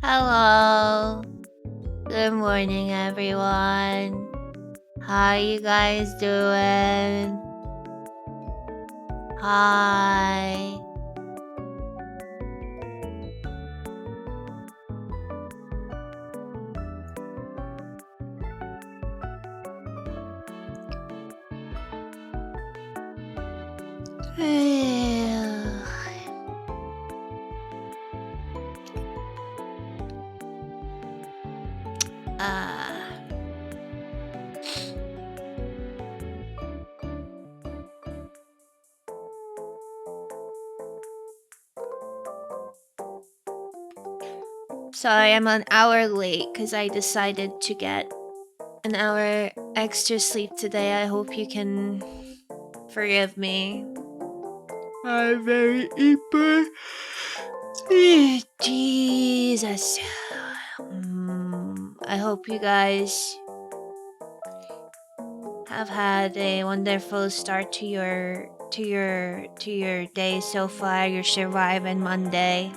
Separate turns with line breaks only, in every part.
Hello. Good morning, everyone. How you guys doing? Hi. uh, sorry, I'm an hour late because I decided to get an hour extra sleep today. I hope you can forgive me. I'm very hyper. Jesus. I hope you guys have had a wonderful start to your day so far. You're surviving Monday.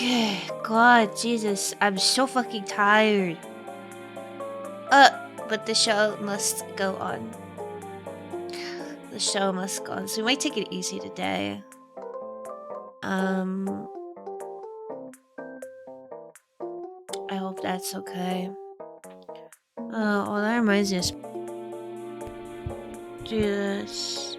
Yeah, God, Jesus, I'm so fucking tired. But the show must go on. The show must go on. So we might take it easy today. I hope that's okay. Oh, that reminds me of do this.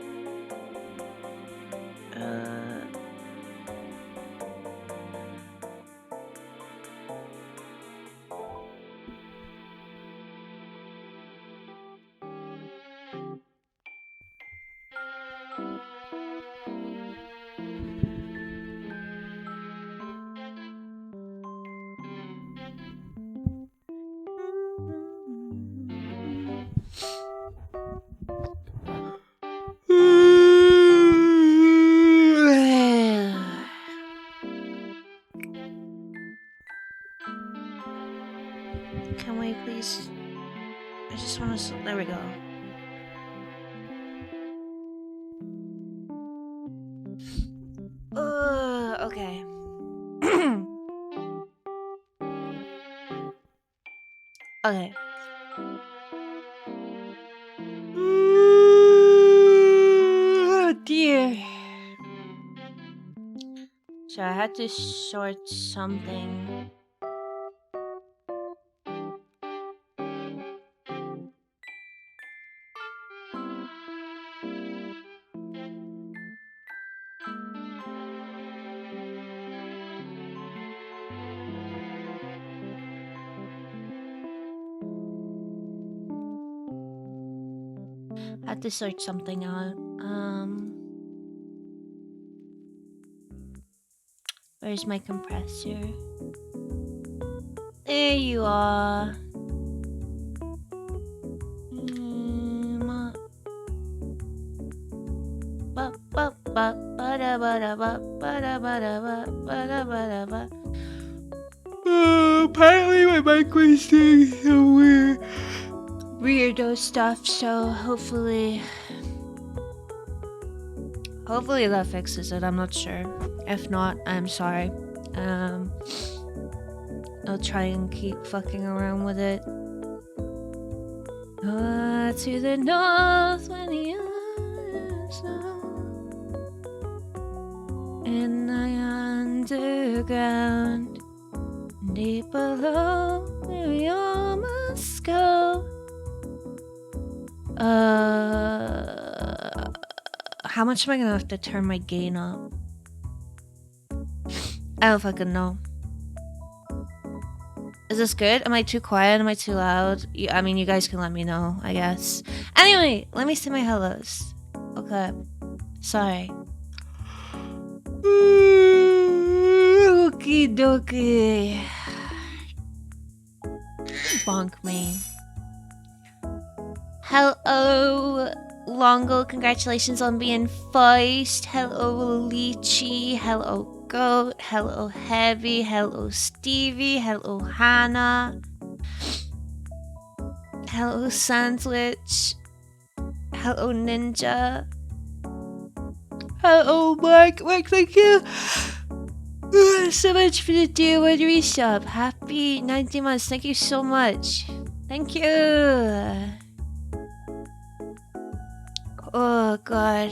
Can we please? I just want to. There we go. Okay. Okay. Oh dear. So I had to sort something. Had to sort something out. Where's my compressor? There you are. Apparently my mic was doing some weirdo stuff, so hopefully that fixes it. I'm not sure. If not, I'm sorry. I'll try and keep fucking around with it. To the north when the snow in the underground, deep below where we all must go. How much am I gonna have to turn my gain up? I don't fucking know. Is this good? Am I too quiet? Am I too loud? I mean, you guys can let me know, I guess. Anyway, let me say my hellos. Okay. Sorry. Okie dokie. Bonk me. Hello, Longo. Congratulations on being first. Hello, Lychee. Hello, Goat. Hello, Heavy. Hello, Stevie. Hello, Hannah. Hello, Sandwich. Hello, Ninja. Hello, Mark. Mark, thank you So much for the tier 1 resub. Happy 90 months. Thank you so much. Thank you. Oh god.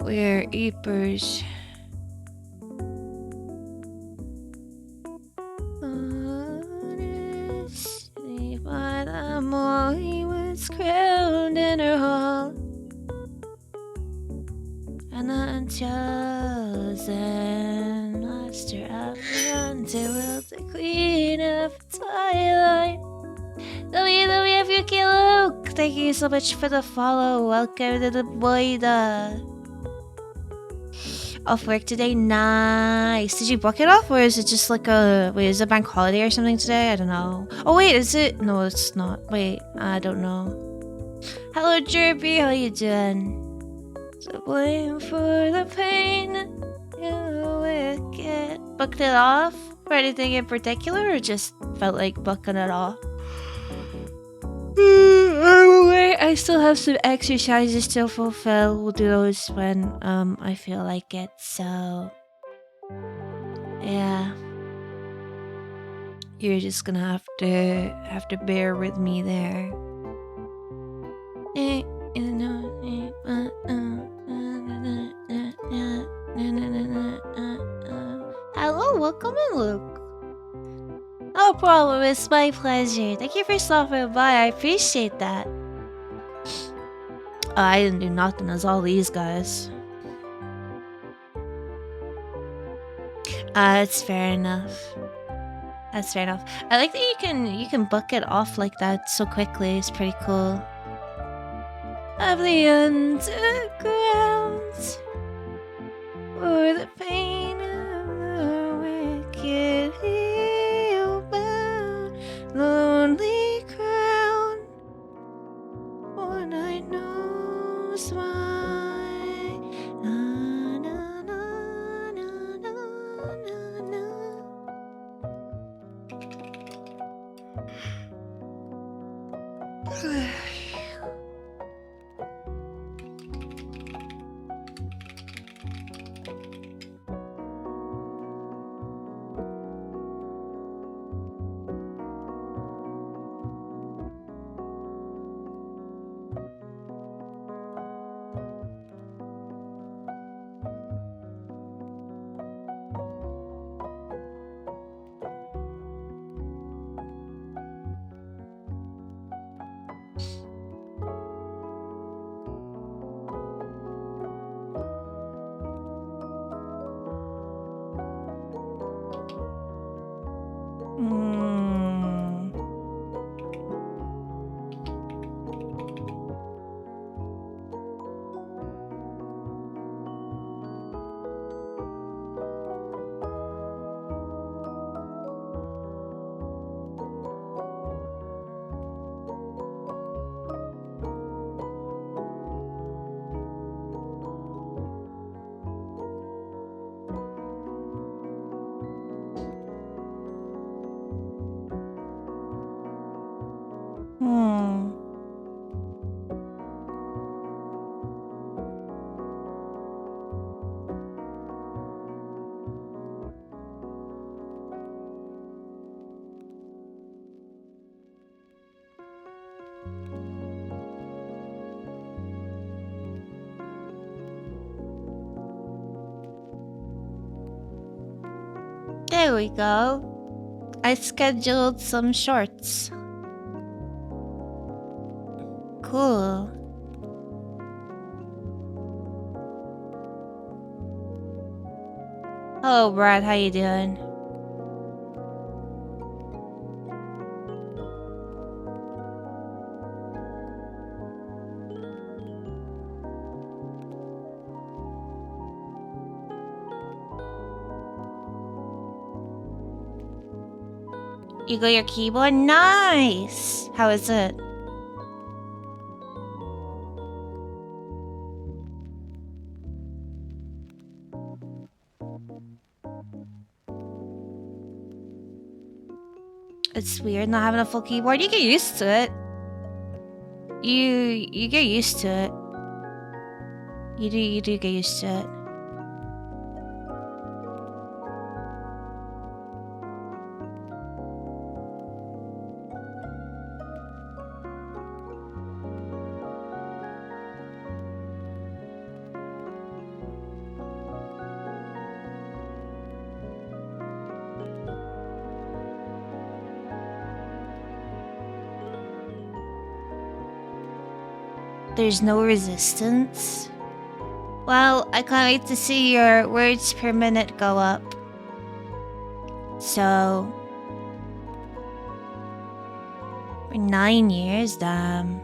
We're eepers. By the more he was crowned in her hall, and the unchosen master of the underworld, the queen of twilight. WWFUK Luke, thank you so much for the follow. Welcome to the Boida. Off work today? Nice. Did you book it off, or is it just like a... Wait, is it bank holiday or something today? I don't know. Oh wait, is it? No, it's not. Wait, I don't know. Hello Jerby, how you doing? To blame for the pain, you wicked. Booked it off for anything in particular, or just felt like booking it off? I still have some exercises to fulfill. We'll do those when I feel like it. So yeah, you're just gonna have to bear with me there. Hello, welcome in, Luke. No problem, it's my pleasure. Thank you for stopping by, I appreciate that. I didn't do nothing as all these guys. It's fair enough. That's fair enough. I like that you can book it off like that so quickly. It's pretty cool. Of the underground, for the pain of the wicked, heel bound, lonely crown. One I knows why. Na, na, na, na, na, na, na. There we go. I scheduled some shorts. Cool. Hello, Brad. How you doing? You got your keyboard? Nice! How is it? It's weird not having a full keyboard. You get used to it. You get used to it. You do get used to it. There's no resistance? Well, I can't wait to see your words per minute go up. So... For 9 years, damn.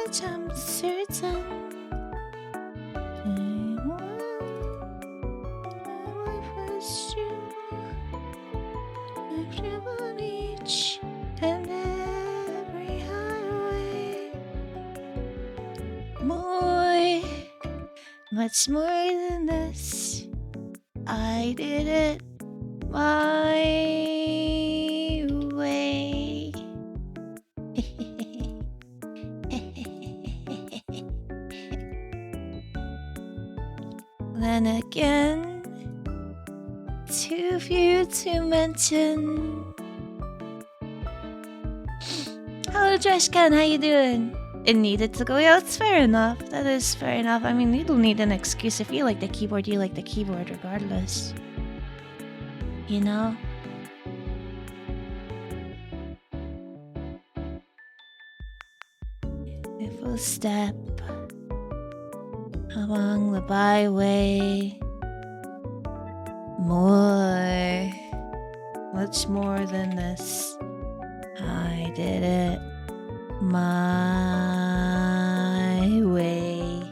Which I'm certain on each and every highway. More, much more than this. I did it my way. Then again, too few to mention. Hello, Trashcan, how you doing? It needed to go. Yeah, that's fair enough. That is fair enough. I mean, you don't need an excuse. If you like the keyboard, you like the keyboard regardless. You know? A full step along the byway. More. Much more than this. I did it my way.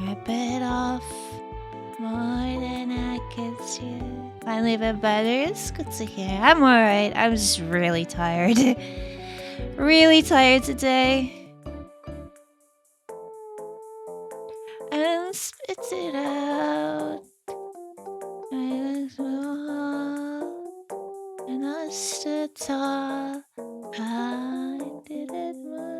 Rip it off more than I could chew. Finally a bit better. It's good to hear. I'm alright. I'm just really tired. Really tired today. And spit it out. And I stood tall. I did it my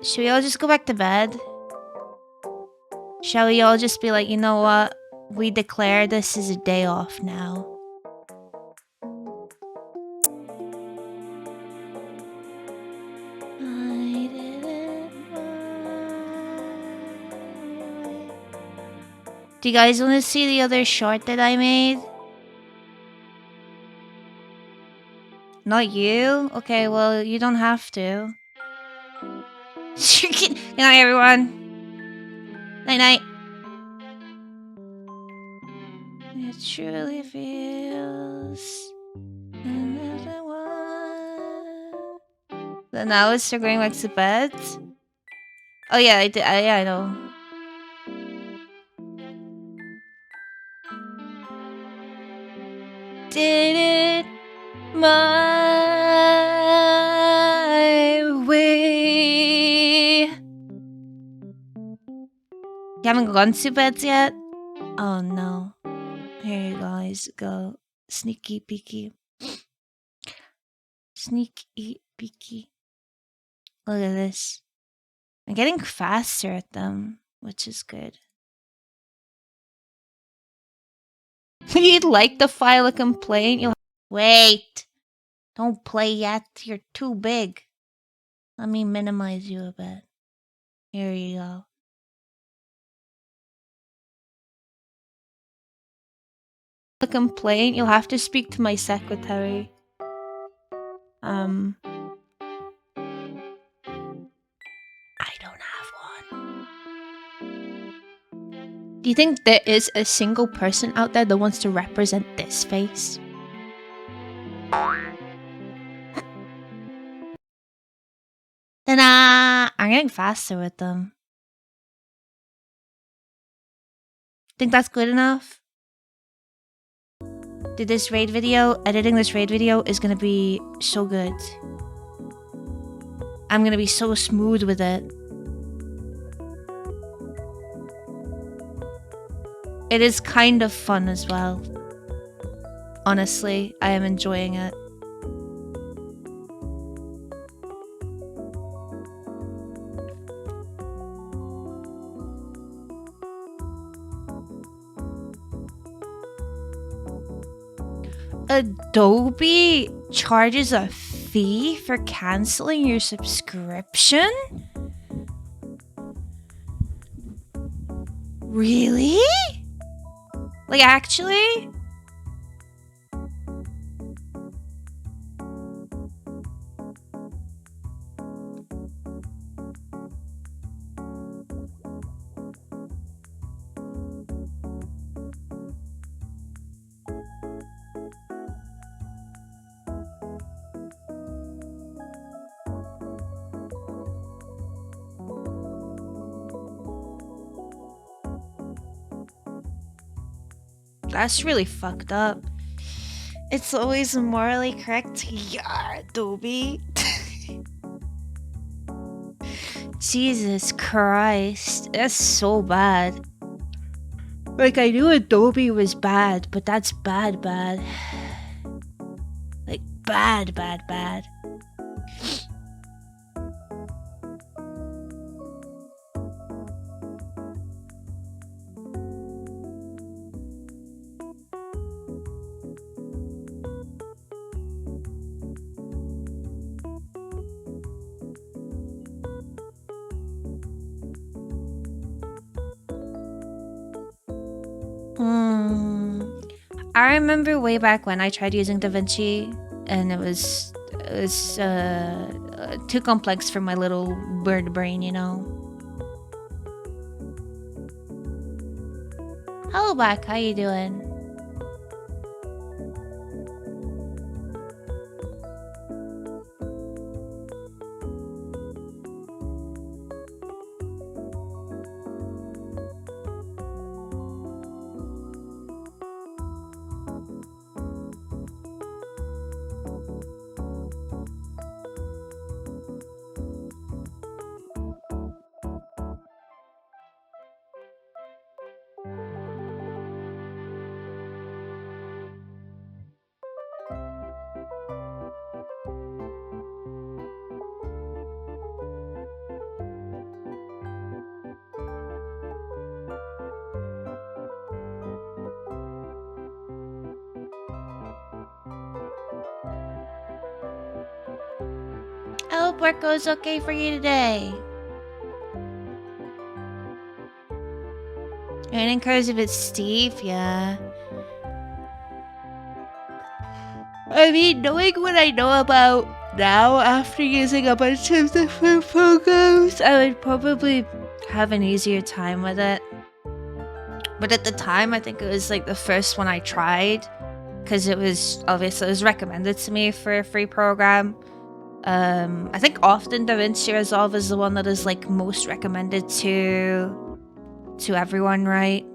Should we all just go back to bed? Shall we all just be like, you know what? We declare this is a day off now. I did it my way. Do you guys want to see the other short that I made? Not you? Okay, well, you don't have to. Good night, everyone. Night-night. It truly feels... Then now it's still going back to bed? Oh yeah, I did. Yeah, I know. Did it my way. You haven't gone to bed yet? Oh no. Here you guys go. Sneaky peeky. Sneaky peeky. Look at this. I'm getting faster at them, which is good. You'd like to file a complaint? You'll wait. Don't play yet. You're too big. Let me minimize you a bit. Here you go. A complaint? You'll have to speak to my secretary. I don't have one. Do you think there is a single person out there that wants to represent this face? Then I'm getting faster with them. Think that's good enough? Did this raid video, editing this raid video is gonna be so good. I'm gonna be so smooth with it. It is kind of fun as well. Honestly, I am enjoying it. Adobe charges a fee for canceling your subscription? Really? Like, actually? That's really fucked up. It's always morally correct. Yeah, Adobe. Jesus Christ. That's so bad. Like, I knew Adobe was bad, but that's bad. Like, bad. I remember way back when I tried using DaVinci, and it was too complex for my little bird brain, you know. Hello, back. How you doing? I hope work goes okay for you today. Learning curves a bit steep, yeah. I mean, knowing what I know about now after using a bunch of different programs, I would probably have an easier time with it. But at the time, I think it was like the first one I tried, because it was recommended to me for a free program. I think often DaVinci Resolve is the one that is like most recommended to everyone, right?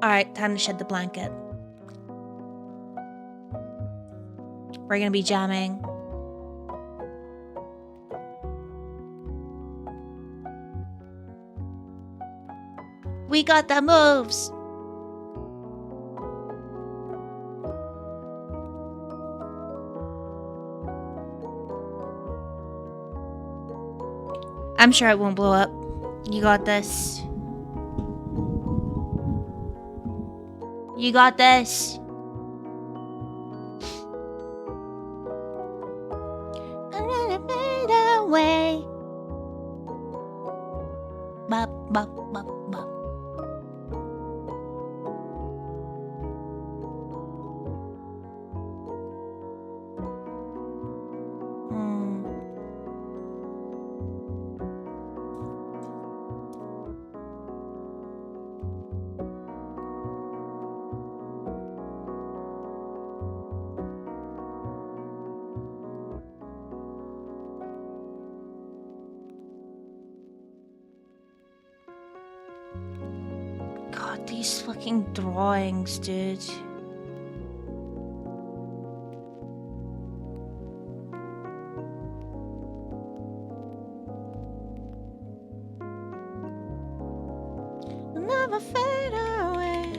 Alright, time to shed the blanket. We're gonna be jamming. We got the moves! I'm sure it won't blow up. You got this. You got this. I'm gonna fade away. Bop, bop, bop, bop. God, these fucking drawings, dude. I'll never fade away.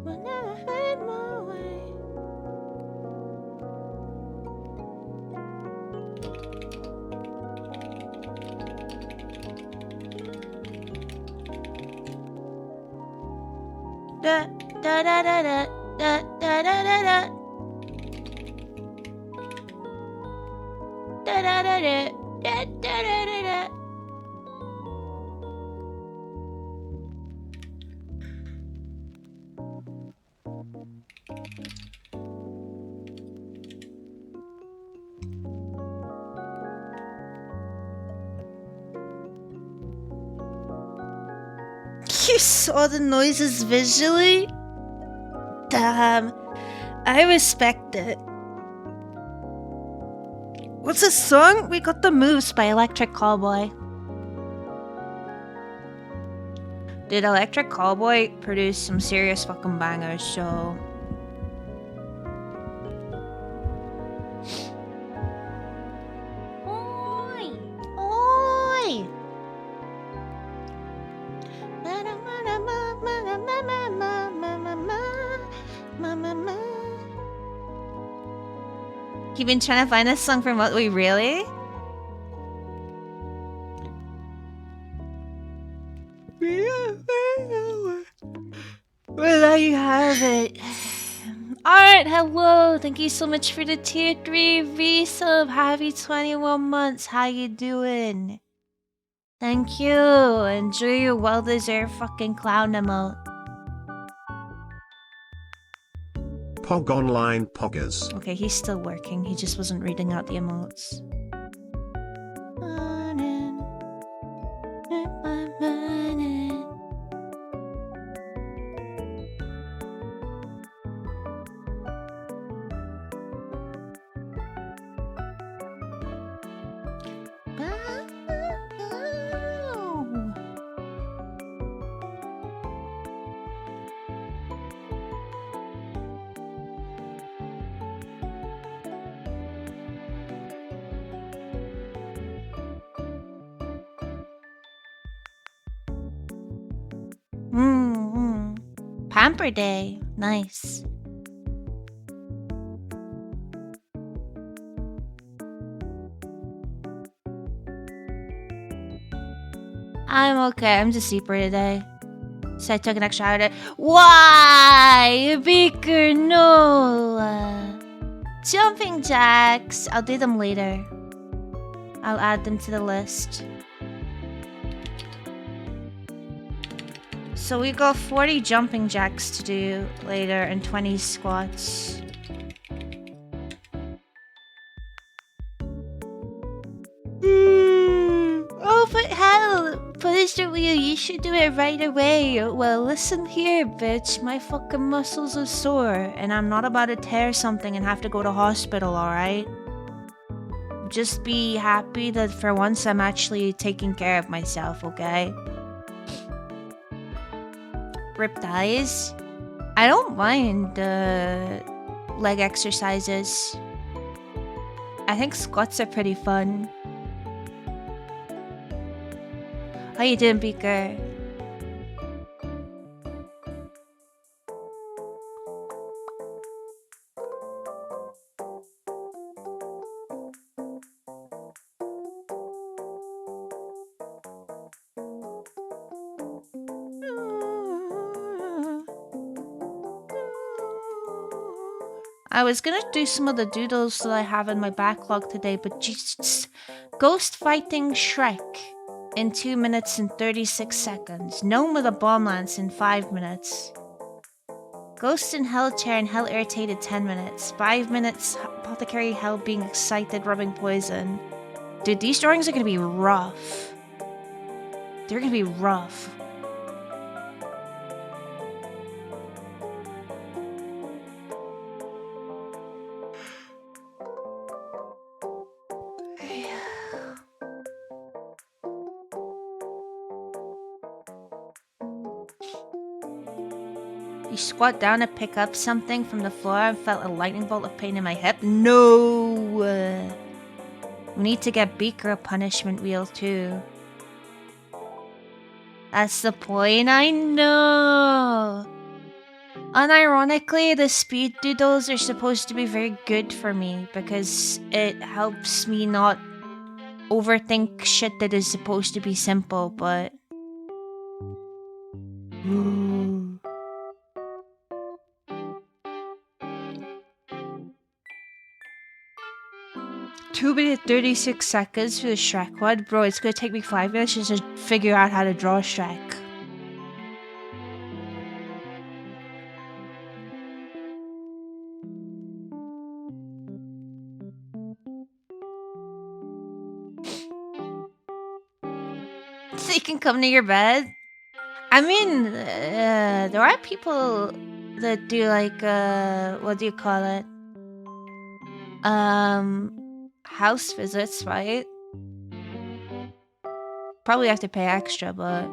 Will never fade my way. Da da da da da da da da da da da da da da da da da da. You saw the noises visually? Damn, I respect it. What's this song? We Got the Moves by Electric Callboy. Dude, Electric Callboy produced some serious fucking bangers, so... Oi! Oi! You've been trying to find this song from what we really? Well, there you have it. Alright, hello. Thank you so much for the tier 3 resub. Happy 21 months. How you doing? Thank you. Enjoy your well-deserved fucking clown emote.
Pog Online Poggers.
Okay, he's still working. He just wasn't reading out the emotes. Pamper Day. Nice. I'm okay. I'm just sleeper today. So I took an extra hour today. Why? Beaker, no. Jumping jacks. I'll do them later. I'll add them to the list. So we got 40 jumping jacks to do later and 20 squats. Oh, but hell, Punisher Wheel, you should do it right away. Well, listen here, bitch. My fucking muscles are sore, and I'm not about to tear something and have to go to hospital, alright? Just be happy that for once I'm actually taking care of myself, okay? Ripped eyes? I don't mind leg exercises. I think squats are pretty fun. How you doing, Beaker? I was gonna do some of the doodles that I have in my backlog today, but just ghost fighting Shrek in 2 minutes and 36 seconds. Gnome with a bomb lance in 5 minutes. Ghost in Hell chair and Hell irritated 10 minutes. 5 minutes Apothecary Hell being excited rubbing poison. Dude, these drawings are gonna be rough. They're gonna be rough. You squat down to pick up something from the floor and felt a lightning bolt of pain in my hip? No! We need to get Beaker a punishment wheel too. That's the point, I know! Unironically, the speed doodles are supposed to be very good for me because it helps me not overthink shit that is supposed to be simple, but... 2 minutes 36 seconds for the Shrek one? Bro, it's gonna take me 5 minutes just to figure out how to draw Shrek. So you can come to your bed? I mean, there are people that do like, what do you call it? House visits, right? Probably have to pay extra, but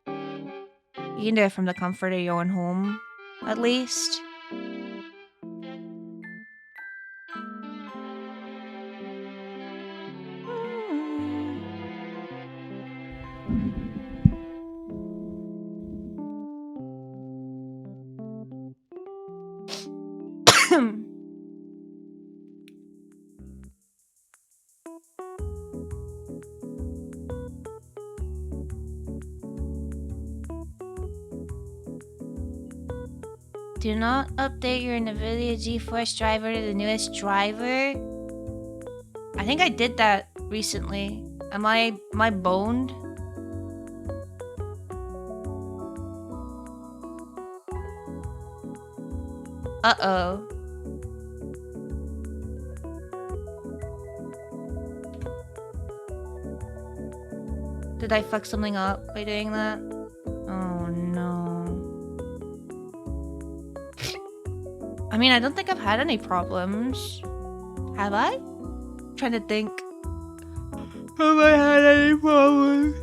you can do it from the comfort of your own home, at least. Do not update your NVIDIA GeForce driver to the newest driver. I think I did that recently. Am I boned? Uh-oh. Did I fuck something up by doing that? Oh no. I mean, I don't think I've had any problems. Have I? I'm trying to think. Have I had any problems?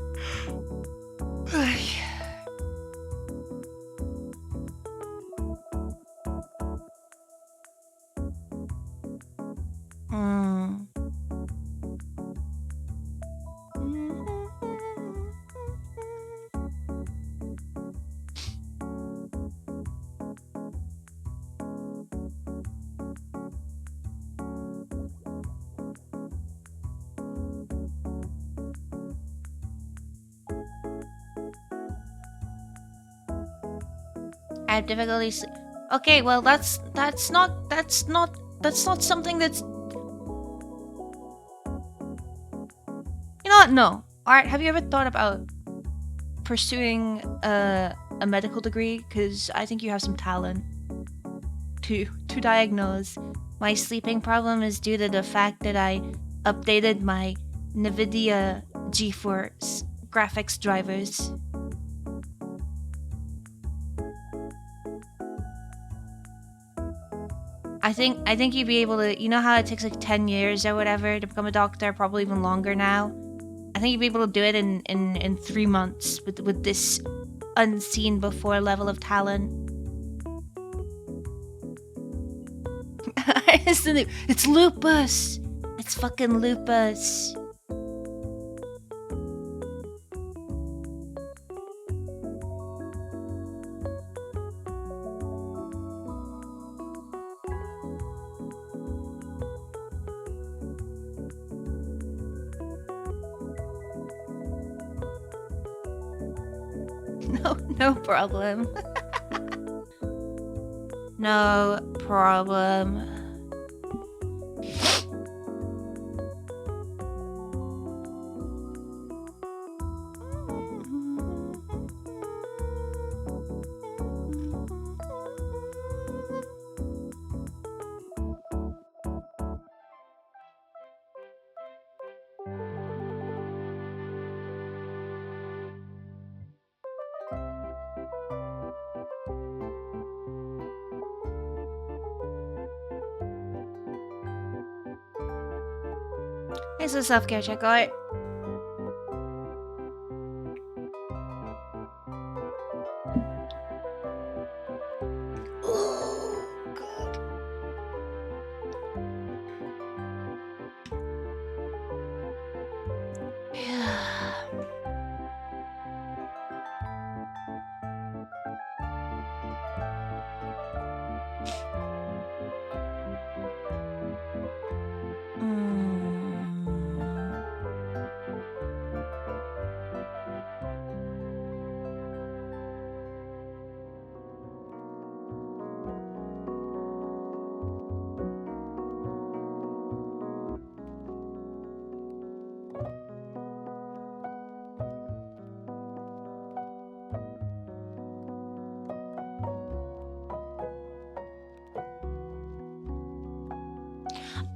I have difficulty okay, well that's not something that's... You know what? No. Alright, have you ever thought about pursuing a medical degree? Because I think you have some talent to diagnose. My sleeping problem is due to the fact that I updated my NVIDIA GeForce graphics drivers. I think you'd be able to, you know how it takes like 10 years or whatever to become a doctor, probably even longer now? I think you'd be able to do it in 3 months with this unseen before level of talent. It's lupus! It's fucking lupus. No problem. No problem. It's a self-care checkout. Oh, God. Yeah. Mm.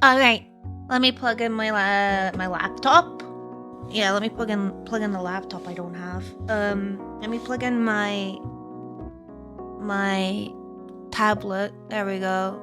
All right, let me plug in my laptop. Yeah, let me plug in the laptop I don't have. Let me plug in my tablet. There we go.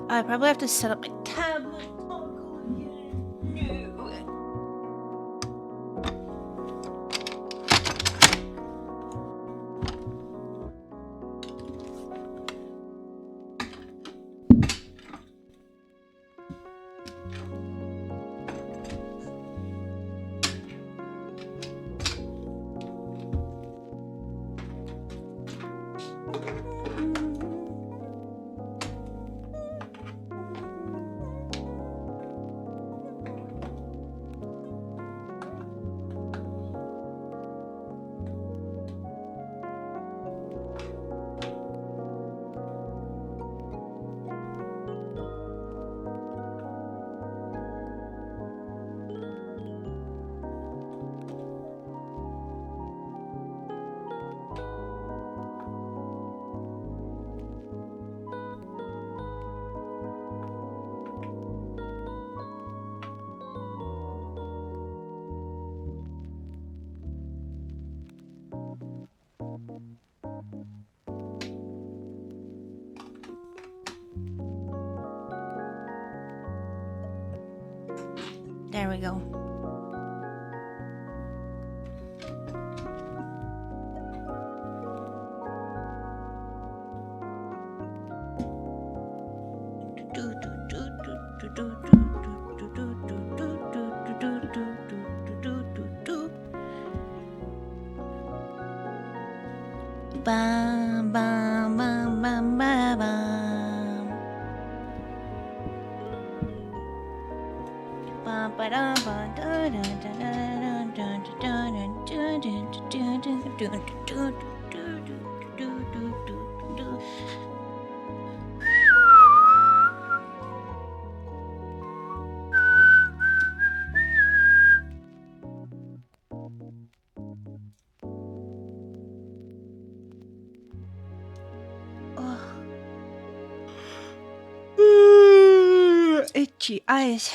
I probably have to set up my tablet toggle again. No. There we go. Bam, bam, bam, bam, bam, bam. Bam, ba-dum, bam, itchy eyes.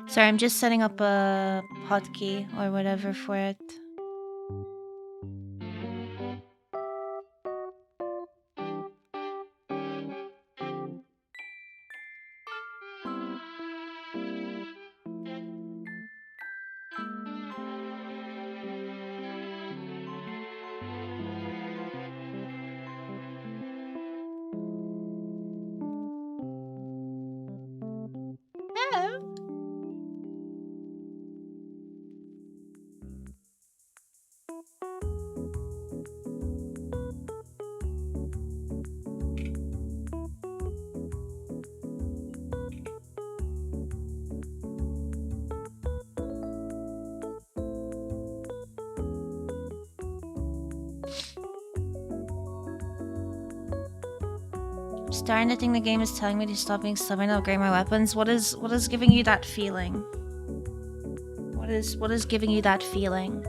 Sorry, I'm just setting up a hotkey or whatever for it. Starting to think the game is telling me to stop being stubborn and upgrade my weapons. What is giving you that feeling? What is giving you that feeling?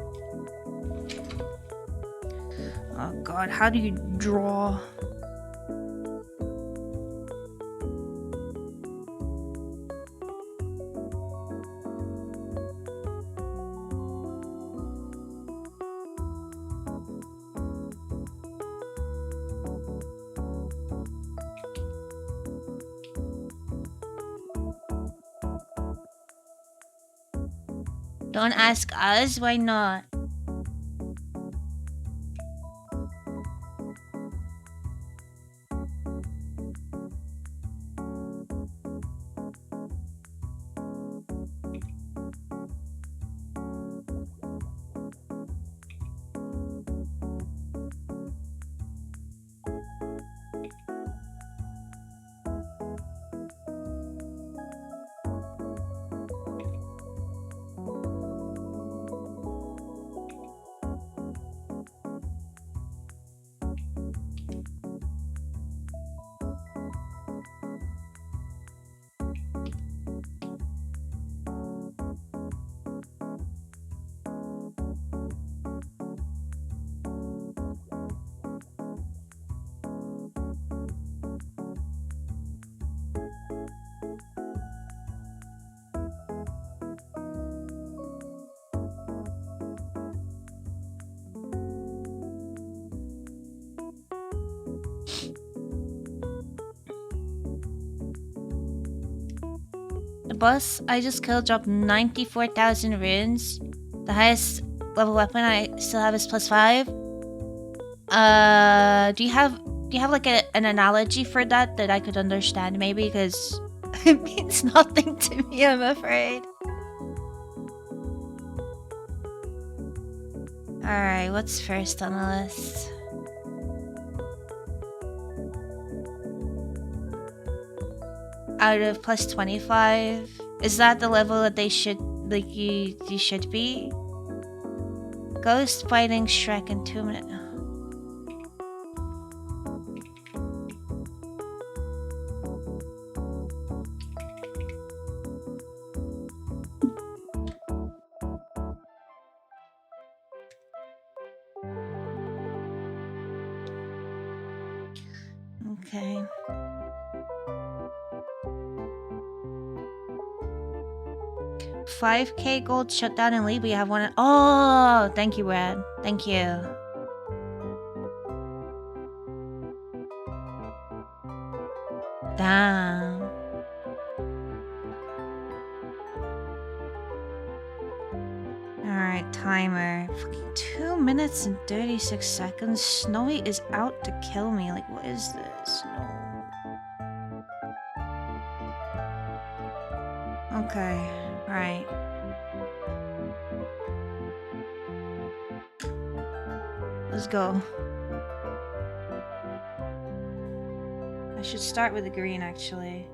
Oh god, how do you draw? Don't ask us, why not? The boss I just killed dropped 94,000 runes. The highest level weapon I still have is +5. Do you have like an analogy for that that I could understand maybe? Because it means nothing to me, I'm afraid. Alright, what's first on the list? Out of +25, is that the level that they should, like, you should be? Ghost fighting Shrek in 2 minutes. Okay. 5k gold shutdown and lead. We have one. Oh, thank you, Brad. Thank you. Damn. Alright, timer. Fucking 2 minutes and 36 seconds. Snowy is out to kill me. Like, what is this? No. Okay, right. Let's go. I should start with the green, actually.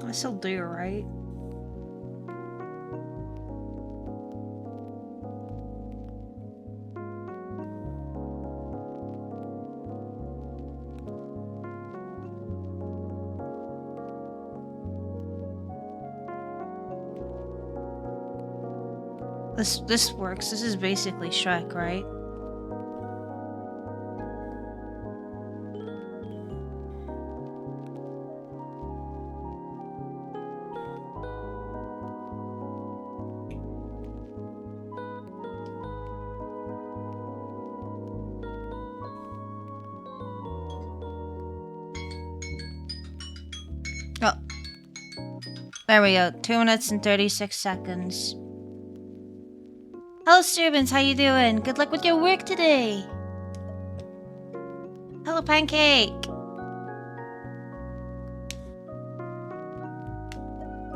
This'll do, right? This works. This is basically Shrek, right? Oh. There we go. 2 minutes and 36 seconds. Hello, students. How you doing? Good luck with your work today. Hello, Pancake.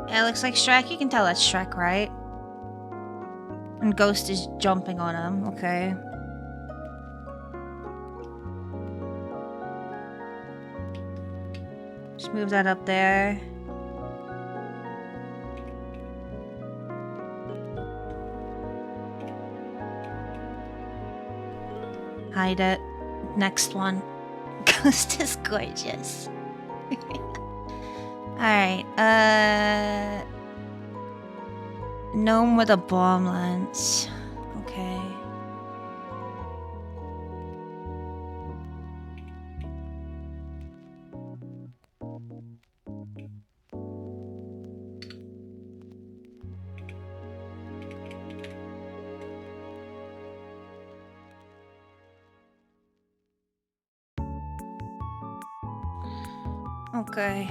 Yeah, it looks like Shrek. You can tell that's Shrek, right? And Ghost is jumping on him. Okay. Just move that up there. Hide it. Next one. Ghost is gorgeous. Alright, gnome with a bomb lance. Okay. Okay.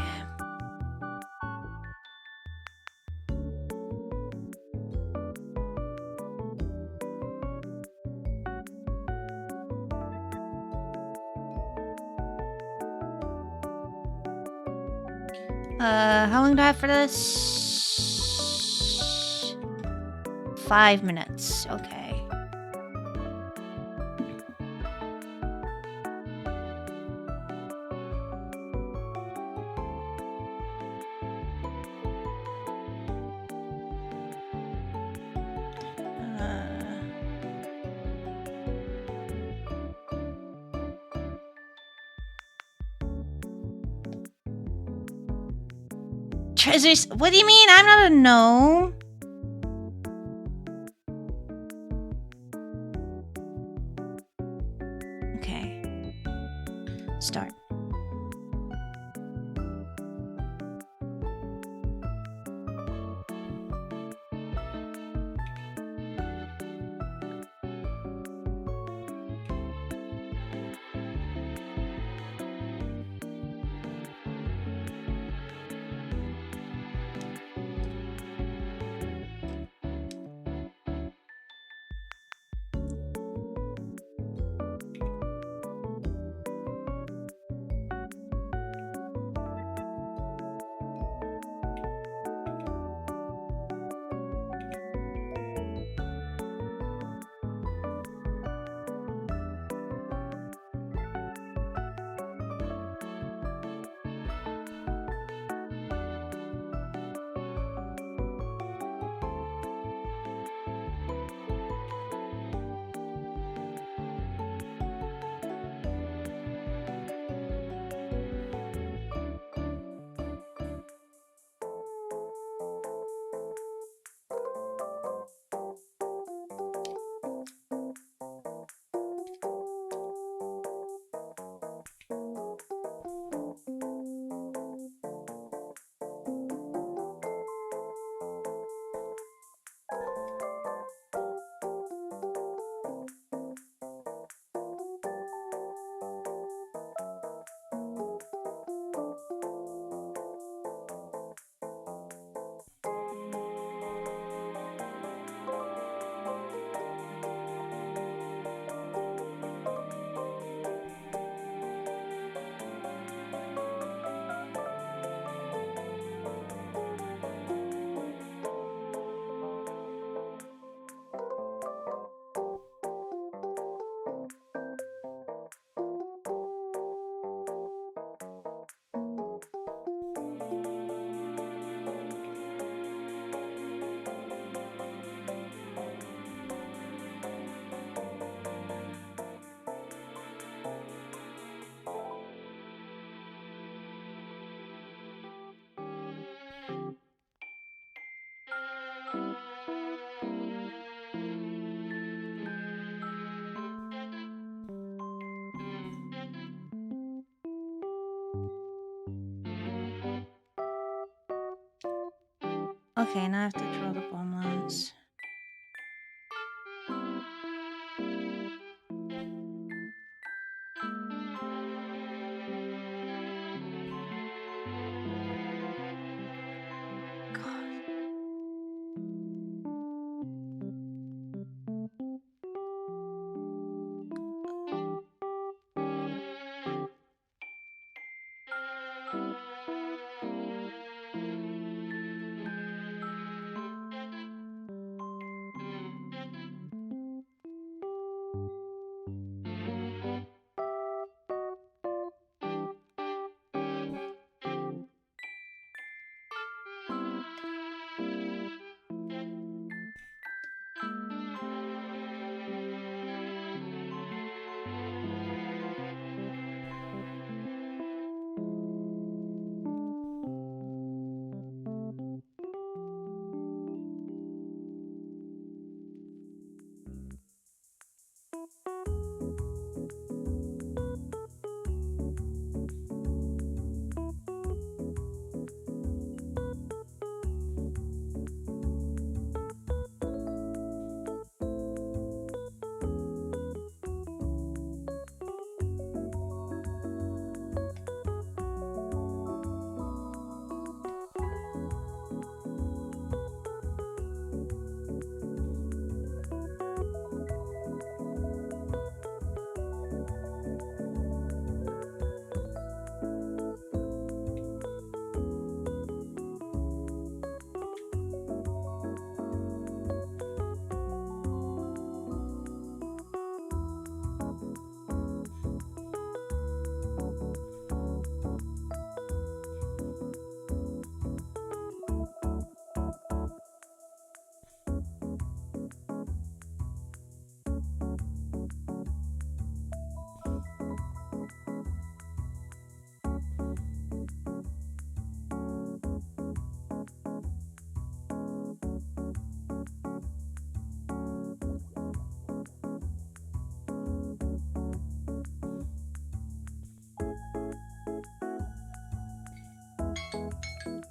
How long do I have for this? 5 minutes. Okay. Treasures? What do you mean? I'm not a gnome. Okay. Start. Okay, now I have to throw the bomb lance.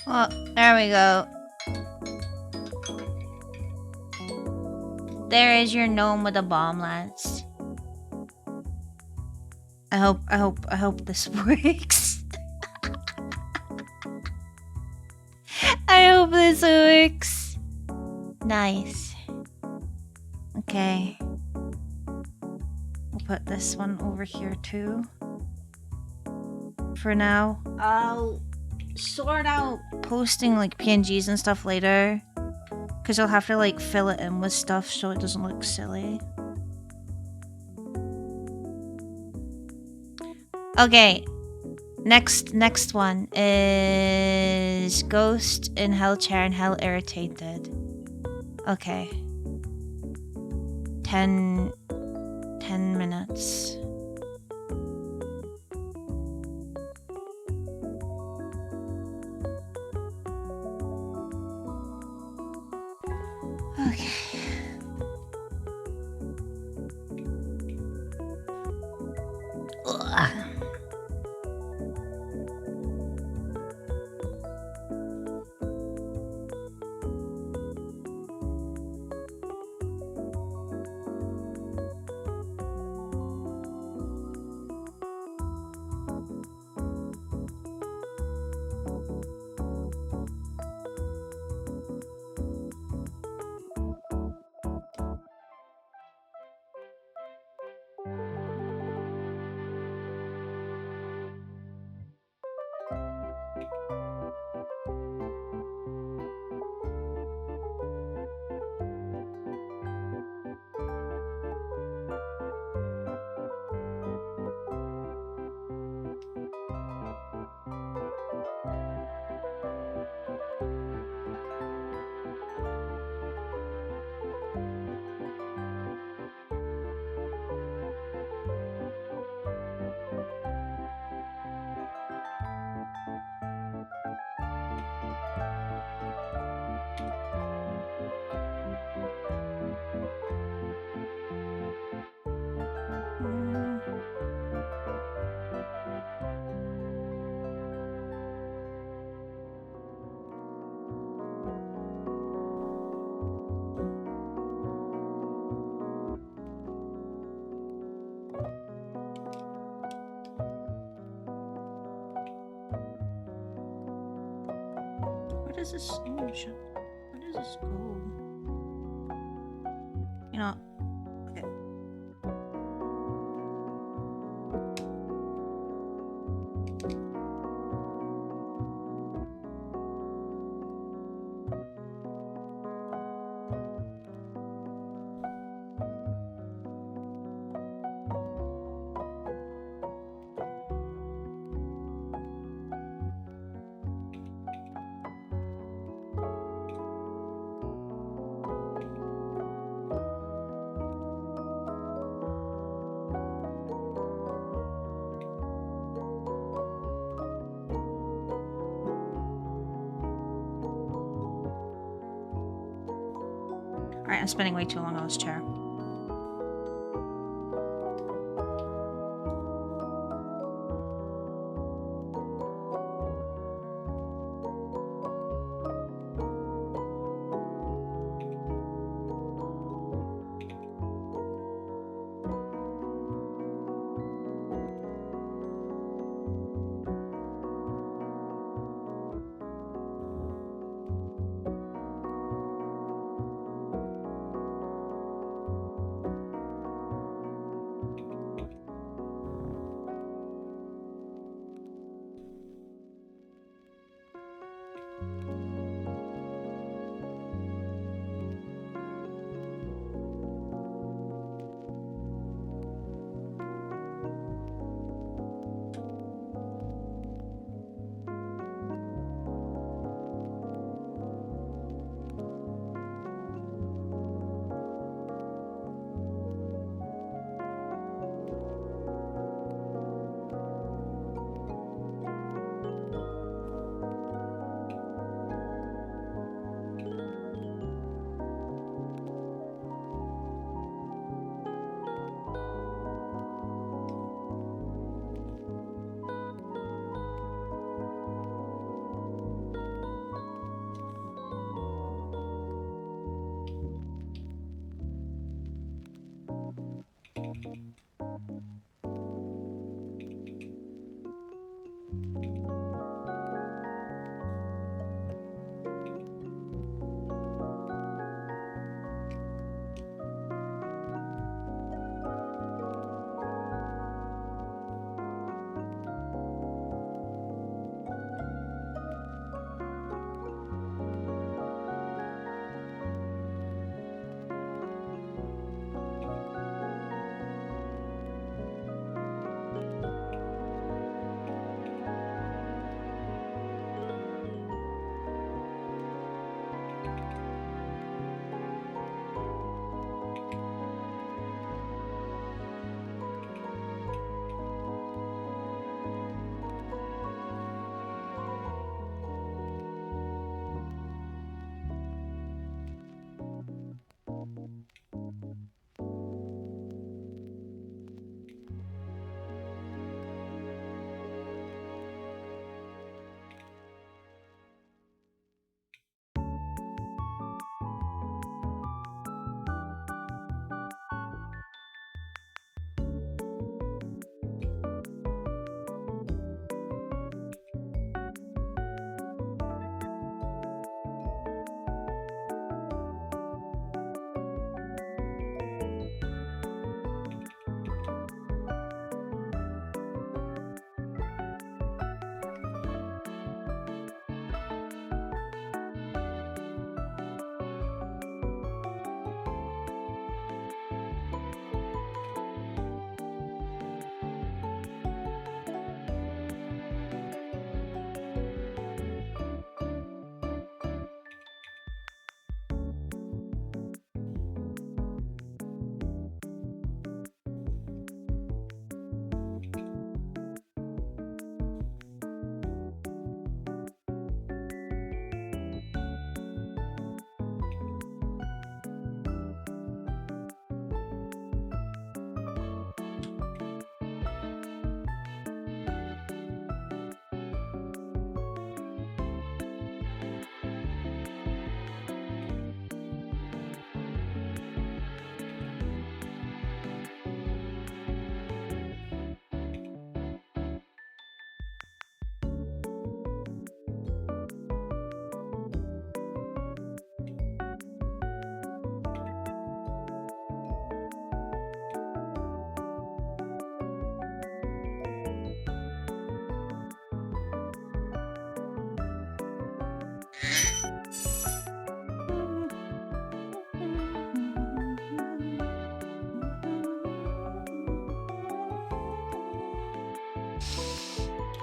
Well, there we go. There is your gnome with a bomb lance. I hope this works. I hope this works. Nice. Okay. We'll put this one over here too. For now. I'll sort out posting like PNGs and stuff later. Because I'll have to like fill it in with stuff so it doesn't look silly. Okay. Next one is Ghost in Hell Chair and Hell Irritated. Okay. 10 minutes. Okay. Ugh.
Where does this? Oh shit! Where does this go? You know. Okay. Alright, I'm spending way too long on this chair.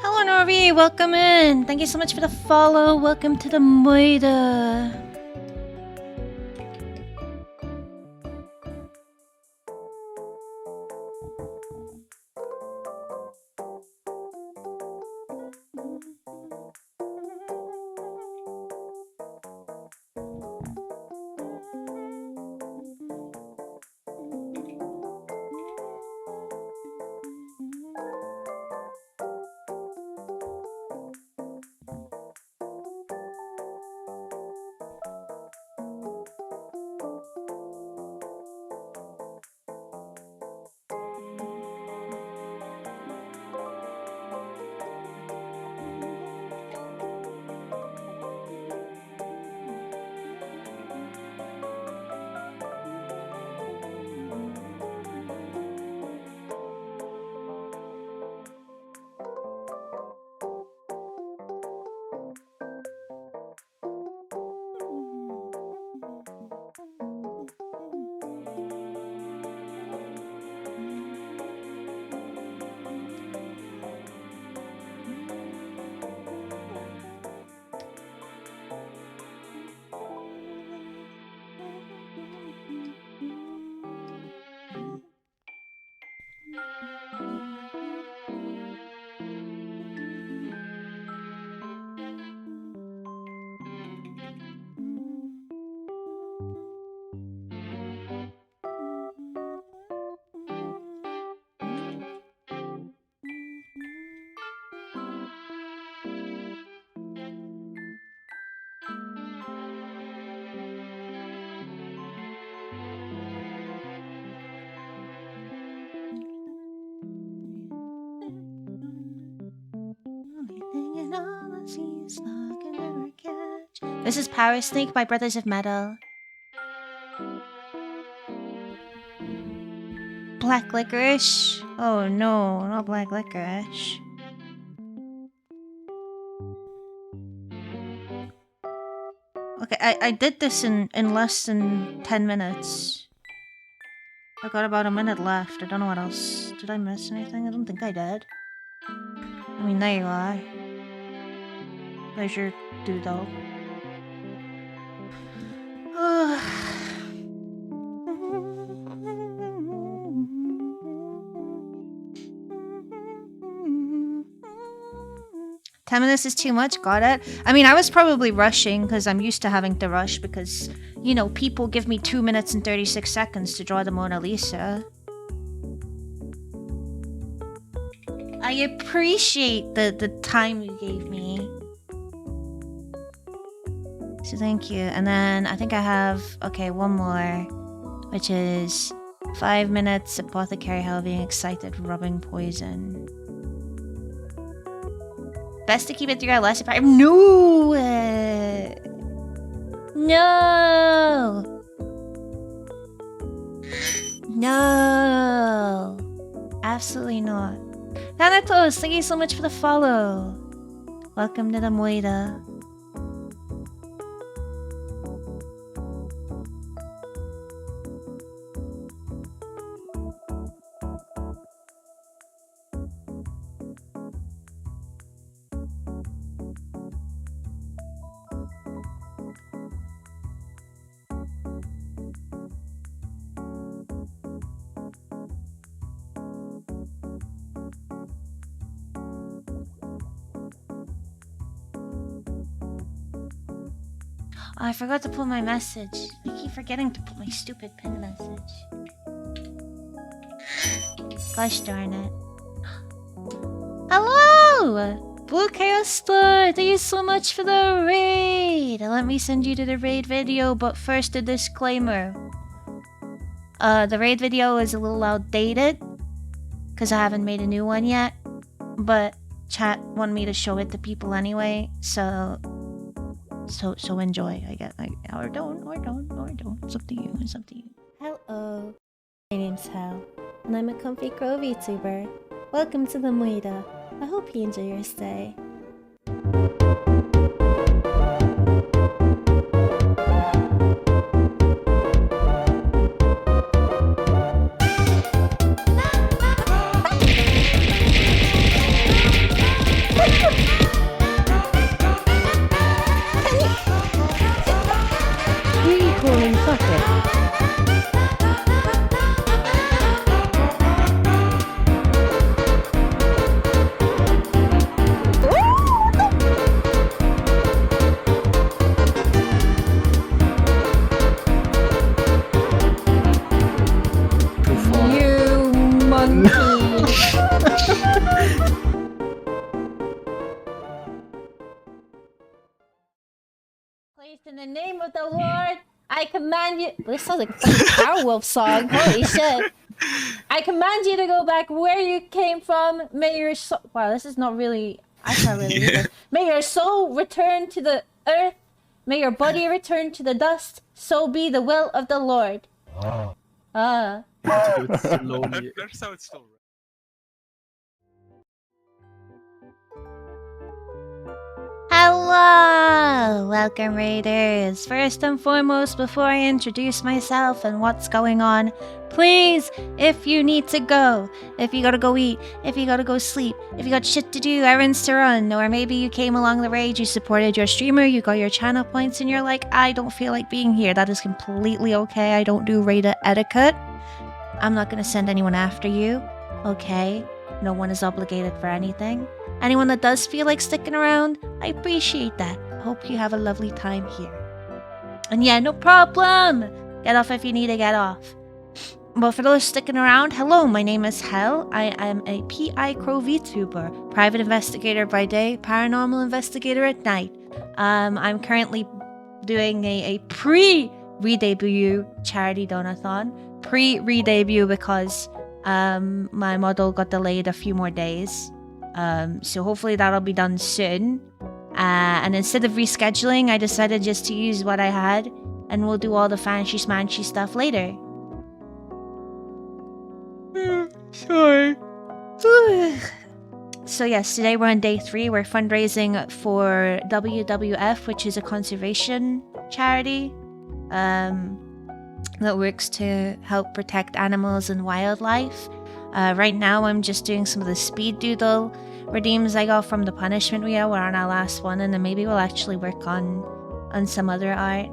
Hello, Norby. Welcome in. Thank you so much for the follow. Welcome to the Moida. This is Power Snake by Brothers of Metal. Black licorice? Oh no, not black licorice. Okay, I did this in less than 10 minutes. I got about a minute left. I don't know what else. Did I miss anything? I don't think I did. I mean, there you are. There's your doodle. 10 minutes is too much, got it? I mean, I was probably rushing because I'm used to having to rush because, you know, people give me 2 minutes and 36 seconds to draw the Mona Lisa. I appreciate the time you gave me. So thank you. And then I think I have, okay, one more, which is 5 minutes Apothecary Hell being excited, rubbing poison. Best to keep it 3 or less if I... No! No! No! Absolutely not. Thanatos, thank you so much for the follow. Welcome to the Moida. Oh, I forgot to put my message. I keep forgetting to put my stupid pin message. Gosh darn it. Hello! Blue Chaos Star, thank you so much for the raid! Let me send you to the raid video, but first a disclaimer. The raid video is a little outdated, because I haven't made a new one yet, but chat wanted me to show it to people anyway, so enjoy, I guess. Or don't. It's up to you, Hello. My name's Hal, and I'm a comfy Grove YouTuber. Welcome to the Moida. I hope you enjoy your stay. In the name of the Lord, I command you. This sounds like a fucking Powerwolf song. Holy shit. I command you to go back where you came from. May your soul. Wow, this is not really. I can't really read this. May your soul return to the earth. May your body return to the dust. So be the will of the Lord. Ah.
Slowly.
That's how it's still.
Hello! Welcome, Raiders. First and foremost, before I introduce myself and what's going on, please, if you need to go, if you gotta go eat, if you gotta go sleep, if you got shit to do, errands to run, or maybe you came along the raid, you supported your streamer, you got your channel points, and you're like, I don't feel like being here, that is completely okay. I don't do raid etiquette. I'm not gonna send anyone after you, okay? No one is obligated for anything. Anyone that does feel like sticking around, I appreciate that. Hope you have a lovely time here. And yeah, no problem! Get off if you need to get off. But for those sticking around, hello, my name is Hel. I am a PI Crow VTuber, private investigator by day, paranormal investigator at night. I'm currently doing a pre-redebut charity Donothon. Pre-redebut because my model got delayed a few more days. So hopefully that'll be done soon. And instead of rescheduling, I decided just to use what I had, and we'll do all the fancy smanchy stuff later. Sorry. So yes, today we're on day 3. We're fundraising for WWF, which is a conservation charity that works to help protect animals and wildlife. Right now I'm just doing some of the speed doodle redeems I got from the punishment wheel. We're on our last one, and then maybe we'll actually work on some other art.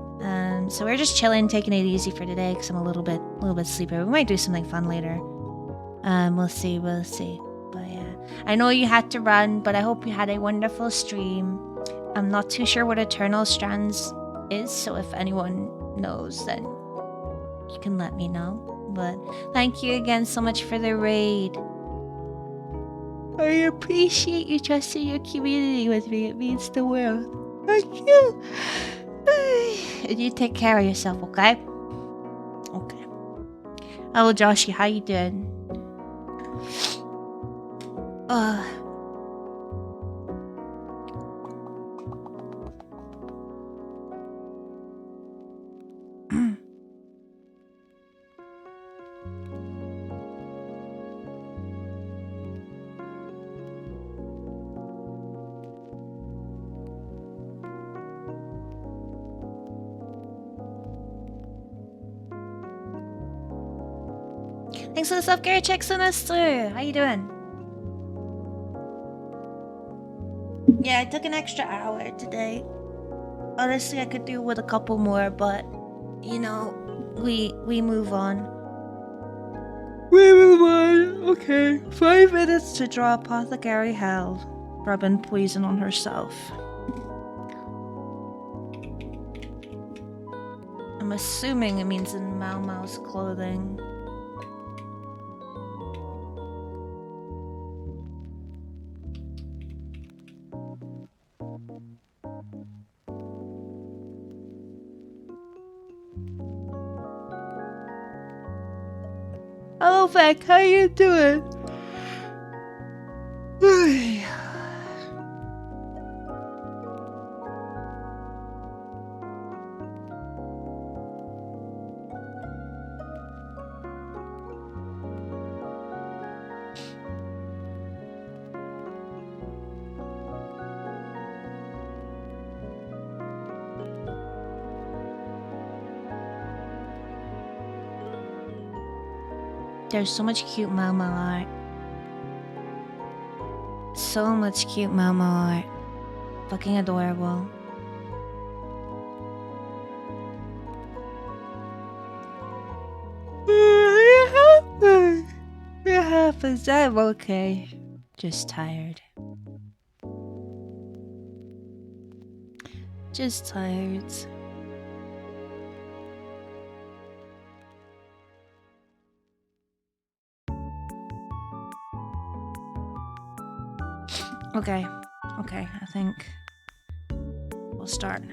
So we're just chilling, taking it easy for today because I'm a little bit sleepy. We might do something fun later. We'll see. But yeah, I know you had to run, but I hope you had a wonderful stream. I'm not too sure what Eternal Strands is, so if anyone knows, then you can let me know. But thank you again so much for the raid. I appreciate you trusting your community with me. It means the world. Thank you. And you take care of yourself, okay? Okay. Hello, Joshy. How you doing? Thanks for the self-care check, Sinister. How you doing? Yeah, I took an extra hour today. Honestly, I could do with a couple more, but you know, we move on. We move on. Okay, 5 minutes to draw Apothecary Hell, rubbing poison on herself. I'm assuming it means in Mau Mau's clothing. Hello, Beck. How you doing? There's so much cute Momo art. So much cute Momo art. Fucking adorable. It happens. I'm okay. Just tired. Just tired. Okay, I think we'll start.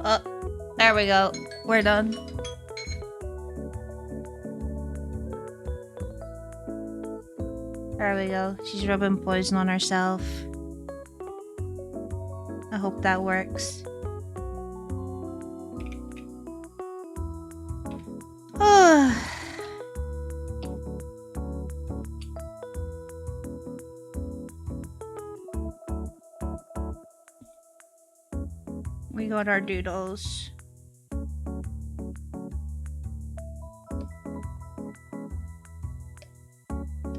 Oh, there we go. We're done. There we go. She's rubbing poison on herself. I hope that works. We got our doodles.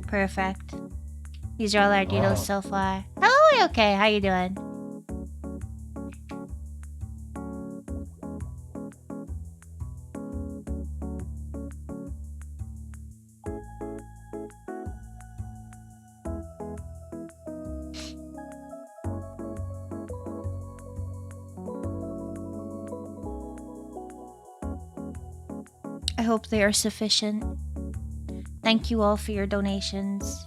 Perfect. These are all our doodles so far. Oh, okay. How you doing? I hope they are sufficient. Thank you all for your donations.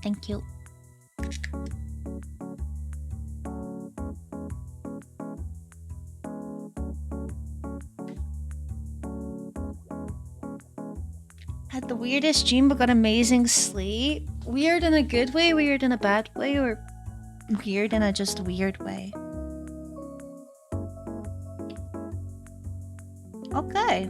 Thank you. Had the weirdest dream but got amazing sleep. Weird in a good way, weird in a bad way, or weird in a just weird way? Okay.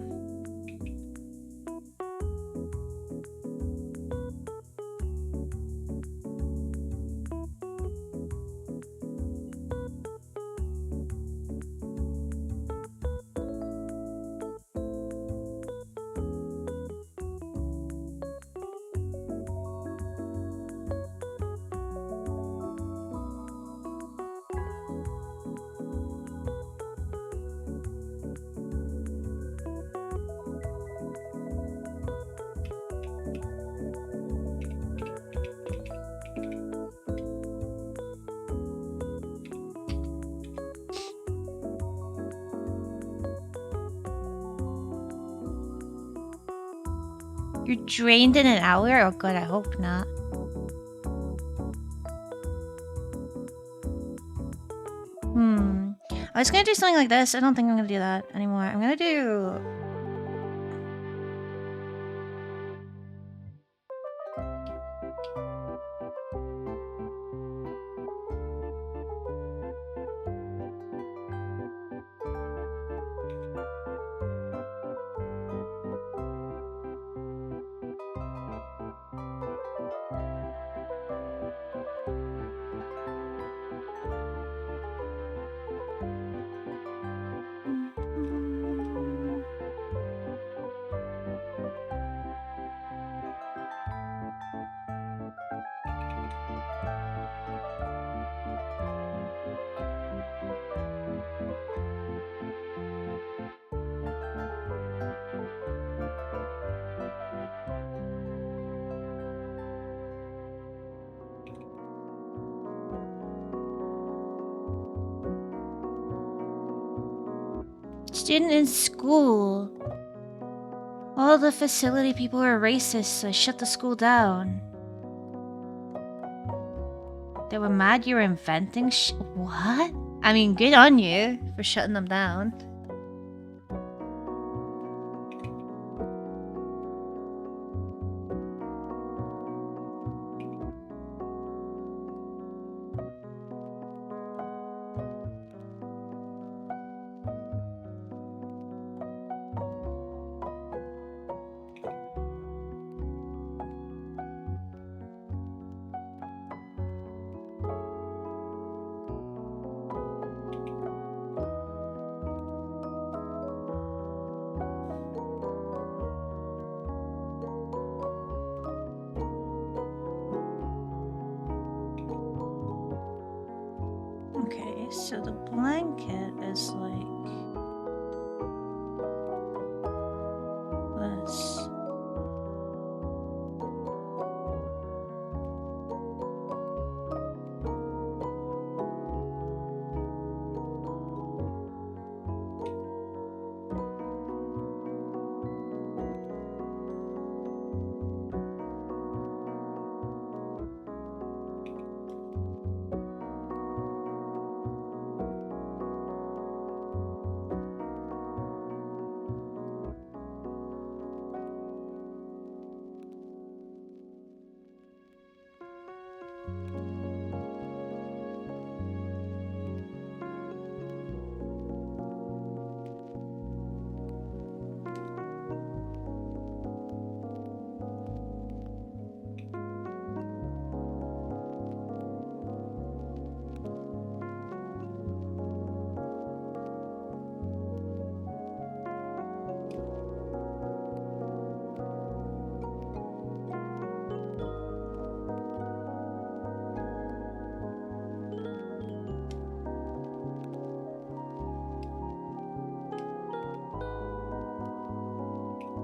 You're drained in an hour? Oh god, I hope not. I was gonna do something like this. I don't think I'm gonna do that anymore. I'm gonna do... Student in school. All the facility people are racist, so shut the school down. They were mad you were inventing what? I mean, good on you for shutting them down. so the blanket is like this.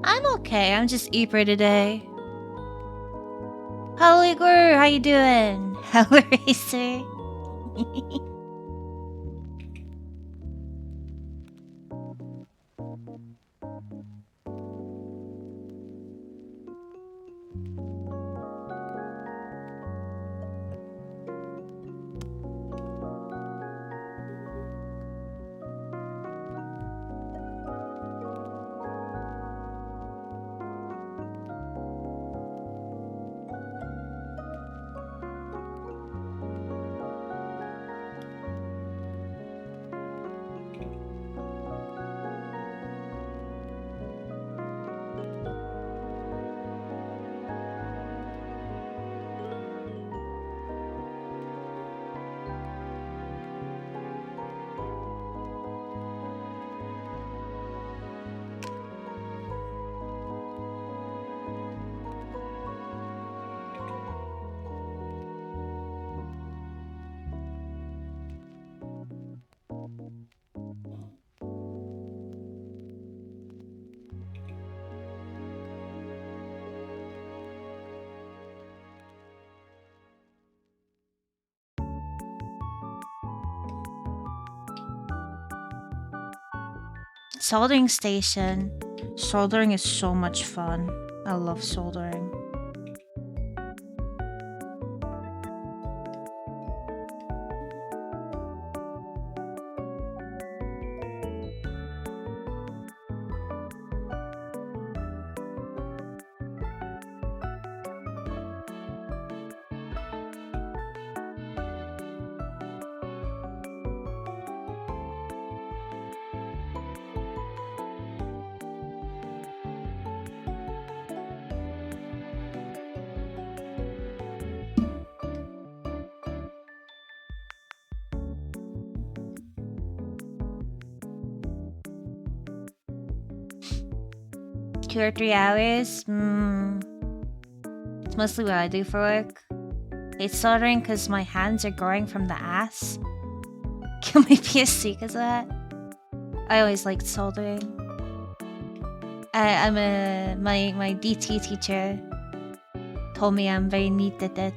I'm okay. I'm just Eper today. Hello, Igor. How you doing? Hello, Racer. Soldering station. Soldering is so much fun. I love soldering. Two or 3 hours? It's mostly what I do for work. It's soldering because my hands are growing from the ass. Kill my PSC because of that. I always liked soldering. My DT teacher told me I'm very neat at it.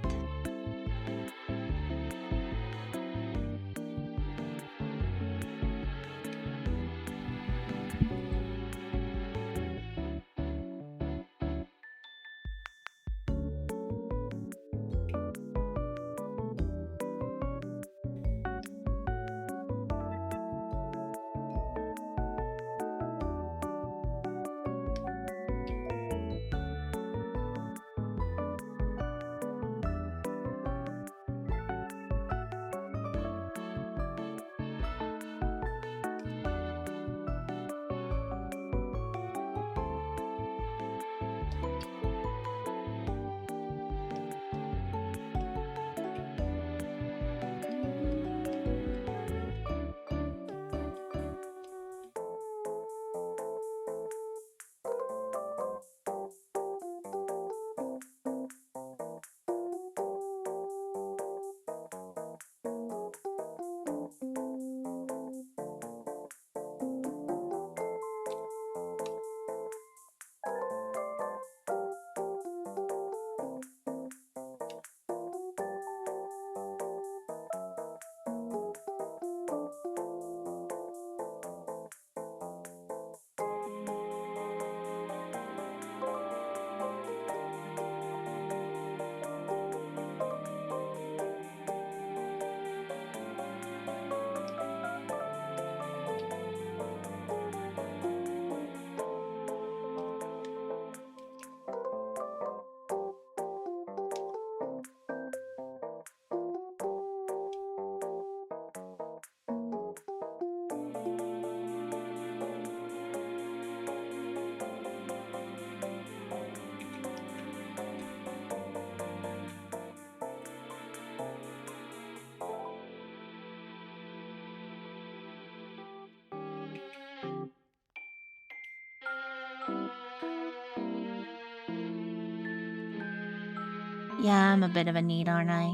Yeah, I'm a bit of a need, aren't I?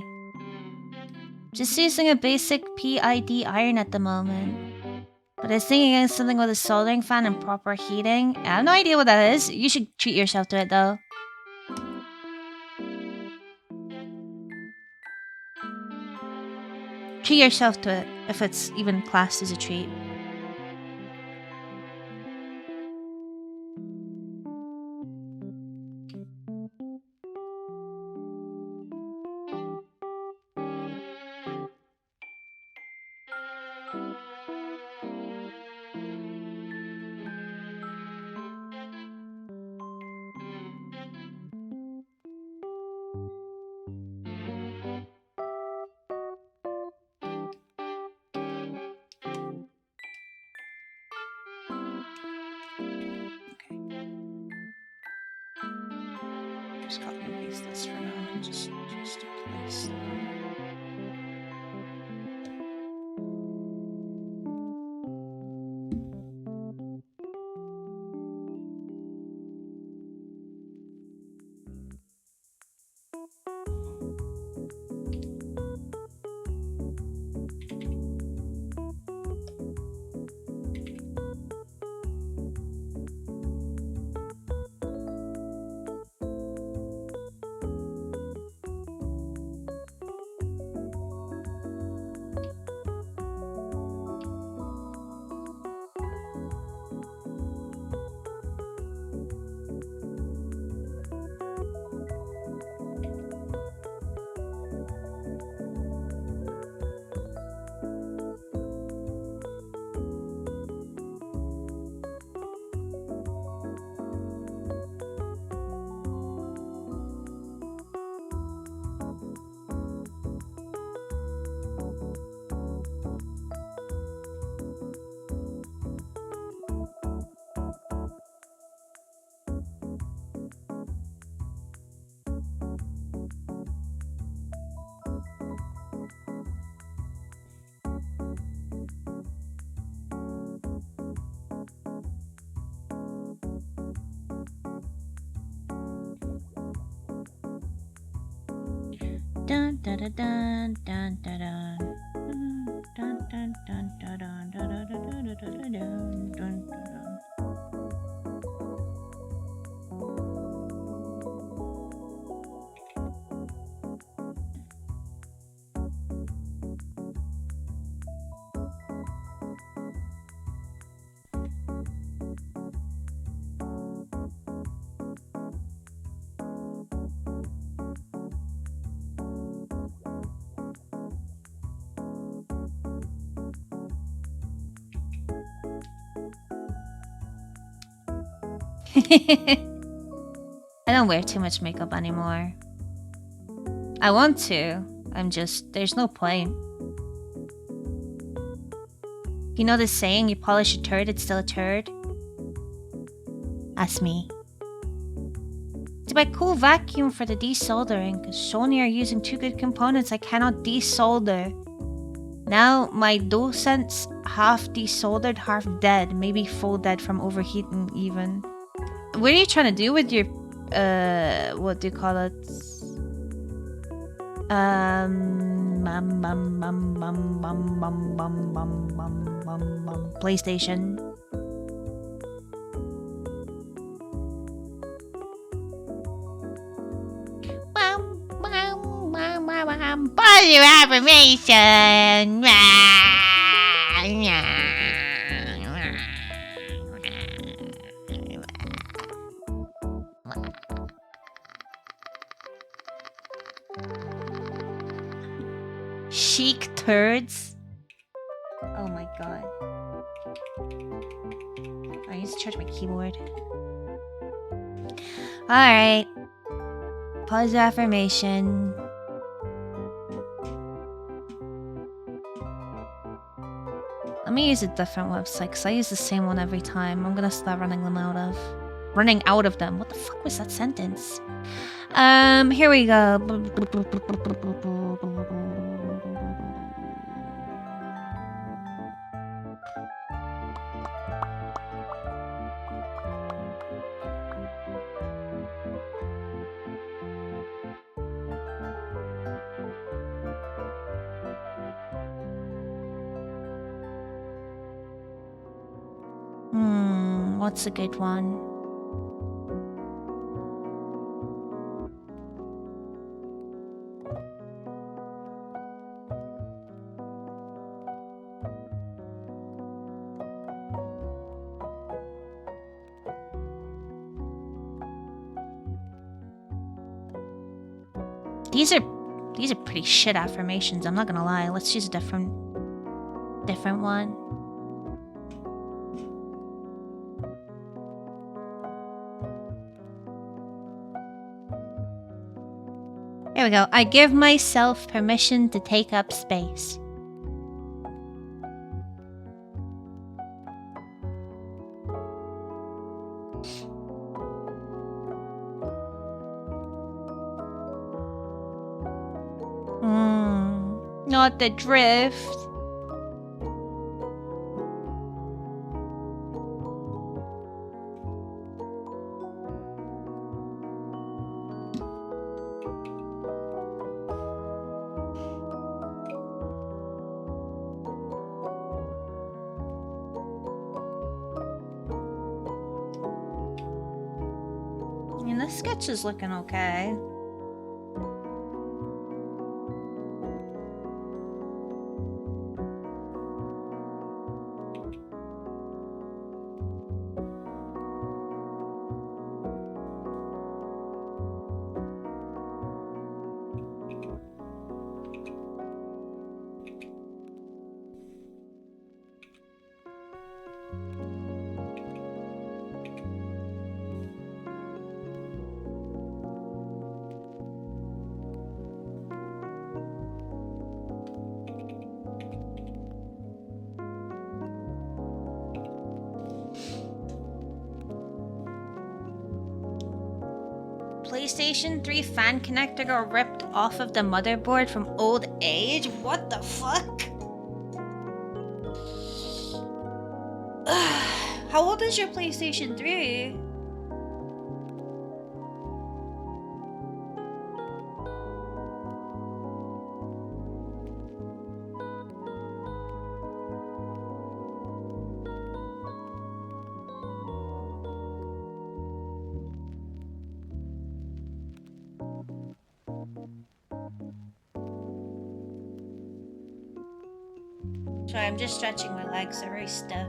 Just using a basic PID iron at the moment. But I was thinking of something with a soldering fan and proper heating. I have no idea what that is. You should treat yourself to it, though. Treat yourself to it, if it's even classed as a treat. Just copy and paste this for now. Just to place them. Dun dun dun dun dun dun dun. Dun dun dun dun dun dun dun dun dun dun dun dun. I don't wear too much makeup anymore. I want to. There's no point. You know the saying, you polish a turd, it's still a turd? That's me. To buy cool vacuum for the desoldering, because Sony are using two good components I cannot desolder. Now my docent's half desoldered, half dead. Maybe full dead from overheating even. What are you trying to do with your, what do you call it? PlayStation. Positive affirmation. Chic turds. Oh my god. I need to charge my keyboard. Alright. Positive affirmation. Let me use a different website because I use the same one every time. I'm gonna start running out of them. What the fuck was that sentence? Here we go. What's a good one? These are pretty shit affirmations, I'm not gonna lie. Let's use a different one. Here we go. I give myself permission to take up space. Not the drift. I mean, this sketch is looking okay. PlayStation 3 fan connector got ripped off of the motherboard from old age? What the fuck? How old is your PlayStation 3? Sorry, I'm just stretching my legs, they're very stiff.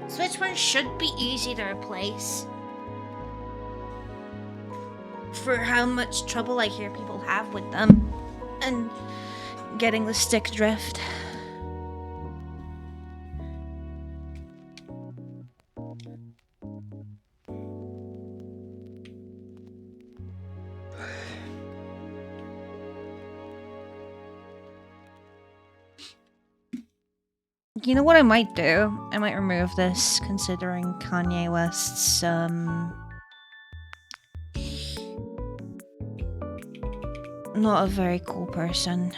Switch ones should be easy to replace. For how much trouble I hear people have with them and getting the stick drift. You know what I might do? I might remove this, considering Kanye West's, not a very cool person.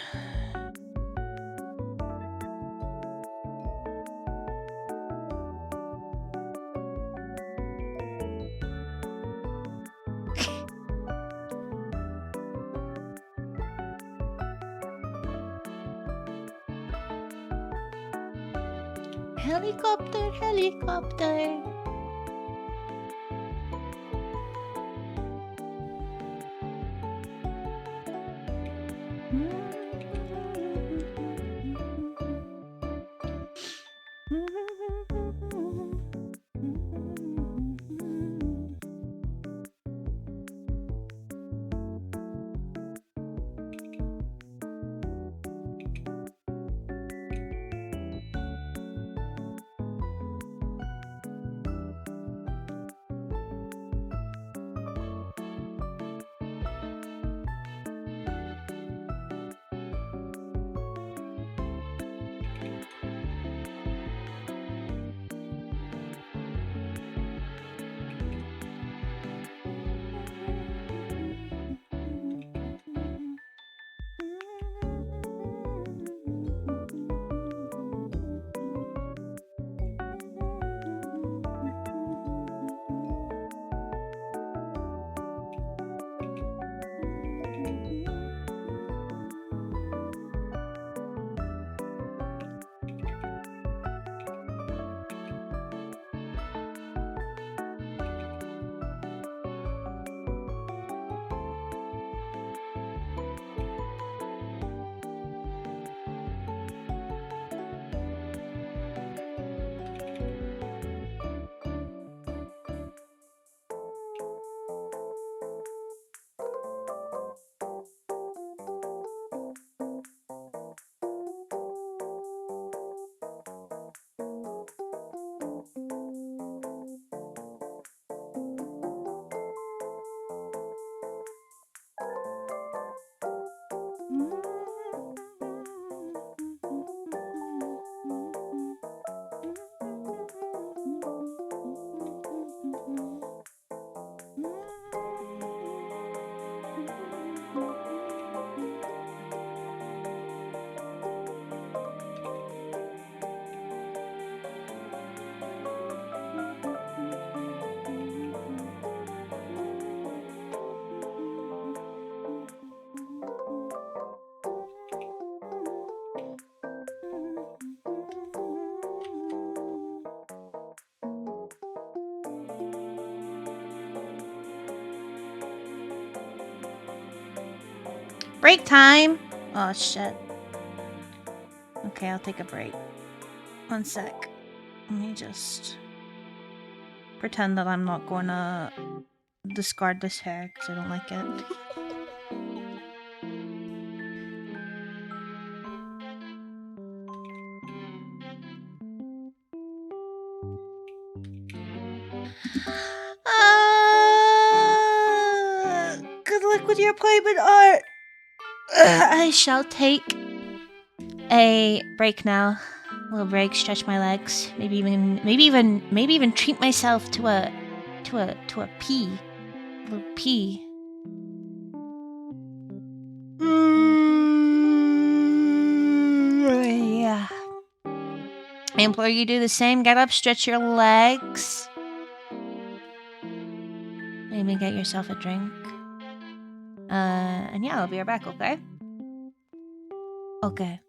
Helicopter, helicopter. Break time! Oh shit. Okay, I'll take a break. One sec. Let me just pretend that I'm not gonna discard this hair because I don't like it. Good luck with your appointment, Art. I shall take a break now. A little break, stretch my legs, maybe even treat myself to a pee. A little pee. Yeah. I implore you to do the same. Get up, stretch your legs. Maybe get yourself a drink. And yeah, I'll be right back, okay? Okay.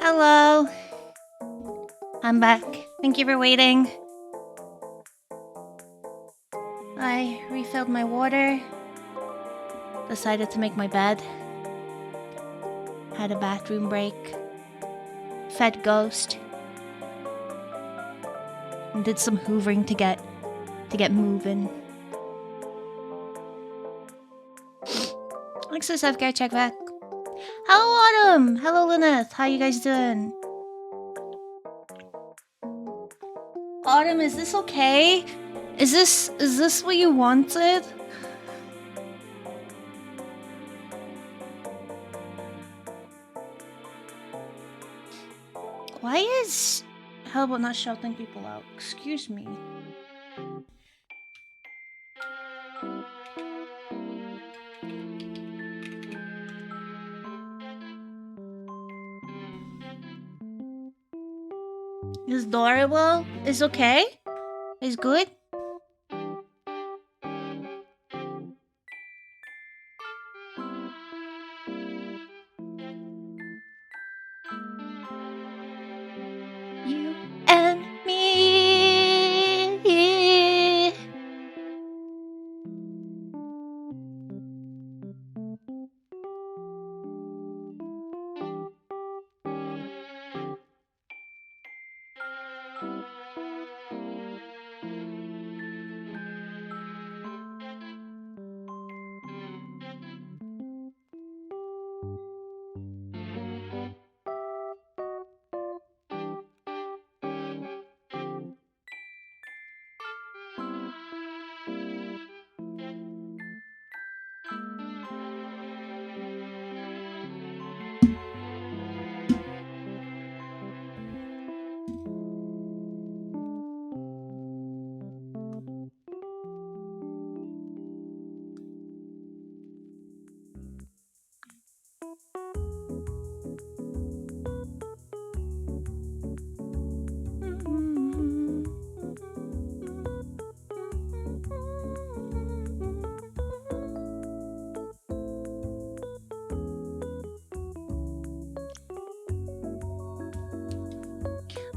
Hello. I'm back. Thank you for waiting. I refilled my water. Decided to make my bed. Had a bathroom break. Fed Ghost. And did some hoovering to get moving. Thanks for self-care check back. Hello Autumn! Hello Lyneth, how you guys doing? Autumn, is this okay? Is this what you wanted? Why is... How about not shouting people out? Excuse me. Is adorable? Is okay? Is good? You and me.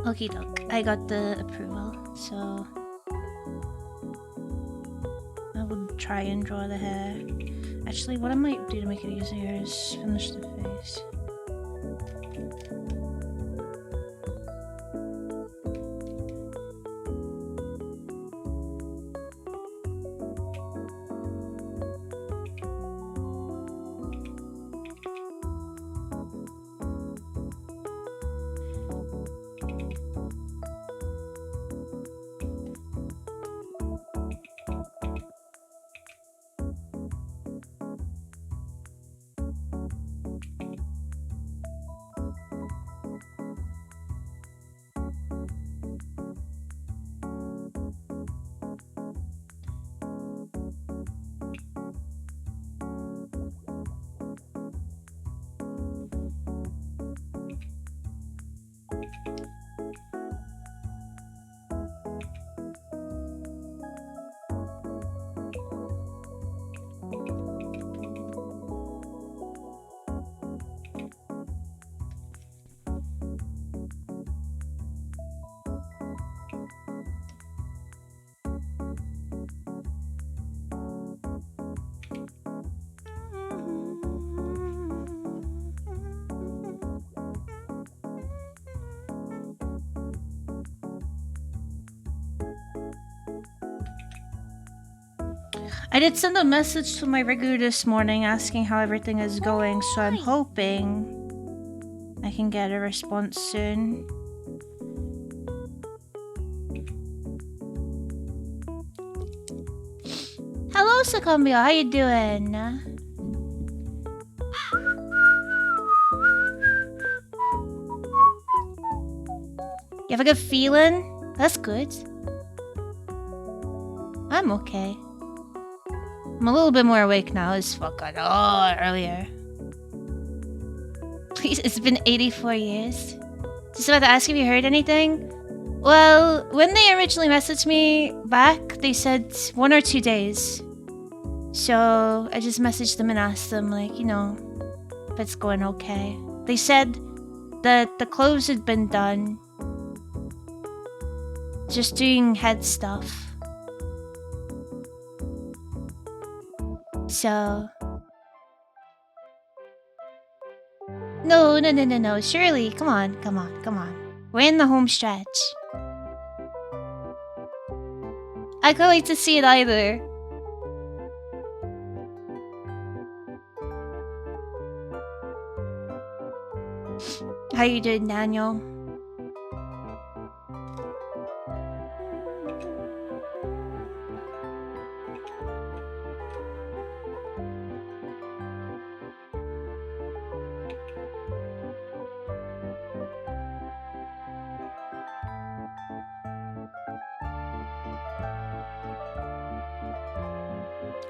Okie doke, I got the approval, so I will try and draw the hair. Actually, what I might do to make it easier is finish the face. I did send a message to my rigger this morning asking how everything is going, so I'm hoping I can get a response soon. Hello, Sucumbia, how you doing? You have a good feeling? That's good. I'm okay. I'm a little bit more awake now as fuck a lot earlier. Please, it's been 84 years. Just about to ask if you heard anything. Well, when they originally messaged me back, they said 1 or 2 days. So I just messaged them and asked them, like, you know, if it's going okay. They said The clothes had been done. Just doing head stuff. So... No. Shirley, come on. We're in the home stretch. I can't wait to see it either. How you doing, Daniel?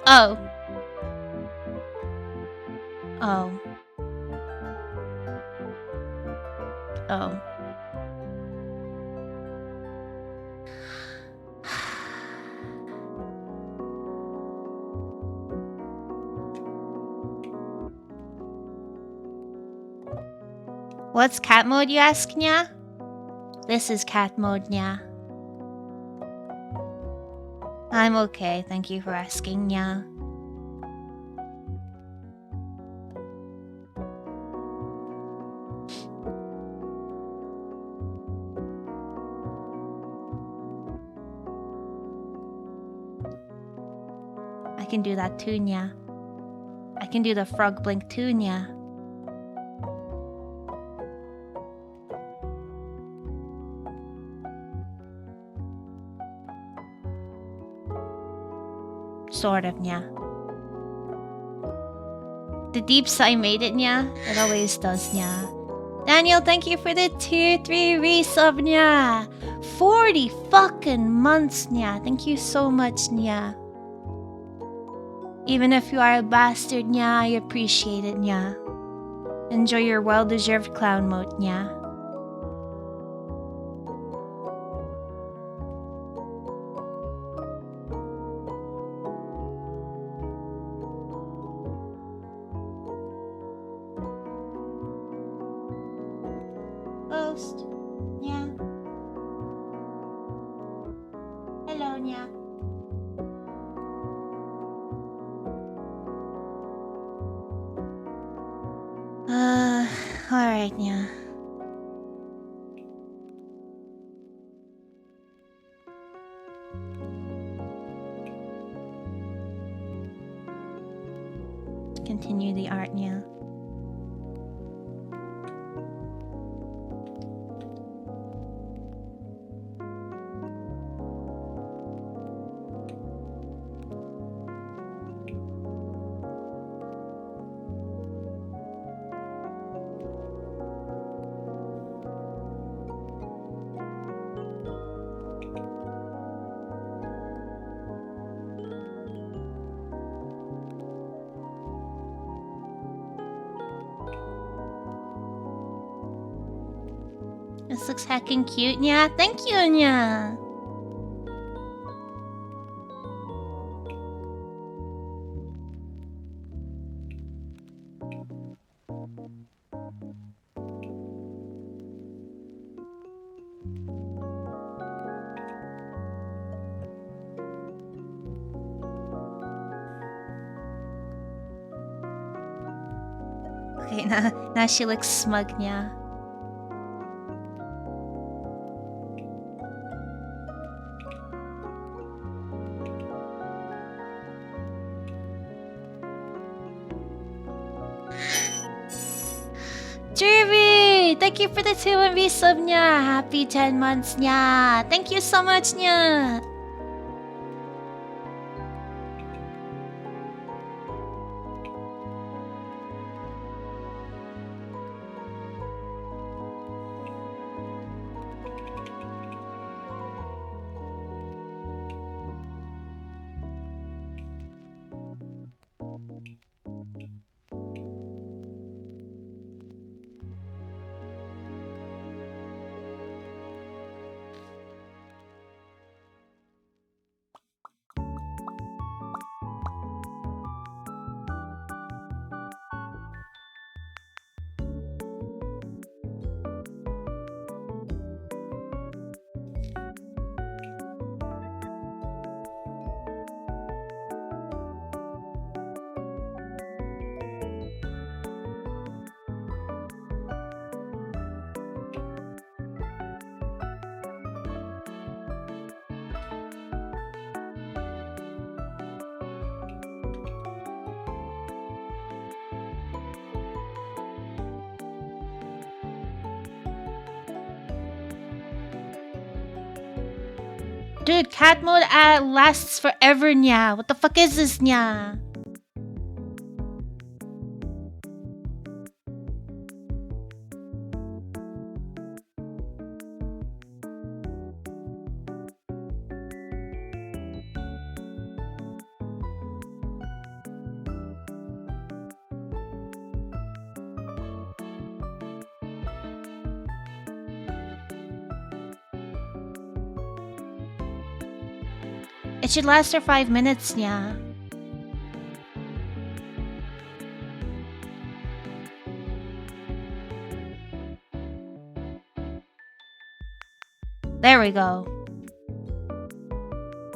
Oh. What's cat mode, you ask, Nya? This is cat mode, Nya. I'm okay, thank you for asking, Nya. I can do that too, Nya. I can do the frog blink too, Nya. Sort of, Nya. The deep sigh made it, Nya. It always does, Nya. Daniel, thank you for the tier 3 resub, Nya. 40 fucking months, Nya. Thank you so much, Nya. Even if you are a bastard, Nya, I appreciate it, Nya. Enjoy your well-deserved clown mode, Nya. Ghost. Nya. Hello, Nya. Alright, Nya. Continue the art, Nya. This looks heckin' cute, Nya. Thank you, Nya. Okay, now she looks smug, Nya. Jeremy! Thank you for the 2 resub, Nya. Happy 10 months, Nya. Thank you so much, Nya. Dude, cat mode lasts forever, nya. What the fuck is this, nya? It should last for 5 minutes, nya. There we go.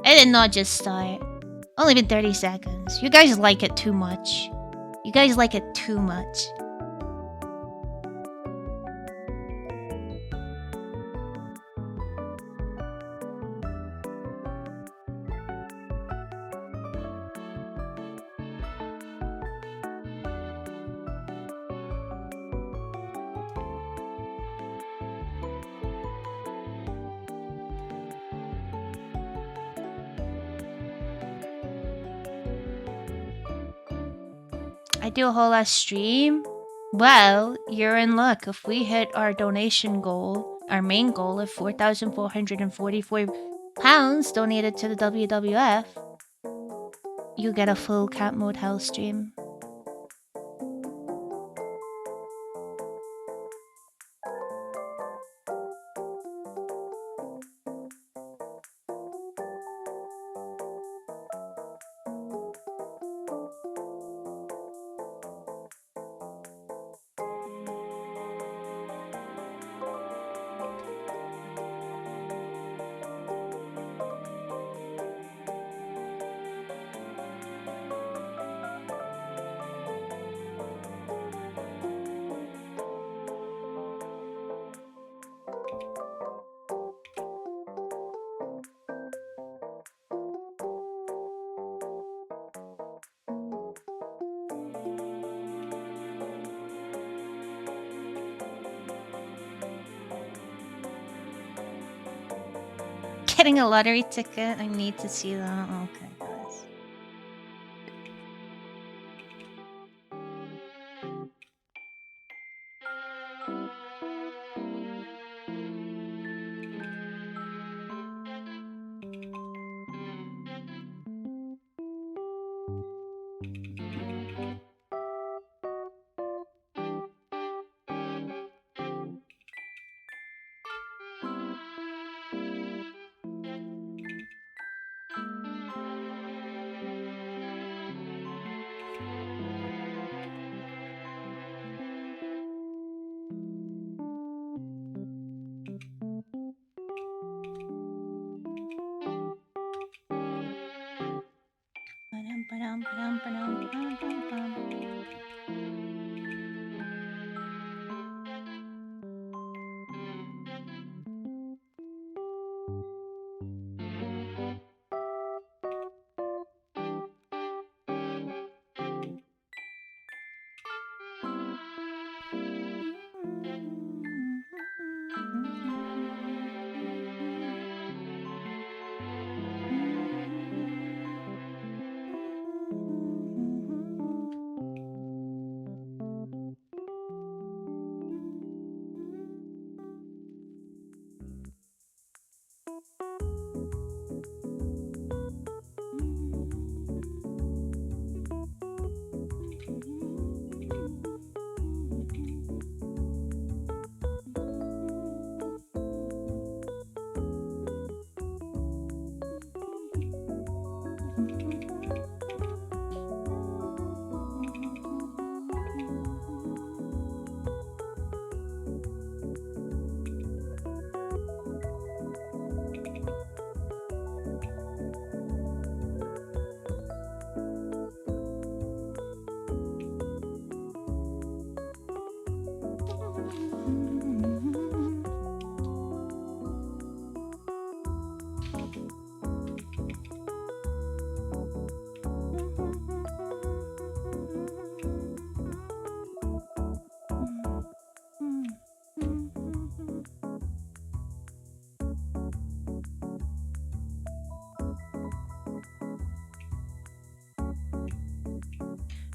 It did not just start. Only been 30 seconds. You guys like it too much. You guys like it too much. I do a whole ass stream? Well, you're in luck. If we hit our donation goal, our main goal of 4,444 pounds donated to the WWF, you get a full cat mode hell stream. Getting a lottery ticket? I need to see that. Okay, guys.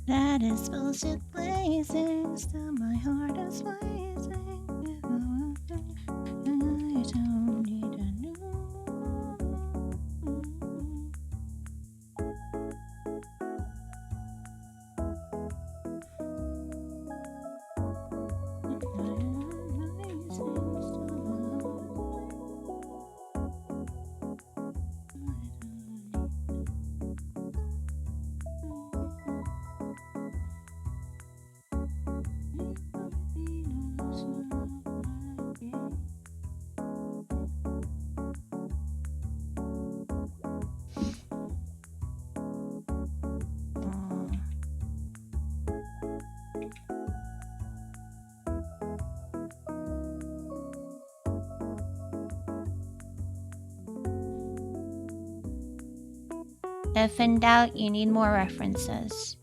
That is bullshit blazing, still my heart is blazing. I don't need a new. If in doubt, you need more references.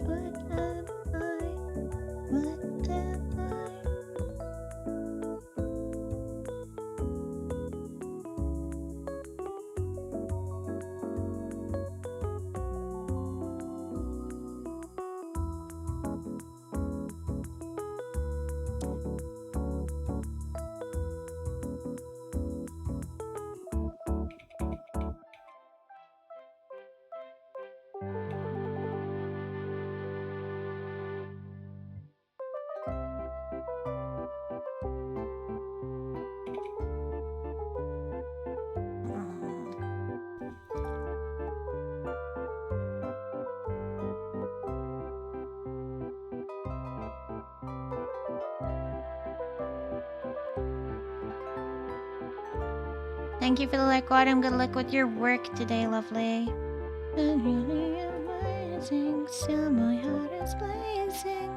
What am I? What am I? Thank you for the like, Autumn. Good luck with your work today, lovely. And really amazing, still my heart is blazing.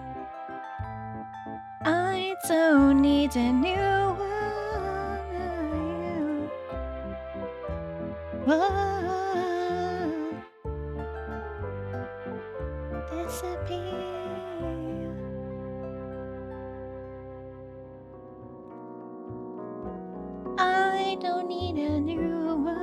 I don't need a new one. Whoa, disappear. I don't need a new one.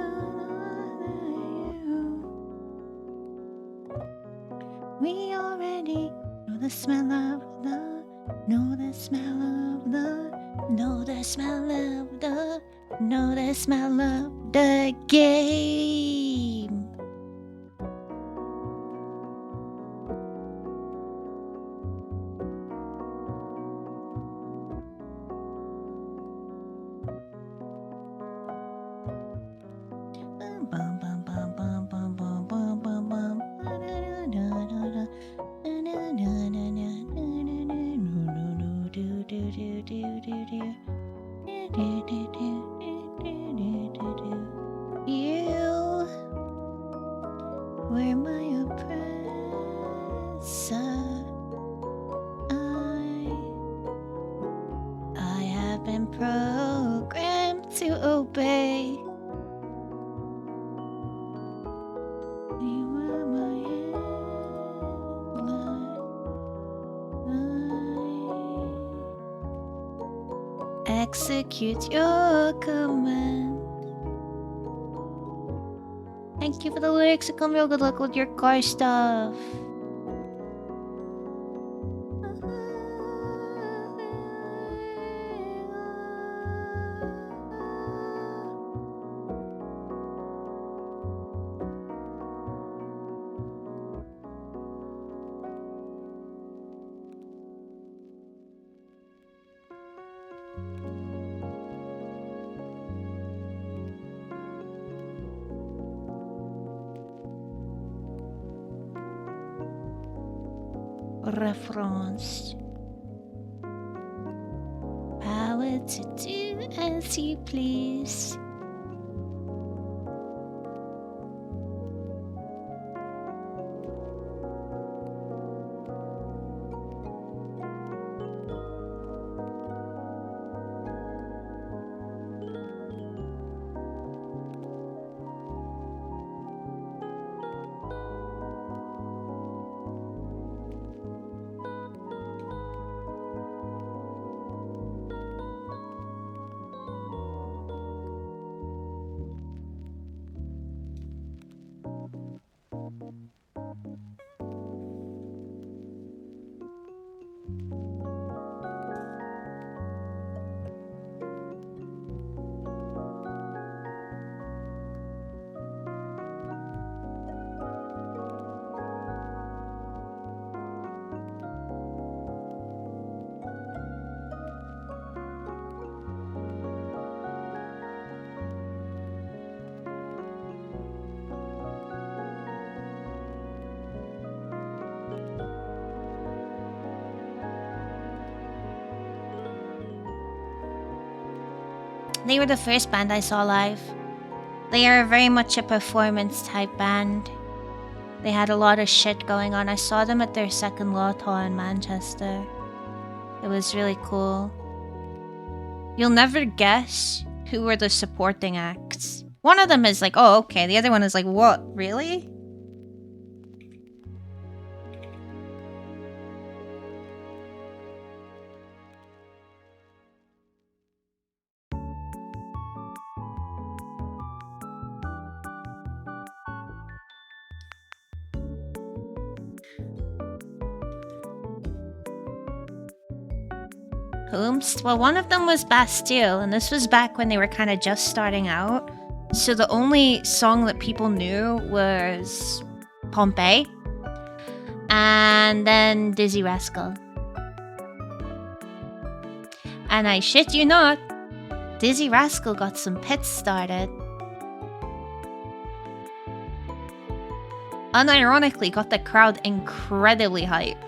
We already know the smell of the, know the smell of the, know the smell of the, know the smell of the game. Bum, bum, bum, bum, bum, bum, bum, bum, bum. Da-da-da-da-da-da. You were my oppressor. I have been programmed to obey. You were my handler. Execute your command. Thank you for the lyrics. Come real good luck with your car stuff. Reference. Power to do as you please. They were the first band I saw live. They are very much a performance type band. They had a lot of shit going on. I saw them at their second Law Tour in Manchester. It was really cool. You'll never guess who were the supporting acts. One of them is like, oh, okay. The other one is like, what? Really? Whomst? Well, one of them was Bastille, and this was back when they were kind of just starting out. So the only song that people knew was Pompeii, and then Dizzy Rascal. And I shit you not, Dizzy Rascal got some pits started. Unironically, got the crowd incredibly hyped.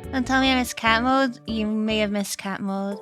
Don't tell me I missed cat mode. You may have missed cat mode.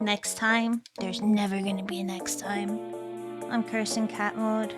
Next time? There's never gonna be a next time. I'm cursing cat mode.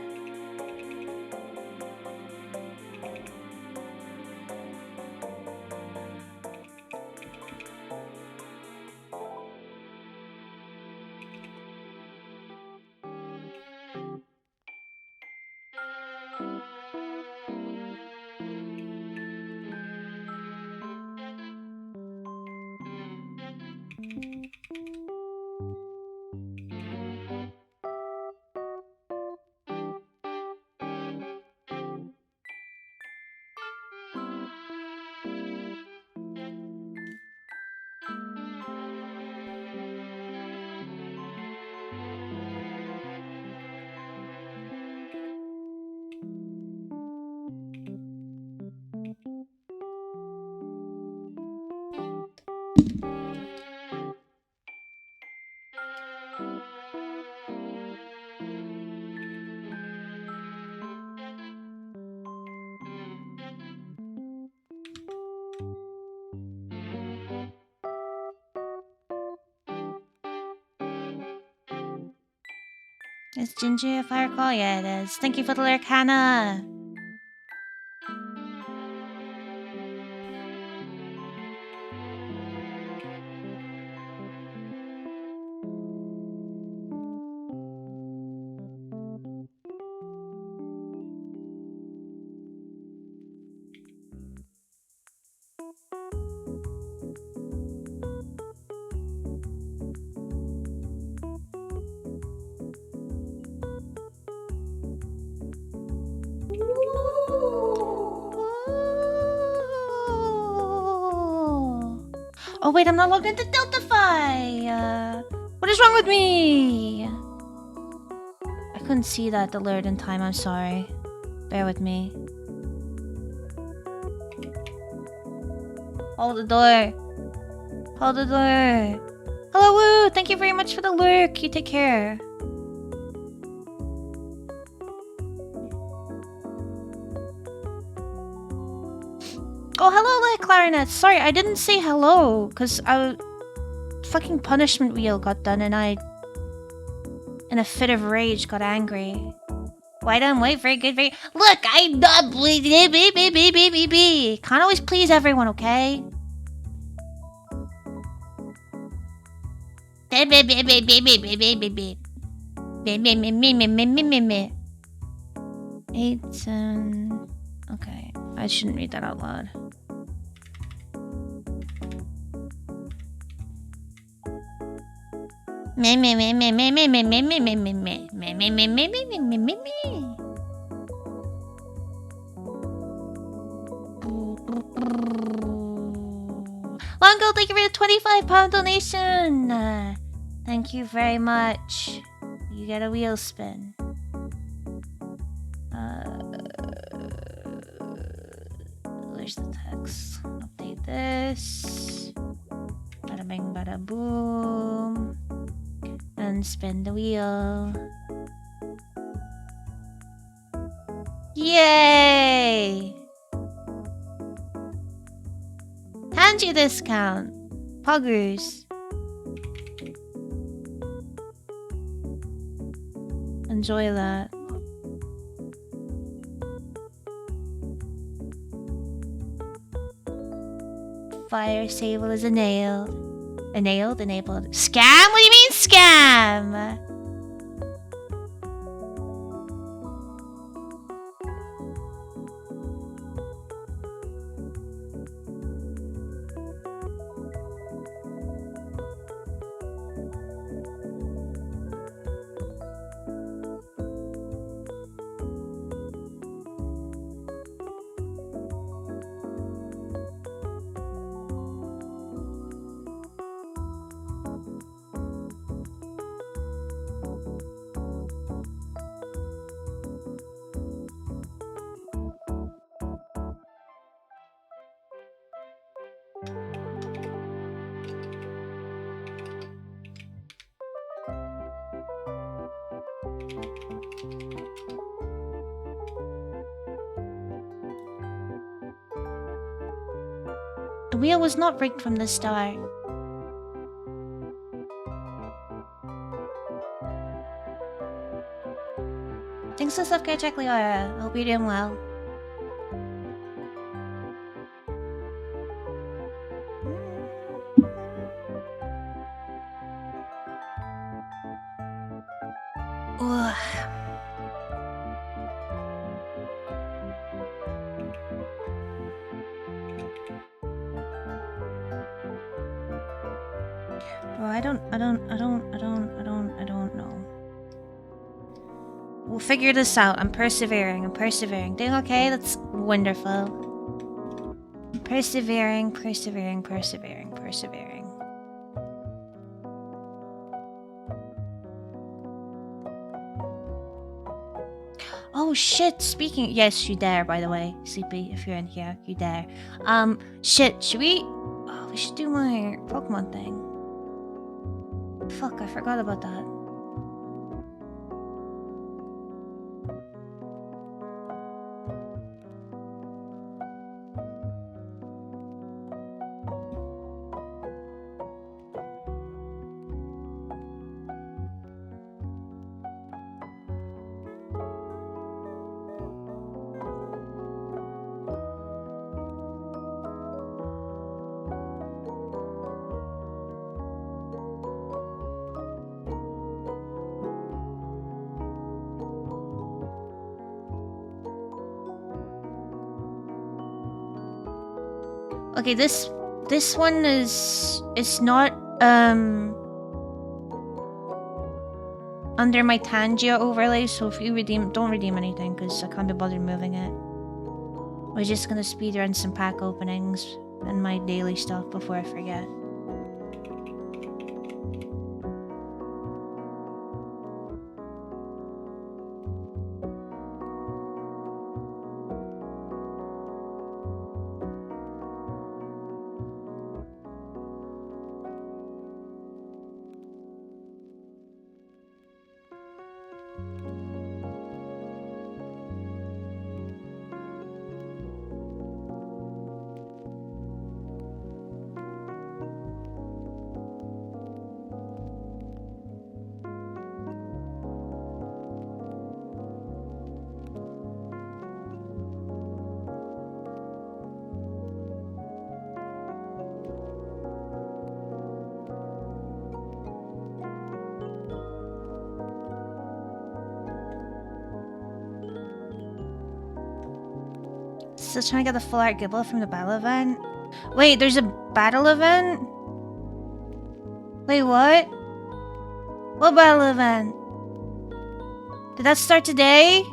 Is Ginger a firecall? Yeah, it is. Thank you for the lyric, Hannah. Oh wait, I'm not logged into Deltafy! What is wrong with me? I couldn't see that alert in time, I'm sorry. Bear with me. Hold the door. Hold the door. Hello, Woo! Thank you very much for the lurk. You take care. Oh, hello, like clarinet. Sorry, I didn't say hello because fucking punishment wheel got done and I, in a fit of rage, got angry. Why don't wait for a good very look? I'm not can't always please everyone, okay? Eight, okay, I shouldn't read that out loud. Longo, thank you for the 25-pound donation. Thank you very much. You get a wheel spin. Where's the text? Update this. Bada bing, bada boom. And spin the wheel. Yay! Hand you discount. Puggers. Enjoy that. Fire sable is enabled. Enabled. Scam? What do you mean scam? The wheel was not rigged from the start. Thanks for self-care check, Liara. Hope you're doing well. Ugh. Bro, I don't know. We'll figure this out. I'm persevering. Doing okay? That's wonderful. Persevering. Oh shit, speaking yes, you dare, by the way. Sleepy, if you're in here, you dare. Shit, should we we should do my Pokemon thing. Fuck, I forgot about that. Okay, this one is not under my Tangia overlay, so if you don't redeem anything, because I can't be bothered moving it. We're just gonna speedrun some pack openings and my daily stuff before I forget. Still trying to get the full art Gibble from the battle event. Wait, there's a battle event? Wait, what? What battle event? Did that start today?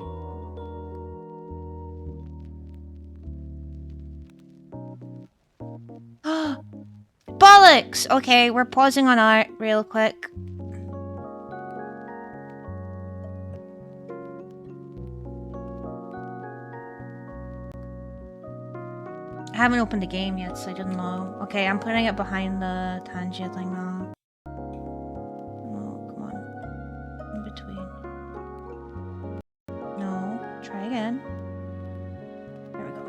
Bollocks! Okay, we're pausing on art real quick. I haven't opened the game yet, so I don't know. Okay, I'm putting it behind the Tangia thing now. Oh, come on. In between. No. Try again. There we go.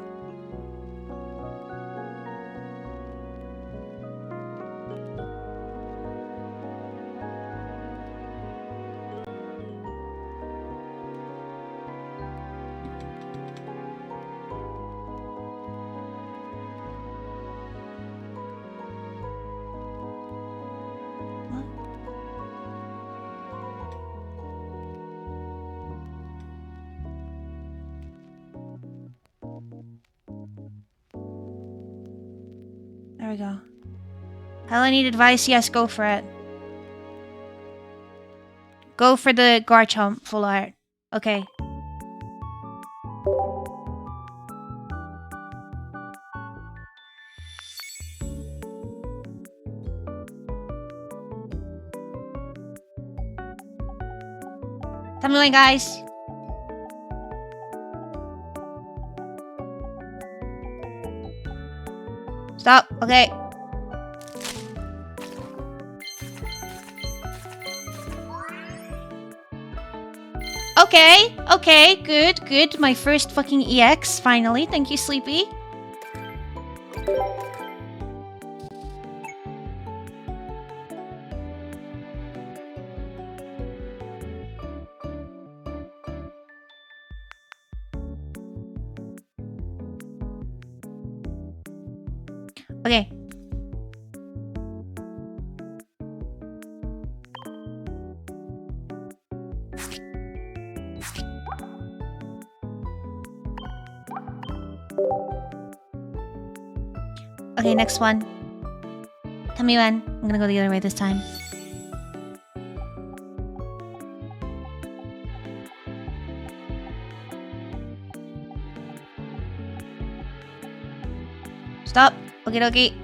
There we go. Hell, I need advice. Yes, go for it. Go for the Garchomp full art. Okay. Tell me when, guys. Stop. Okay. Okay. Okay. Good. Good. My first fucking EX. Finally. Thank you, Sleepy. Okay. Okay, next one. Tell me when. I'm gonna go the other way this time. Stop. Okie dokie.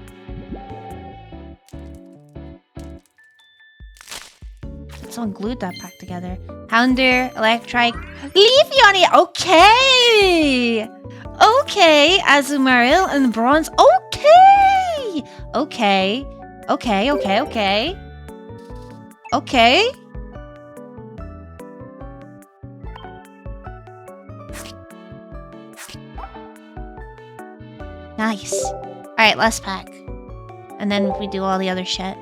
Someone glued that pack together. Houndour, Electrike, Leafeon. Okay! Okay, Azumarill and Bronze. Okay! Okay. Okay, okay, okay. Okay. Nice. Alright, last pack. And then we do all the other shit.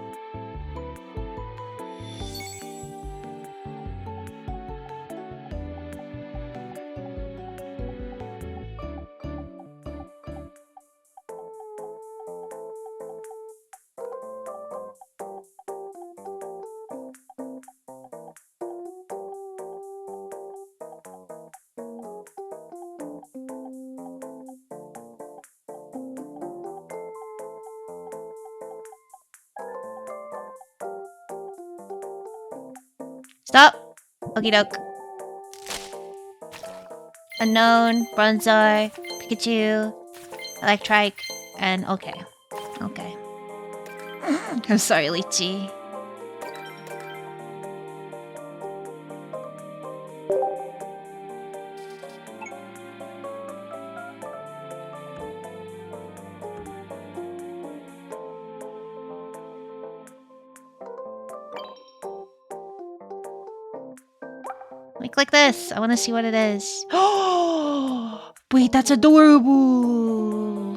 Stop. Okie doke. Unknown, Bronzor, Pikachu, Electrike, and okay. Okay. I'm sorry, Lychee. Let me click this. I want to see what it is. Oh, wait, that's adorable.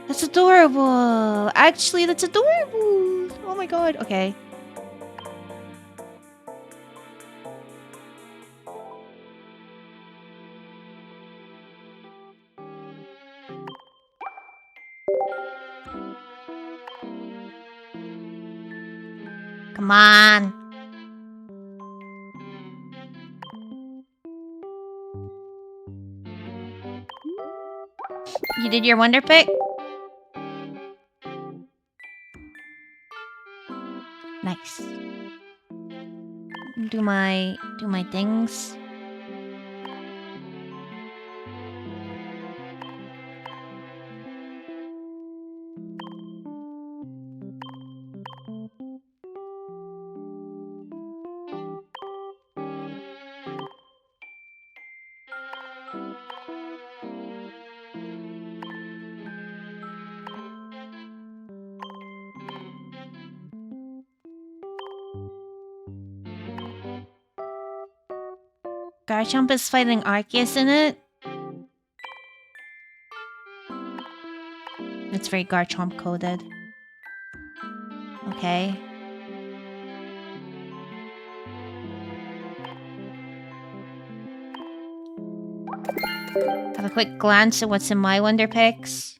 That's adorable. Actually, that's adorable. Oh my god. Okay. Come on. You did your wonder pick? Nice. Do my things. Garchomp is fighting Arceus in it. It's very Garchomp coded. Okay. Have a quick glance at what's in my wonder picks.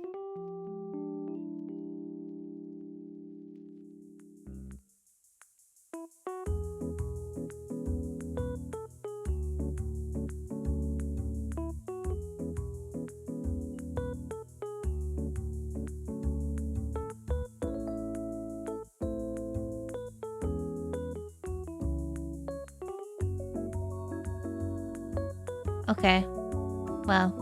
Okay. Well.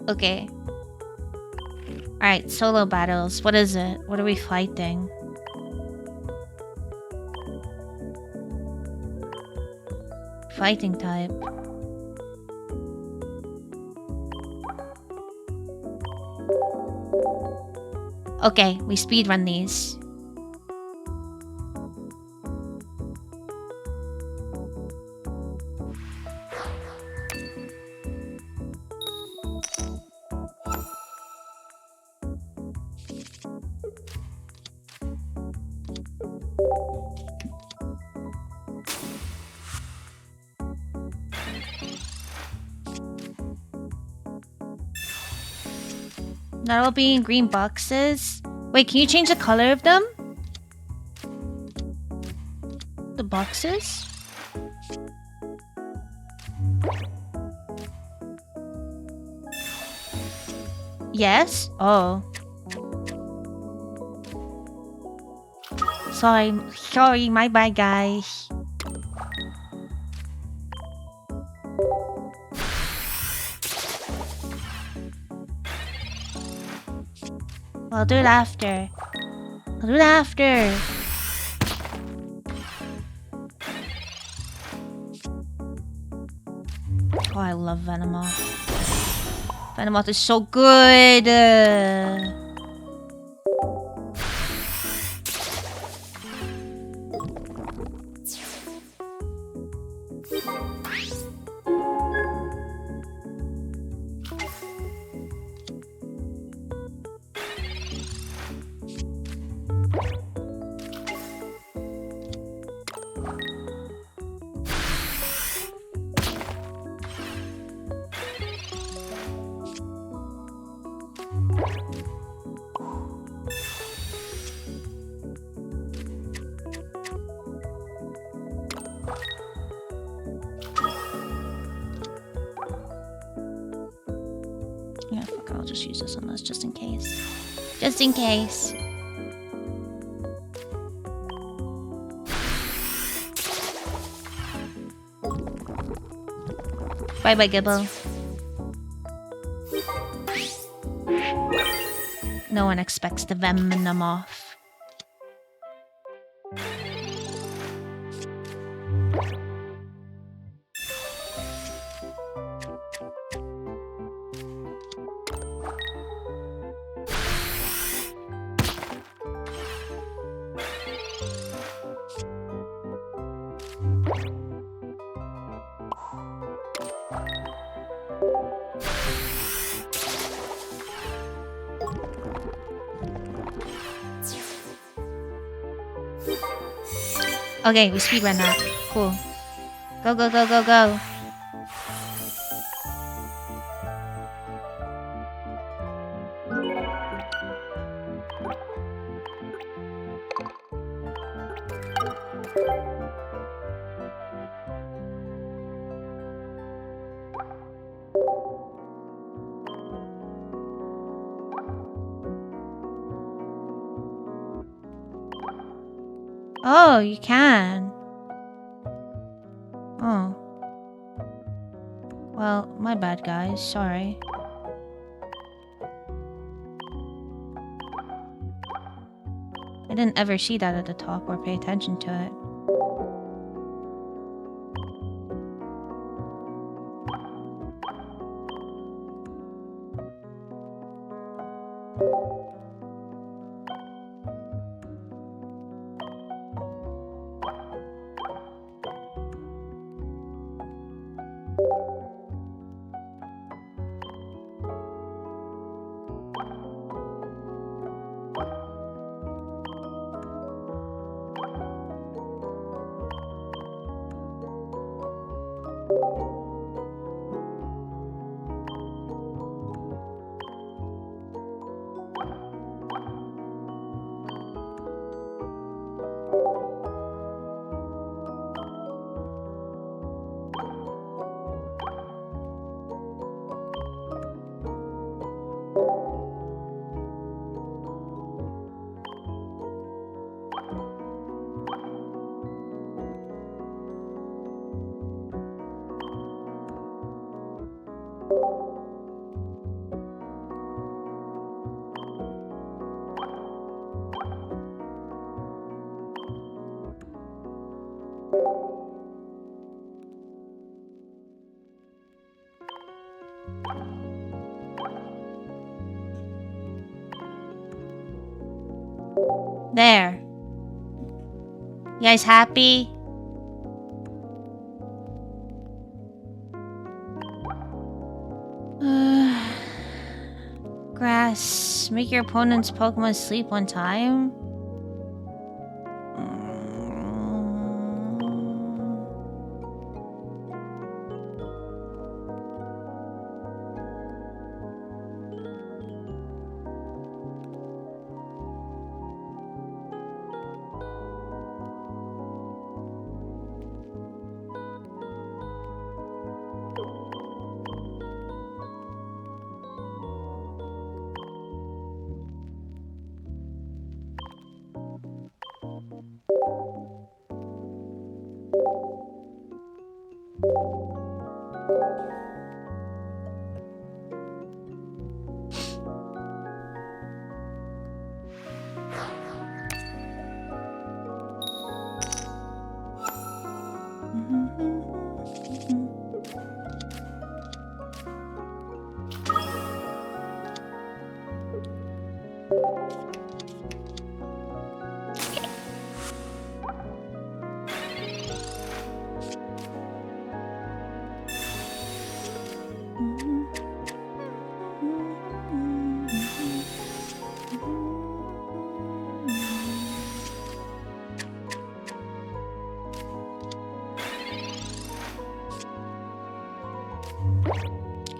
Okay. Alright, solo battles. What is it? What are we fighting? Fighting type. Okay, we speedrun these. That'll be in green boxes. Wait, can you change the color of them? The boxes? Yes? Oh. Sorry, my bad, guys. I'll do it after. I'll do it after. Oh, I love Venomoth. Venomoth is so good. Yeah, fuck it, I'll just use this on this just in case. Just in case. Bye bye, Gibbo. No one expects the venom off. Okay, we speedrun that. Cool. Go, go, go, go, go. Oh, you can. Oh. Well, my bad, guys. Sorry. I didn't ever see that at the top or pay attention to it. There. You guys happy? Grass. Make your opponent's Pokemon sleep one time?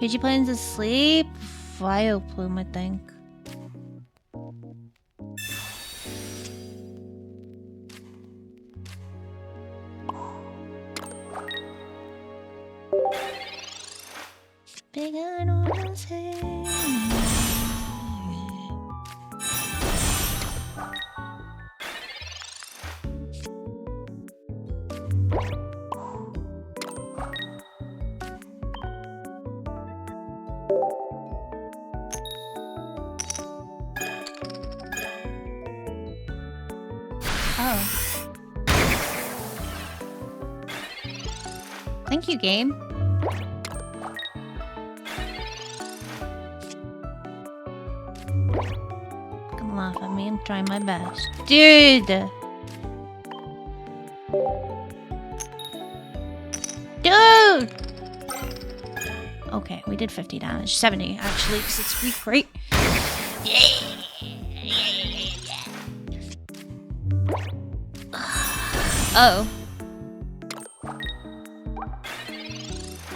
Could you play into sleep? Vileplume, I think. Big enormous head. Thank you, game. Come laugh at me. I'm trying my best. Dude! Dude! Okay, we did 50 damage. 70, actually, because it's weak, right? Oh.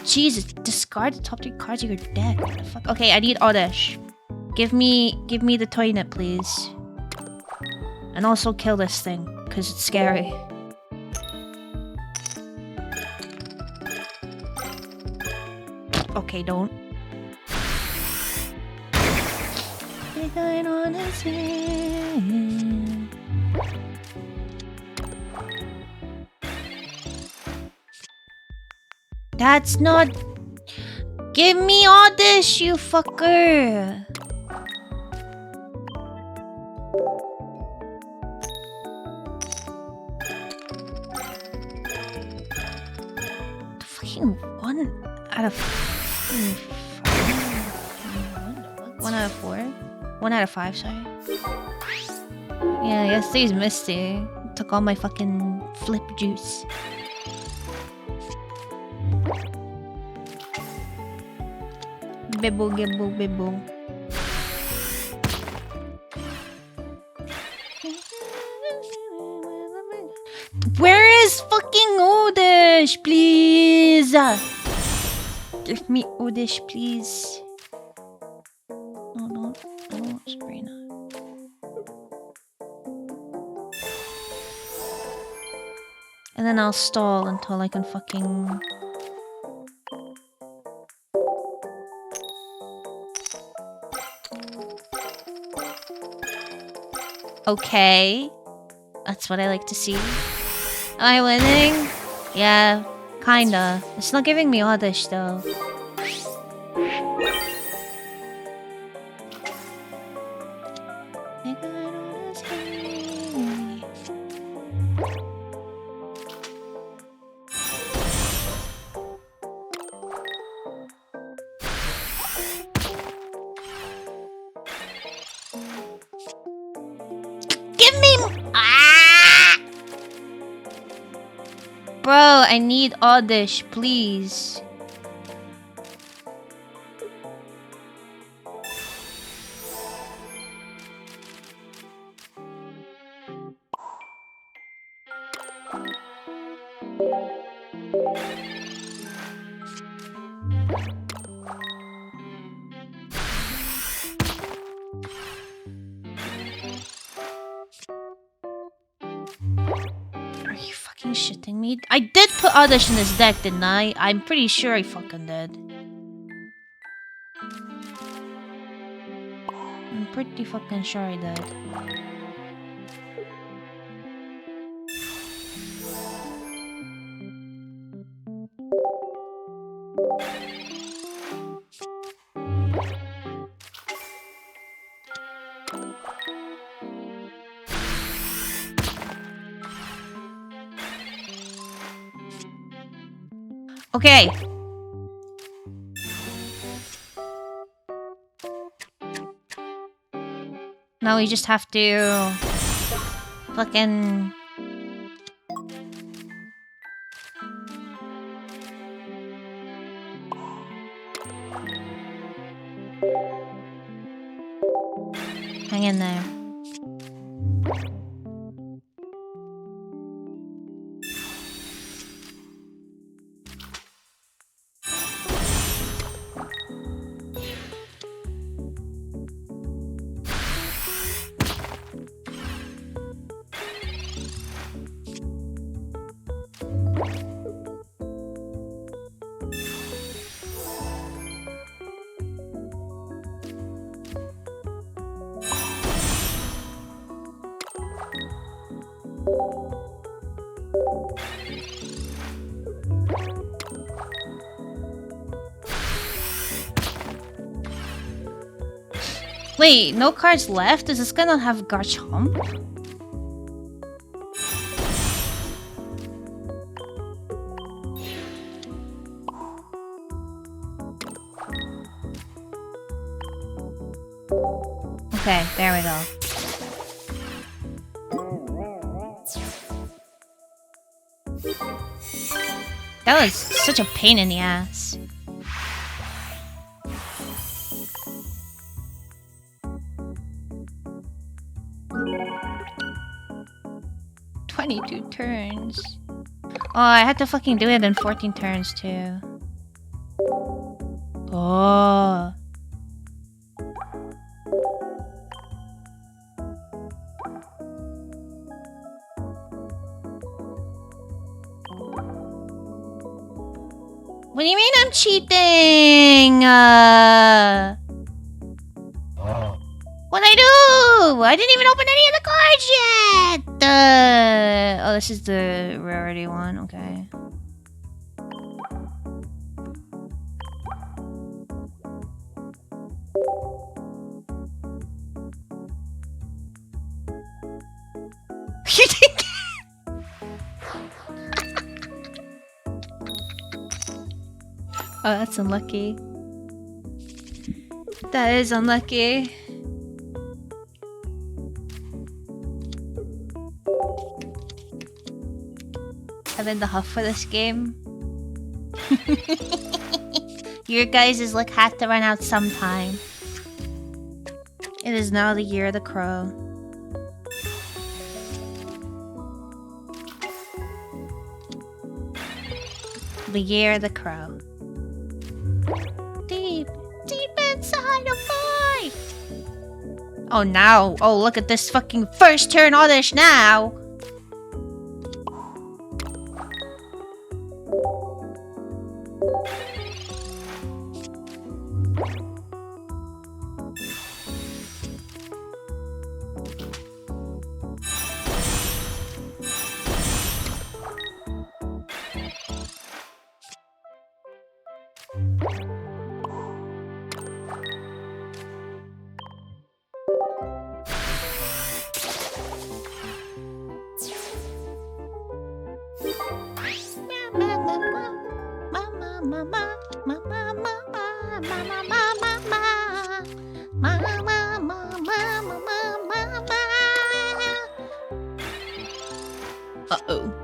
Jesus, discard the top 3 cards of your deck. What the fuck? Okay, I need Oddish. Give me the toilet, please. And also kill this thing, because it's scary. Okay, don't. That's not... Give me all this, you fucker! Fucking 1 out of... 1 out of 4? 1 out of 5, sorry. Yeah, yesterday's Misty. Took all my fucking flip juice. Bibble, gibble, bibble. Where is fucking Odish, please? Give me Odish, please. No, Sabrina. And then I'll stall until I can fucking... Okay. That's what I like to see. Am I winning? Yeah, kinda. It's not giving me Oddish though. Bro, I need Oddish, please. Shitting me? I did put Oddish in his deck, didn't I? I'm pretty sure I fucking did. I'm pretty fucking sure I did. Okay. Now we just have to fucking hang in there. Wait, no cards left? Is this gonna have Garchomp? Okay, there we go. That was such a pain in the ass. "22 turns. Oh, I had to fucking do it in 14 turns too. Oh. What do you mean I'm cheating? What'd I do? I didn't even open any of the cards yet! Oh, this is the rarity one, okay. Oh, that's unlucky. That is unlucky. I'm in the huff for this game. Your guys' luck had to run out sometime. It is now the year of the crow. The year of the crow. Deep inside of mine. Oh, now. Oh, look at this fucking first turn oddish now. Uh-oh.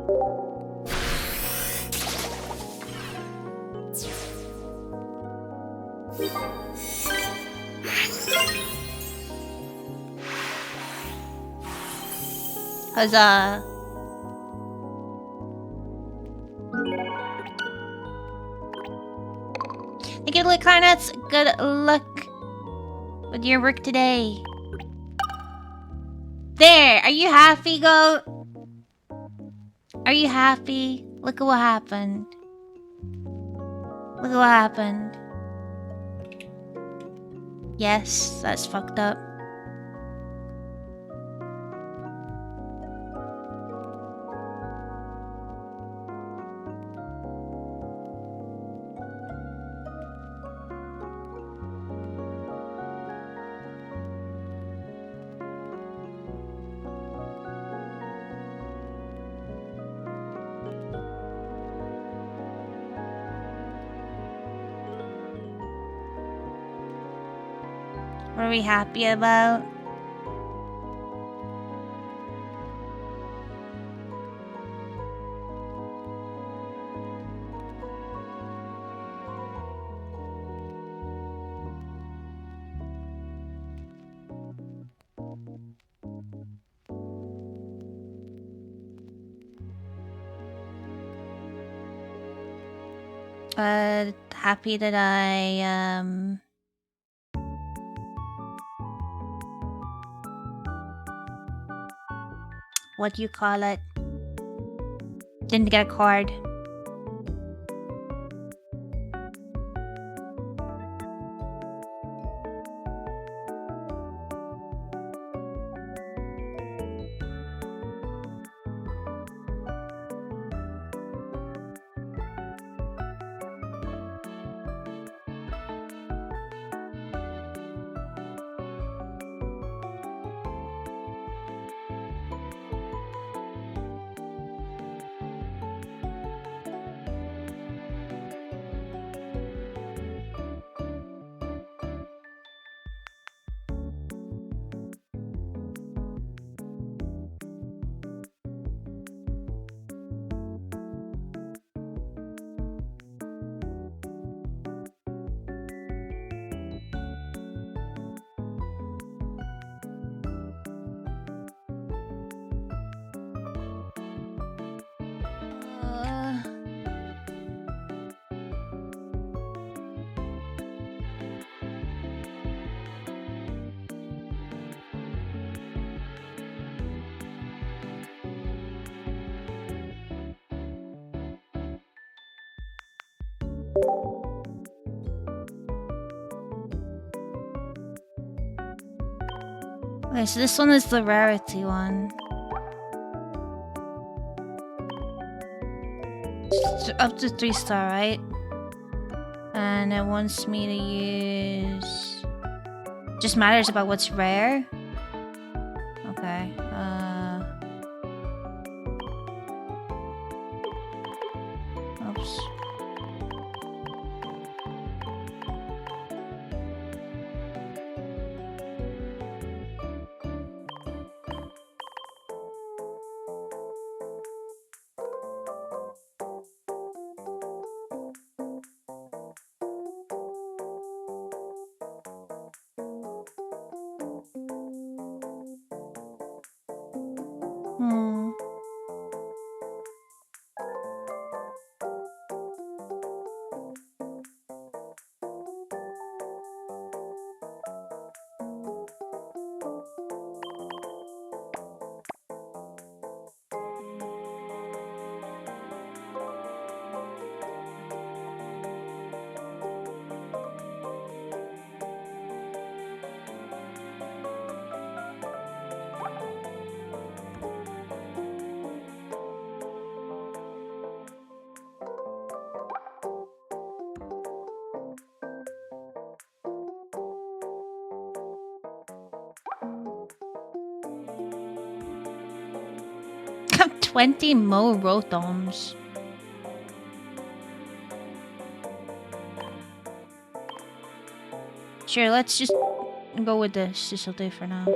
Huzzah! Thank you, Licarnuts. Good luck with your work today. There! Are you happy, Goat? Are you happy? Look at what happened. Look at what happened. Yes, that's fucked up. What are we happy about? Happy that what do you call it? Didn't get a card. Okay, so this one is the rarity one. It's up to 3-star, right? And it wants me to use... Just matters about what's rare? Okay, oops. Hmm. Have 20 more Rotoms. Sure, let's just go with this. This'll do for now.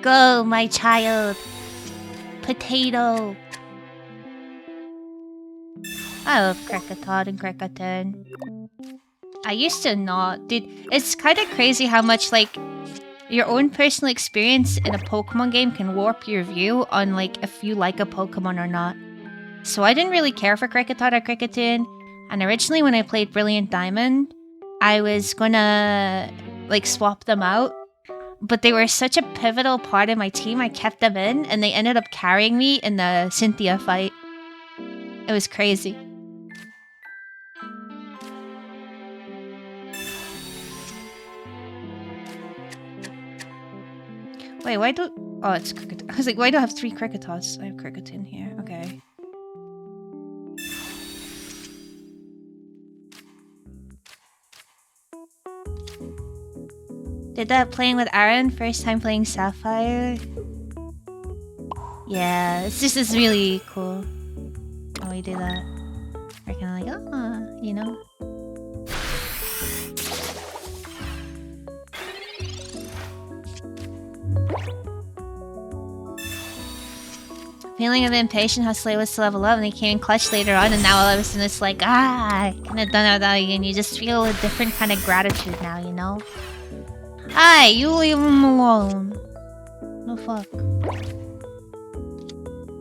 Go, my child. Potato. I love Cricketod and Cricketun. I used to not. Dude, it's kind of crazy how much, like, your own personal experience in a Pokemon game can warp your view on, like, if you like a Pokemon or not. So I didn't really care for Cricketod or Cricketun. And originally when I played Brilliant Diamond, I was gonna, like, swap them out. But they were such a pivotal part of my team, I kept them in, and they ended up carrying me in the Cynthia fight. It was crazy. Wait, why do... Oh, it's Cricket. I was like, why do I have 3 Cricketods? I have Cricketun here. Okay. Did that playing with Aaron? First time playing Sapphire? Yeah, this is really cool. When we do that. We're kind of like, ah, you know? Feeling a bit impatient how Slay was to level up and they came in clutch later on, and now all of a sudden it's like, I couldn't have done it without you, and you just feel a different kind of gratitude now, you know? Hi, you leave him alone. No fuck.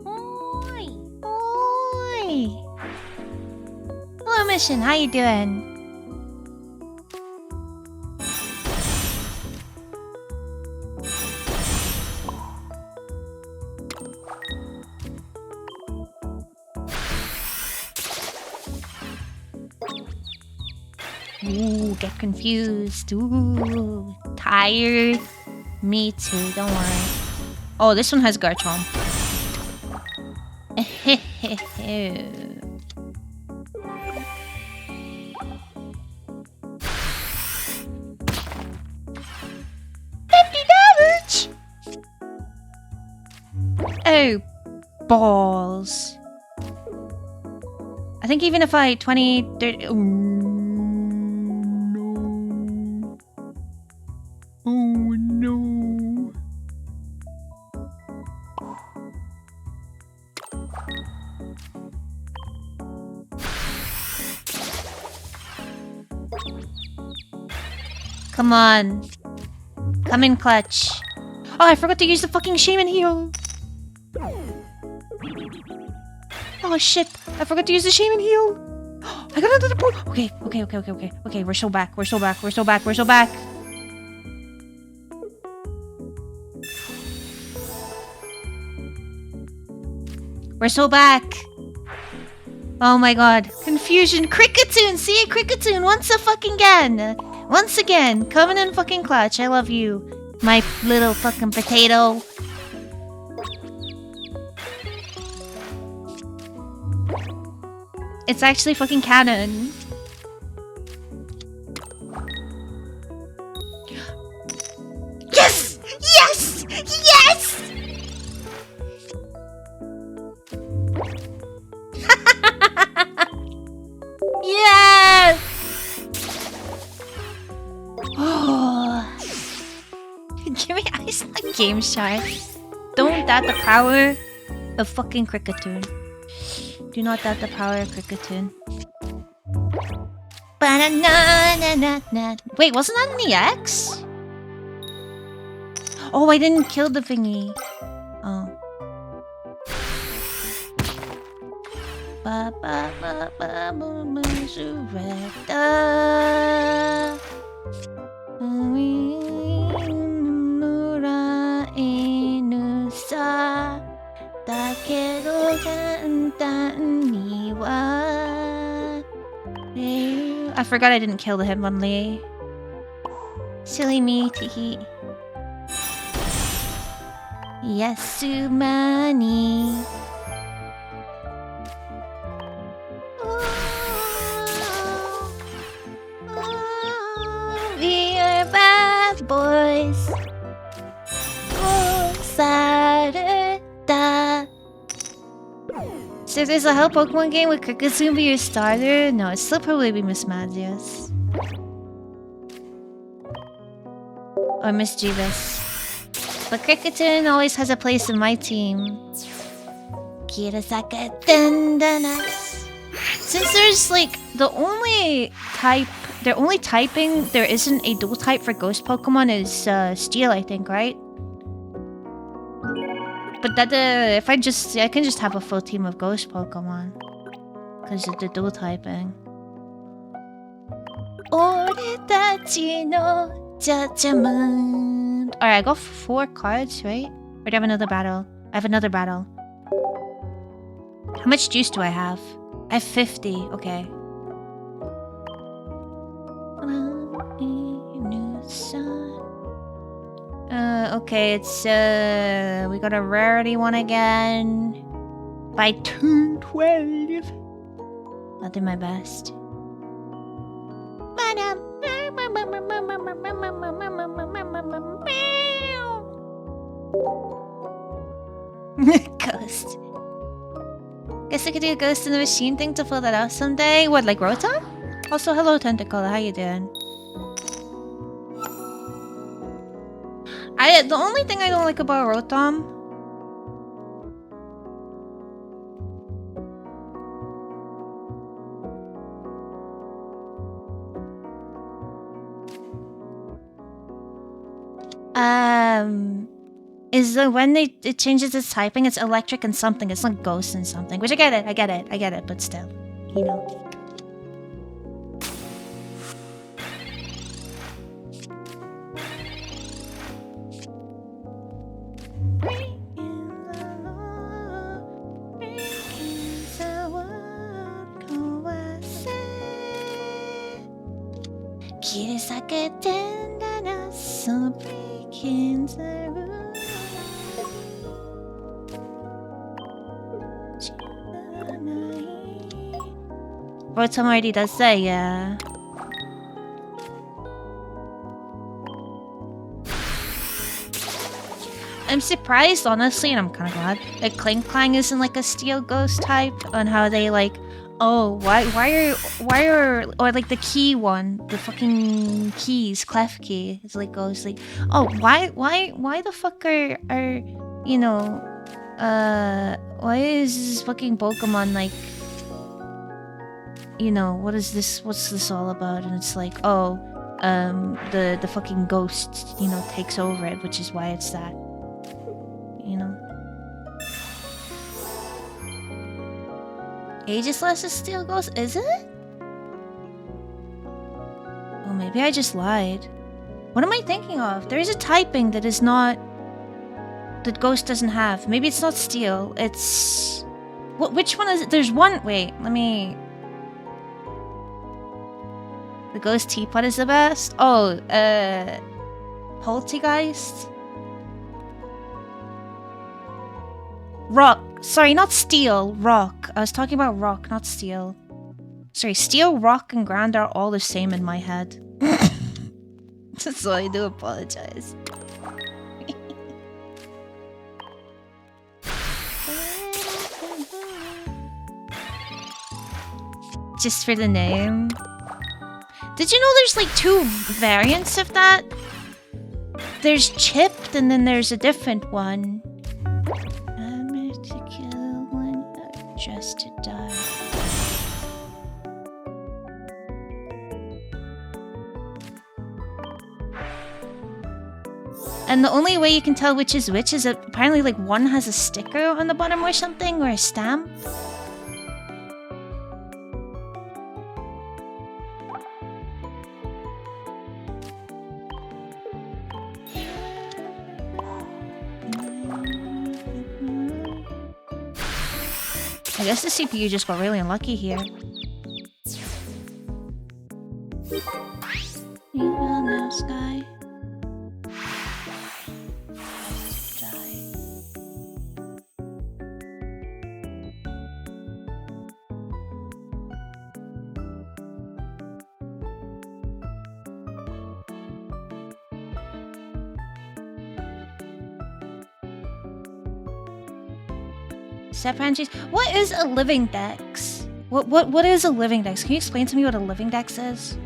Oi! Oi! Hello, Mission, how you doing? Ooh, get confused. Ooh, tired. Me too, don't worry. Oh, this one has Garchomp. $50! Oh, balls. I think even if I 20, 30... Oh no. Come on. Come in clutch. Oh, I forgot to use the fucking Shaman heal. Oh shit. I forgot to use the Shaman heal. I got another point. Okay, we're so back. We're so back. We're so back! Oh my god. Confusion. Cricketun! See it, Cricketun! Once again! Coming in fucking clutch. I love you. My little fucking potato. It's actually fucking canon. Yes! Yes! Yes! Yes! Oh. Give me ice like Game Shark. Don't doubt the power of fucking Cricketun. Do not doubt the power of Cricketun. Wait, wasn't that in the X? Oh, I didn't kill the thingy. Oh. Ba ba ba ba ba ba surrender. Mura inusa dakedo kantan ni wa. I forgot I didn't kill the Hitmonlee. Silly me, teehee. Yasumani. We are bad boys. Oh, Sarada. So if there's a Help Pokemon game with Kricketsoon be your starter? No, it'd still probably be Miss Magius. Or Miss Jeebus. But Kricketsoon always has a place in my team. Kirasaka Dendanas. Since there's like the only typing there isn't a dual type for ghost Pokemon is Steel, I think, right? But that if I can just have a full team of ghost Pokemon. Because of the dual typing. Alright, I got 4 cards, right? Or do I have another battle? I have another battle. How much juice do I have? I have 50, okay. Okay, it's we got a rarity one again. By turn 12. I'll do my best. Ghost. Guess I could do a ghost in the machine thing to pull that out someday. What, like Rotom? Also, hello Tentacle, how you doing? The only thing I don't like about Rotom is that when it changes its typing, it's electric and something. It's not ghost and something. Which I get it, but still, you know. Rotom already does that, yeah. I'm surprised, honestly, and I'm kind of glad that Clink Clang isn't like a Steel Ghost type. On how they like, oh, why are, or like the key one, the fucking keys, Clef Key, it's like goes like, oh, why the fuck are you know, why is this fucking Pokemon like, you know, what's this all about? And it's like, oh, the fucking ghost, you know, takes over it, which is why it's that. You know. Aegislash is Steel Ghost, is it? Oh, maybe I just lied. What am I thinking of? There is a typing that is not... that Ghost doesn't have. Maybe it's not Steel, it's... which one is it? There's one... Wait, let me... The Ghost Teapot is the best? Oh, Poltergeist? Rock. Sorry, not Steel. Rock. I was talking about Rock, not Steel. Sorry, Steel, Rock, and Ground are all the same in my head. So I do apologize. Just for the name. Did you know there's like 2 variants of that? There's Chipped and then there's a different one. I'm to kill one, just to die. And the only way you can tell which is which is that apparently like one has a sticker on the bottom or something, or a stamp. I guess the CPU just got really unlucky here. Evil now, Sky. Sepranches. What is a living dex? What is a living dex? Can you explain to me what a living dex is?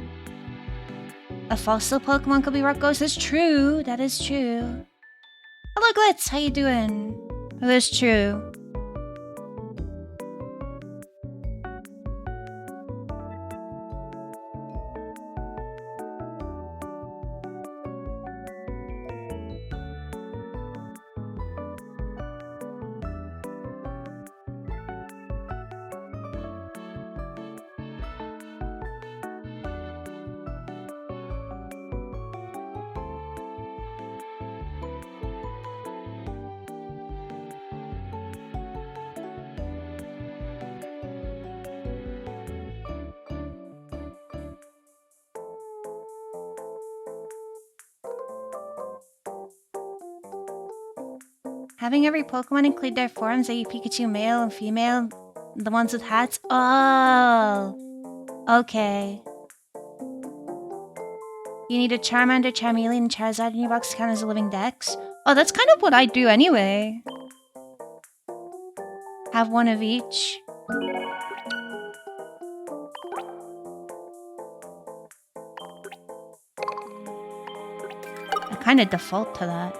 A fossil Pokemon could be rock ghost. That's true. That is true. Hello, Glitz. How you doing? That is true. Having every Pokemon include their forms, i.e. Pikachu male and female, the ones with hats? Oh, okay. You need a Charmander, Charmeleon, and Charizard in your box to count as a living dex? Oh, that's kind of what I do anyway. Have one of each. I kind of default to that.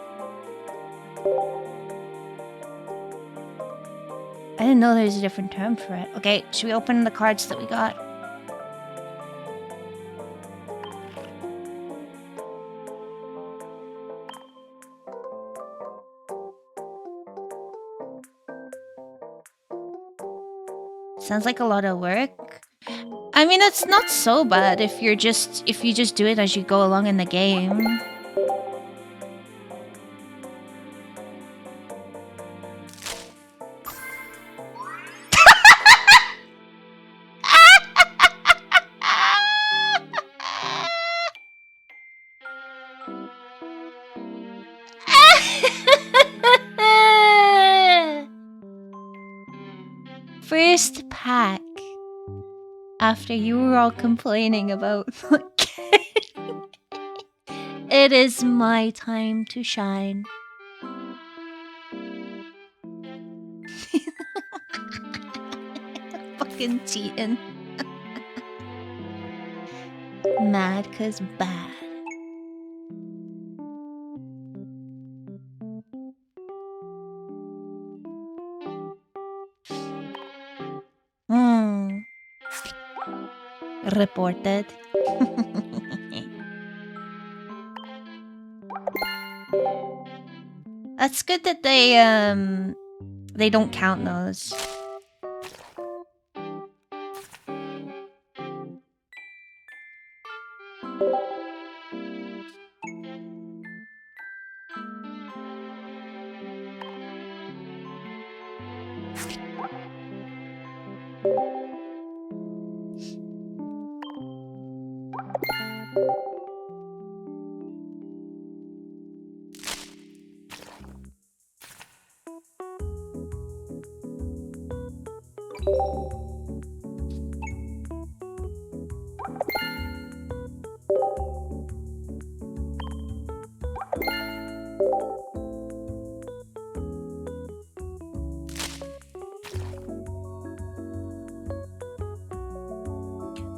I didn't know there's a different term for it. Okay, should we open the cards that we got? Sounds like a lot of work. I mean, it's not so bad if you just do it as you go along in the game. First pack. After you were all complaining about it is my time to shine. Fucking cheating. Mad 'cause bad. Reported. That's good that they don't count those.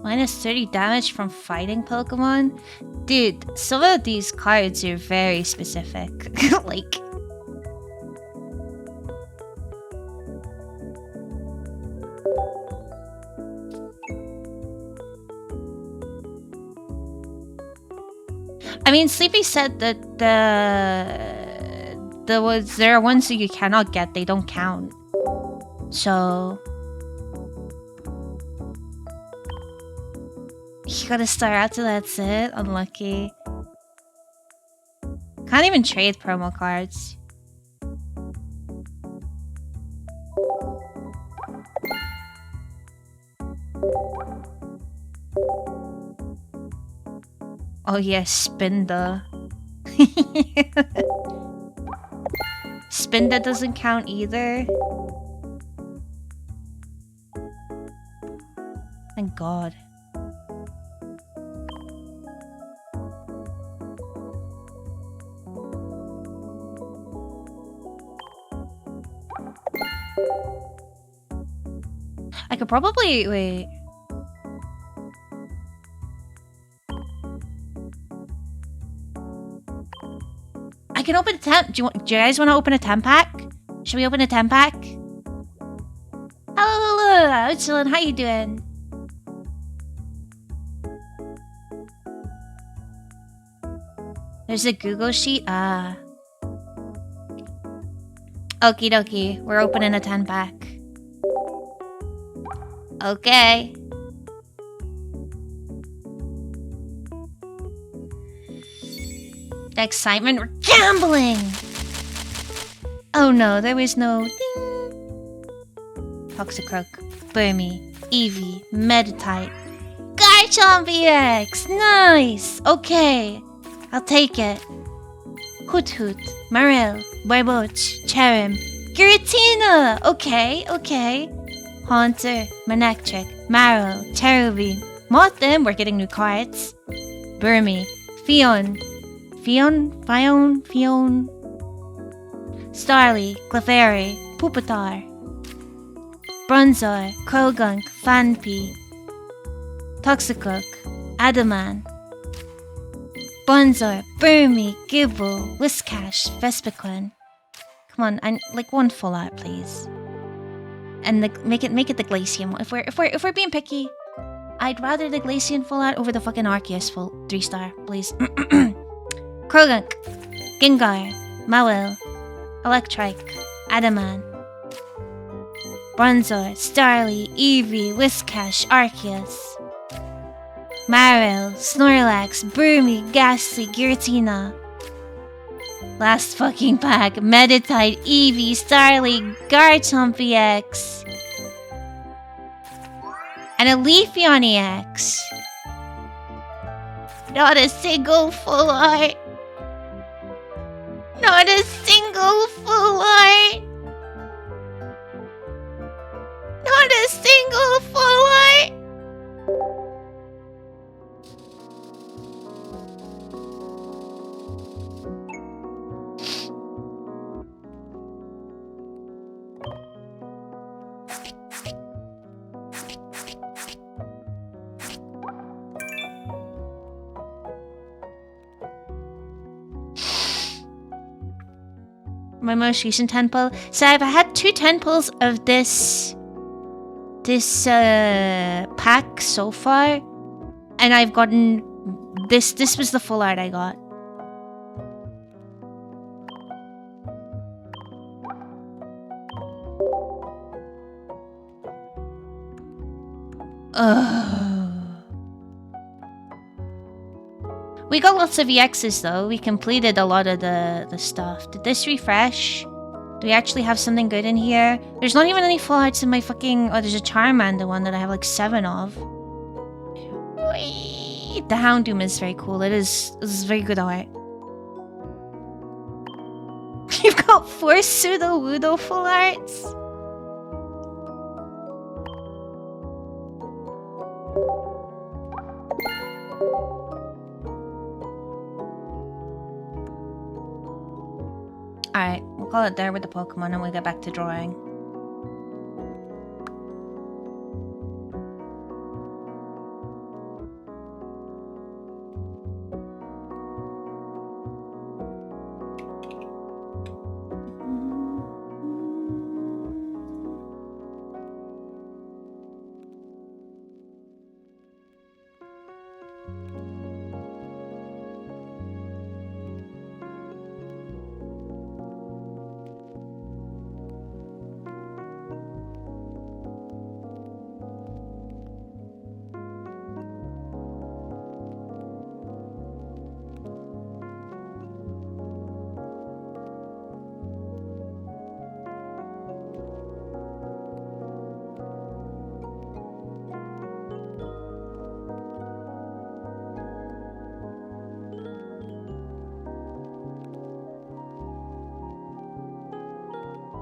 Minus 30 damage from fighting Pokemon? Dude, some of these cards are very specific. Like... I mean, Sleepy said that there are ones that you cannot get, they don't count. So... You gotta start out to that's it? Unlucky. Can't even trade promo cards. Oh yes, Spinda. Spinda doesn't count either. Thank God. I could probably wait. I can open a temp. Do you guys want to open a temp pack? Should we open a temp pack? Hello, chillin'. How you doing? There's a Google sheet. Ah. Okie dokie. We're opening a 10 pack. Okay. The excitement. We're gambling. Oh no, there was no ding. Toxicroak, Burmy, Eevee, Meditite, Garchomp EX! Nice! Okay, I'll take it. Hoot Hoot, Maril, Barboach, Cherim, Giratina! Okay. Haunter, Manectric, Maril, Cherubi, Mothim, we're getting new cards. Burmy, Fion, Starly, Clefairy, Pupitar, Bronzor, Krogunk, Fanpy, Toxicroak, Adaman, Bonzor, Burmy, Gibble, Whiscash, Vespiquen. Come on, I like one full art, please. And make it the Glaceon. If we're being picky, I'd rather the Glaceon full art over the fucking Arceus full 3-star, please. Krogunk, Gengar, Mawile, Electrike, Adaman, Bronzor, Starly, Eevee, Whiscash, Arceus, Maril, Snorlax, Burmy, Ghastly, Giratina. Last fucking pack. Meditite, Eevee, Starly, Garchomp EX. And a Leafeon EX. Not a single full art. Not a single full art. Not a single full art. My most recent 10 pull. So I've had 2 10 pulls of this pack so far, and I've gotten this. This was the full art I got. We got lots of EXs though. We completed a lot of the stuff. Did this refresh? Do we actually have something good in here? There's not even any full arts in my fucking... Oh, there's a Charmander one that I have like 7 of. Whee! The Houndoom is very cool. It is very good art. You've got 4 Sudowoodo full arts? Alright, we'll call it there with the Pokemon and we'll get back to drawing.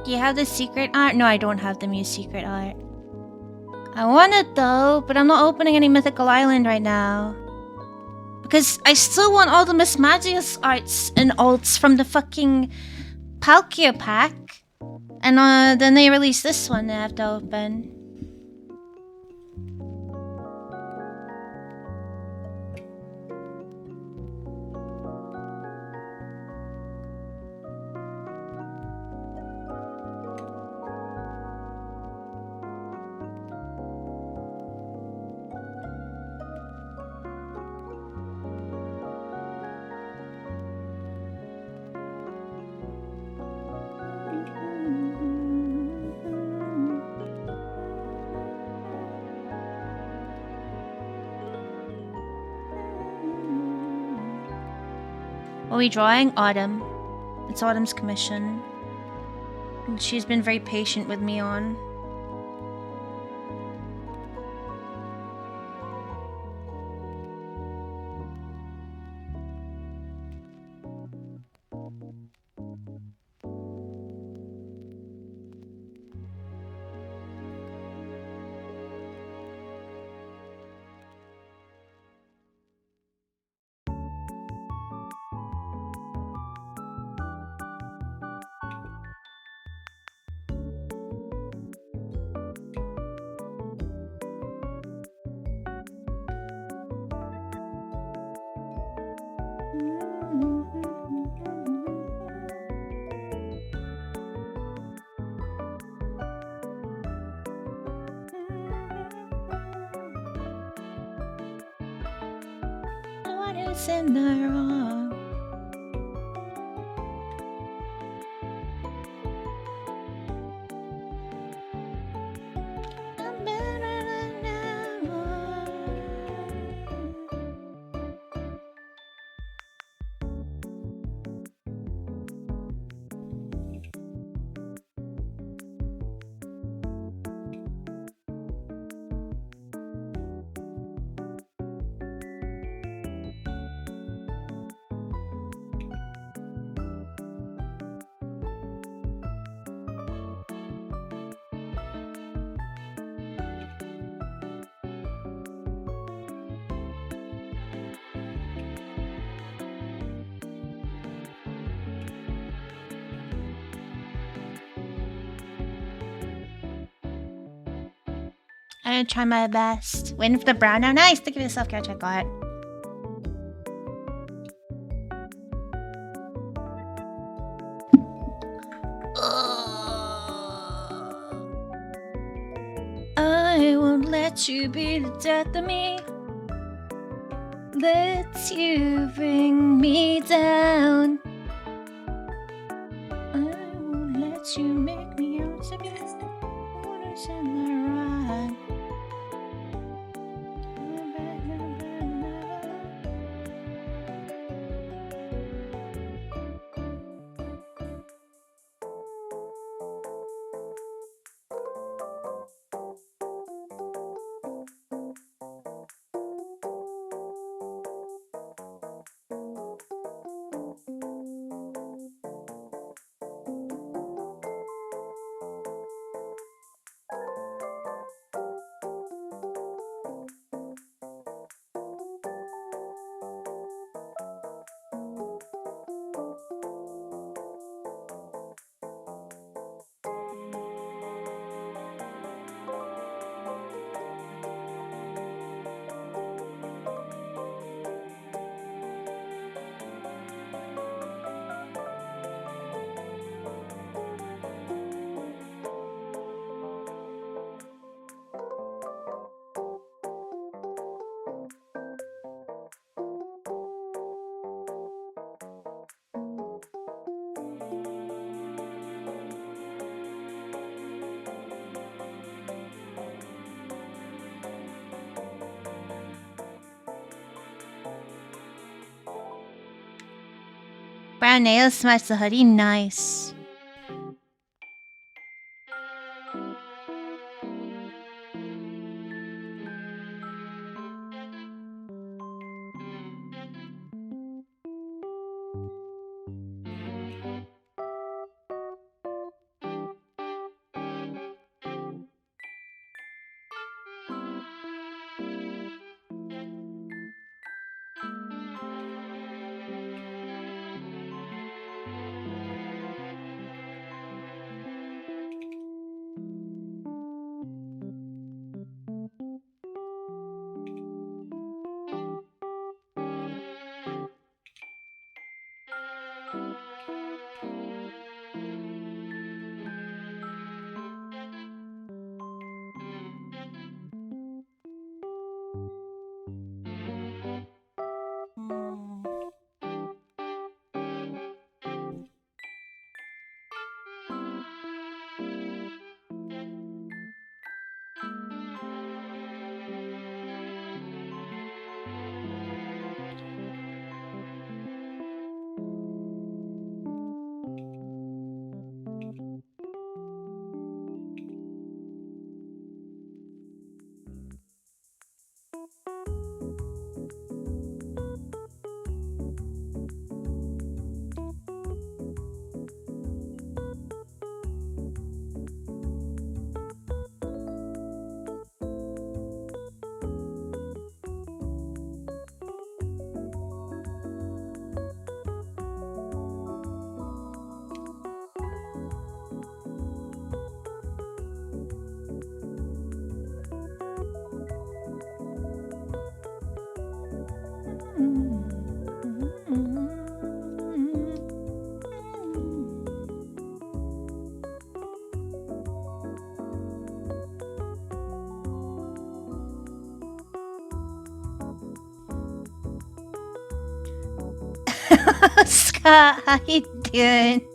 Do you have the secret art? No, I don't have the Mew secret art. I want it though, but I'm not opening any Mythical Island right now. Because I still want all the Miss Magius arts and alts from the fucking Palkia pack. And then they release this one that I have to open. are we drawing? Autumn. It's Autumn's commission. And she's been very patient with me on. What is in the wrong? I'm better than ever. I'm gonna try my best. Waiting for the brown now. Nice! Think of yourself, care check out. I won't let you be the death of me. Let you bring me down. I won't let you make me out to be. What is in my right? Brown nails match the hoodie. Nice. Scott, how you doing?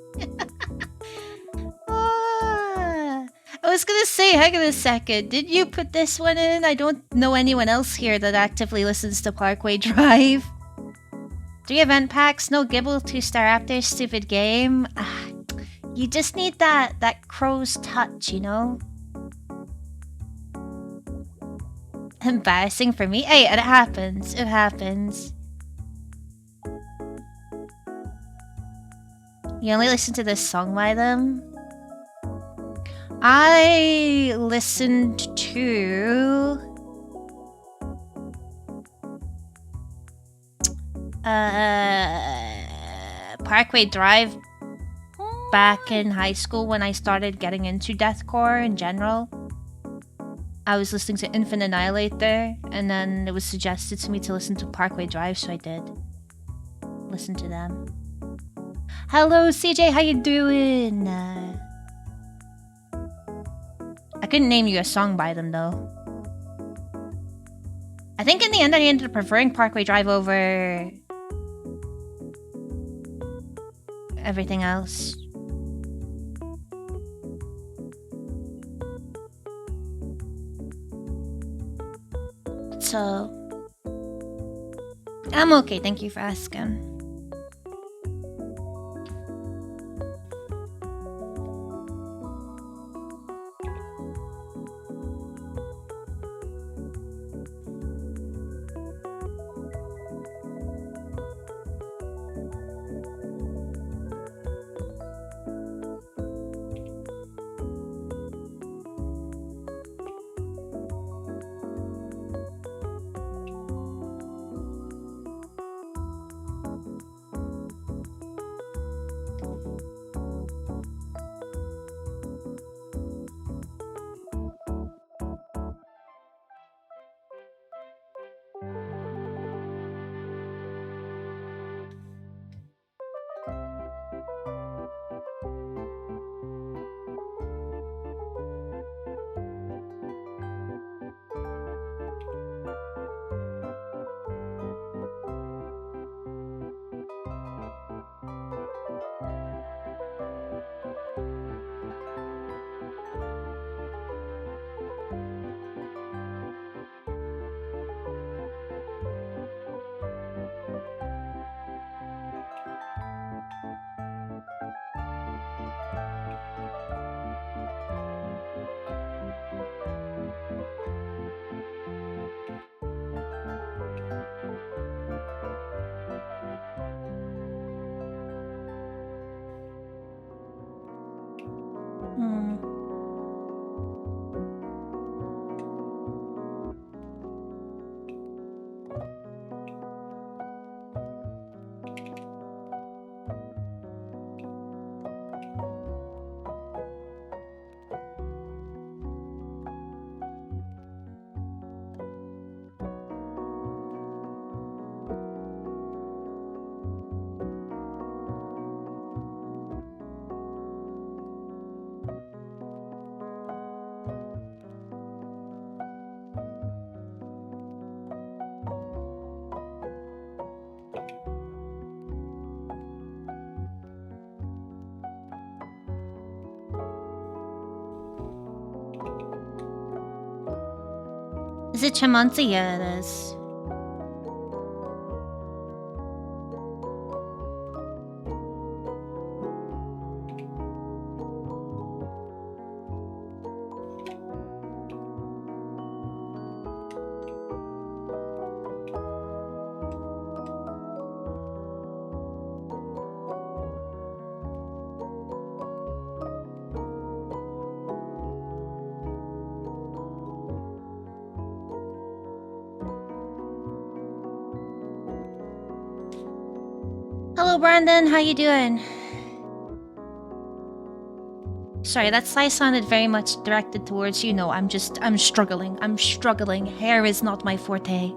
Ah, I was gonna say, hang on a second. Did you put this one in? I don't know anyone else here that actively listens to Parkway Drive. 3 event packs, no Gibble, 2-star after, stupid game. You just need that crow's touch, you know? Embarrassing for me. Hey, it happens. It happens. You only listen to this song by them? I listened to... Parkway Drive back in high school when I started getting into deathcore in general. I was listening to Infant Annihilator, and then it was suggested to me to listen to Parkway Drive, so I did. Listen to them. Hello, CJ, how you doing? I couldn't name you a song by them, though. I think in the end I ended up preferring Parkway Drive over... everything else. So... I'm okay, thank you for asking. Is it Chamonti? Yeah, it is. Hello, Brandon. How you doing? Sorry, that sigh sounded very much directed towards you. No, I'm struggling. I'm struggling. Hair is not my forte.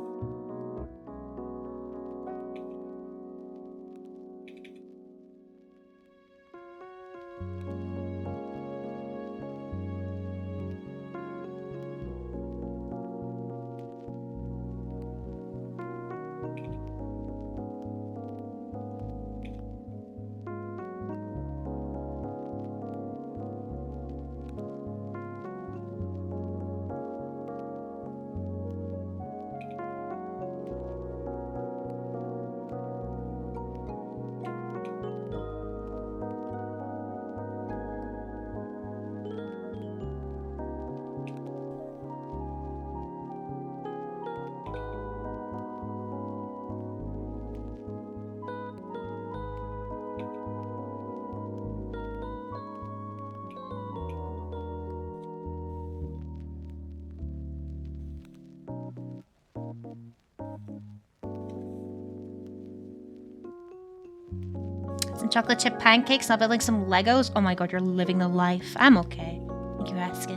chocolate chip pancakes, not building some Legos. Oh my god, you're living the life. I'm okay. Thank you for asking.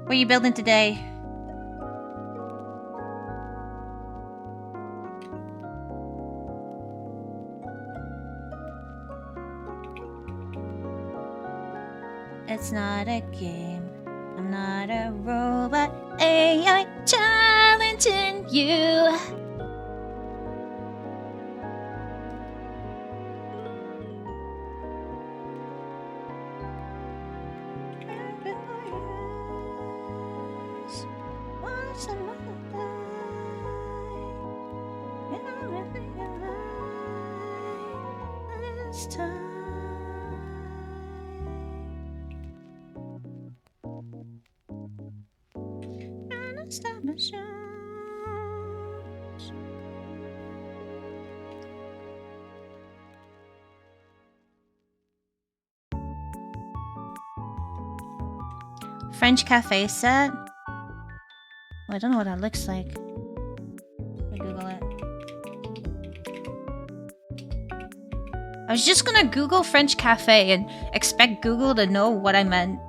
What are you building today? It's not a game. I'm not a robot. AI challenging you. French cafe set. Well, I don't know what that looks like. Let me Google it. I was just gonna Google French cafe and expect Google to know what I meant.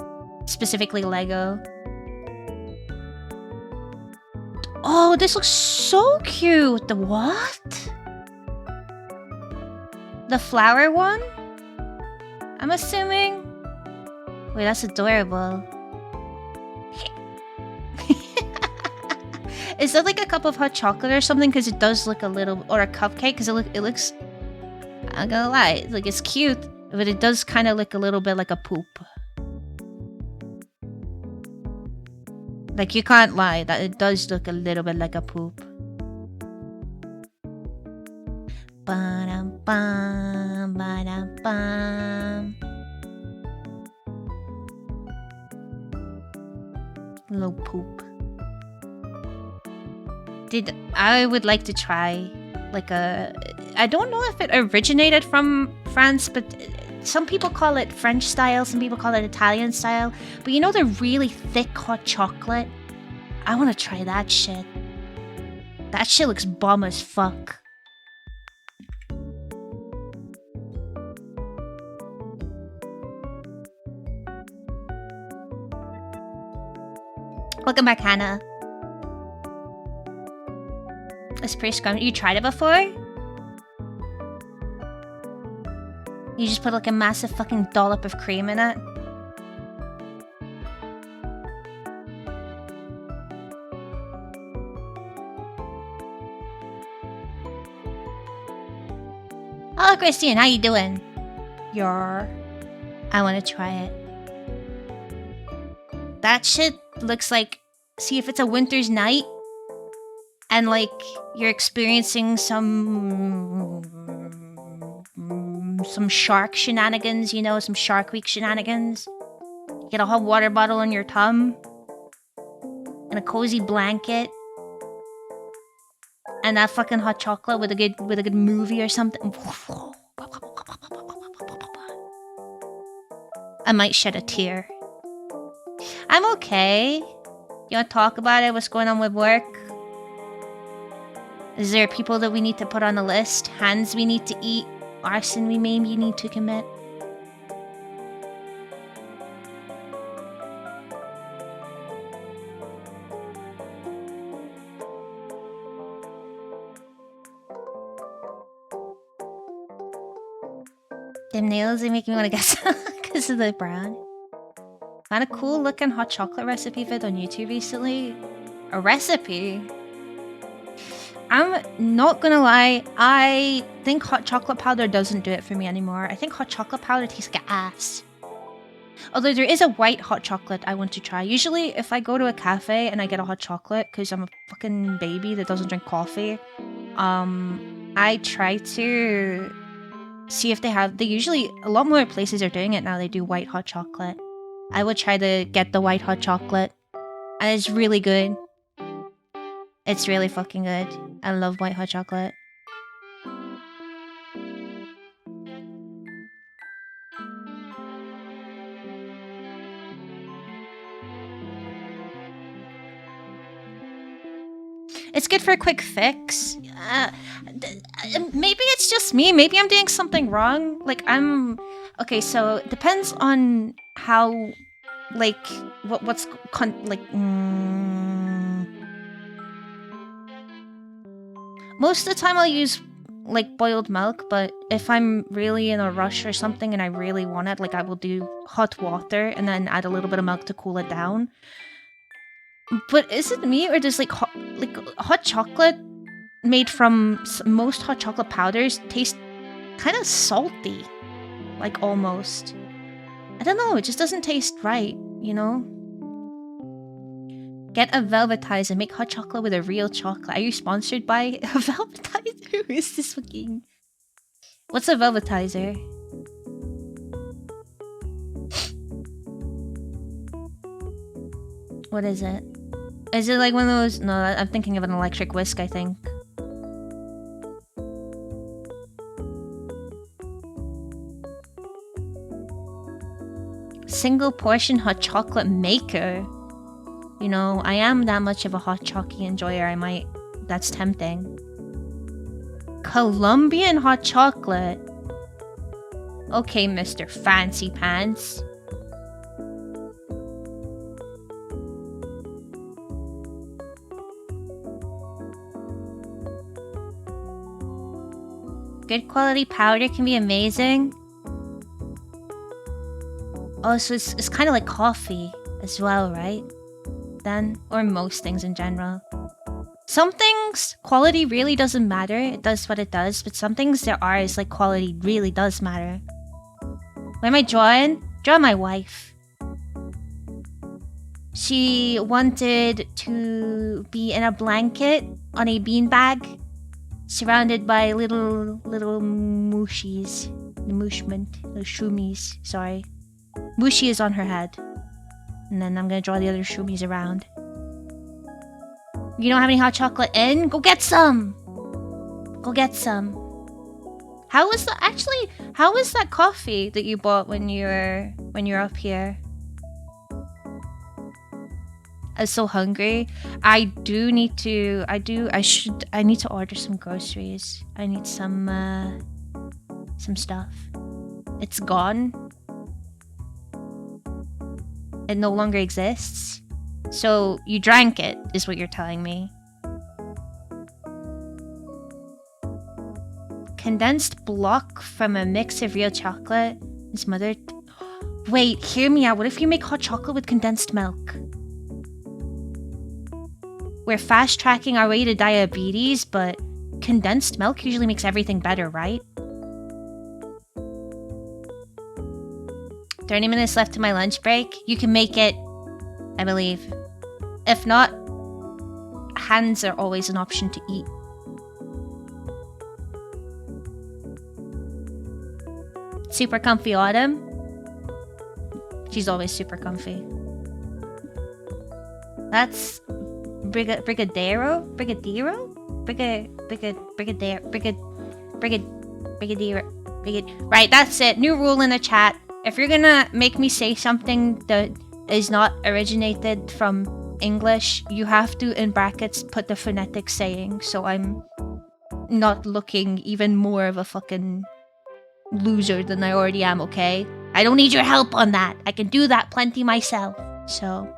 Specifically Lego. Oh, this looks so cute! The what? The flower one? I'm assuming? Wait, that's adorable. Is that like a cup of hot chocolate or something? Because it does look a little... Or a cupcake? Because it looks... I'm not gonna lie. Like, it's cute. But it does kind of look a little bit like a poop. Like, you can't lie. That it does look a little bit like a poop. Ba-dum-bum, ba-dum-bum. Little poop. I would like to try like a... I don't know if it originated from France, but some people call it French style, some people call it Italian style. But you know the really thick hot chocolate? I want to try that shit. That shit looks bomb as fuck. Welcome back, Hannah. It's pretty scrumptious. You tried it before? You just put like a massive fucking dollop of cream in it? Hello, Christian. How you doing? I want to try it. That shit looks like... See, if it's a winter's night and like you're experiencing some shark shenanigans, you know, some Shark Week shenanigans. Get a hot water bottle on your tum and a cozy blanket and that fucking hot chocolate with a good movie or something. I might shed a tear. I'm okay. You want to talk about it? What's going on with work? Is there people that we need to put on the list? Hands we need to eat? Arson we maybe need to commit? Them nails, they make me want to guess because of the brown. Found a cool looking hot chocolate recipe vid on YouTube recently. A recipe? I'm not gonna lie, I think hot chocolate powder doesn't do it for me anymore. I think hot chocolate powder tastes like ass. Although there is a white hot chocolate I want to try. Usually if I go to a cafe and I get a hot chocolate, because I'm a fucking baby that doesn't drink coffee, I try to see if they usually, a lot more places are doing it now, they do white hot chocolate. I would try to get the white hot chocolate. And it's really good. It's really fucking good. I love white hot chocolate. It's good for a quick fix. Maybe it's just me. Maybe I'm doing something wrong. Like okay. So it depends on how, like, most of the time I'll use like boiled milk, but if I'm really in a rush or something and I really want it, like I will do hot water and then add a little bit of milk to cool it down. But is it me or does like hot chocolate made from most hot chocolate powders taste kind of salty, like almost? I don't know, it just doesn't taste right, you know? Get a velvetizer, make hot chocolate with a real chocolate. Are you sponsored by a velvetizer? Who is this fucking... What's a velvetizer? What is it? Is it like one of those... No, I'm thinking of an electric whisk, I think. Single portion hot chocolate maker. You know, I am that much of a hot chocolate enjoyer, I might... That's tempting. Colombian hot chocolate? Okay, Mr. Fancy Pants. Good quality powder can be amazing. Oh, so it's kind of like coffee as well, right? Then, or most things in general. Some things, quality really doesn't matter. It does what it does. But some things there are is like quality really does matter. What am I drawing? Draw my wife. She wanted to be in a blanket on a beanbag, surrounded by little mushies. The mushment. The shumis. Sorry. Mushi is on her head. And then I'm gonna draw the other shumis around. You don't have any hot chocolate in? Go get some! Go get some. How was that coffee that you bought when you were up here? I was so hungry. I need to order some groceries. I need some stuff. It's gone. It no longer exists. So you drank it, is what you're telling me. Condensed block from a mix of real chocolate. His mother... Wait, hear me out. What if you make hot chocolate with condensed milk? We're fast-tracking our way to diabetes, but condensed milk usually makes everything better, right? 30 minutes left to my lunch break. You can make it, I believe. If not, hands are always an option to eat. Super comfy Autumn. She's always super comfy. That's Brigadero? Right, that's it. New rule in the chat. If you're gonna make me say something that is not originated from English, you have to, in brackets, put the phonetic saying, so I'm not looking even more of a fucking loser than I already am, okay? I don't need your help on that. I can do that plenty myself, so...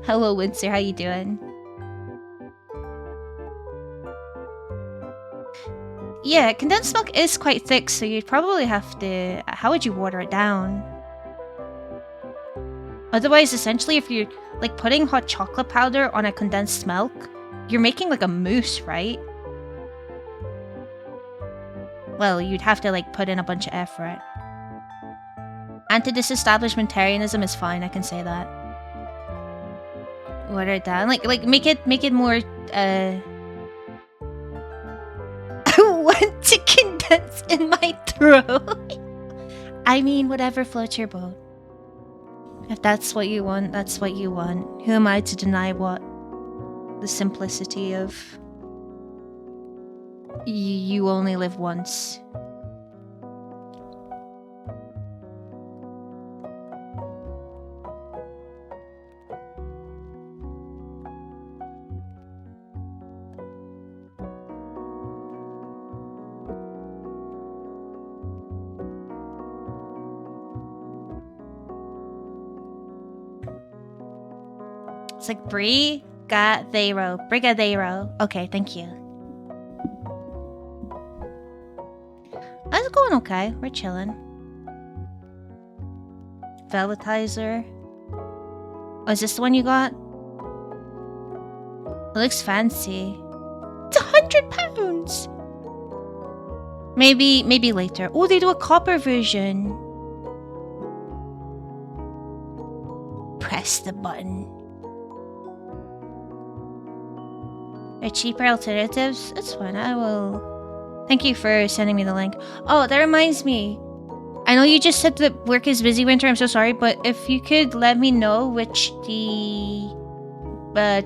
Hello, Windsor. How you doing? Yeah, condensed milk is quite thick, so you'd probably have to... How would you water it down? Otherwise, essentially, if you're, like, putting hot chocolate powder on a condensed milk, you're making, like, a mousse, right? Well, you'd have to, like, put in a bunch of effort. Anti-disestablishmentarianism is fine, I can say that. Water it down. Like, make it more, I want to condense in my throat. I mean, whatever floats your boat. If that's what you want, that's what you want. Who am I to deny what? The simplicity of... You only live once. It's like Brigadeiro. Okay, thank you. That's going okay. We're chilling. Velvetizer. Oh, is this the one you got? It looks fancy. It's £100. Maybe later. Oh, they do a copper version. Press the button. Are cheaper alternatives? That's fine. I will. Thank you for sending me the link. Oh, that reminds me. I know you just said that work is busy, Winter. I'm so sorry, but if you could let me know which the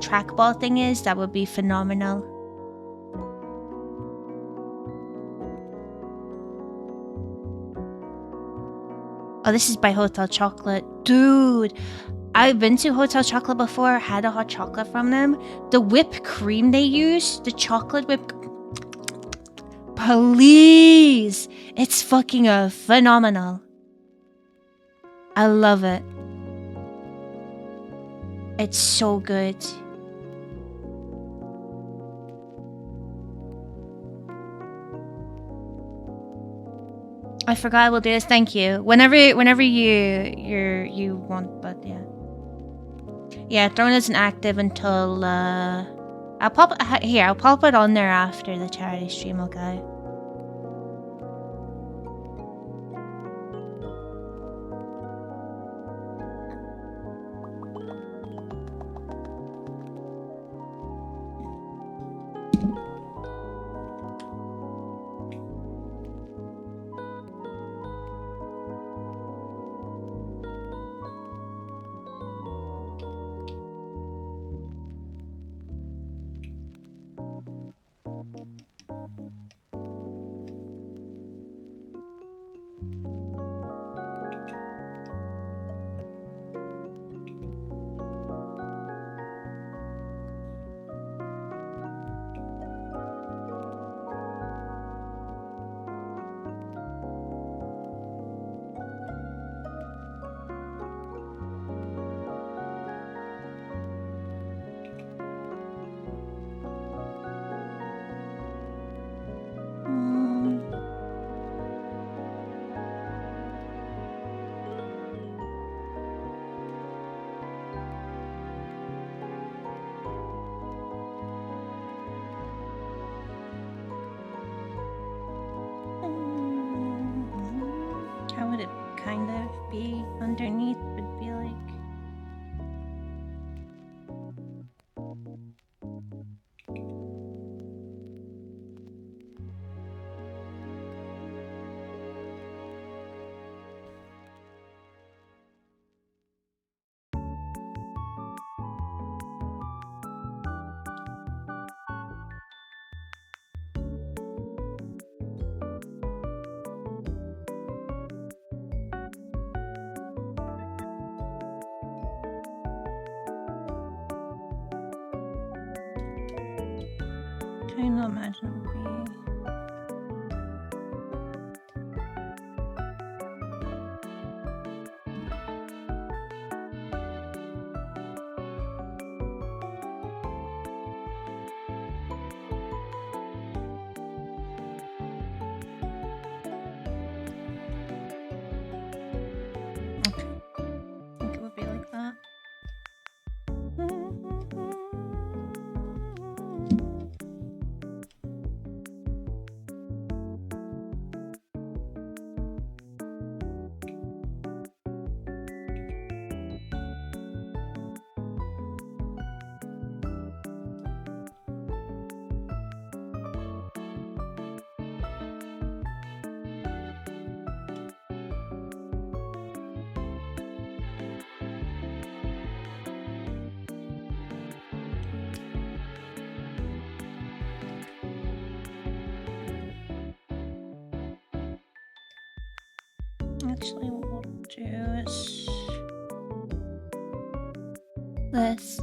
trackball thing is, that would be phenomenal. Oh, this is by Hotel Chocolate. Dude, I've been to Hotel Chocolate before, had a hot chocolate from them. The whipped cream they use, the chocolate whipped... Please! It's fucking phenomenal. I love it. It's so good. I forgot I will do this. Thank you. Whenever you want, but yeah. Yeah, Throne isn't active until I'll pop it on there after the charity stream, okay? How would it kind of be underneath? Would be like... Trying to imagine it would be... Okay. I think it would be like that. Actually, what we'll do is this.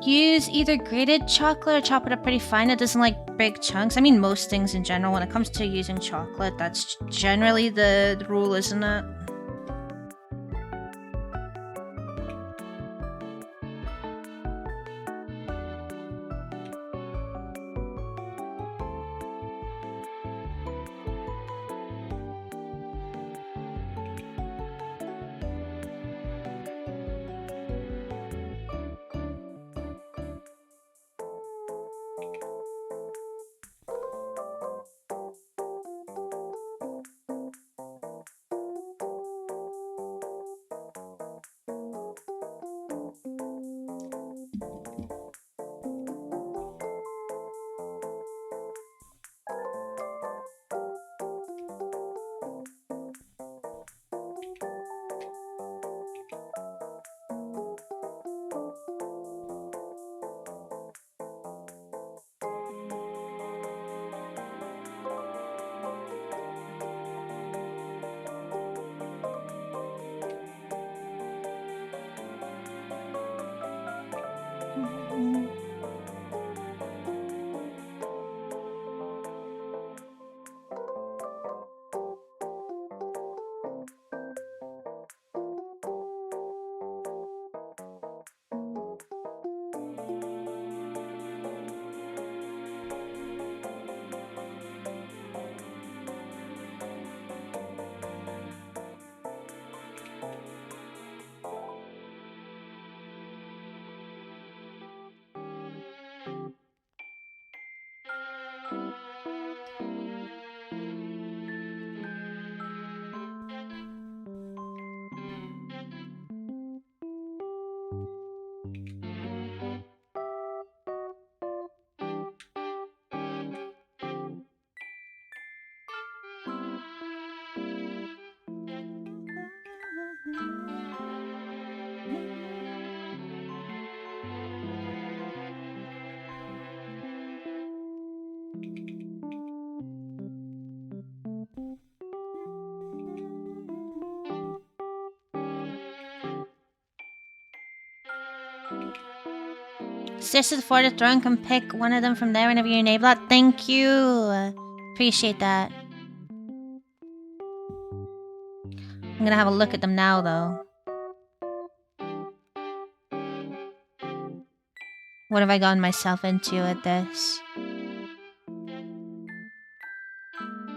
Use either grated chocolate or chop it up pretty fine. It doesn't like big chunks. I mean, most things in general, when it comes to using chocolate, that's generally the rule, isn't it? Stairs to the floor, the throne, can pick one of them from there whenever you enable that. Thank you. Appreciate that. I'm gonna have a look at them now, though. What have I gotten myself into at this?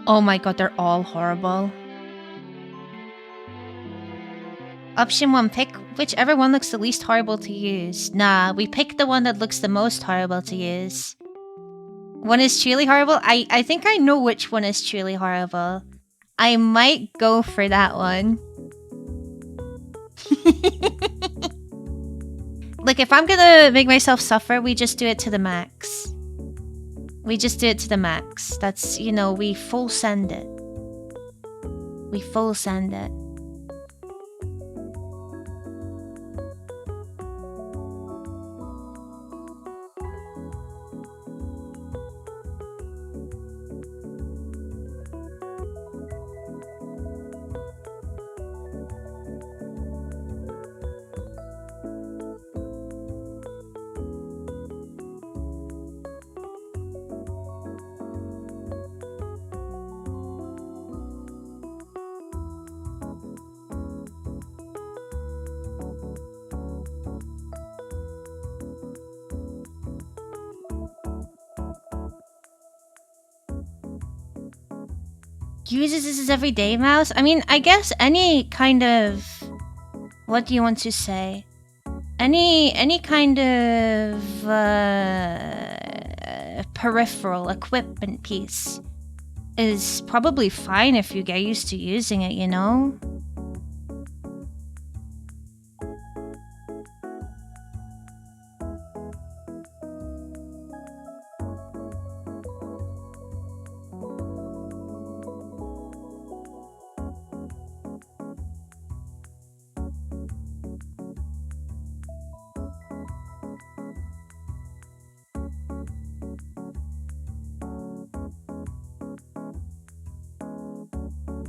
Oh my god, they're all horrible. Option 1, pick whichever one looks the least horrible to use. Nah, we pick the one that looks the most horrible to use. One is truly horrible? I think I know which one is truly horrible. I might go for that one. Like, if I'm gonna make myself suffer, we just do it to the max. We just do it to the max. That's, you know, we full send it. We full send it. Uses this as everyday mouse? I mean, I guess any kind of... What do you want to say? Any kind of... peripheral equipment piece is probably fine if you get used to using it, you know?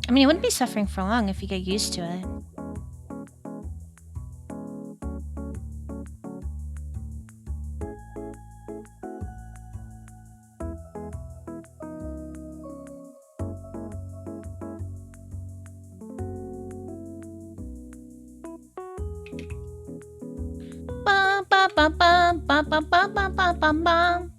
I mean, you wouldn't be suffering for long if you get used to it. Bum, bum, bum, bum, bum, bum, bum, bum, bum, bum, bum.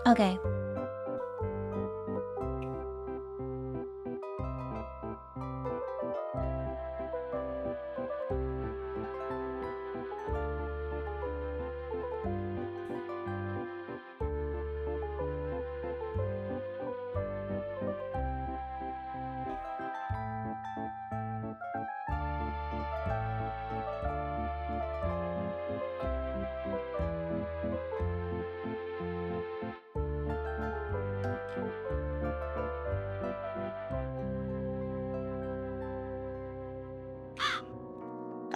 Okay.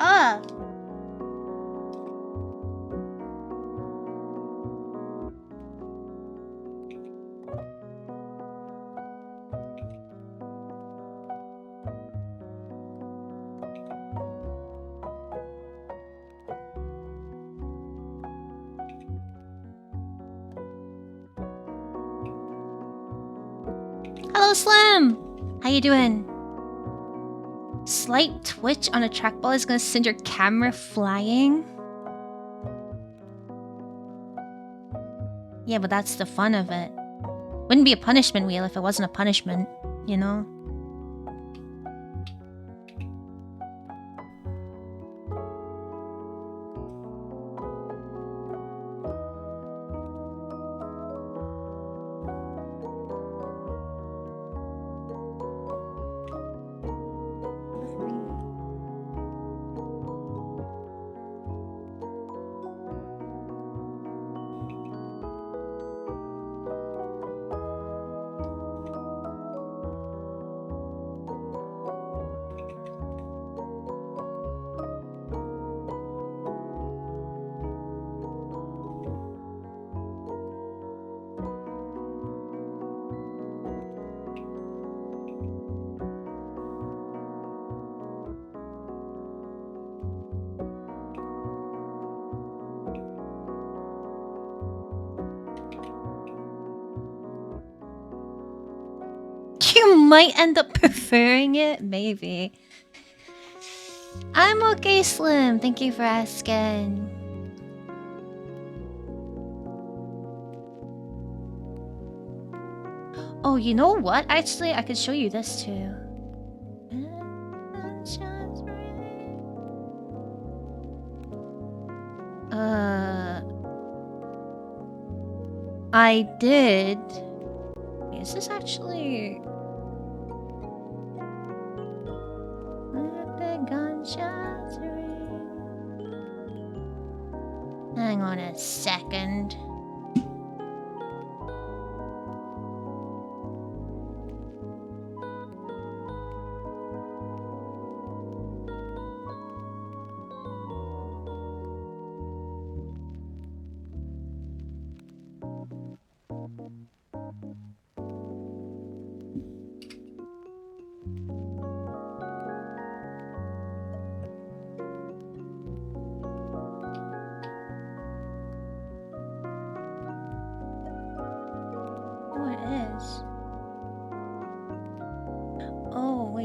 Ah! Hello, Slim! How you doing? Slight twitch on a trackball is gonna send your camera flying? Yeah, but that's the fun of it. Wouldn't be a punishment wheel if it wasn't a punishment, you know? You might end up preferring it, maybe. I'm okay, Slim. Thank you for asking. Oh, you know what? Actually, I could show you this too. I did. Is this actually? The gunshots ring. Hang on a second.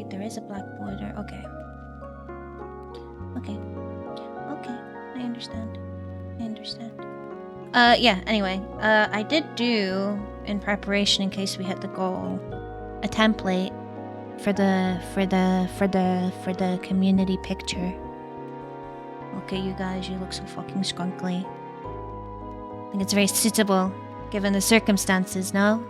There is a black border. Okay. Okay. Okay. I understand. I understand. Yeah, anyway. I did do, in preparation in case we hit the goal, a template for the community picture. Okay, you guys, you look so fucking skunkly. I think it's very suitable, given the circumstances, no?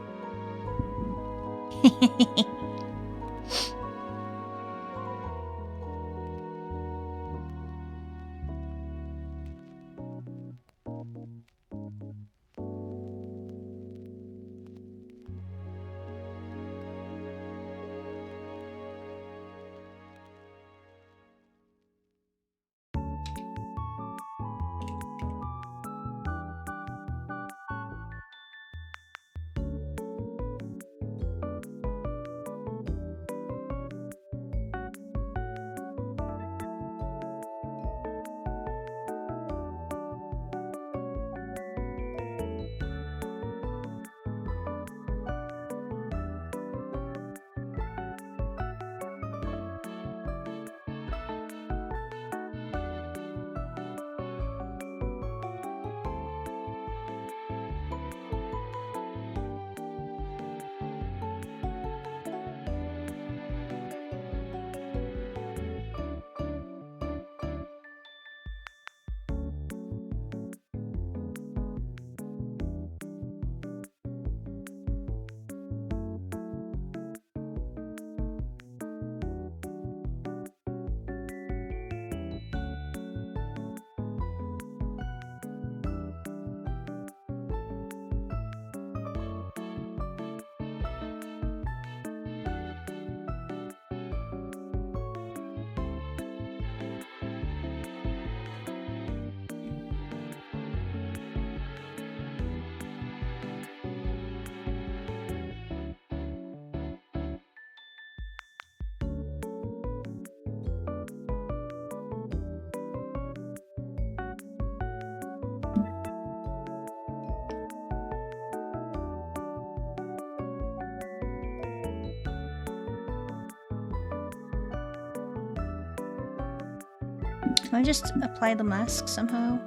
Can I just apply the mask somehow?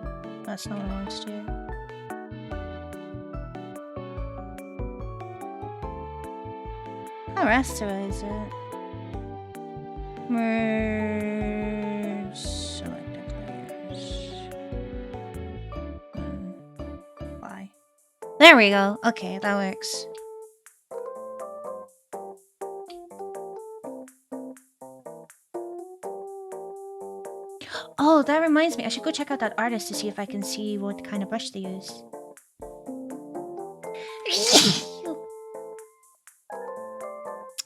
That's not what I want to do. How rasterize it? Merge selected layers. Apply. There we go. Okay, that works. Oh, that reminds me. I should go check out that artist to see if I can see what kind of brush they use.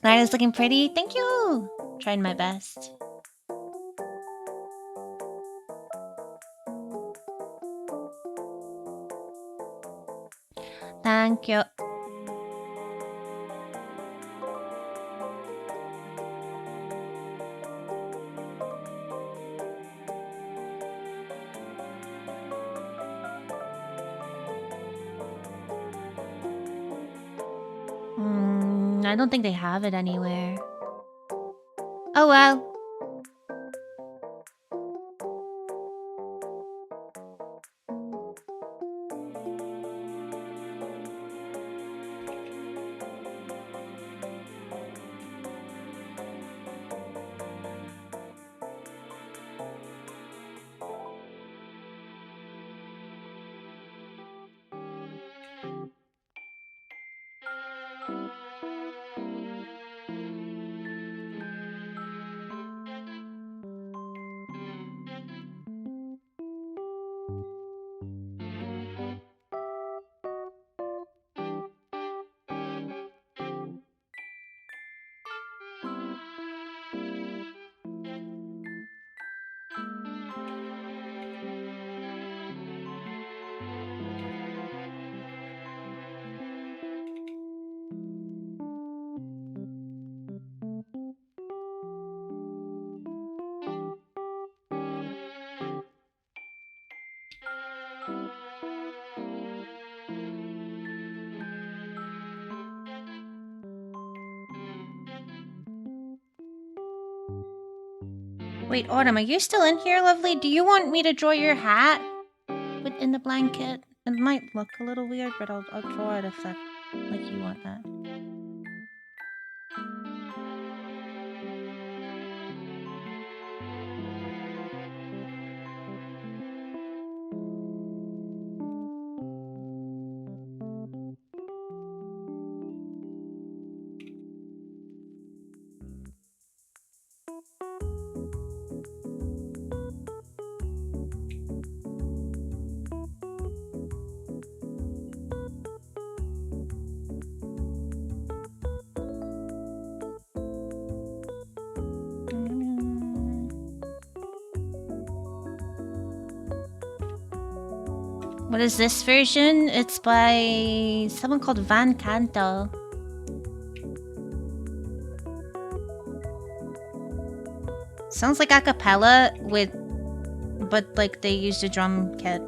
That is looking pretty. Thank you. Trying my best. Thank you. I don't think they have it anywhere. Oh well. Wait, Autumn, are you still in here, lovely? Do you want me to draw your hat within the blanket? It might look a little weird, but I'll draw it if that, like, you want that. What is this version? It's by someone called Van Canto. Sounds like a cappella but like they used a drum kit.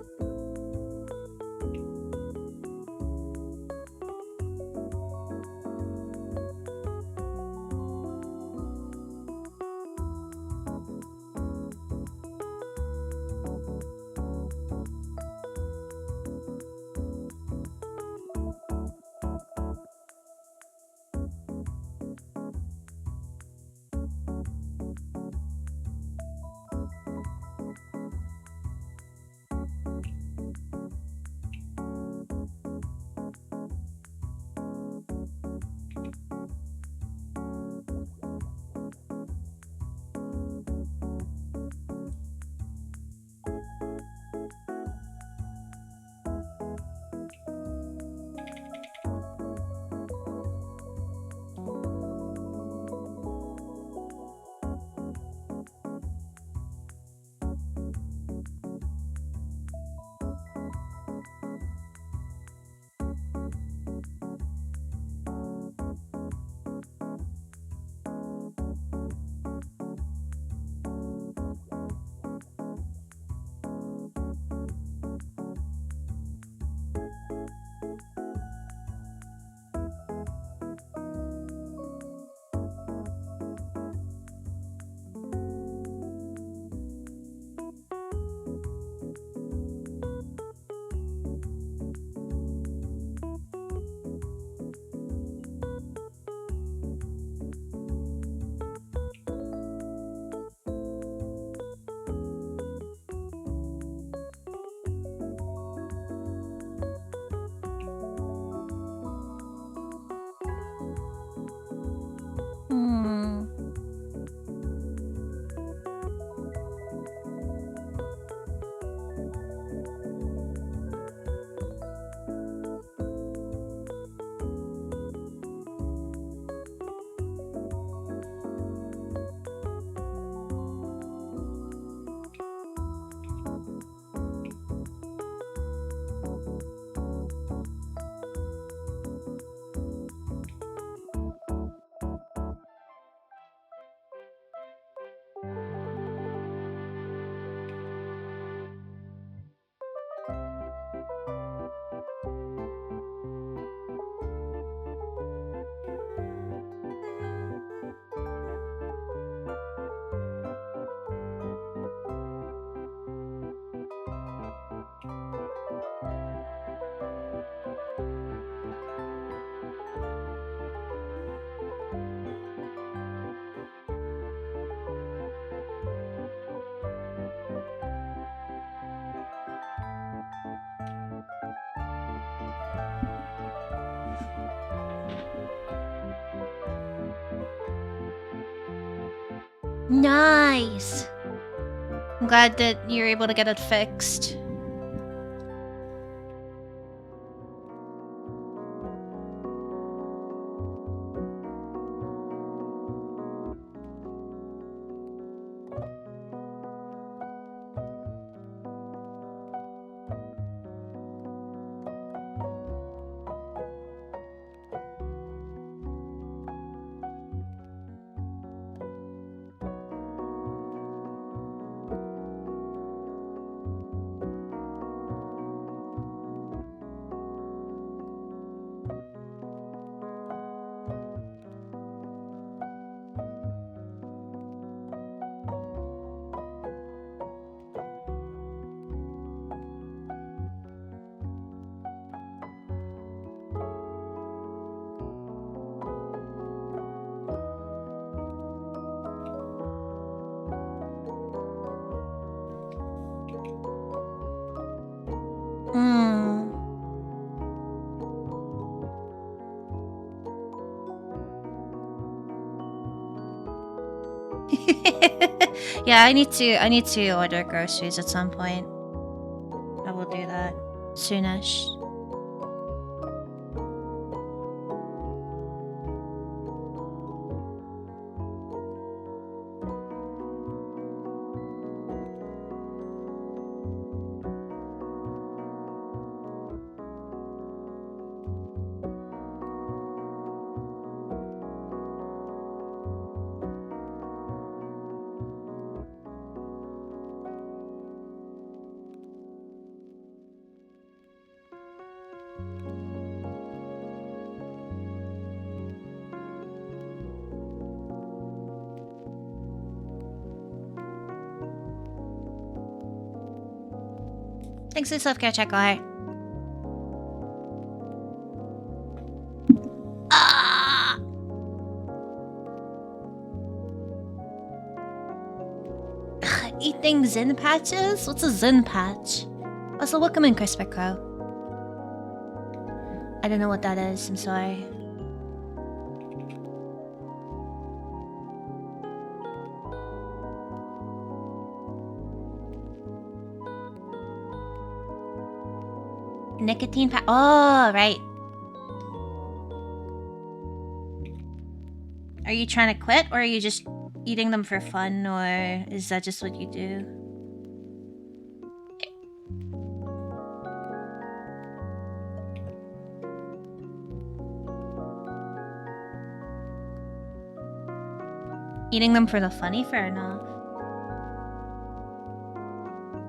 Nice! I'm glad that you're able to get it fixed. Hmm. Yeah, I need to order groceries at some point. I will do that soonish. Thanks for the self-care check, alright. Ah! Eating Zen patches? What's a Zen patch? Also, welcome in, Crispy Crow. I don't know what that is, I'm sorry. Nicotine patch. Oh, right. Are you trying to quit, or are you just eating them for fun, or is that just what you do? Eating them for the funny? Fair enough.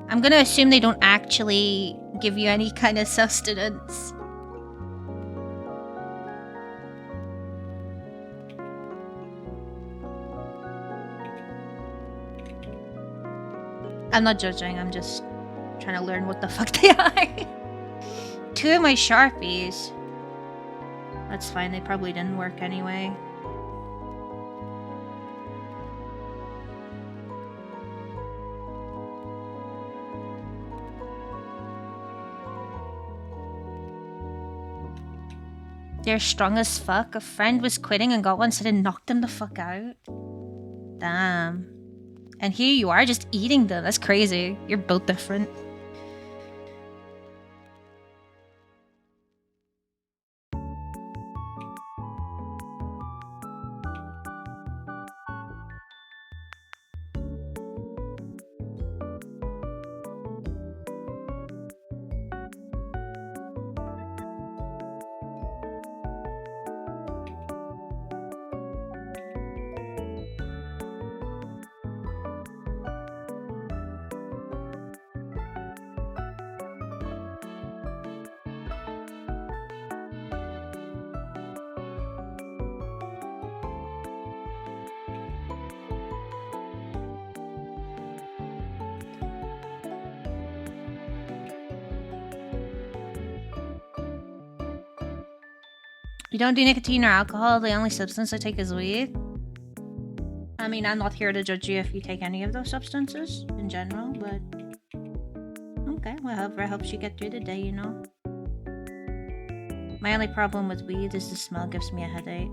I'm gonna assume they don't actually give you any kind of sustenance. I'm not judging, I'm just trying to learn what the fuck they are. 2 of my Sharpies. That's fine, they probably didn't work anyway. They're strong as fuck. A friend was quitting and got one, so they knocked him the fuck out. Damn. And here you are just eating them. That's crazy. You're both different. You don't do nicotine or alcohol, the only substance I take is weed. I mean, I'm not here to judge you if you take any of those substances in general, but... Okay, well, however it helps you get through the day, you know? My only problem with weed is the smell gives me a headache.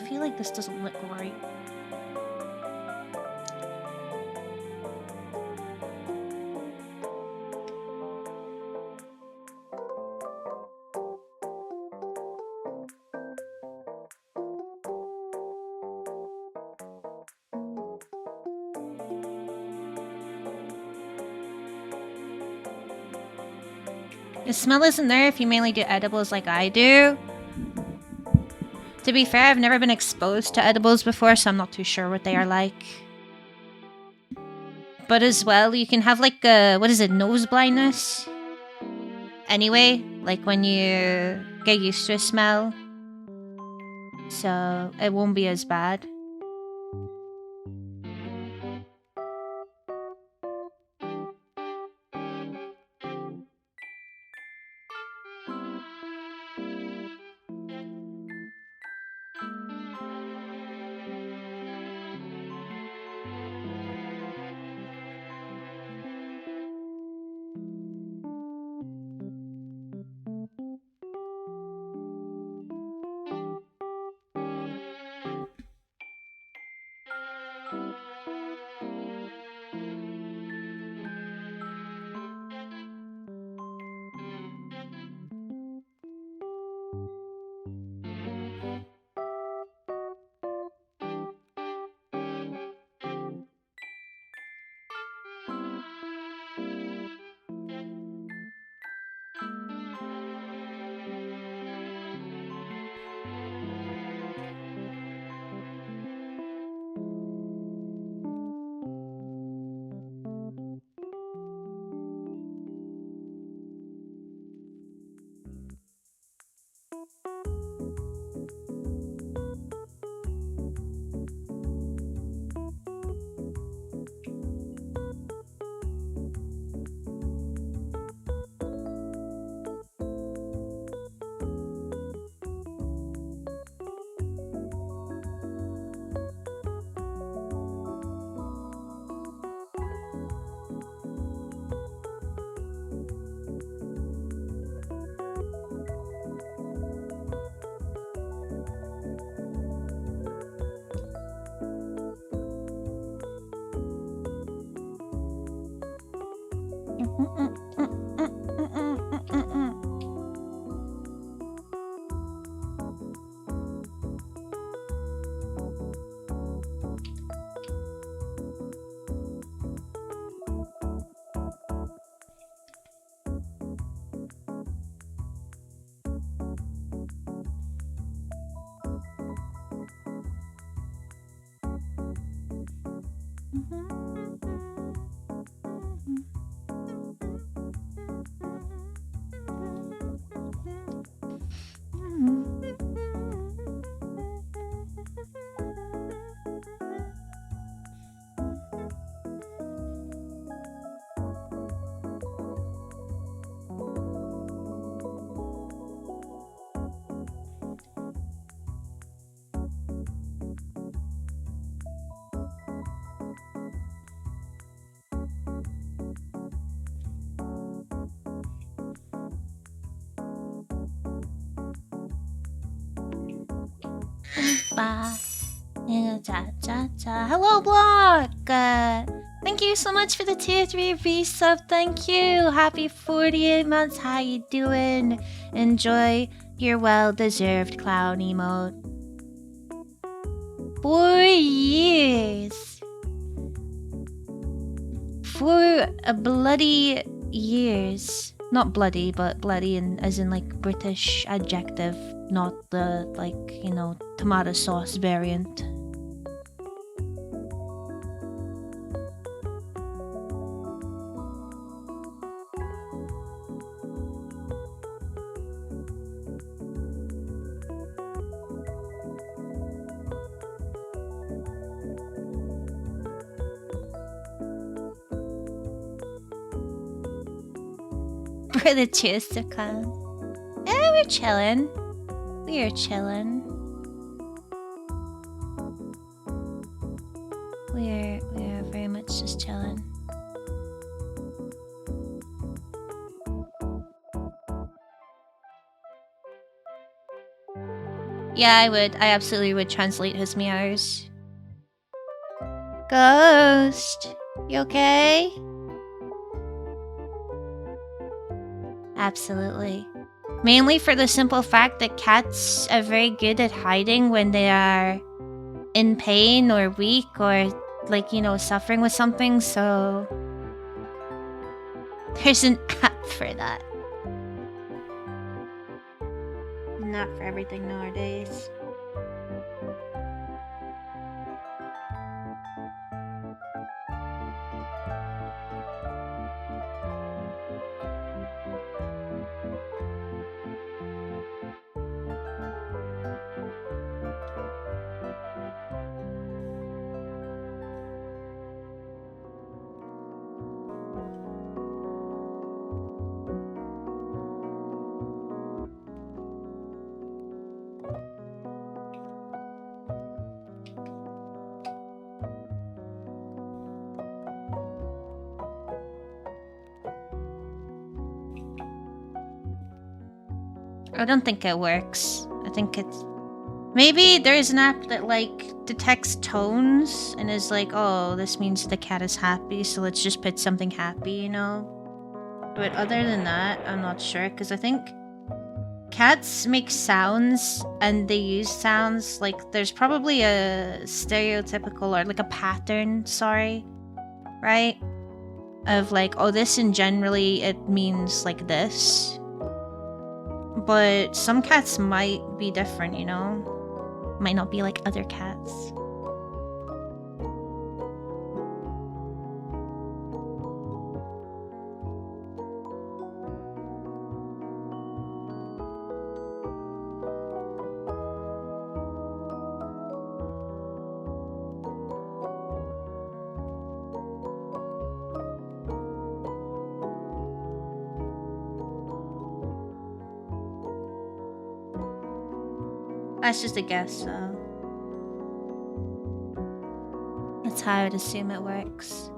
feel like this doesn't look right. The smell isn't there if you mainly do edibles like I do. To be fair, I've never been exposed to edibles before, so I'm not too sure what they are like. But as well, you can have like what is it, nose blindness? Anyway, like when you get used to a smell. So it won't be as bad. Hello, Block! Thank you so much for the tier 3 resub. Thank you. Happy 48 months. How you doing? Enjoy your well-deserved clown emote. 4 years. 4 bloody years. Not bloody, but bloody as in like British adjective, not the like, you know, tomato sauce variant. For the cheers to come. Yeah, we're chilling. We're chilling. We're very much just chilling. Yeah, I would. I absolutely would translate his meows. Ghost, you okay? Absolutely. Mainly for the simple fact that cats are very good at hiding when they are in pain or weak or, like, you know, suffering with something, so there's an app for that. Not for everything nowadays. I don't think it works. I think it's... Maybe there's an app that, like, detects tones and is like, oh, this means the cat is happy, so let's just put something happy, you know? But other than that, I'm not sure, because I think cats make sounds and they use sounds, like, there's probably a stereotypical, or like a pattern, sorry, right? Of like, oh, this in generally it means like this. But some cats might be different, you know? Might not be like other cats. That's just a guess, so that's how I would assume it works.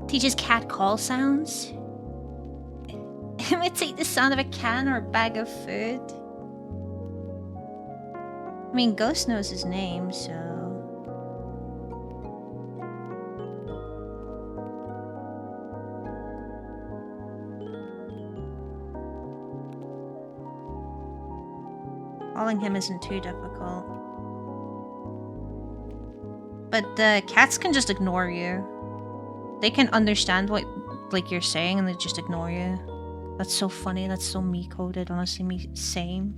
Teaches cat call sounds. Imitate the sound of a can or a bag of food. I mean, Ghost knows his name, so... Calling him isn't too difficult. But the cats can just ignore you. They can understand what, like, you're saying and they just ignore you. That's so funny. That's so me-coded. Honestly, me same.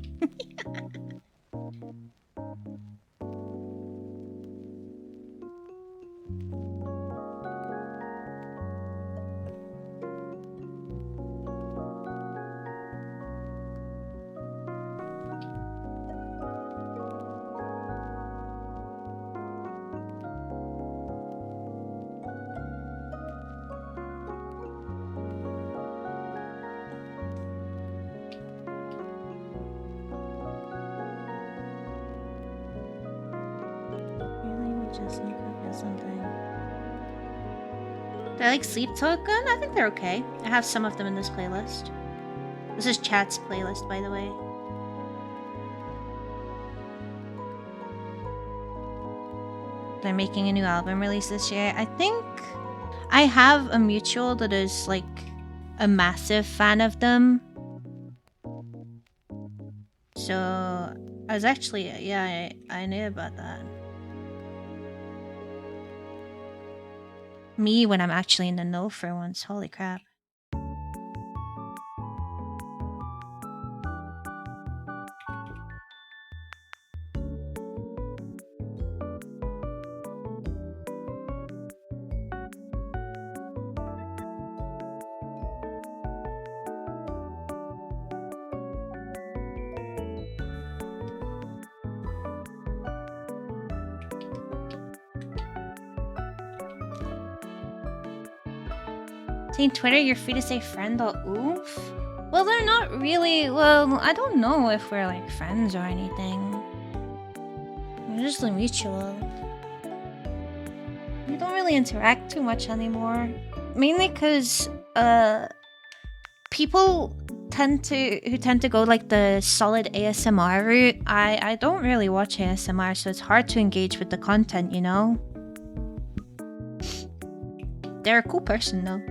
Really, we just need to get something. Do I like Sleep Token? I think they're okay. I have some of them in this playlist. This is Chat's playlist, by the way. They're making a new album release this year. I think I have a mutual that is like a massive fan of them. So I was actually, yeah, I knew about that. Me when I'm actually in the know for once. Holy crap. Saying Twitter, you're free to say friend.oof? Well, they're not really. Well, I don't know if we're like friends or anything. We're just mutual. We don't really interact too much anymore. Mainly because, people who tend to go like the solid ASMR route, I don't really watch ASMR, so it's hard to engage with the content, you know? They're a cool person though.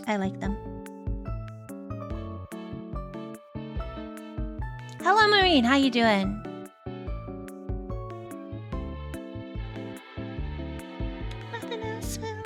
I like them. Hello Marine, how you doing? Nothing else will.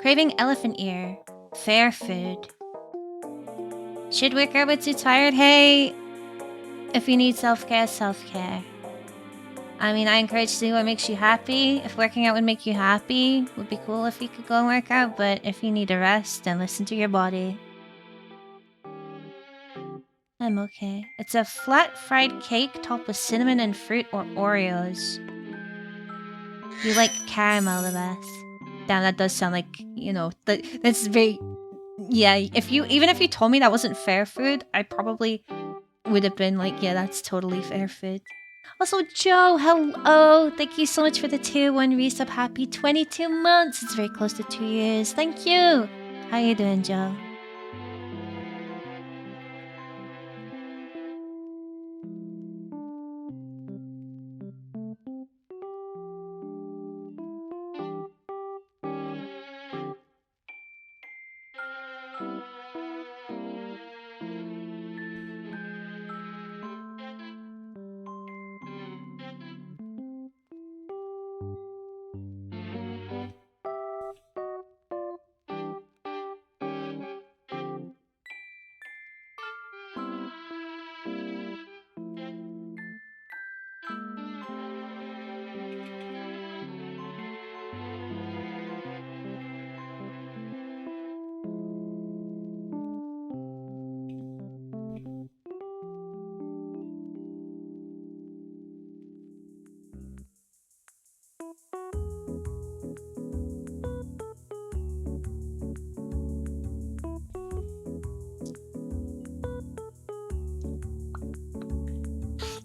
Craving elephant ear. Fair food. Should wake up, but too tired? Hey, if you need self-care, self-care. I mean, I encourage to do what makes you happy. If working out would make you happy, would be cool if you could go and work out. But if you need a rest, then listen to your body. I'm okay. It's a flat fried cake topped with cinnamon and fruit or Oreos. You like caramel the best. Damn, that does sound like, you know, that's very... Yeah, even if you told me that wasn't fair food, I probably would have been like, yeah, that's totally fair food. Also, Joe, hello! Thank you so much for the tier 1 resub. Happy 22 months! It's very close to 2 years. Thank you! How you doing, Joe?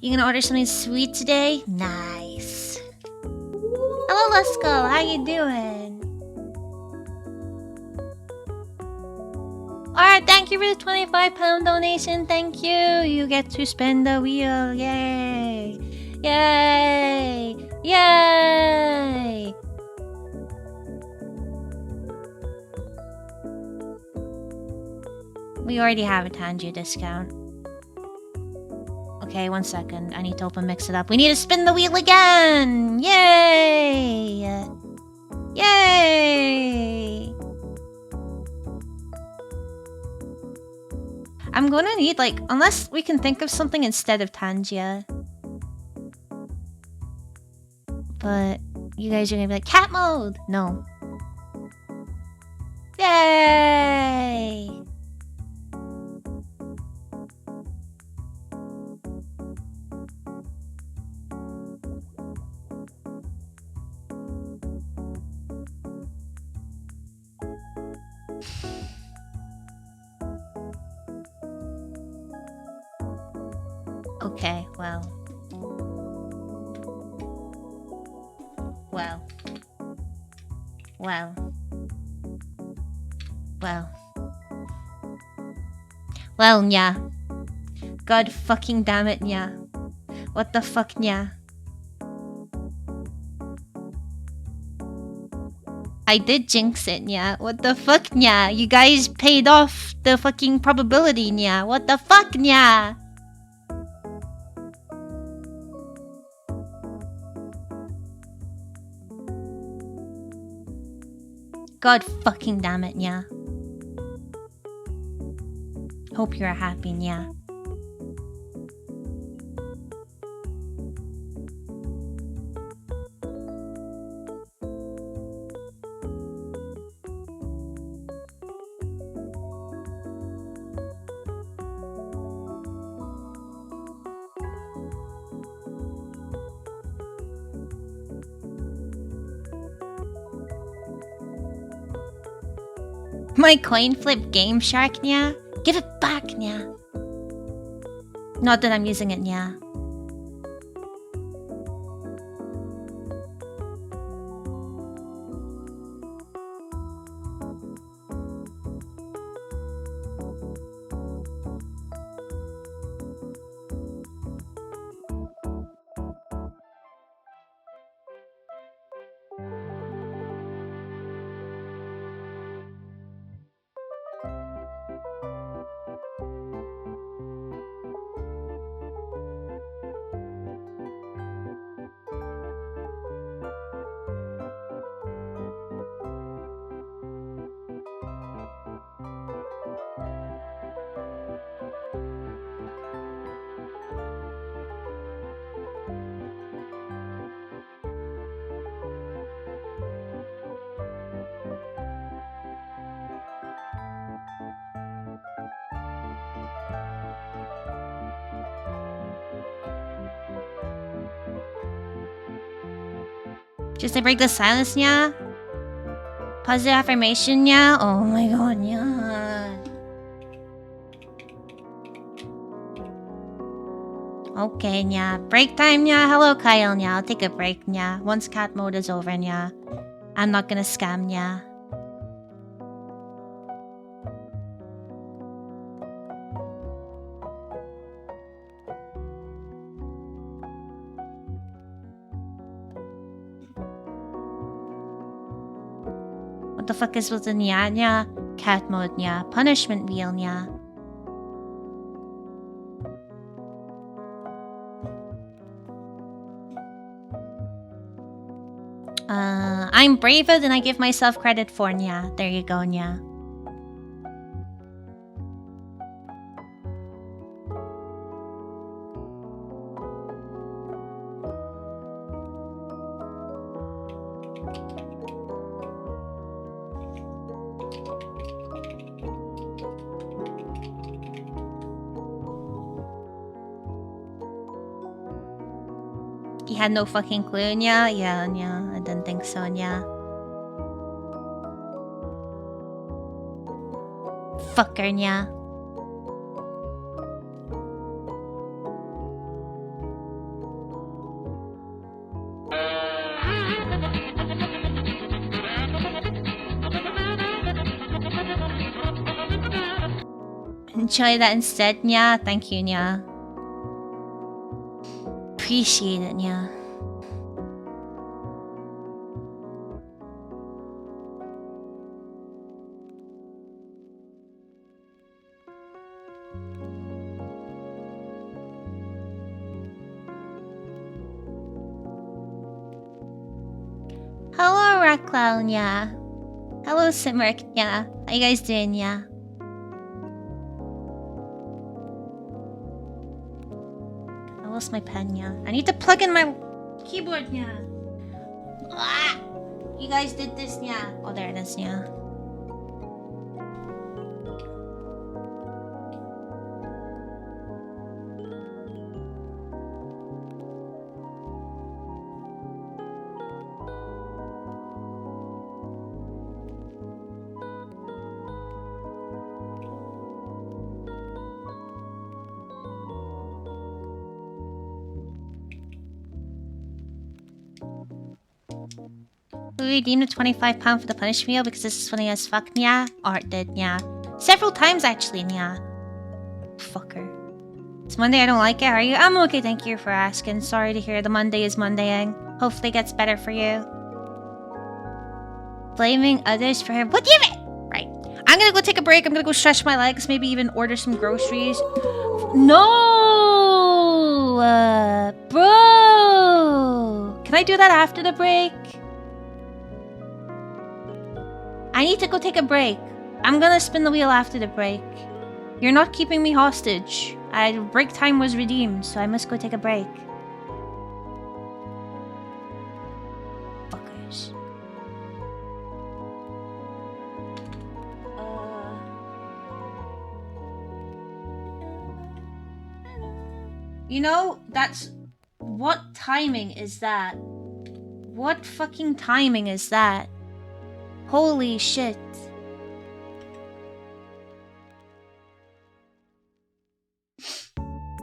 You gonna order something sweet today? Nice. Hello, Lusco. How you doing? Alright, thank you for the 25-pound donation. Thank you. You get to spin the wheel. Yay. Yay. Yay. We already have a Tanju discount. Okay, 1 second. I need to open mix it up. We need to spin the wheel again! Yay! Yay! I'm gonna need, like, unless we can think of something instead of Tangia. But you guys are gonna be like, cat mode! No. Yay! Okay, well. Well. Well. Well. Well, nya. God fucking damn it, nya. What the fuck, nya? I did jinx it, nya. What the fuck, nya? You guys paid off the fucking probability, nya. What the fuck, nya? God fucking damn it, nya. Hope you're happy, nya. My coin flip Game Shark, nya. Give it back, nya. Not that I'm using it, nya. Just to break the silence, nya. Positive affirmation, nya. Oh my god, nya. Okay, nya. Break time, nya. Hello, Kyle, nya. I'll take a break, nya. Once cat mode is over, nya. I'm not gonna scam, nya. What the fuck is with the nya, nya? Cat mode, nya. Punishment wheel, nya. I'm braver than I give myself credit for, nya. There you go, nya. You had no fucking clue, nya? Yeah, nya. I didn't think so, nya. Fucker, nya. Enjoy that instead, nya. Thank you, nya. Appreciate it, nya. Hello, Raklal, nya. Hello, Simmerk, nya. How you guys doing, nya? lost my pen, yeah. I need to plug in my keyboard, yeah. Ah! You guys did this, yeah. Oh, there it is, yeah. We redeemed a £25 for the punish meal because this is funny as fuck, yeah. Art did, yeah. Several times actually, yeah. Fucker. It's Monday, I don't like it, are you? I'm okay, thank you for asking. Sorry to hear the Monday is Mondaying. Hopefully it gets better for you. Blaming others for him. What do you mean? Right. I'm gonna go take a break. I'm gonna go stretch my legs. Maybe even order some groceries. No! Bro! Can I do that after the break? I need to go take a break. I'm gonna spin the wheel after the break. You're not keeping me hostage. Break time was redeemed, so I must go take a break. Fuckers. You know, that's... What timing is that? What fucking timing is that? Holy shit.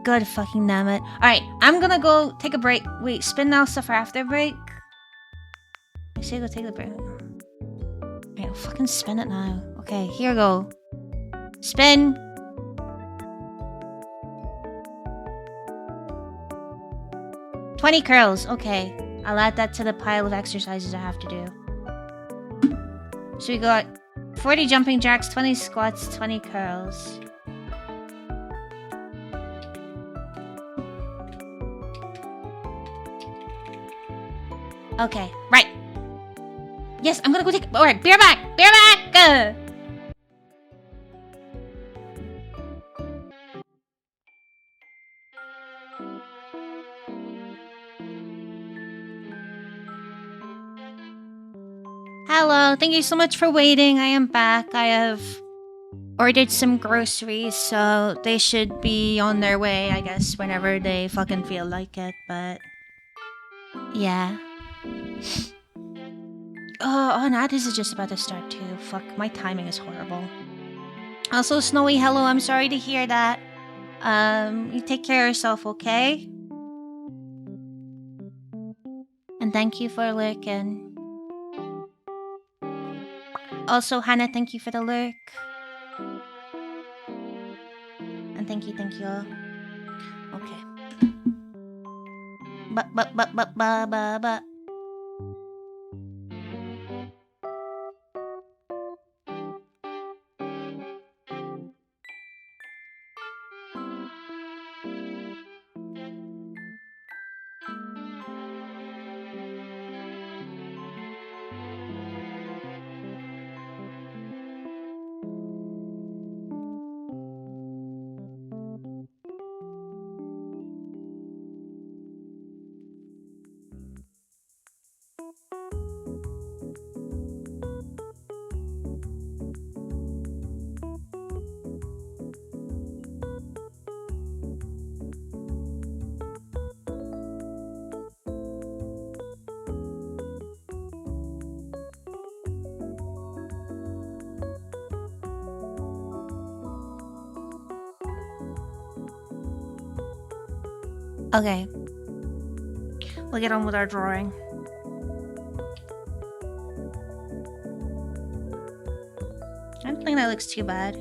God fucking damn it. Alright, I'm gonna go take a break. Wait, spin now stuff for after break? I say go take the break. Alright, I'll fucking spin it now. Okay, here we go. Spin. $20 curls. Okay, I'll add that to the pile of exercises I have to do. So we got 40 jumping jacks, 20 squats, 20 curls. Okay, right. Yes, I'm gonna go take... Alright, beer back! Beer back! Hello, thank you so much for waiting. I am back. I have ordered some groceries, so they should be on their way, I guess, whenever they fucking feel like it, but... Yeah. Oh, no, this is just about to start too. Fuck, my timing is horrible. Also, Snowy, hello, I'm sorry to hear that. You take care of yourself, okay? And thank you for lurking. Also, Hannah, thank you for the lurk. And thank you. Okay. Ba. Okay. We'll get on with our drawing. I don't think that looks too bad.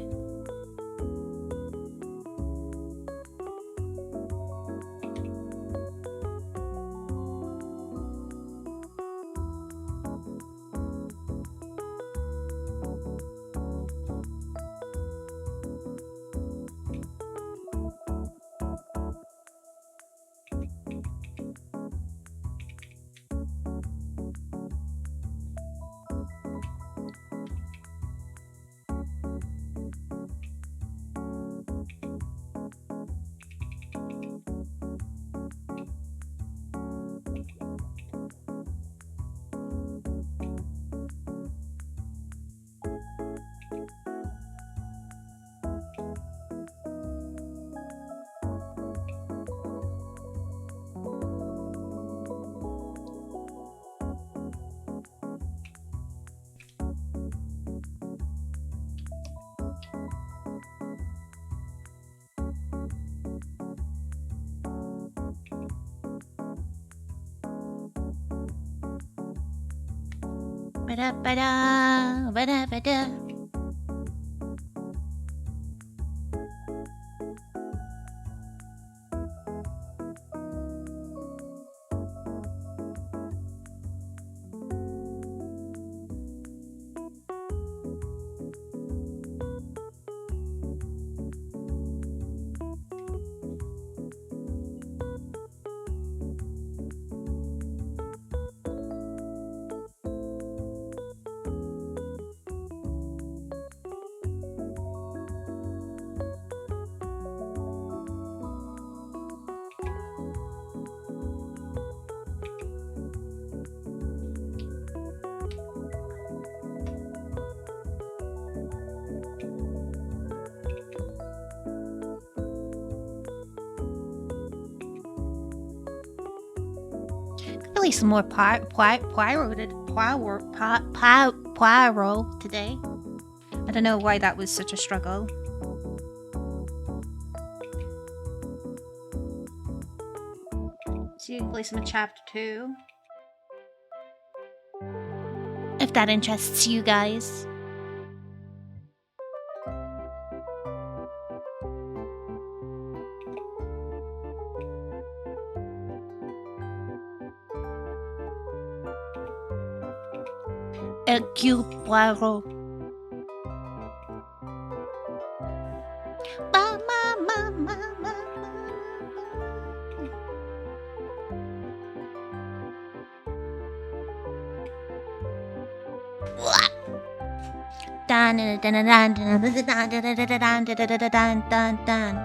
Ba-da-ba-da, ba-da-ba-da. Really some more pyro today. I don't know why that was such a struggle. So you can play some of chapter 2. If that interests you guys. Hercule Poirot. Ba, ma, ma, ma, ma, dun dun dun dun dun dun dun dun dun dun dun.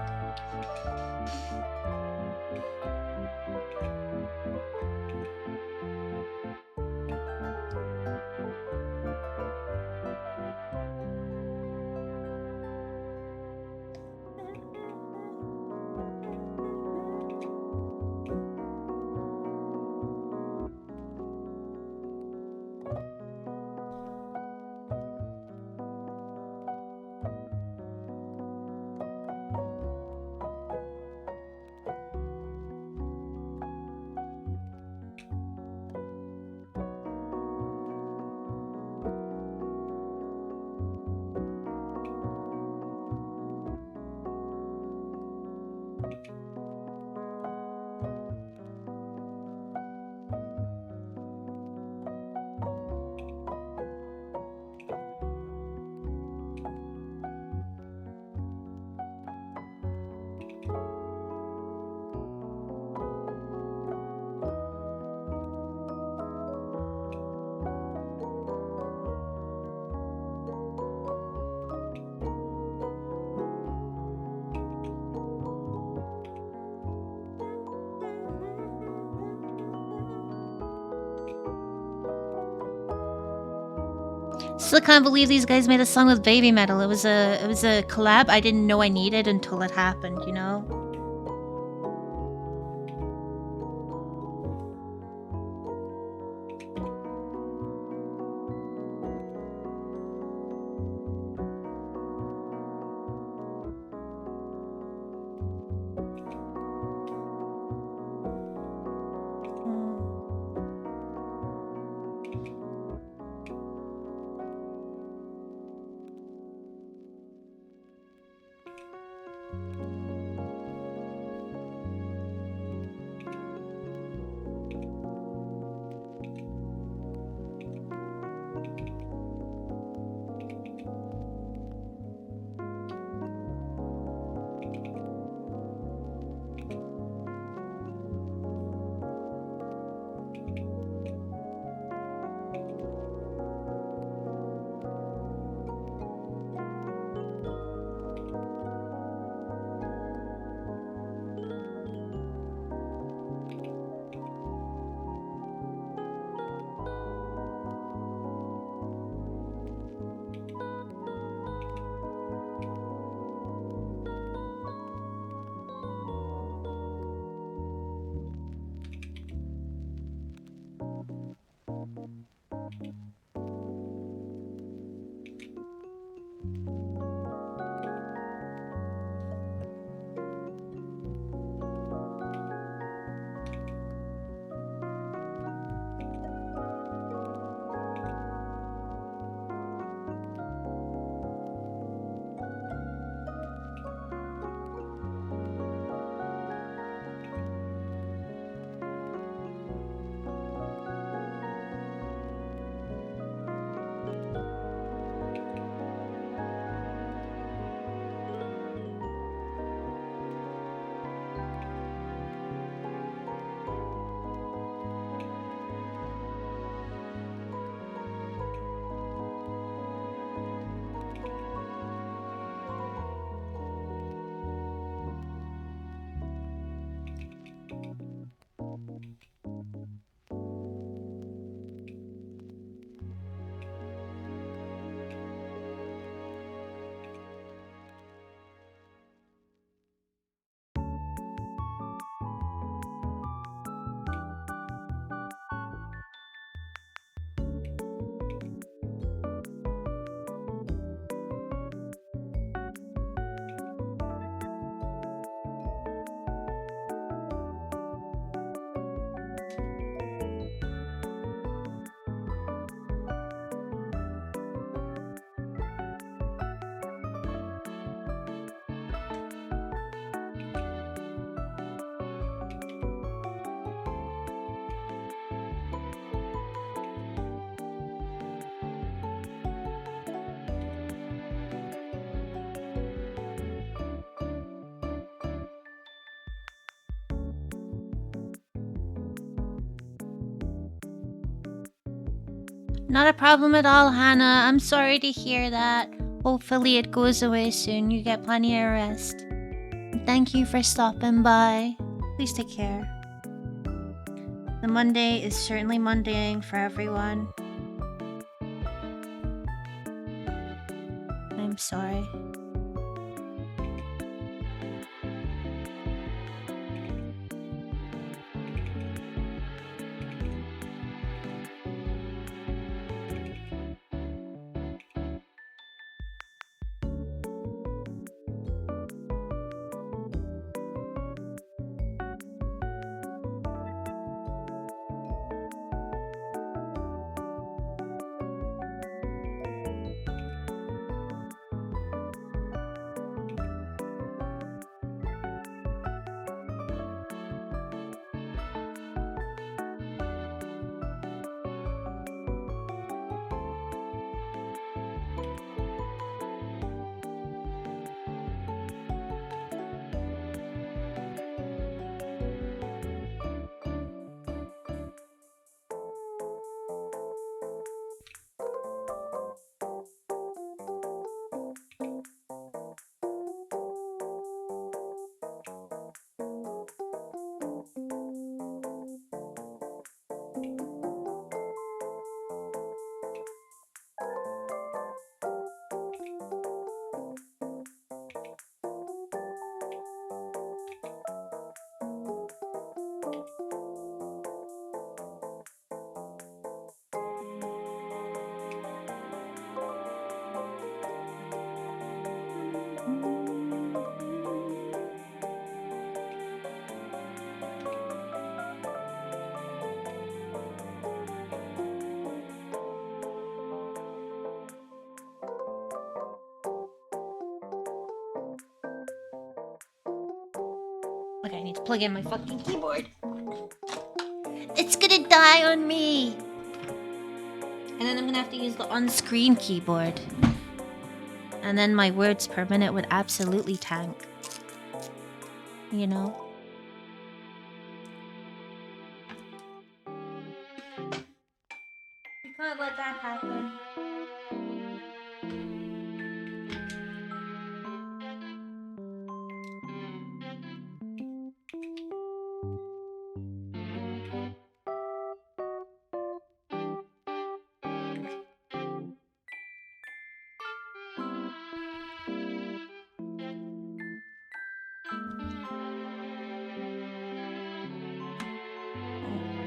Still can't believe these guys made a song with Baby Metal. It was a collab I didn't know I needed until it happened, you know? Not a problem at all, Hannah. I'm sorry to hear that. Hopefully it goes away soon. You get plenty of rest. Thank you for stopping by. Please take care. The Monday is certainly Mondaying for everyone. I'm sorry. Okay, I need to plug in my fucking keyboard. It's gonna die on me. And then I'm gonna have to use the on-screen keyboard. And then my words per minute would absolutely tank. You know? You can't let that happen.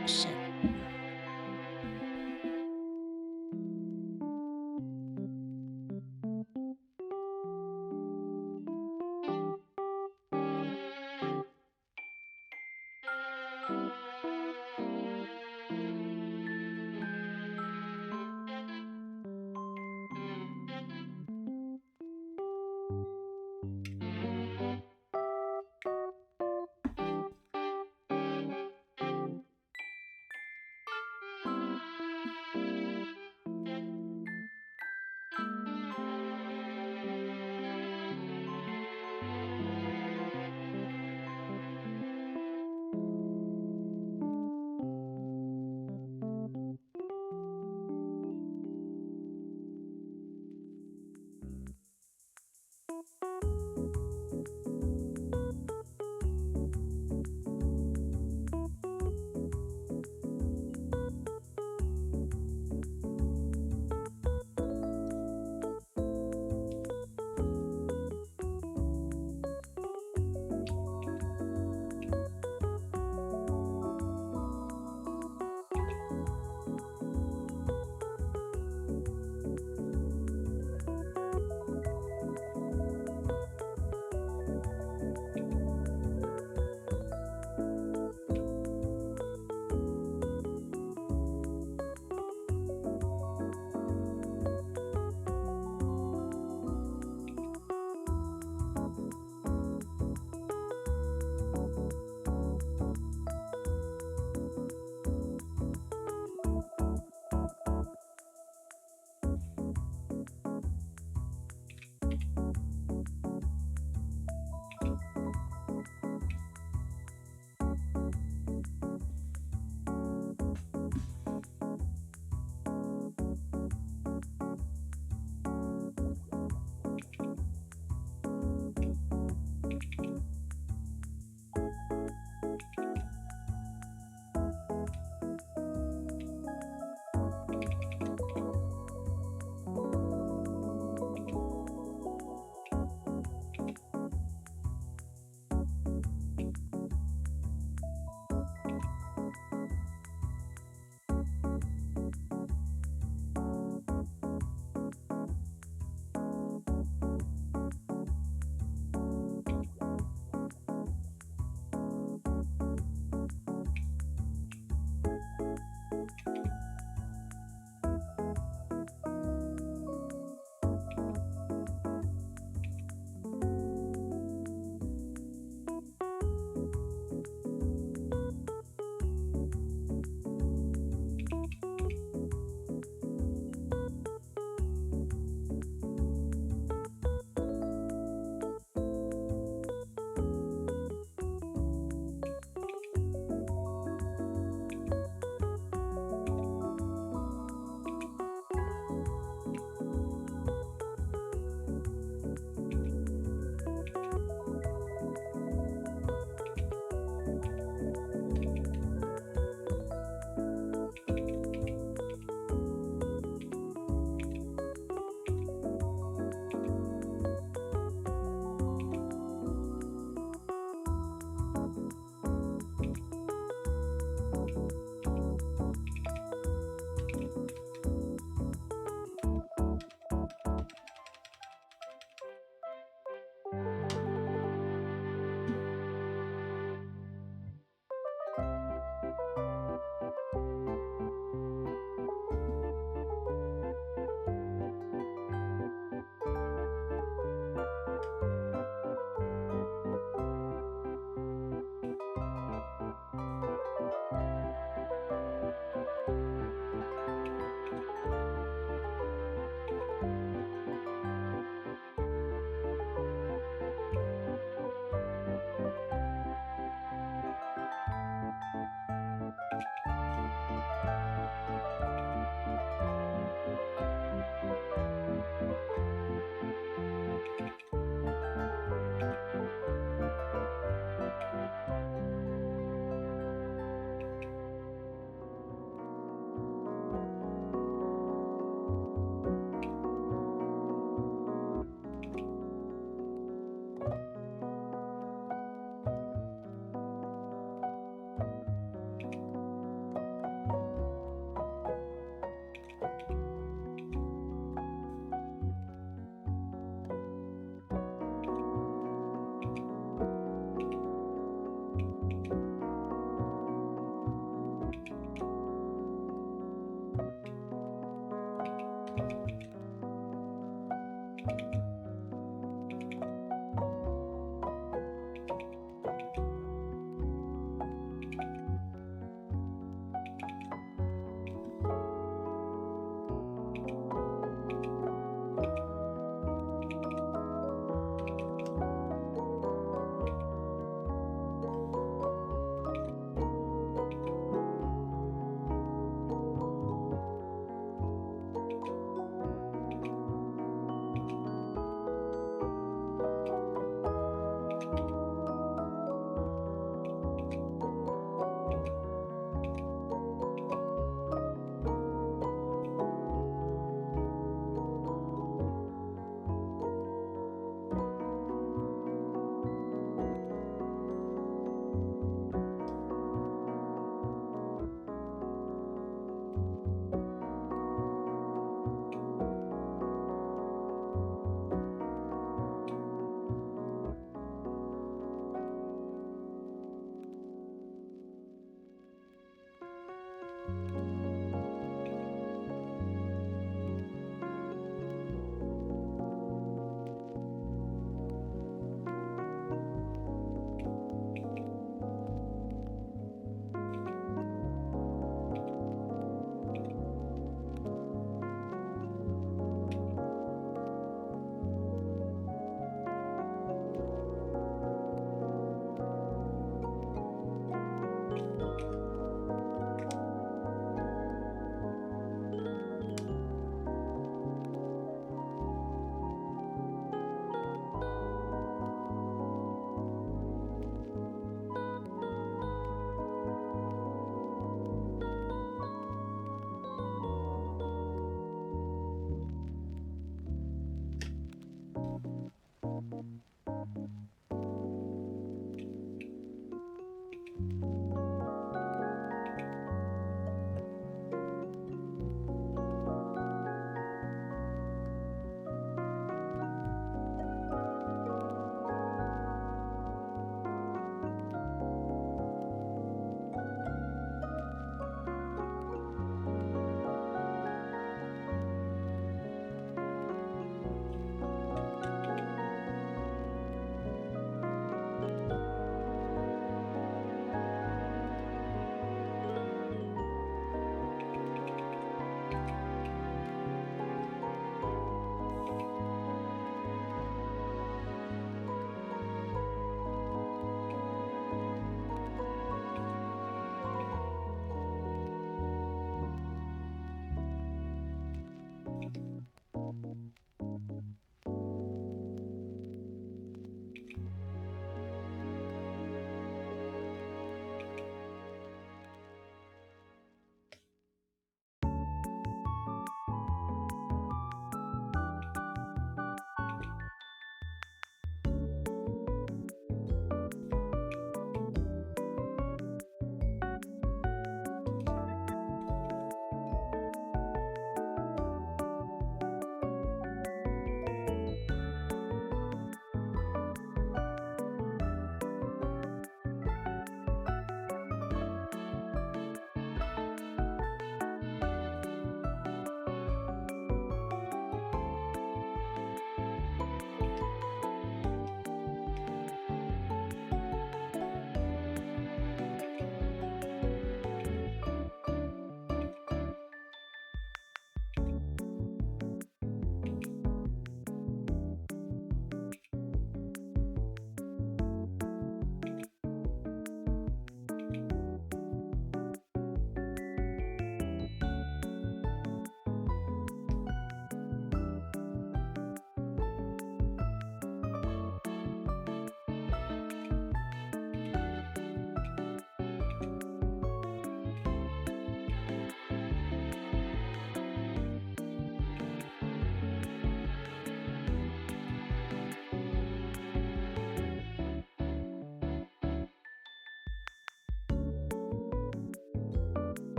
Oh, shit.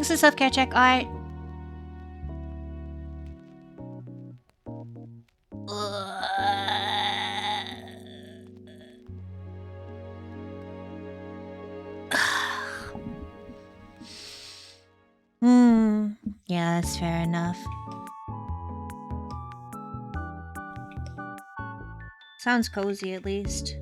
Thanks for self-care check art. Yeah, that's fair enough.
Sounds cozy at least.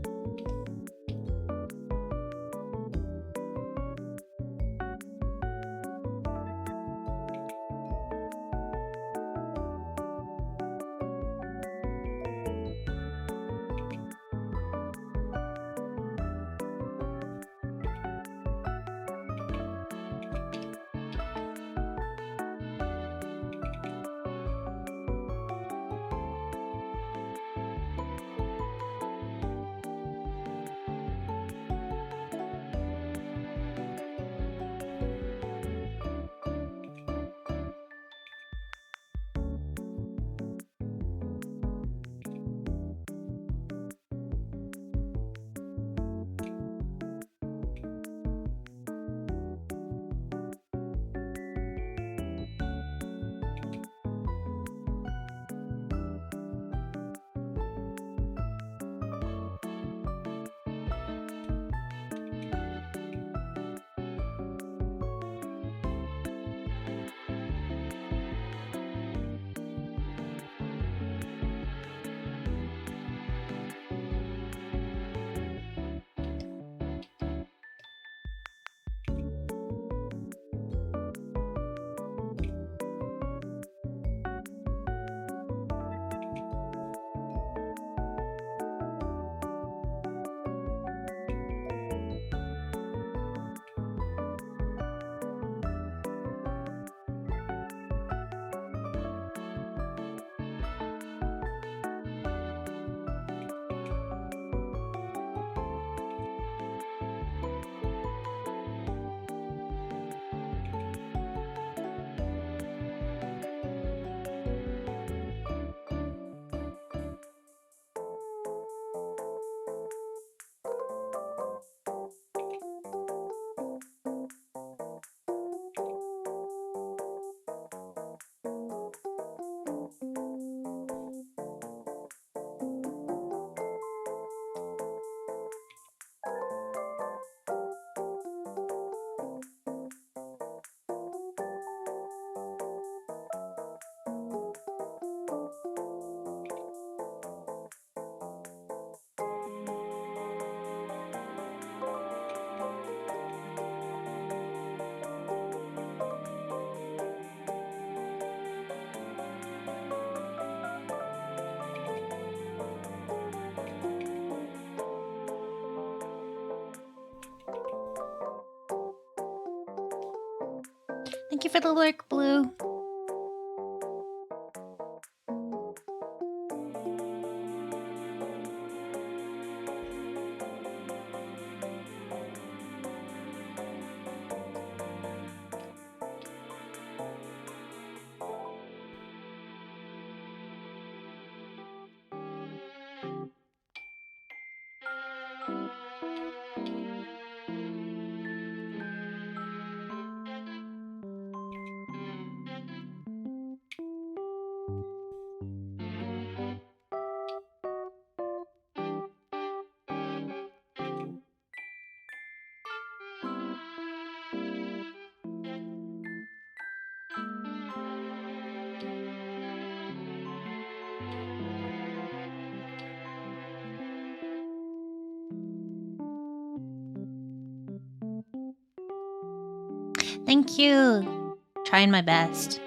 Thank you for the lurk, Blue. Thank you. Trying my best.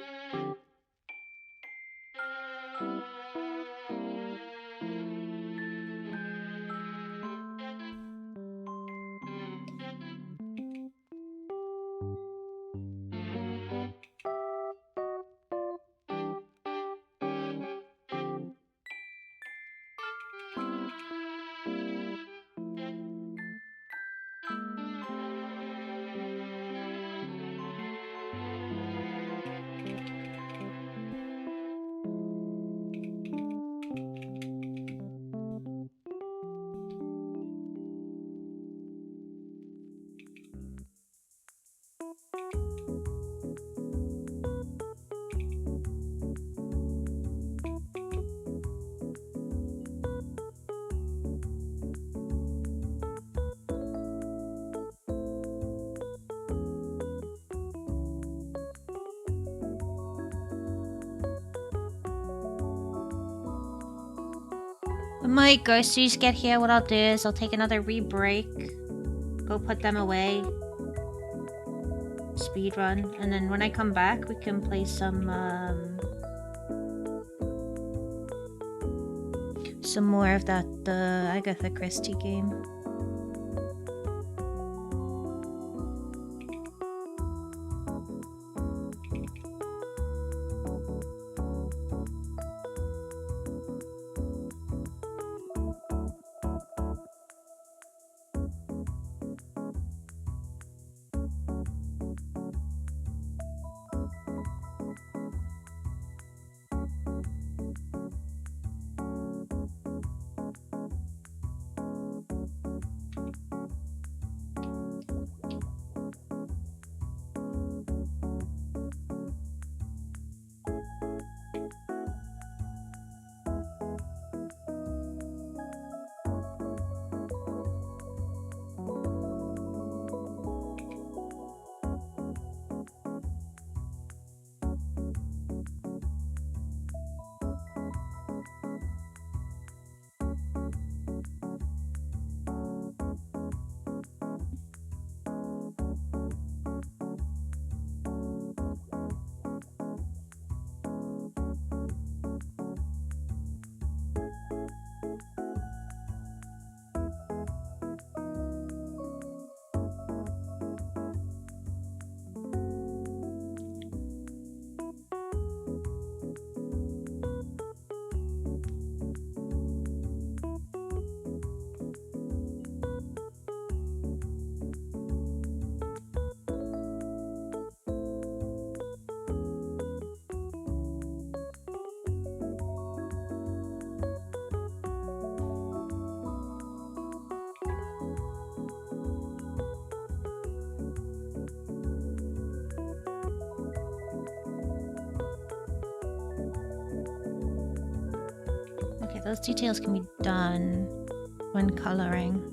When my groceries get here, what I'll do is I'll take another break, go put them away, speed run, and then when I come back, we can play some more of that Agatha Christie game. Those details can be done when coloring.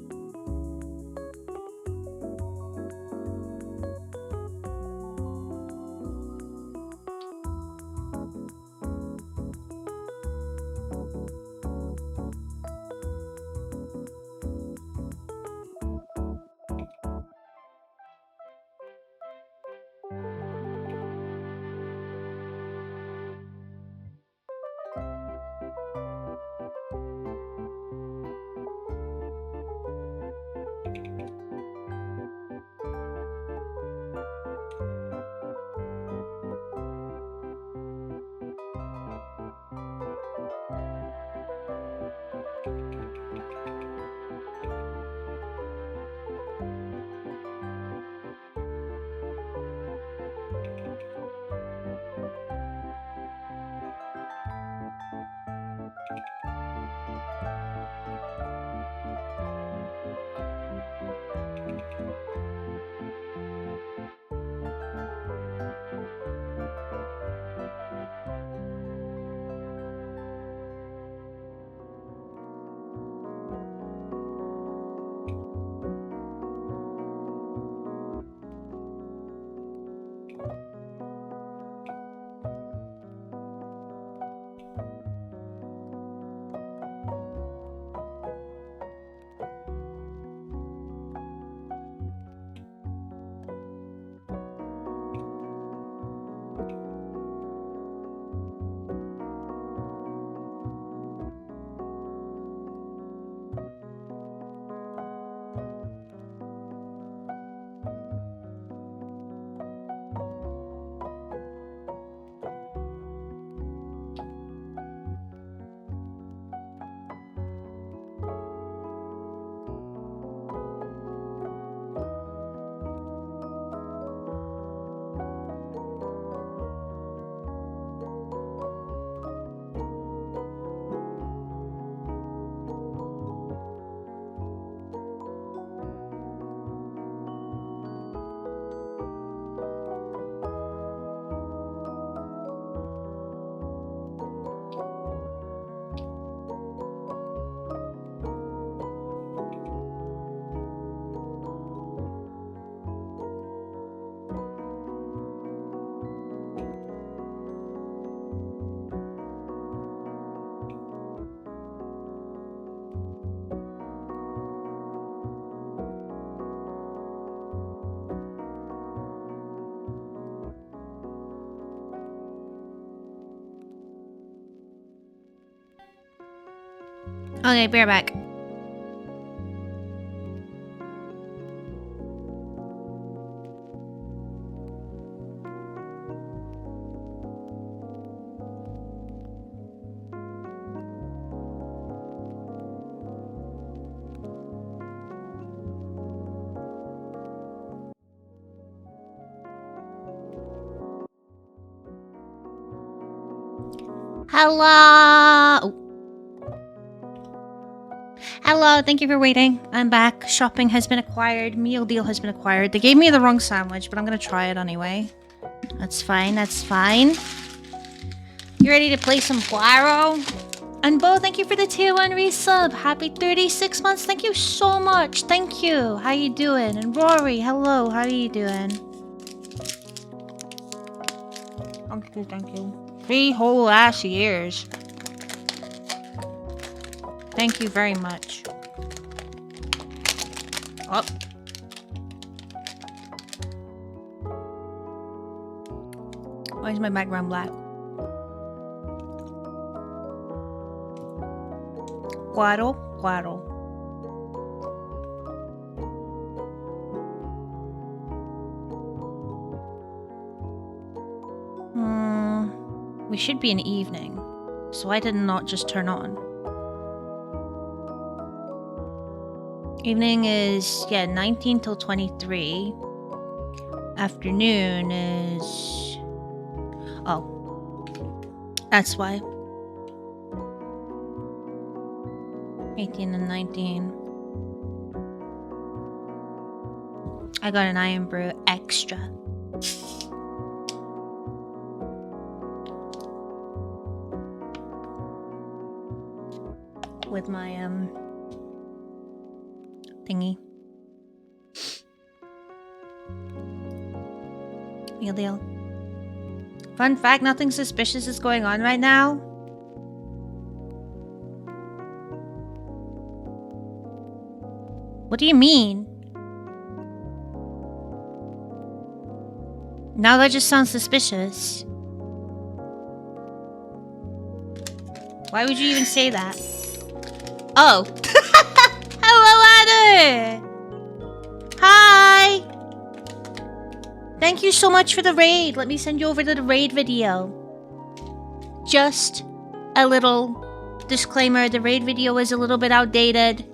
Okay, be right back. Hello! Oh. Hello, thank you for waiting. I'm back. Shopping has been acquired. Meal deal has been acquired. They gave me the wrong sandwich, but I'm gonna try it anyway. That's fine, that's fine. You ready to play some Poirot? And Bo, thank you for the tier 1 resub. Happy 36 months. Thank you so much. Thank you. How you doing? And Rory, hello. How are you doing? Thank you, thank you. 3 whole ass years. Thank you very much. Oh. Why is my background black? Cuaro, cuaro. We should be in evening. So why did it not just turn on? Evening is, yeah, 19 till 23. Afternoon is... Oh. That's why. 18 and 19. I got an Iron Brew extra. With my, thingy. Meal deal. Fun fact, nothing suspicious is going on right now. What do you mean? Now that just sounds suspicious. Why would you even say that? Oh. Hello, Adder! Hi! Thank you so much for the raid. Let me send you over to the raid video. Just a little disclaimer. The raid video is a little bit outdated.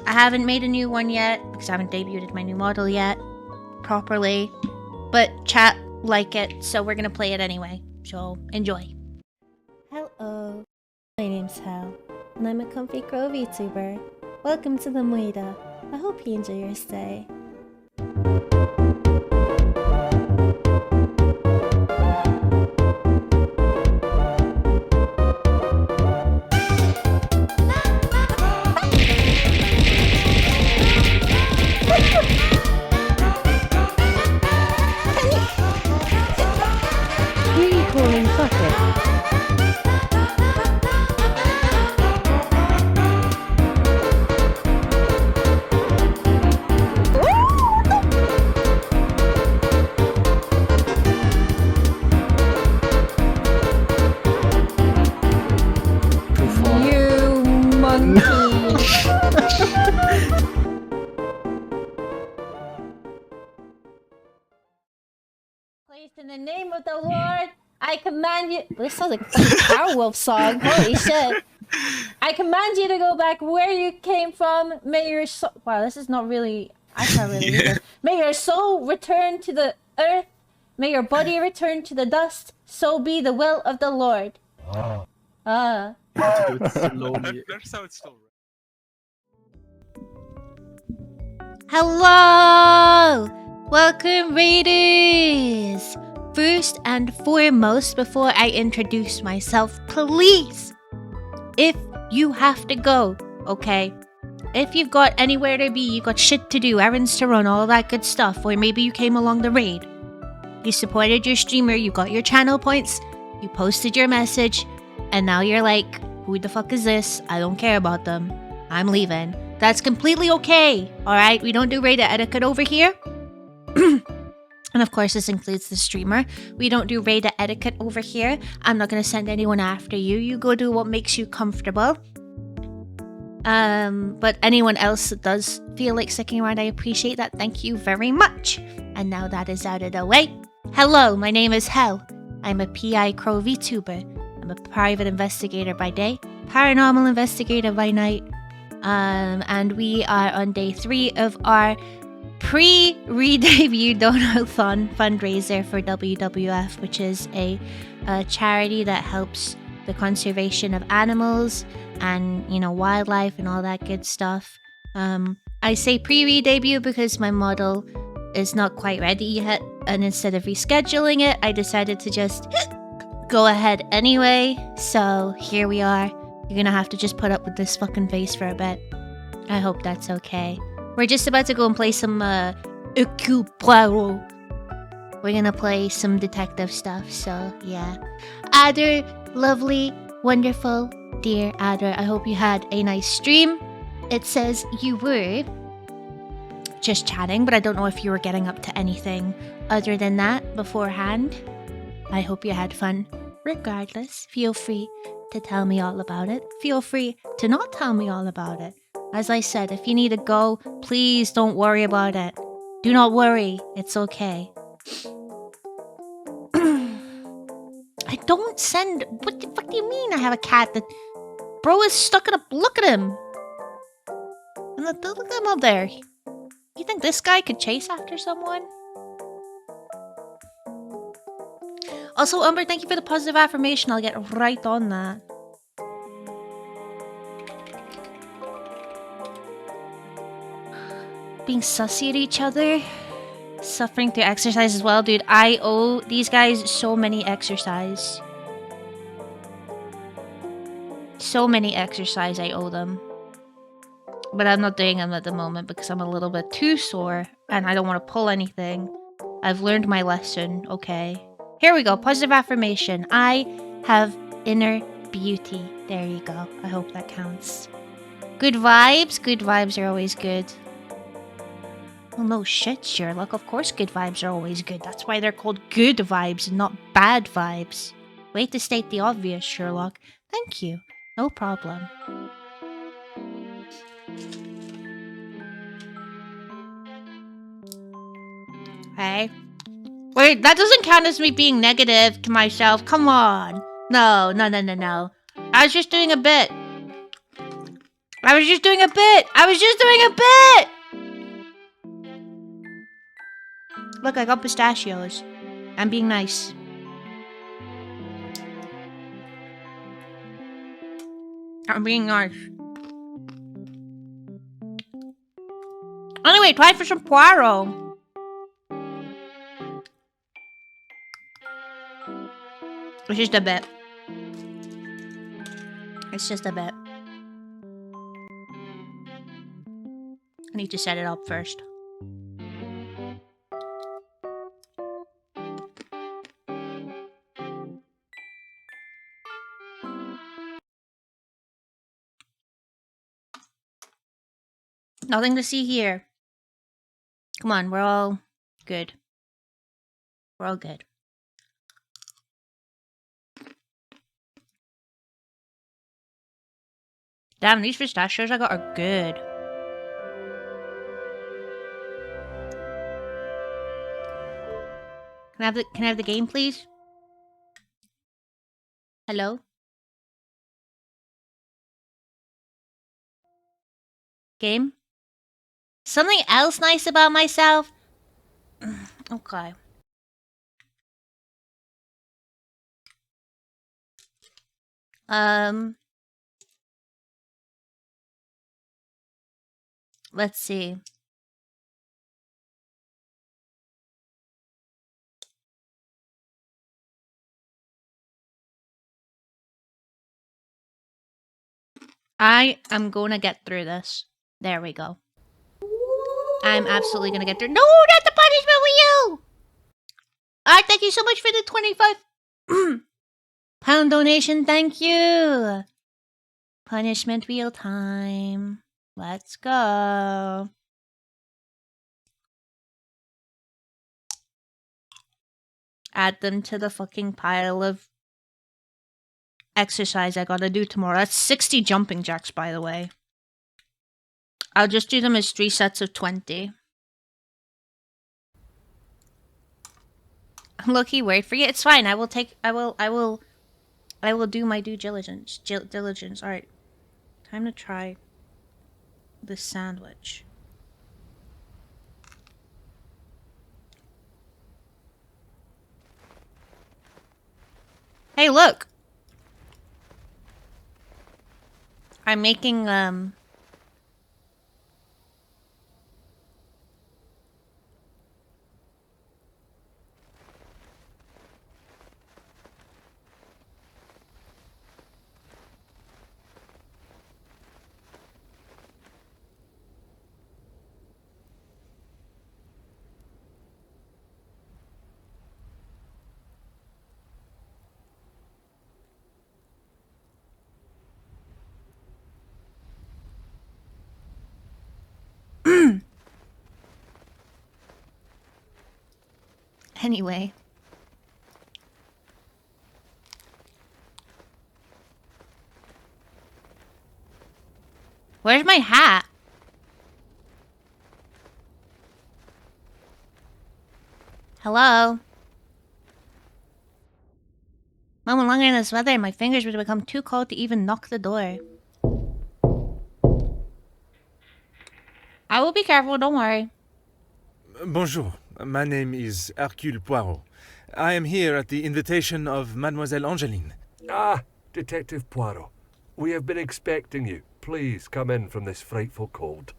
I haven't made a new one yet because I haven't debuted my new model yet properly. But chat like it, so we're gonna play it anyway. So enjoy.
Hello, my name's Hal, and I'm a comfy Grove YouTuber. Welcome to the Moida. I hope you enjoy your stay. Recalling bucket. You monkey. Placed in the name of the Lord, I command you. This sounds like a fucking Powerwolf song. Holy shit. I command you to go back where you came from. May your soul. Wow, this is not really. I can't really read this. May your soul return to the earth. May your body return to the dust. So be the will of the Lord. Ah.
Do it slowly.
That's how it's still.
Hello! Welcome, Raiders! First and foremost, before I introduce myself, please, if you have to go, okay? If you've got anywhere to be, you got shit to do, errands to run, all that good stuff, or maybe you came along the raid, you supported your streamer, you got your channel points, you posted your message, and now you're like, who the fuck is this? I don't care about them. I'm leaving. That's completely okay, alright? We don't do raid etiquette over here. And of course, this includes the streamer. We don't do raid etiquette over here. I'm not going to send anyone after you. You go do what makes you comfortable. But anyone else that does feel like sticking around, I appreciate that. Thank you very much. And now that is out of the way. Hello, my name is Hel. I'm a PI Crow VTuber. I'm a private investigator by day, paranormal investigator by night. And we are on day 3 of our pre-re-debut Donothon fundraiser for WWF, which is a charity that helps the conservation of animals and, you know, wildlife and all that good stuff. I say pre-re-debut because my model is not quite ready yet, and instead of rescheduling it, I decided to just go ahead anyway. So here we are. You're gonna have to just put up with this fucking face for a bit. I hope that's okay. We're just about to go and play some Hercule Poirot. We're gonna play some detective stuff, so yeah. Adder, lovely, wonderful, dear Adder, I hope you had a nice stream. It says you were just chatting, but I don't know if you were getting up to anything other than that beforehand. I hope you had fun. Regardless, feel free to tell me all about it. Feel free to not tell me all about it. As I said, if you need to go, please don't worry about it. Do not worry. It's okay. I don't send... What the fuck do you mean I have a cat that... Bro is stuck in a... Look at him. Look at him up there. You think this guy could chase after someone? Also, Umber, thank you for the positive affirmation. I'll get right on that. Being sussy at each other. Suffering through exercise as well. Dude, I owe these guys so many exercise. So many exercise I owe them. But I'm not doing them at the moment because I'm a little bit too sore and I don't want to pull anything. I've learned my lesson, okay? Here we go, positive affirmation. I have inner beauty. There you go. I hope that counts. Good vibes? Good vibes are always good. Well, no shit, Sherlock. Of course good vibes are always good. That's why they're called good vibes and not bad vibes. Way to state the obvious, Sherlock. Thank you. No problem. Hey. Wait, that doesn't count as me being negative to myself. Come on. No. I was just doing a bit. I was just doing a bit. Look, I got pistachios. I'm being nice. I'm being nice. Anyway, try for some Poirot. It's just a bit. It's just a bit. I need to set it up first. Nothing to see here. Come on, we're all good. We're all good. Damn, these pistachios I got are good. Can I have the game, please? Hello? Game? Something else nice about myself? Okay. Let's see. I am gonna get through this. There we go. I'm absolutely gonna get through. No, not the punishment with you! Alright, thank you so much for the 25 pound donation. Thank you. Punishment wheel time. Let's go. Add them to the fucking pile of exercise I gotta do tomorrow. That's 60 jumping jacks, by the way. I'll just do them as 3 sets of 20. I'm low-key worried for you. It's fine. I will do my due diligence. Diligence. All right. Time to try the sandwich. Hey, look. I'm making anyway. Where's my hat? Hello? Moment longer in this weather, my fingers would become too cold to even knock the door. I will be careful, don't worry.
Bonjour, my name is Hercule Poirot. I am here at the invitation of Mademoiselle Angeline.
Ah, Detective Poirot. We have been expecting you. Please come in from this frightful cold.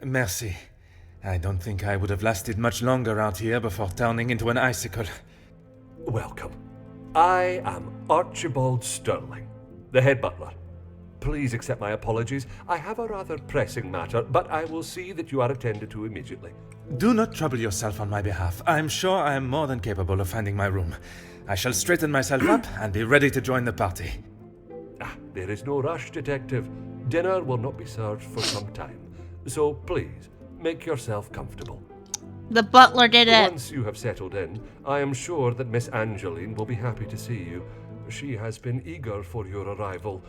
Merci. I don't think I would have lasted much longer out here before turning into an icicle.
Welcome. I am Archibald Sterling, the head butler. Please accept my apologies. I have a rather pressing matter, but I will see that you are attended to immediately.
Do not trouble yourself on my behalf. I am sure I am more than capable of finding my room. I shall straighten myself up and be ready to join the party.
Ah, there is no rush, Detective. Dinner will not be served for some time. So please, make yourself comfortable.
The butler did it.
Once you have settled in, I am sure that Miss Angeline will be happy to see you. She has been eager for your arrival.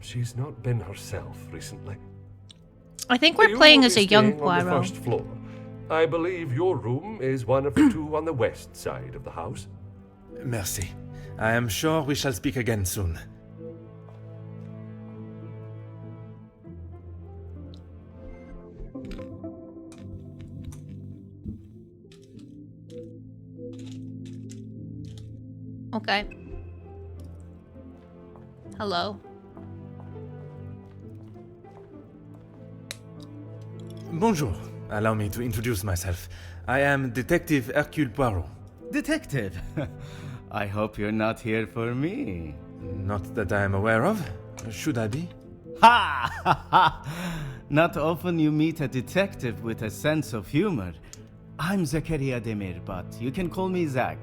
She's not been herself recently.
I think we're
You
playing
will
as
be
a young
staying on the
Poirot.
first floor. I believe your room is one of the two on the west side of the house.
Merci. I am sure we shall speak again soon.
Okay. Hello.
Bonjour. Allow me to introduce myself. I am Detective Hercule Poirot.
Detective, I hope you're not here for me.
Not that I am aware of. Should I be?
Ha! Ha ha! Not often you meet a detective with a sense of humor. I'm Zakaria Demir, but you can call me Zach.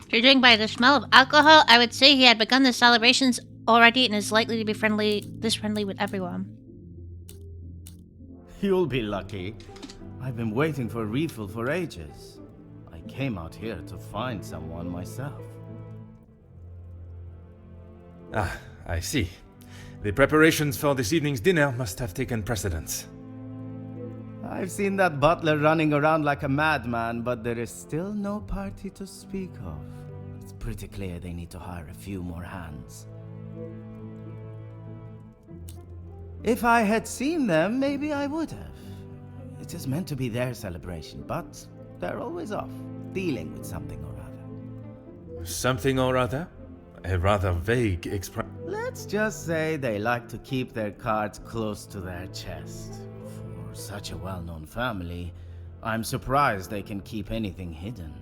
Judging by the smell of alcohol, I would say he had begun the celebrations already and is likely to be this friendly with everyone.
You'll be lucky. I've been waiting for a refill for ages. I came out here to find someone myself.
Ah, I see. The preparations for this evening's dinner must have taken precedence.
I've seen that butler running around like a madman, but there is still no party to speak of. It's pretty clear they need to hire a few more hands. If I had seen them, maybe I would have. It is meant to be their celebration, but they're always off, dealing with something or other.
Something or other? A rather vague expression.
Let's just say they like to keep their cards close to their chest. For such a well-known family, I'm surprised they can keep anything hidden.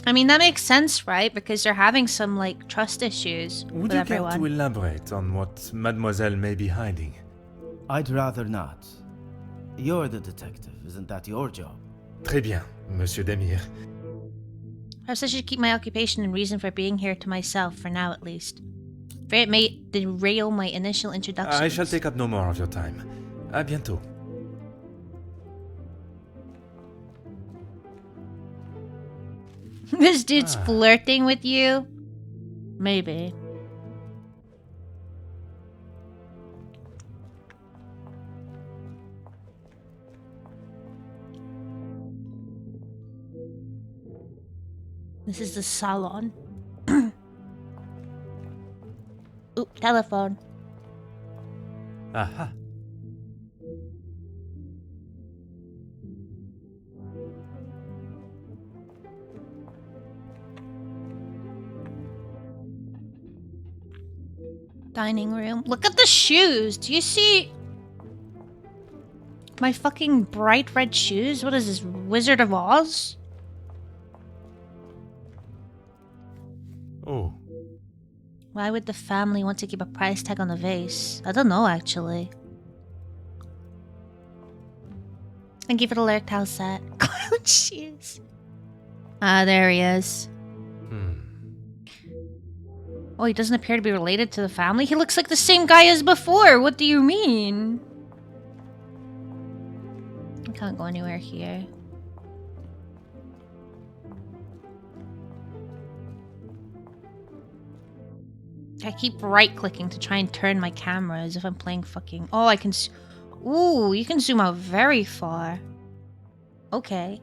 I mean, that makes sense, right? Because they're having some, like, trust issues
Would
with
you
everyone.
care to elaborate on what Mademoiselle may be hiding?
I'd rather not. You're the detective, isn't that your job?
Très bien, Monsieur Demir.
Perhaps I should keep my occupation and reason for being here to myself, for now at least. For it may derail my initial introduction.
I shall take up no more of your time. À bientôt.
This dude's flirting with you? Maybe. This is the salon. Oop, telephone.
Aha.
Dining room. Look at the shoes. Do you see my fucking bright red shoes? What is this, Wizard of Oz?
Oh.
Why would the family want to keep a price tag on the vase? I don't know, actually. Thank you for the lurk house set. Clown shoes. Ah, there he is. Oh, he doesn't appear to be related to the family? He looks like the same guy as before! What do you mean? I can't go anywhere here. I keep right-clicking to try and turn my camera as if I'm playing fucking... Oh, I can... Ooh, you can zoom out very far. Okay.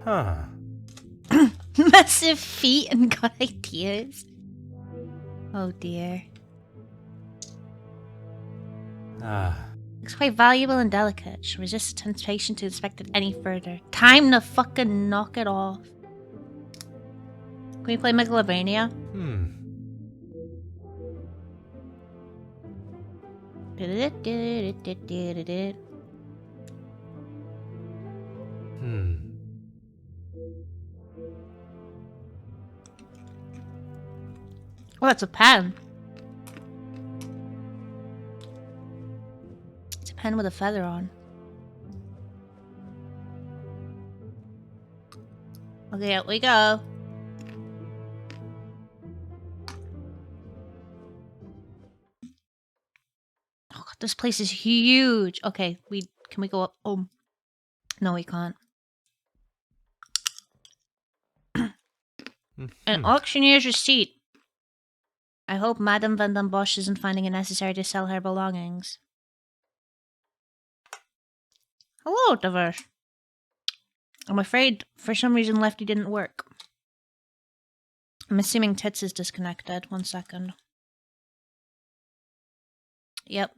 Huh.
Massive feet and got ideas. Oh dear. Looks quite valuable and delicate. Should resist the temptation to inspect it any further. Time to fucking knock it off. Can we play Megalovania? Oh, that's a pen. It's a pen with a feather on. Okay, out we go. Oh god, this place is huge. Okay, can we go up? Oh, no, we can't. An auctioneer's receipt. I hope Madame Van den Bosch isn't finding it necessary to sell her belongings. Hello, Diverse. I'm afraid for some reason Lefty didn't work. I'm assuming Tits is disconnected. 1 second. Yep.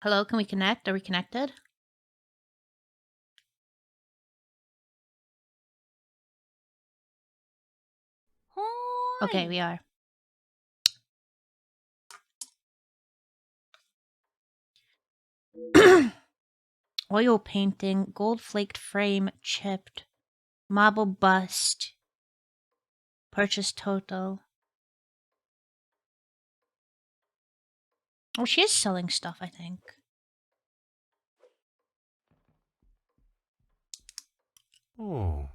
Hello, can we connect? Are we connected?
Hi.
Okay, we are. Oil painting, gold flaked frame, chipped, marble bust, purchase total. Oh, she is selling stuff, I think.
Oh.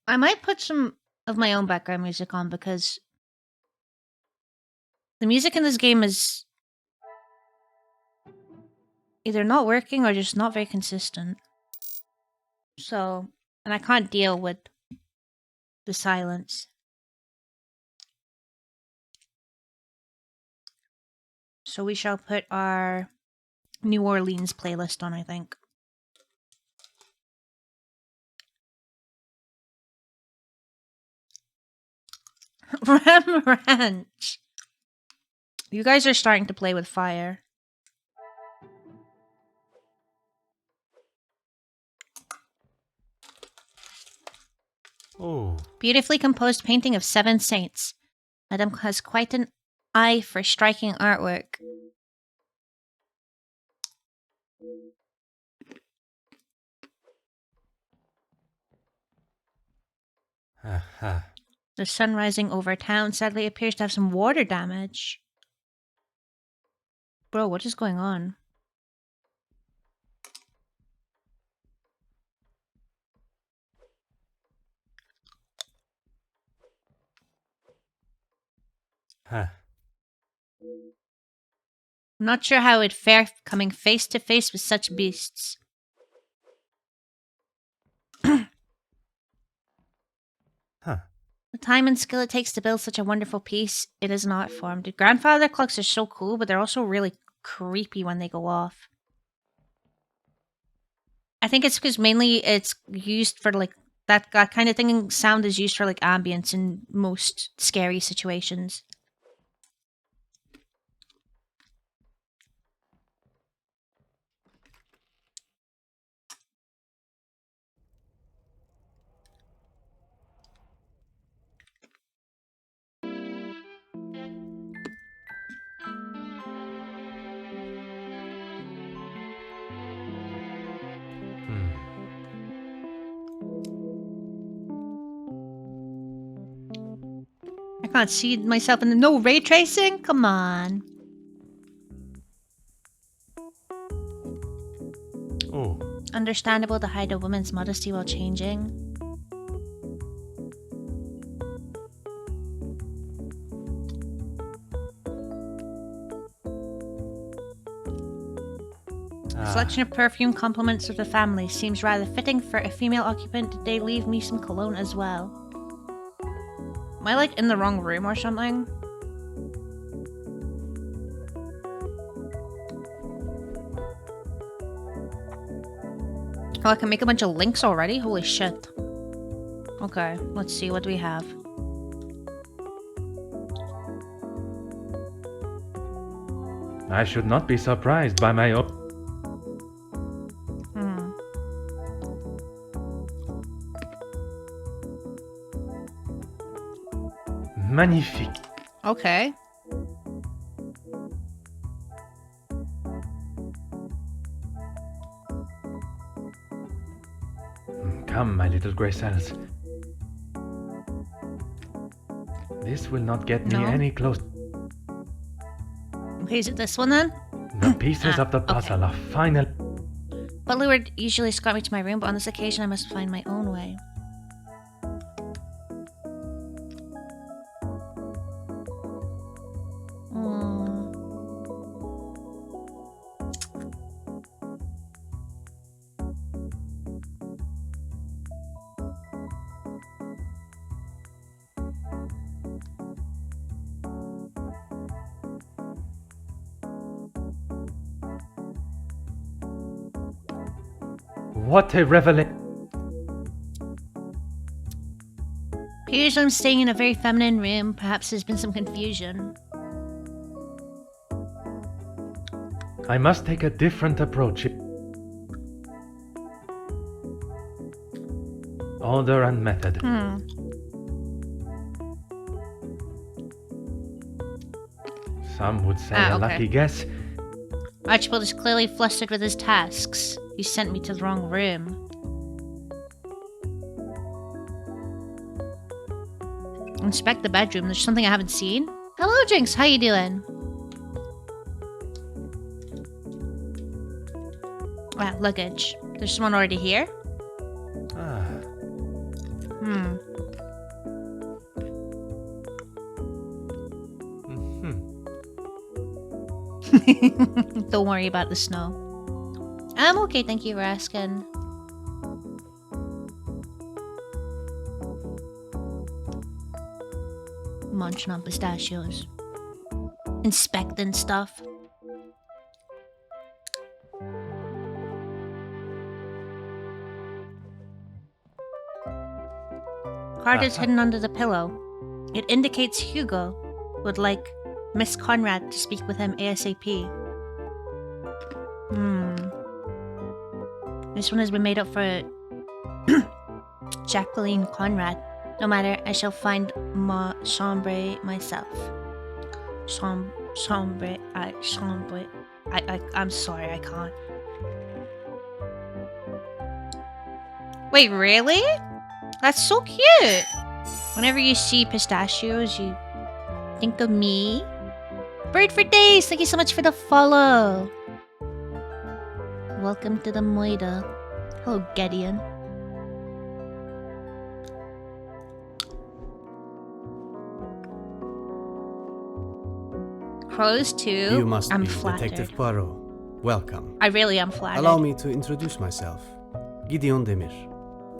I might put some of my own background music on because the music in this game is either not working or just not very consistent. So, and I can't deal with the silence. So we shall put our New Orleans playlist on, I think. Ram Ranch. You guys are starting to play with fire.
Oh.
Beautifully composed painting of 7 saints. Madame has quite an eye for striking artwork.
Aha.
The sun rising over town sadly appears to have some water damage. Bro, what is going on?
Huh.
I'm not sure how it would fare coming face to face with such beasts.
Huh.
The time and skill it takes to build such a wonderful piece, it is not formed. Grandfather clocks are so cool, but they're also really creepy when they go off. I think it's because mainly it's used for like that kind of thing. Sound is used for like ambience in most scary situations.
Hmm.
I can't see myself in the no ray tracing. Come on.
Oh.
Understandable to hide a woman's modesty while changing. Selection of perfume compliments of the family seems rather fitting for a female occupant. Did they leave me some cologne as well? Am I like in the wrong room or something? Oh, I can make a bunch of links already? Holy shit. Okay, let's see, what do we have?
I should not be surprised by my own. Magnifique.
Okay.
Come, my little grey cells. This will not get me
No.
any closer.
Okay, is it this one then?
The pieces of the puzzle are final.
Butler would usually escort me to my room, but on this occasion I must find my own way.
What a revelation.
Appears I'm staying in a very feminine room. Perhaps there's been some confusion.
I must take a different approach. Order and method. Some would say a
okay.
lucky guess.
Archibald is clearly flustered with his tasks. You sent me to the wrong room. Inspect the bedroom. There's something I haven't seen. Hello, Jinx. How you doing? Luggage. There's someone already here? Don't worry about the snow. I'm okay, thank you for asking. Munching on pistachios. Inspecting stuff. Card is hidden under the pillow. It indicates Hugo would like Miss Conrad to speak with him ASAP. This one has been made up for Jacqueline Conrad. No matter, I shall find ma chambre myself. Chambre. I'm sorry, I can't. Wait, really? That's so cute! Whenever you see pistachios, you think of me. Bird for days! Thank you so much for the follow! Welcome to the Moida. Hello, Gideon. proposed to,
You must
I'm
be
flattered.
Detective Poirot. Welcome.
I really am flattered.
Allow me to introduce myself. Gideon Demir.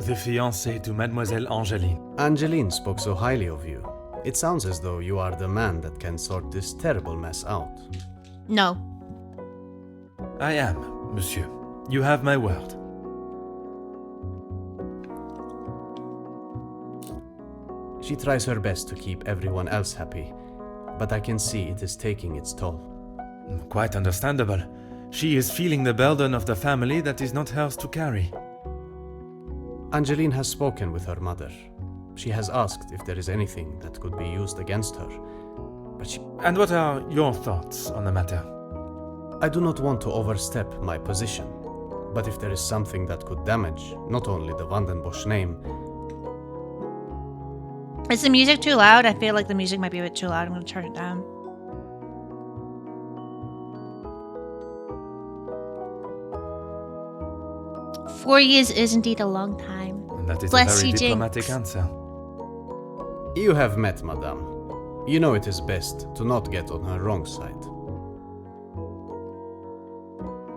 The fiancé to Mademoiselle Angeline.
Angeline spoke so highly of you. It sounds as though you are the man that can sort this terrible mess out.
No.
I am, monsieur. You have my word.
She tries her best to keep everyone else happy, but I can see it is taking its toll.
Quite understandable. She is feeling the burden of the family that is not hers to carry.
Angeline has spoken with her mother. She has asked if there is anything that could be used against her, but she...
And what are your thoughts on the matter?
I do not want to overstep my position, but if there is something that could damage not only the Vandenbosch name...
Is the music too loud? I feel like the music might be a bit too loud. I'm gonna turn it down. Four years is indeed a long time.
And that is
Bless
a very
you,
diplomatic
Jinx.
answer.
You have met Madame. You know it is best to not get on her wrong side.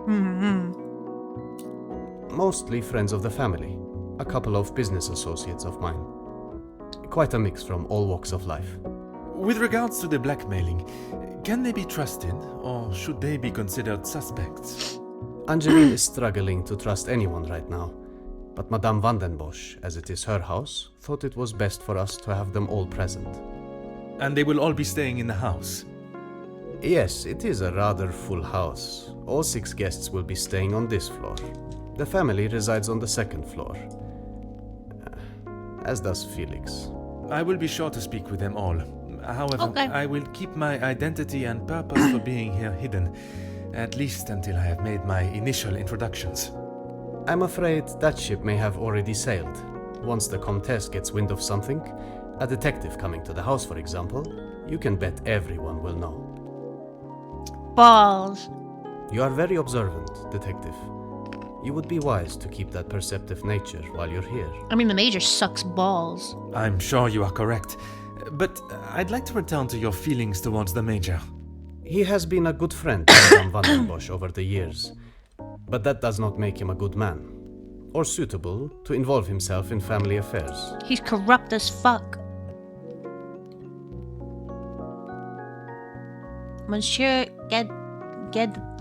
Hmm.
Mostly friends of the family, a couple of business associates of mine. Quite a mix from all walks of life.
With regards to the blackmailing, can they be trusted, or should they be considered suspects?
Angeline is struggling to trust anyone right now, but Madame Vandenbosch, as it is her house, thought it was best for us to have them all present.
And they will all be staying in the house?
Yes, it is a rather full house. All 6 guests will be staying on this floor. The family resides on the 2nd floor. As does Felix.
I will be sure to speak with them all. However,
Okay.
I will keep my identity and purpose for being here hidden, at least until I have made my initial introductions.
I'm afraid that ship may have already sailed. Once the Comtesse gets wind of something, a detective coming to the house, for example, you can bet everyone will know.
Balls.
You are very observant, detective. You would be wise to keep that perceptive nature while you're here.
I mean, the major sucks balls.
I'm sure you are correct. But I'd like to return to your feelings towards the Major.
He has been a good friend to Madame Vandenbosch over the years, but that does not make him a good man, or suitable to involve himself in family affairs.
He's corrupt as fuck. Monsieur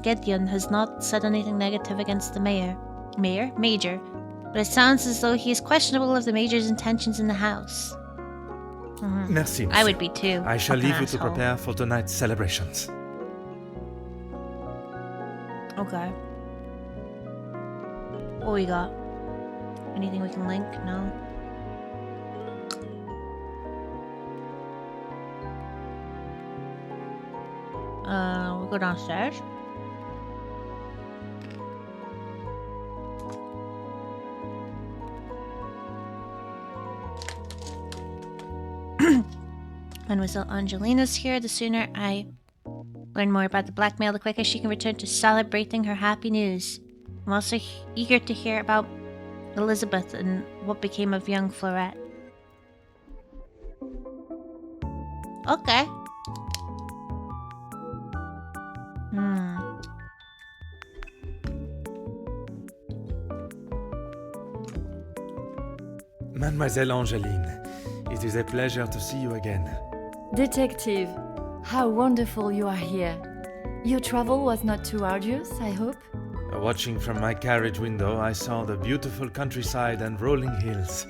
Gedeon has not said anything negative against the Major, but it sounds as though he is questionable of the Major's intentions in the house.
Merci,
I
monsieur.
would be too.
I shall
Fucking
leave you to
asshole.
prepare for tonight's celebrations.
Okay. What we got? Anything we can link? No. We'll go downstairs. Mademoiselle Angelina's here. The sooner I learn more about the blackmail, the quicker she can return to celebrating her happy news. I'm also eager to hear about Elizabeth and what became of young Florette. Okay.
Mademoiselle Angeline, it is a pleasure to see you again.
Detective, how wonderful you are here. Your travel was not too arduous, I hope?
Watching from my carriage window, I saw the beautiful countryside and rolling hills.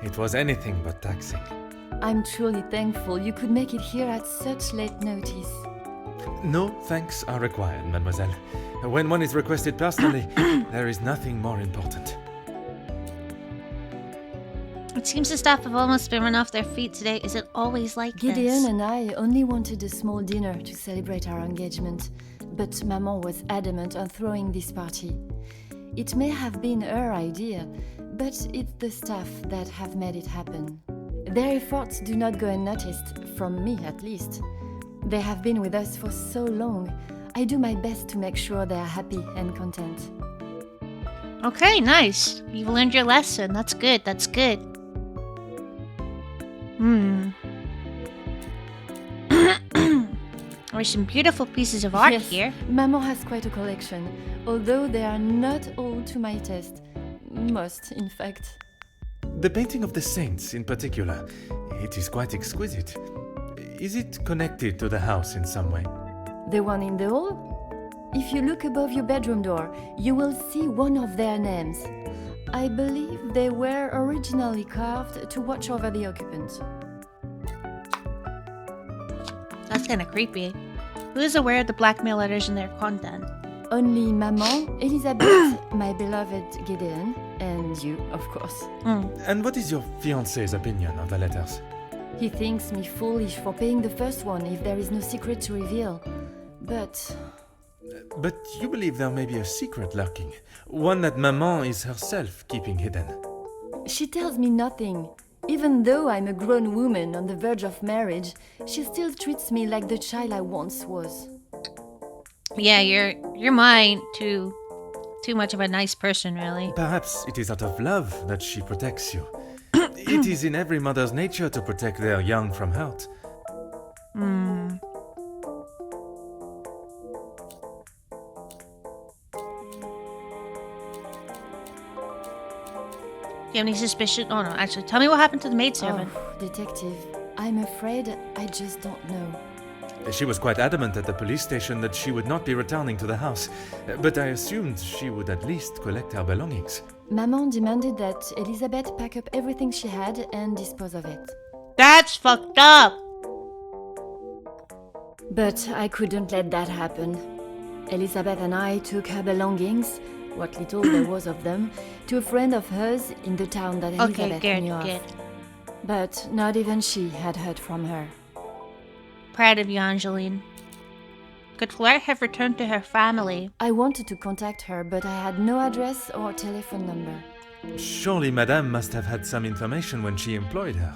It was anything but taxing.
I'm truly thankful you could make it here at such late notice.
No thanks are required, mademoiselle. When one is requested personally, there is nothing more important.
It seems the staff have almost been run off their feet today. Is it always like
Gideon
this?
and I only wanted a small dinner to celebrate our engagement, but Maman was adamant on throwing this party. It may have been her idea, but it's the staff that have made it happen. Their efforts do not go unnoticed, from me at least. They have been with us for so long. I do my best to make sure they are happy and content.
Okay, nice. You've learned your lesson. That's good. That's good. There's some beautiful pieces of art
Yes,
here.
Maman has quite a collection, although they are not all to my taste. Most, in fact.
The painting of the saints in particular, it is quite exquisite. Is it connected to the house in some way?
The one in the hall? If you look above your bedroom door, you will see one of their names. I believe they were originally carved to watch over the occupant.
That's kind of creepy. Who is aware of the blackmail letters and their content?
Only Maman, Elizabeth, my beloved Gideon, and you, of course.
And what is your fiancé's opinion of the letters?
He thinks me foolish for paying the first one if there is no secret to reveal. But
But you believe there may be a secret lurking, one that Maman is herself keeping hidden.
she tells me nothing. Even though I'm a grown woman on the verge of marriage, she still treats me like the child I once was.
Yeah, you're mine too. Too much of a nice person, really.
Perhaps it is out of love that she protects you. It is in every mother's nature to protect their young from hurt.
Do you have any suspicion? Oh no, actually, tell me what happened to the maidservant.
Oh, detective, I'm afraid I just don't know.
She was quite adamant at the police station that she would not be returning to the house, but I assumed she would at least collect her belongings.
Maman demanded that Elizabeth pack up everything she had and dispose of it.
That's fucked up!
But I couldn't let that happen. Elizabeth and I took her belongings, what little there was of them, to a friend of hers in the town that Elizabeth knew of.
Good.
But not even she had heard from her.
Proud of you, Angeline. Could Fleur have returned to her family?
I wanted to contact her, but I had no address or telephone number.
Surely Madame must have had some information when she employed her.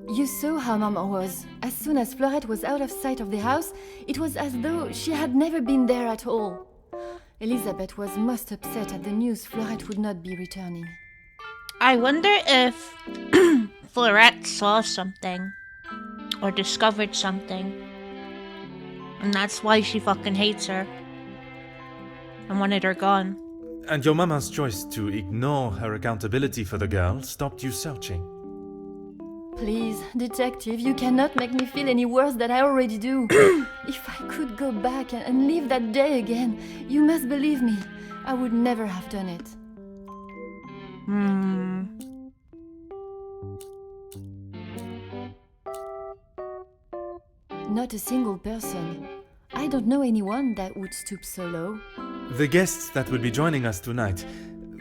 You saw how Maman was. As soon as Fleurette was out of sight of the house, it was as though she had never been there at all. Elizabeth was most upset at the news Fleurette would not be returning.
I wonder if Fleurette saw something. Or discovered something. And that's why she fucking hates her. And wanted her gone.
And your mama's choice to ignore her accountability for the girl stopped you searching.
Please, detective, you cannot make me feel any worse than I already do. If I could go back and live that day again, you must believe me, I would never have done it. Not a single person. I don't know anyone that would stoop so low.
The guests that will be joining us tonight,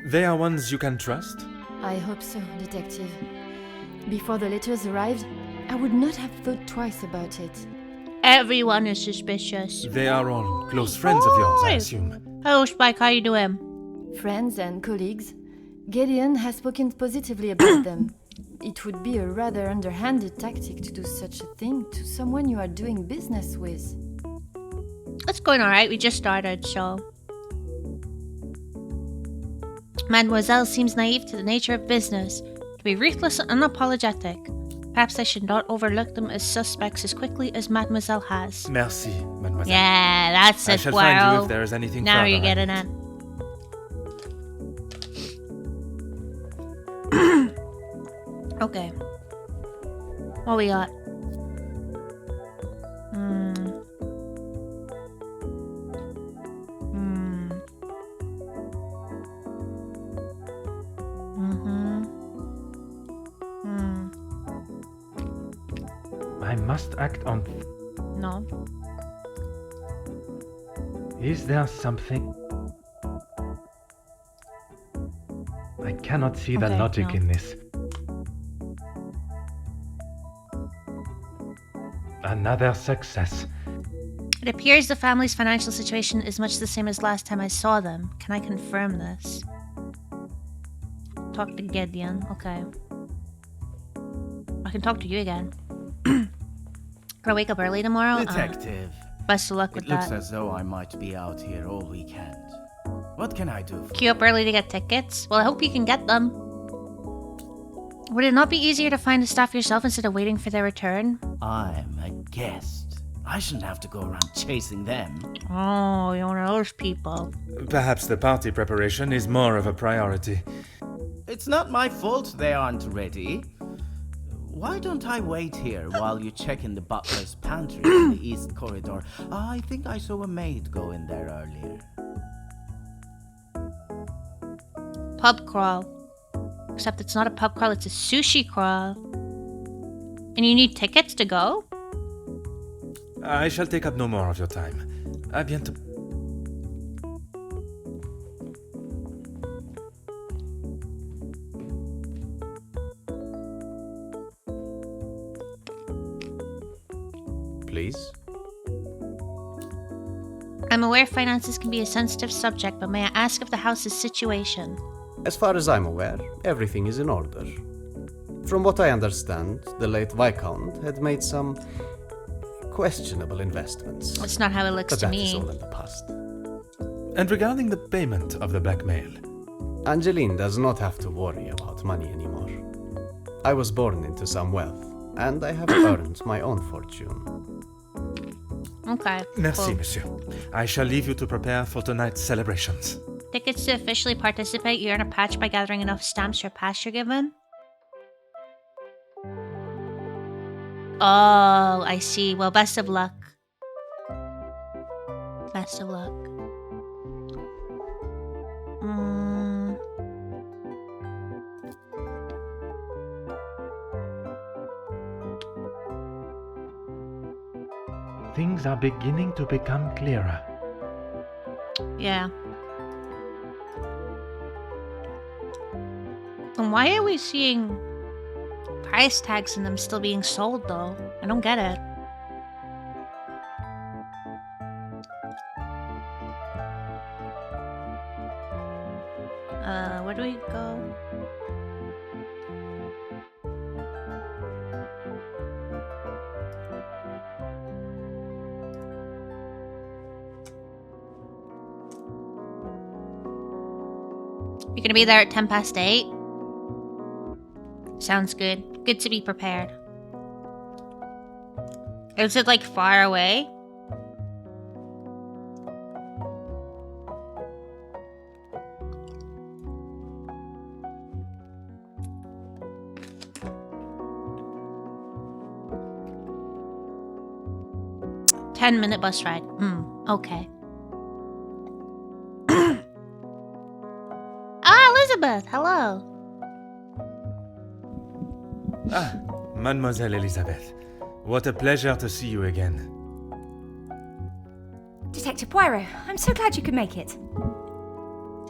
they are ones you can trust?
I hope so, detective. Before the letters arrived, I would not have thought twice about it.
Everyone is suspicious.
They are all close friends of yours, I assume.
Hello, Spike, how you doing?
Friends and colleagues. Gideon has spoken positively about them. It would be a rather underhanded tactic to do such a thing to someone you are doing business with.
It's going alright, we just started, so... Mademoiselle seems naive to the nature of business, to be ruthless and unapologetic. Perhaps I should not overlook them as suspects as quickly as Mademoiselle has.
Merci, mademoiselle.
Yeah, that's
I
it,
shall find you
Poirot.
if there is anything
Now
further
you're
I
getting
need.
it. Okay. What we got?
I must act on...
No.
Is there something? I cannot see the
Okay,
logic
no.
in this. Another success.
It appears the family's financial situation is much the same as last time I saw them. Can I confirm this? Talk to Gideon. Okay. I can talk to you again. Gotta wake up early tomorrow.
Detective,
Best of luck with
it looks
that.
as though I might be out here all weekend. What can I do for
Queue up early to get tickets? Well, I hope you can get them. Would it not be easier to find the staff yourself instead of waiting for their return?
I'm a guest. I shouldn't have to go around chasing them.
Oh, you're one of those people.
Perhaps the party preparation is more of a priority.
It's not my fault they aren't ready. Why don't I wait here while you check in the butler's pantry in the east corridor? I think I saw a maid go in there earlier.
Pub crawl. Except it's not a pub crawl, it's a sushi crawl. And you need tickets to go?
I shall take up no more of your time. À bientôt.
Please?
I'm aware finances can be a sensitive subject, but may I ask of the house's situation?
As far as I'm aware, everything is in order. From what I understand, the late Viscount had made some questionable investments.
That's not how it looks
But
to
that
me.
is all in the past.
And regarding the payment of the blackmail,
Angeline does not have to worry about money anymore. I was born into some wealth, and I have earned my own fortune.
Okay.
merci,
cool.
monsieur. I shall leave you to prepare for tonight's celebrations.
Tickets to officially participate, you earn a patch by gathering enough stamps for a pass you're given. Oh, I see. Well, best of luck. Best of luck.
Things are beginning to become clearer.
Yeah. And why are we seeing price tags in them still being sold, though? I don't get it. Where do we go? You're gonna be there at 8:10. Sounds good. Good to be prepared. Is it like far away? Ten-minute bus ride. Okay. Elizabeth, hello.
Ah, Mademoiselle Elizabeth. What a pleasure to see you again.
Detective Poirot, I'm so glad you could make it.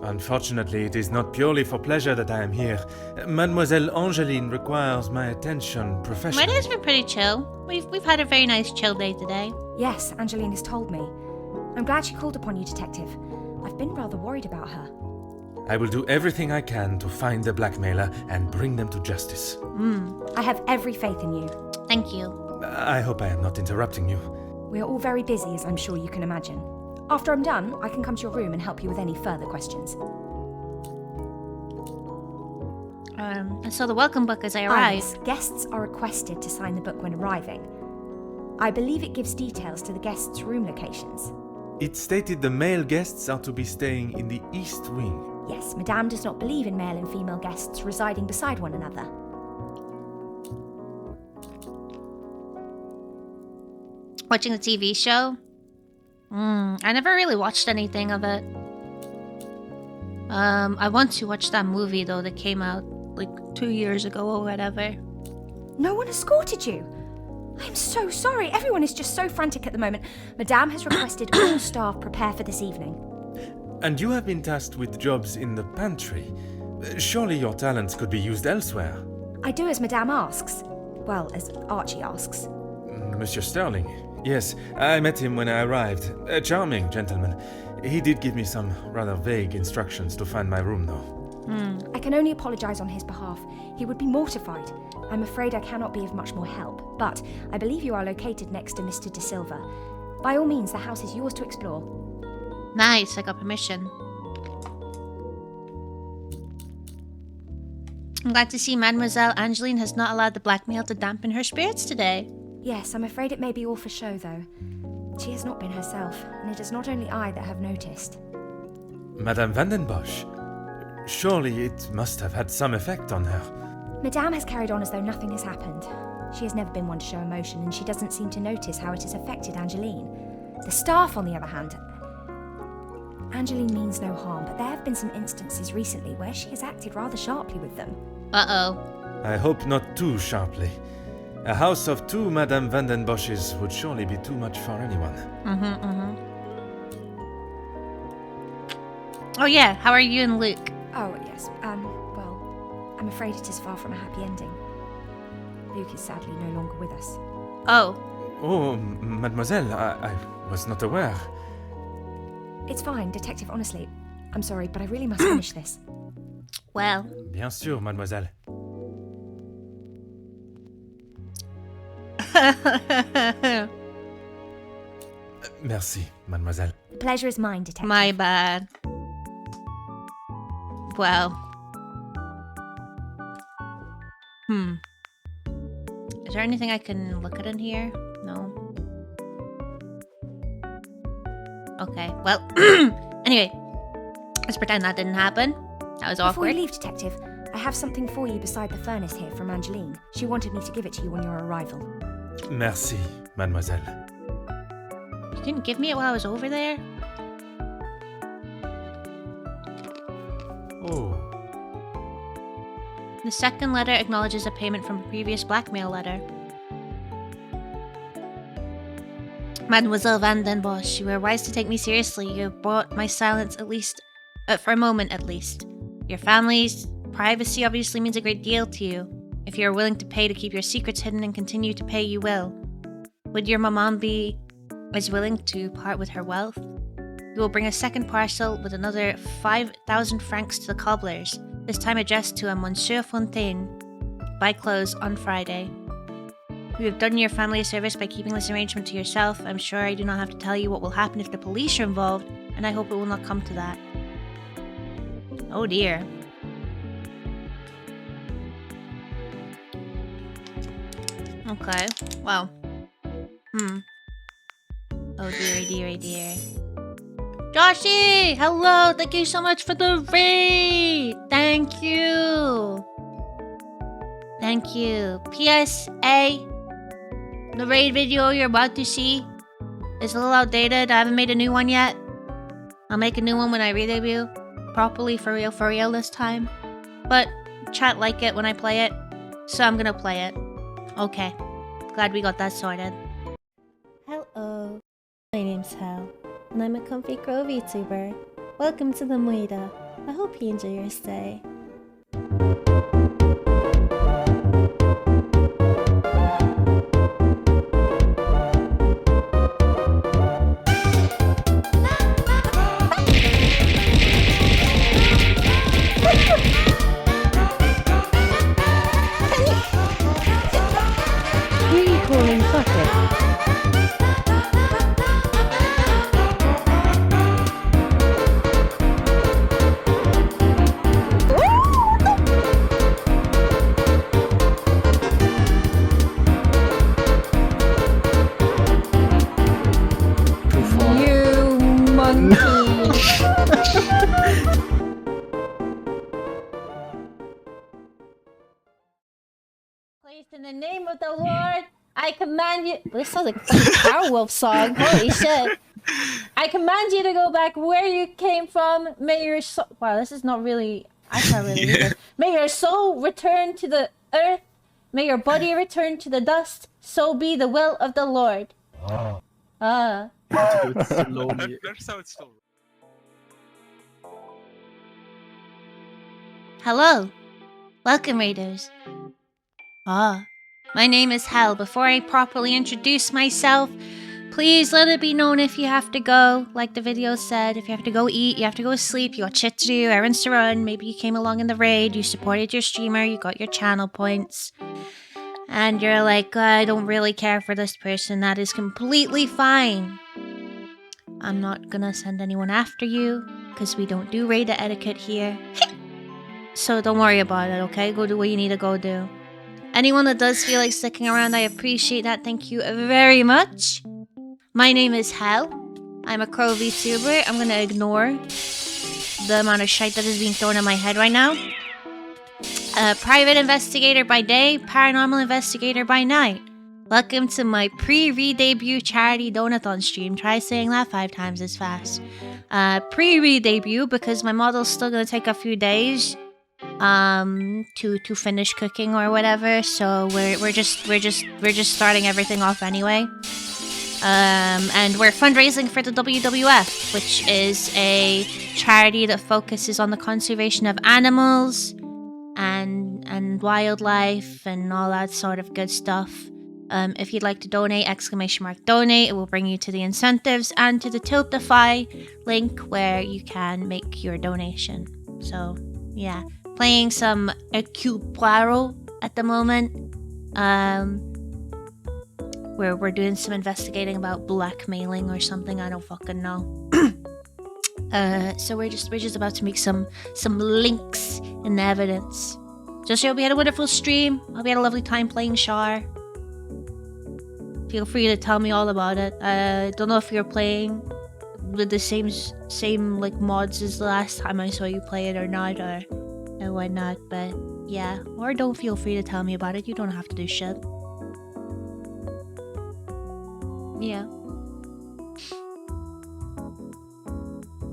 Unfortunately, it is not purely for pleasure that I am here. Mademoiselle Angeline requires my attention
My
professionally.
day's been pretty chill. We've had a very nice chill day today.
Yes, Angeline has told me. I'm glad she called upon you, Detective. I've been rather worried about her.
I will do everything I can to find the blackmailer and bring them to justice.
I have every faith in you.
Thank you.
I hope I am not interrupting you.
We are all very busy, as I'm sure you can imagine. After I'm done, I can come to your room and help you with any further questions.
I saw the welcome book as I arrived.
Yes, guests are requested to sign the book when arriving. I believe it gives details to the guests' room locations.
It stated the male guests are to be staying in the East Wing.
Yes, Madame does not believe in male and female guests residing beside one another.
Watching the TV show? I never really watched anything of it. I want to watch that movie though that came out like 2 years ago or whatever.
No one escorted you. I'm so sorry. Everyone is just so frantic at the moment. Madame has requested all staff prepare for this evening.
And you have been tasked with jobs in the pantry. Surely your talents could be used elsewhere.
I do as Madame asks. Well, as Archie asks.
Monsieur Sterling. Yes, I met him when I arrived. A charming gentleman. He did give me some rather vague instructions to find my room, though.
I can only apologise on his behalf. He would be mortified. I'm afraid I cannot be of much more help, but I believe you are located next to Mr. De Silva. By all means, the house is yours to explore.
Nice, I got permission. I'm glad to see Mademoiselle Angeline has not allowed the blackmail to dampen her spirits today.
Yes, I'm afraid it may be all for show, though. She has not been herself, and it is not only I that have noticed.
Madame Vandenbosch. Surely it must have had some effect on her.
Madame has carried on as though nothing has happened. She has never been one to show emotion, and she doesn't seem to notice how it has affected Angeline. The staff, on the other hand... Angeline means no harm, but there have been some instances recently where she has acted rather sharply with them.
Uh-oh.
I hope not too sharply. A house of 2 Madame Vandenbosches would surely be too much for anyone.
Oh yeah, how are you and Luke?
Oh, yes. Well, I'm afraid it is far from a happy ending. Luke is sadly no longer with us.
Oh.
Oh, mademoiselle, I was not aware.
It's fine, Detective, honestly. I'm sorry, but I really must finish this.
Well.
Bien sûr, mademoiselle. Merci, mademoiselle.
The pleasure is mine, Detective.
My bad. Well. Is there anything I can look at in here? No. Okay, well. Anyway. Let's pretend that didn't happen. That was awkward.
Before you leave, Detective, I have something for you beside the furnace here from Angeline. She wanted me to give it to you on your arrival.
Merci, mademoiselle.
You didn't give me it while I was over there?
Oh.
The second letter acknowledges a payment from a previous blackmail letter. Mademoiselle Van Den Bosch, you were wise to take me seriously. You have brought my silence at least, for a moment at least. Your family's privacy obviously means a great deal to you. If you are willing to pay to keep your secrets hidden and continue to pay, you will. Would your maman be as willing to part with her wealth? You will bring a second parcel with another 5,000 francs to the cobblers, this time addressed to a Monsieur Fontaine. Buy clothes on Friday. You have done your family a service by keeping this arrangement to yourself. I'm sure I do not have to tell you what will happen if the police are involved, and I hope it will not come to that. Oh dear. Okay, well. Oh dearie, dearie, dear. Joshy! Hello! Thank you so much for the raid! Thank you! Thank you. PSA. The raid video you're about to see is a little outdated. I haven't made a new one yet. I'll make a new one when I re-debut. Properly, for real this time. But chat like it when I play it, so I'm gonna play it. Okay. Glad we got that sorted.
Hello, my name's Hal, and I'm a comfy Grove YouTuber. Welcome to the Moida. I hope you enjoy your stay. Recalling bucket. You monkey! Placed in the name of the Lord, I command you. This sounds like a fucking Powerwolf song. Holy shit! I command you to go back where you came from. May your soul. Wow, this is not really. I can't really read this. May your soul return to the earth. May your body return to the dust. So be the will of the Lord. Ah.
Slowly.
That's how it's told.
Hello. Welcome, Raiders. My name is Hal. Before I properly introduce myself, please let it be known if you have to go, like the video said, if you have to go eat, you have to go sleep, you got shit to do, errands to run, maybe you came along in the raid, you supported your streamer, you got your channel points, and you're like, I don't really care for this person, that is completely fine. I'm not gonna send anyone after you, because we don't do raid etiquette here. So don't worry about it, okay? Go do what you need to go do. Anyone that does feel like sticking around, I appreciate that. Thank you very much. My name is Hal. I'm a Crow VTuber. I'm gonna ignore the amount of shite that is being thrown at my head right now. Private investigator by day, paranormal investigator by night. Welcome to my pre-re-debut charity Donothon stream. Try saying that 5 times as fast. Pre-re-debut because my model's still gonna take a few days to finish cooking or whatever. So we're just starting everything off anyway. And we're fundraising for the WWF, which is a charity that focuses on the conservation of animals and wildlife and all that sort of good stuff. If you'd like to donate, !donate, it will bring you to the incentives and to the Tiltify link where you can make your donation. So, yeah. Playing some Poirot at the moment. We're doing some investigating about blackmailing or something, I don't fucking know. So we're just about to make some links in the evidence. Just hope you had a wonderful stream. Hope you had a lovely time playing Char. Feel free to tell me all about it. Don't know if you're playing with the same like mods as the last time I saw you play it or not, or whatnot. But yeah, or don't feel free to tell me about it. You don't have to do shit. Yeah.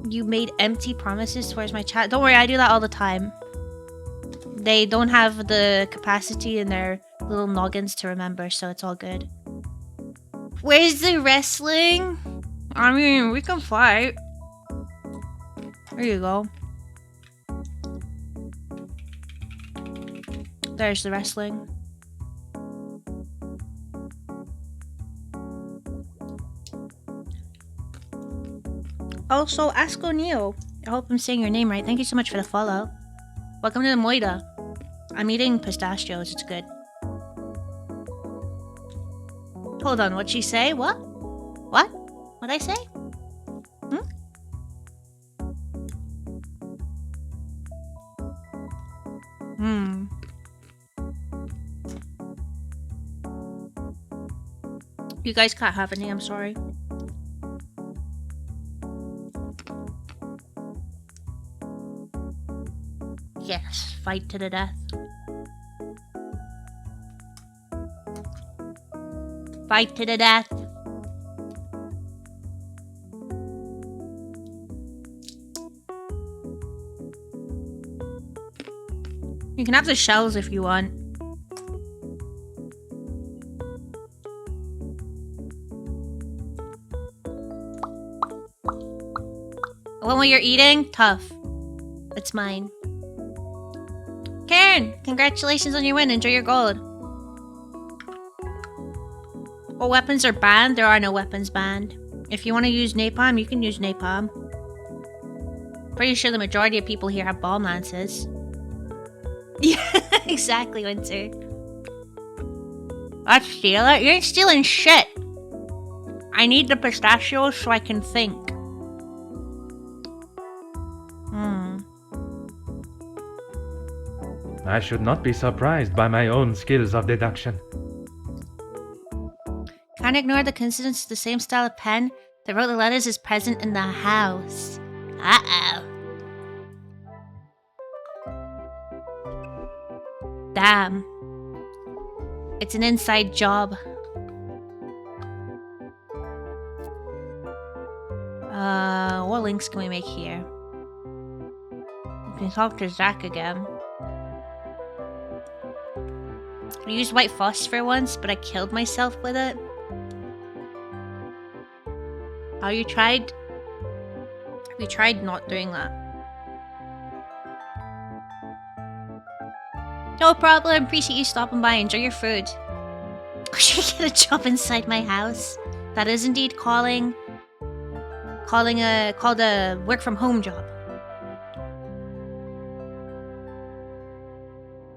You made empty promises towards my chat. Don't worry, I do that all the time. They don't have the capacity in their little noggins to remember, so it's all good. Where's the wrestling? I mean, we can fight. There you go. There's the wrestling. Also, Ask O'Neill. I hope I'm saying your name right. Thank you so much for the follow. Welcome to the Moida. I'm eating pistachios. It's good. Hold on. What'd she say? What? What? What'd I say? You guys can't have any. I'm sorry. Yes, fight to the death. Fight to the death. You can have the shells if you want. When what you're eating? Tough. It's mine. Karen, congratulations on your win. Enjoy your gold. What weapons are banned? There are no weapons banned. If you want to use napalm, you can use napalm. Pretty sure the majority of people here have bomb lances. Yeah, exactly, Winter. Let's steal it. You ain't stealing shit. I need the pistachios so I can think.
I should not be surprised by my own skills of deduction.
Can't ignore the coincidence the same style of pen that wrote the letters is present in the house. Uh-oh. Damn. It's an inside job. What links can we make here? We can talk to Zach again. I used white phosphor once, but I killed myself with it. Have you tried not doing that? No problem. Appreciate you stopping by. Enjoy your food. Should I get a job inside my house? That is indeed called a work from home job.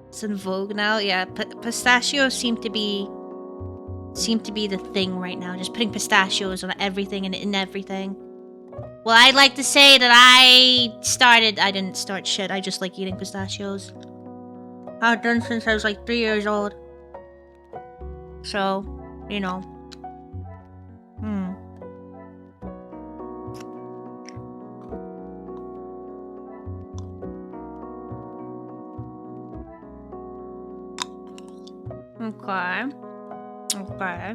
It's in vogue now. Yeah, pistachios seem to be the thing right now. Just putting pistachios on everything and in everything. Well, I'd like to say that I didn't start shit. I just like eating pistachios. I've done since I was like 3 years old. So, you know. Okay. Okay.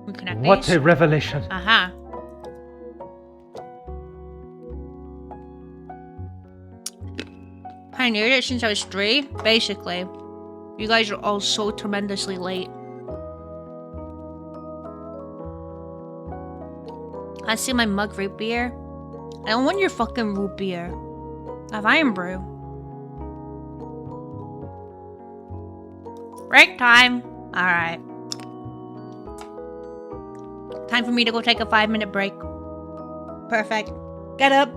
We connect
What
these.
a revelation!
Aha. I knew it since I was 3, basically. You guys are all so tremendously late. I see my mug root beer. I don't want your fucking root beer. I have iron brew. Break time. Alright. Time for me to go take a 5-minute break. Perfect. Get up.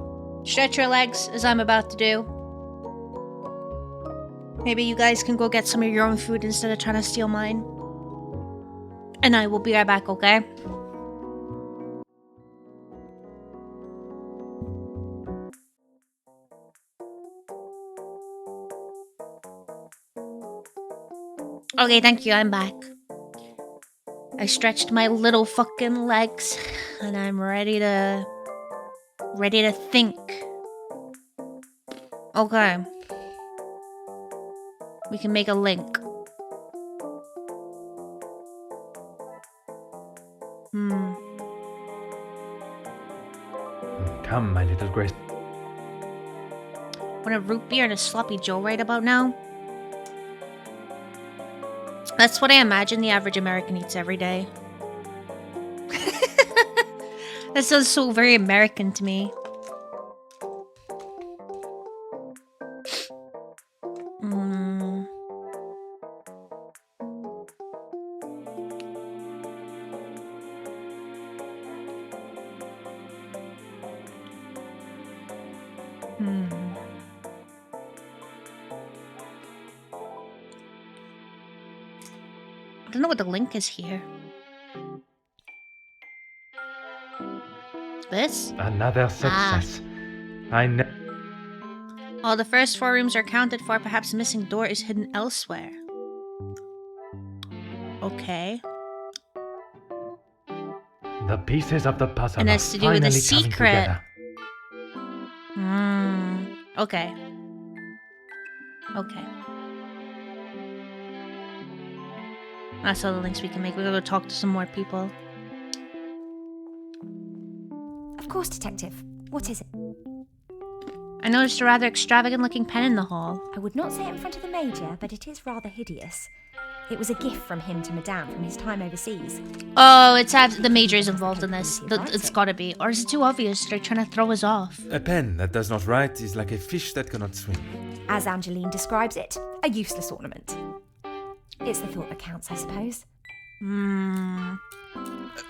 Stretch your legs, as I'm about to do. Maybe you guys can go get some of your own food instead of trying to steal mine. And I will be right back, okay? Okay, thank you, I'm back. I stretched my little fucking legs, and I'm ready to think. Okay. We can make a link.
Come, my little grace.
Want a root beer and a sloppy Joe right about now? That's what I imagine the average American eats every day. That sounds so very American to me. I don't know what the link is here. This?
Another success. I know.
All the first 4 rooms are accounted for. Perhaps a missing door is hidden elsewhere. Okay.
The pieces of the puzzle
And
are
that's to do with a
finally coming
secret.
together.
Okay. Okay. That's all the links we can make. We're gonna go talk to some more people.
Of course, Detective. What is it?
I noticed a rather extravagant looking pen in the hall.
I would not say it in front of the Major, but it is rather hideous. It was a gift from him to Madame from his time overseas.
Oh, it's the Major is involved in this. It's gotta be. Or is it too obvious? They're trying to throw us off.
A pen that does not write is like a fish that cannot swim.
As Angeline describes it, a useless ornament. It's the thought that counts, I suppose.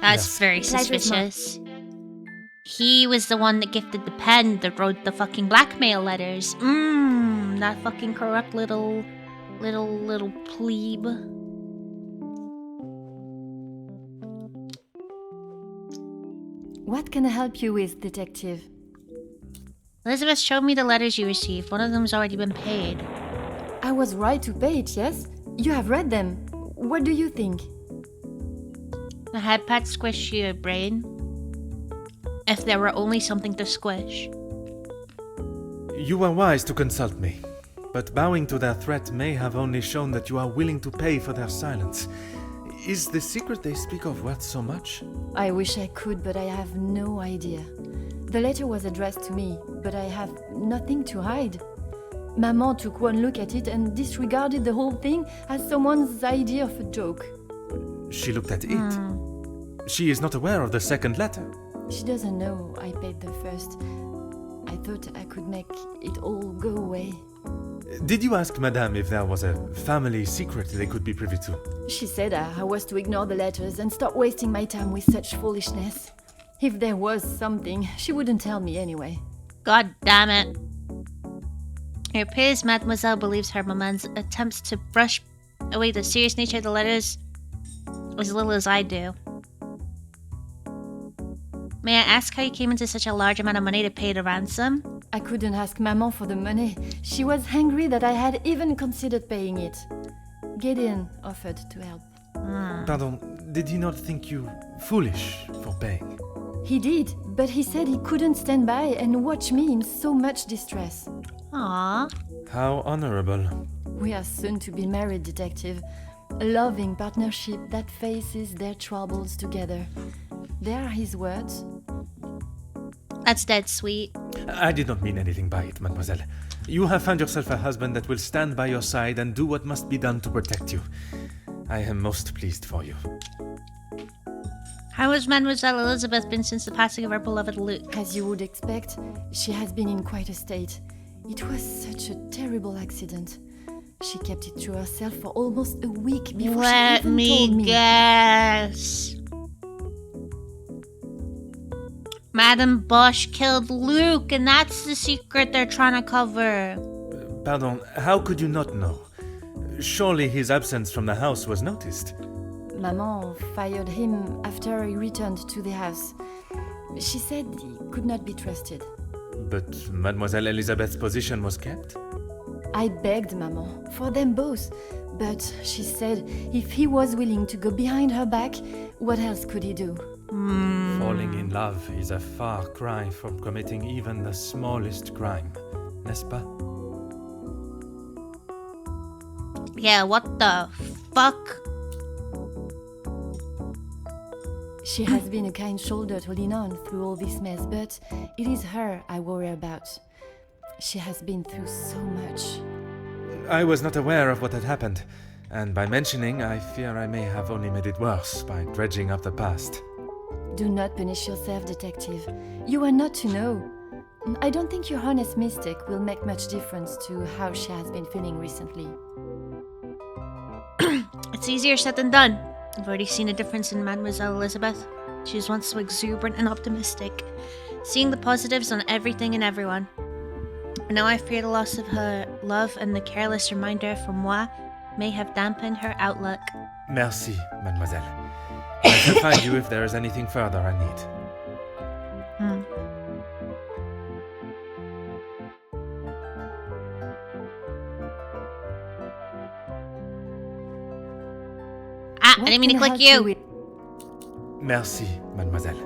That's
Yes.
very
Pleasure is mine.
suspicious. He was the one that gifted the pen that wrote the fucking blackmail letters. That fucking corrupt little plebe.
What can I help you with, Detective?
Elizabeth showed me the letters you received. One of them's already been paid.
I was right to pay it, yes? You have read them. What do you think?
The head pat squished your brain. If there were only something to squish.
You were wise to consult me, but bowing to their threat may have only shown that you are willing to pay for their silence. Is the secret they speak of worth so much?
I wish I could, but I have no idea. The letter was addressed to me, but I have nothing to hide. Maman took one look at it and disregarded the whole thing as someone's idea of a joke.
She looked at it. She is not aware of the second letter.
She doesn't know I paid the first. I thought I could make it all go away.
Did you ask Madame if there was a family secret they could be privy to?
She said I was to ignore the letters and stop wasting my time with such foolishness. If there was something, she wouldn't tell me anyway.
God damn it. It appears Mademoiselle believes her maman's attempts to brush away the serious nature of the letters as little as I do. May I ask how you came into such a large amount of money to pay the ransom?
I couldn't ask Maman for the money. She was angry that I had even considered paying it. Gideon offered to help.
Pardon, did he not think you foolish for paying?
He did, but he said he couldn't stand by and watch me in so much distress.
Aww.
How honorable.
We are soon to be married, detective. A loving partnership that faces their troubles together. They are his words.
That's dead sweet.
I did not mean anything by it, mademoiselle. You have found yourself a husband that will stand by your side and do what must be done to protect you. I am most pleased for you.
How has Mademoiselle Elizabeth been since the passing of our beloved Luke?
As you would expect, she has been in quite a state. It was such a terrible accident. She kept it to herself for almost a week before
Let
she even
me
told me.
guess. Madame Bosch killed Luke, and that's the secret they're trying to cover.
Pardon, how could you not know? Surely his absence from the house was noticed.
Maman fired him after he returned to the house. She said he could not be trusted.
But Mademoiselle Elizabeth's position was kept?
I begged Maman for them both, but she said if he was willing to go behind her back, what else could he do?
Falling in love is a far cry from committing even the smallest crime, n'est-ce pas?
Yeah, what the fuck?
She has been a kind shoulder to lean on through all this mess, but it is her I worry about. She has been through so much.
I was not aware of what had happened, and by mentioning, I fear I may have only made it worse by dredging up the past.
Do not punish yourself, detective. You are not to know. I don't think your honest mistake will make much difference to how she has been feeling recently.
It's easier said than done. I've already seen a difference in Mademoiselle Elizabeth. She was once so exuberant and optimistic, seeing the positives on everything and everyone. But now I fear the loss of her love and the careless reminder from moi may have dampened her outlook.
Merci, mademoiselle. I shall find you if there is anything further I need.
Ah, I didn't mean to click you.
Merci, mademoiselle.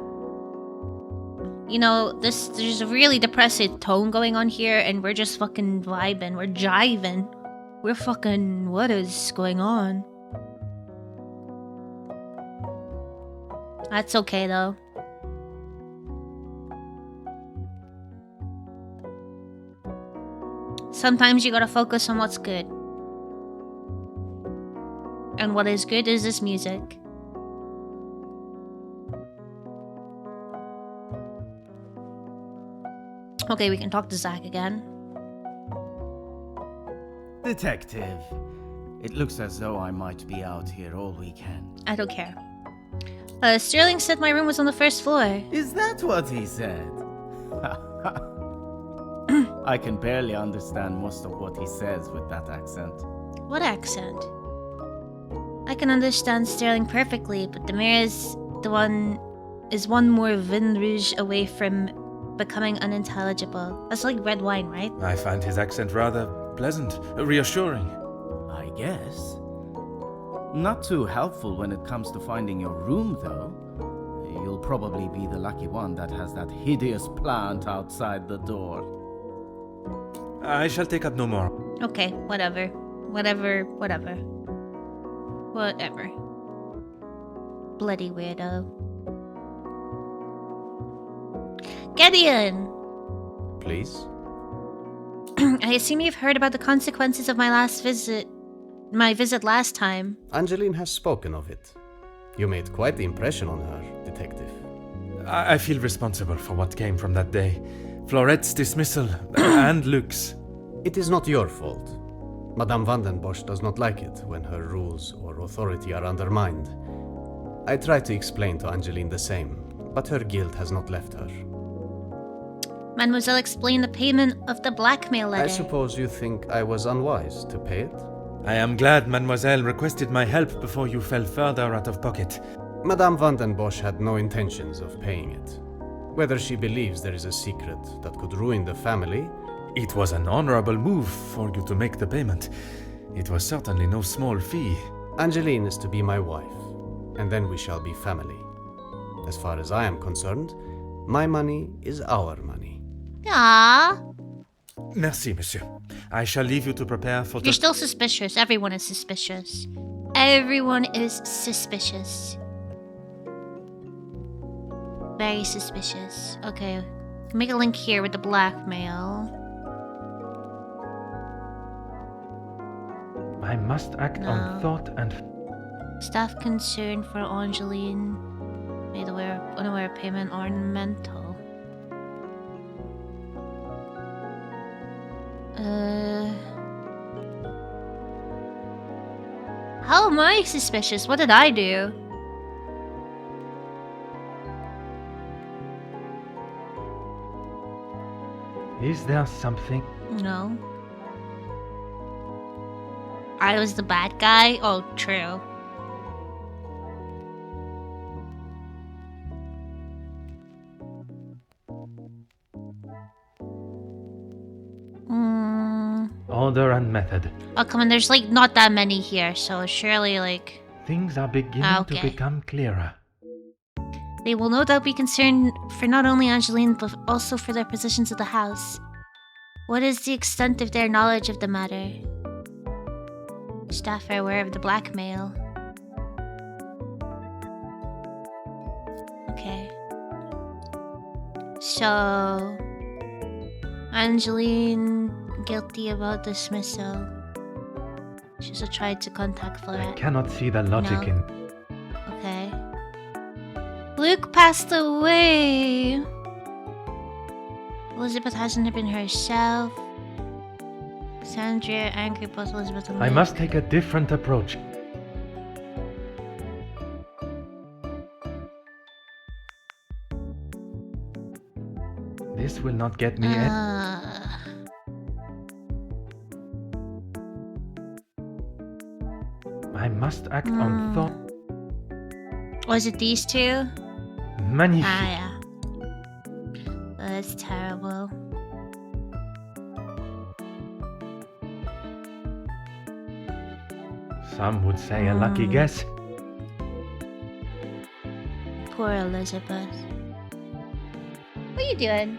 You know, there's a really depressive tone going on here, and we're just fucking vibing. We're jiving. We're fucking... What is going on? That's okay, though. Sometimes you gotta focus on what's good. And what is good is this music. Okay, we can talk to Zach again.
Detective, it looks as though I might be out here all weekend.
I don't care. Sterling said my room was on the first floor.
Is that what he said? I can barely understand most of what he says with that accent.
What accent? I can understand Sterling perfectly, but Demir is one more vin rouge away from becoming unintelligible. That's like red wine, right?
I find his accent rather pleasant, reassuring.
I guess. Not too helpful when it comes to finding your room, though. You'll probably be the lucky one that has that hideous plant outside the door.
I shall take up no more.
Okay, whatever. Whatever. Bloody weirdo. Gideon!
Please?
I assume you've heard about the consequences of my visit last time.
Angeline has spoken of it. You made quite the impression on her, detective.
I feel responsible for what came from that day. Florette's dismissal and Luke's.
It is not your fault. Madame Vandenbosch does not like it when her rules or authority are undermined. I tried to explain to Angeline the same, but her guilt has not left her.
Mademoiselle explained the payment of the blackmail letter.
I suppose you think I was unwise to pay it?
I am glad Mademoiselle requested my help before you fell further out of pocket.
Madame Vandenbosch had no intentions of paying it. Whether she believes there is a secret that could ruin the family...
It was an honorable move for you to make the payment. It was certainly no small fee.
Angeline is to be my wife, and then we shall be family. As far as I am concerned, my money is our money.
Ah,
Merci, monsieur. I shall leave you to prepare for
you're still suspicious. Everyone is suspicious. Everyone is suspicious. Very suspicious. Okay, make a link here with the blackmail.
I must act on thought and...
Staff concern for Angeline. Made unaware of payment ornamental. How am I suspicious? What did I do?
Is there something?
No. I was the bad guy? Oh, true.
Order and method.
Oh, come on, there's like not that many here, so surely like...
Things are beginning to become clearer.
They will no doubt be concerned for not only Angeline, but also for their positions at the house. What is the extent of their knowledge of the matter? Staff are aware of the blackmail. Okay. So... Angeline... guilty about dismissal. She also tried to contact Florette.
I cannot see the logic in...
Okay. Luke passed away. Elizabeth hasn't been herself. Sandra angry both Elizabeth and Luke.
I must take a different approach. This will not get me I must act on thought.
Was it these two?
Magnifique.
Ah, yeah. That's terrible.
Some would say a lucky guess.
Poor Elizabeth. What are you doing?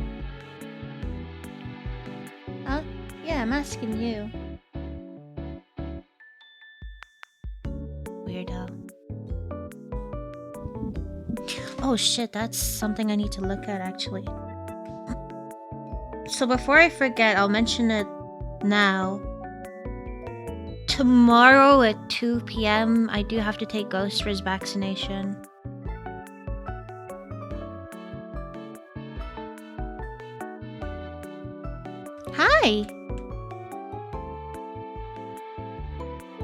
Huh? Yeah, I'm asking you. Weirdo. Oh shit, that's something I need to look at actually. So before I forget, I'll mention it now. Tomorrow at 2 p.m. I do have to take Ghost Riz vaccination. Hi!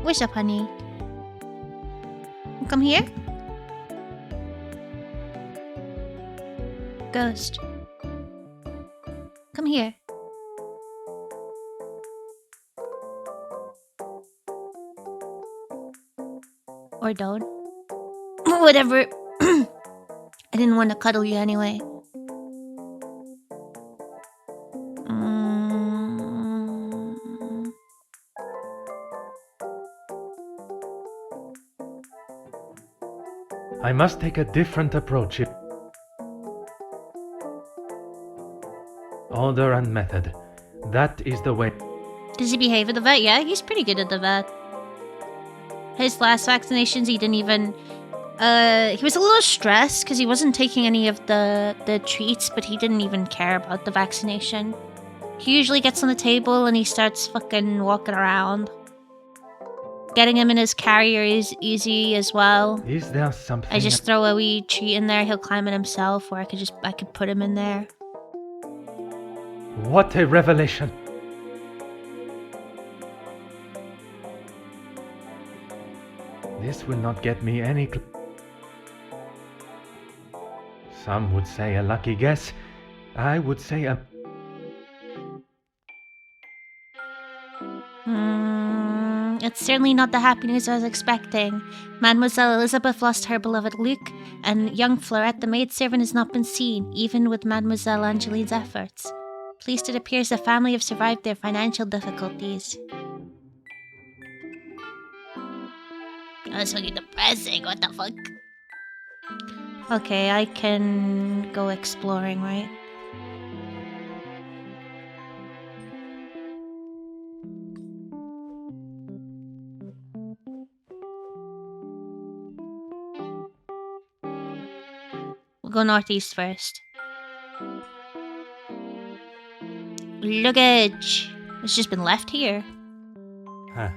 What's up, honey? Come here? Ghost. Come here. Or don't. Whatever. I didn't want to cuddle you anyway.
I must take a different approach. Order and method. That is the way.
Does he behave at the vet? Yeah, he's pretty good at the vet. His last vaccinations, he didn't even... he was a little stressed because he wasn't taking any of the treats, but he didn't even care about the vaccination. He usually gets on the table and he starts fucking walking around. Getting him in his carrier is easy as well.
Is there something...
I just throw a wee treat in there, he'll climb it himself, or I could put him in there.
What a revelation! This will not get me any... Some would say a lucky guess. I would say a...
It's certainly not the happy news I was expecting. Mademoiselle Elizabeth lost her beloved Luc, and young Florette, the maidservant, has not been seen, even with Mademoiselle Angeline's efforts. At least it appears the family have survived their financial difficulties. That's fucking depressing. What the fuck? Okay, I can go exploring, right? We'll go northeast first. Luggage. It's just been left here.
Huh.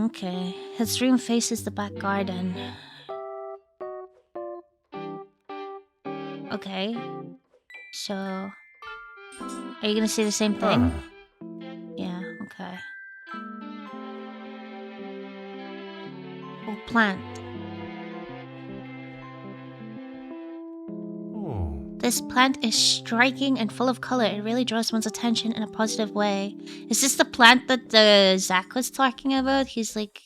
Okay. His room faces the back garden. Okay. So... Are you gonna say the same thing? Yeah, okay. Oh, plant. This plant is striking and full of color. It really draws one's attention in a positive way. Is this the plant that Zach was talking about? He's like,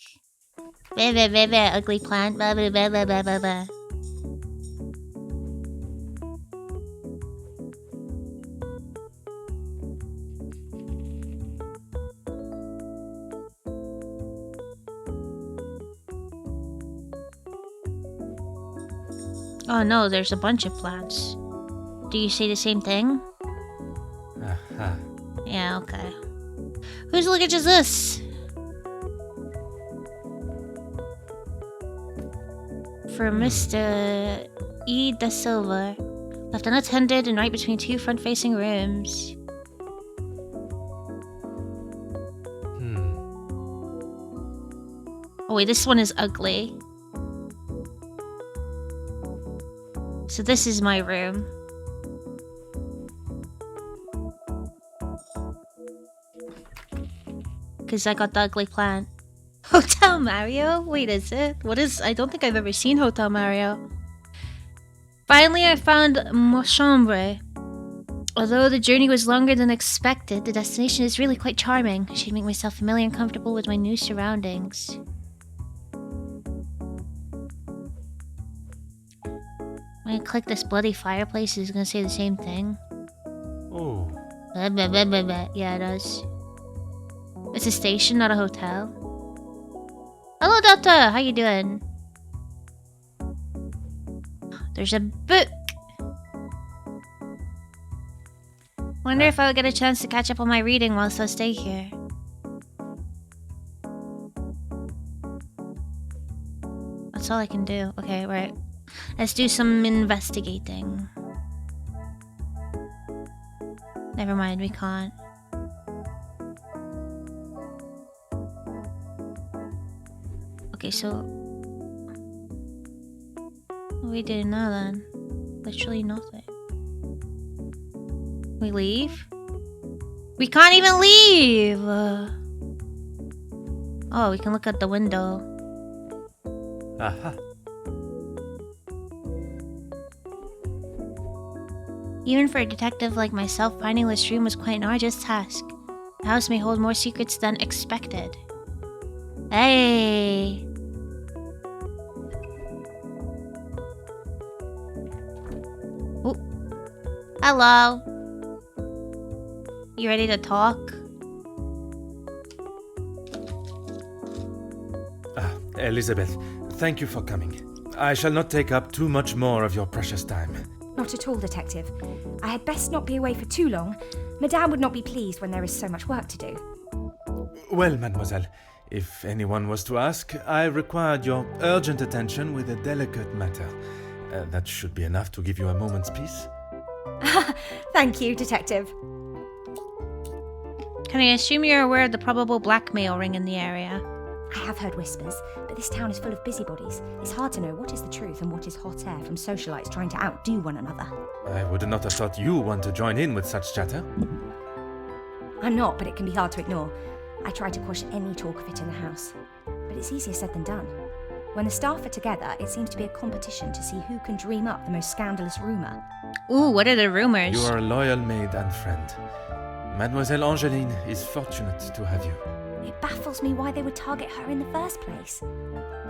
blah, blah, blah, blah, ugly plant, blah, blah, blah, blah, blah, blah, blah. Oh no, there's a bunch of plants. Do you say the same thing? Yeah, okay. Whose luggage is this? For Mr. E. Da Silva. Left unattended and right between two front-facing rooms. Oh wait, this one is ugly. So this is my room. Because I got the ugly plant. Hotel Mario? Wait, is it? What is... I don't think I've ever seen Hotel Mario. Finally, I found Ma Chambre. Although the journey was longer than expected, the destination is really quite charming. I should make myself familiar and comfortable with my new surroundings. When I click this bloody fireplace, it's gonna say the same thing.
Oh.
Blah, blah, blah, blah, blah. Yeah, it does. It's a station, not a hotel. Hello, Doctor! How you doing? There's a book! Wonder if I would get a chance to catch up on my reading whilst I stay here. That's all I can do. Okay, right. Let's do some investigating. Never mind, we can't. Okay, so... What are we doing now then? Literally nothing. We leave? We can't even leave! Oh, we can look out the window.
Aha.
Even for a detective like myself, finding this room was quite an arduous task. The house may hold more secrets than expected. Hey! Oh. Hello! You ready to talk?
Elizabeth, thank you for coming. I shall not take up too much more of your precious time.
Not at all, Detective. I had best not be away for too long. Madame would not be pleased when there is so much work to do.
Well, mademoiselle, if anyone was to ask, I required your urgent attention with a delicate matter. That should be enough to give you a moment's peace.
Thank you, Detective.
Can I assume you're aware of the probable blackmail ring in the area?
I have heard whispers, but this town is full of busybodies. It's hard to know what is the truth and what is hot air from socialites trying to outdo one another.
I would not have thought you want to join in with such chatter.
I'm not, but it can be hard to ignore. I try to quash any talk of it in the house. But it's easier said than done. When the staff are together, it seems to be a competition to see who can dream up the most scandalous rumour.
Ooh, what are the rumors?
You are a loyal maid and friend. Mademoiselle Angeline is fortunate to have you.
It baffles me why they would target her in the first place.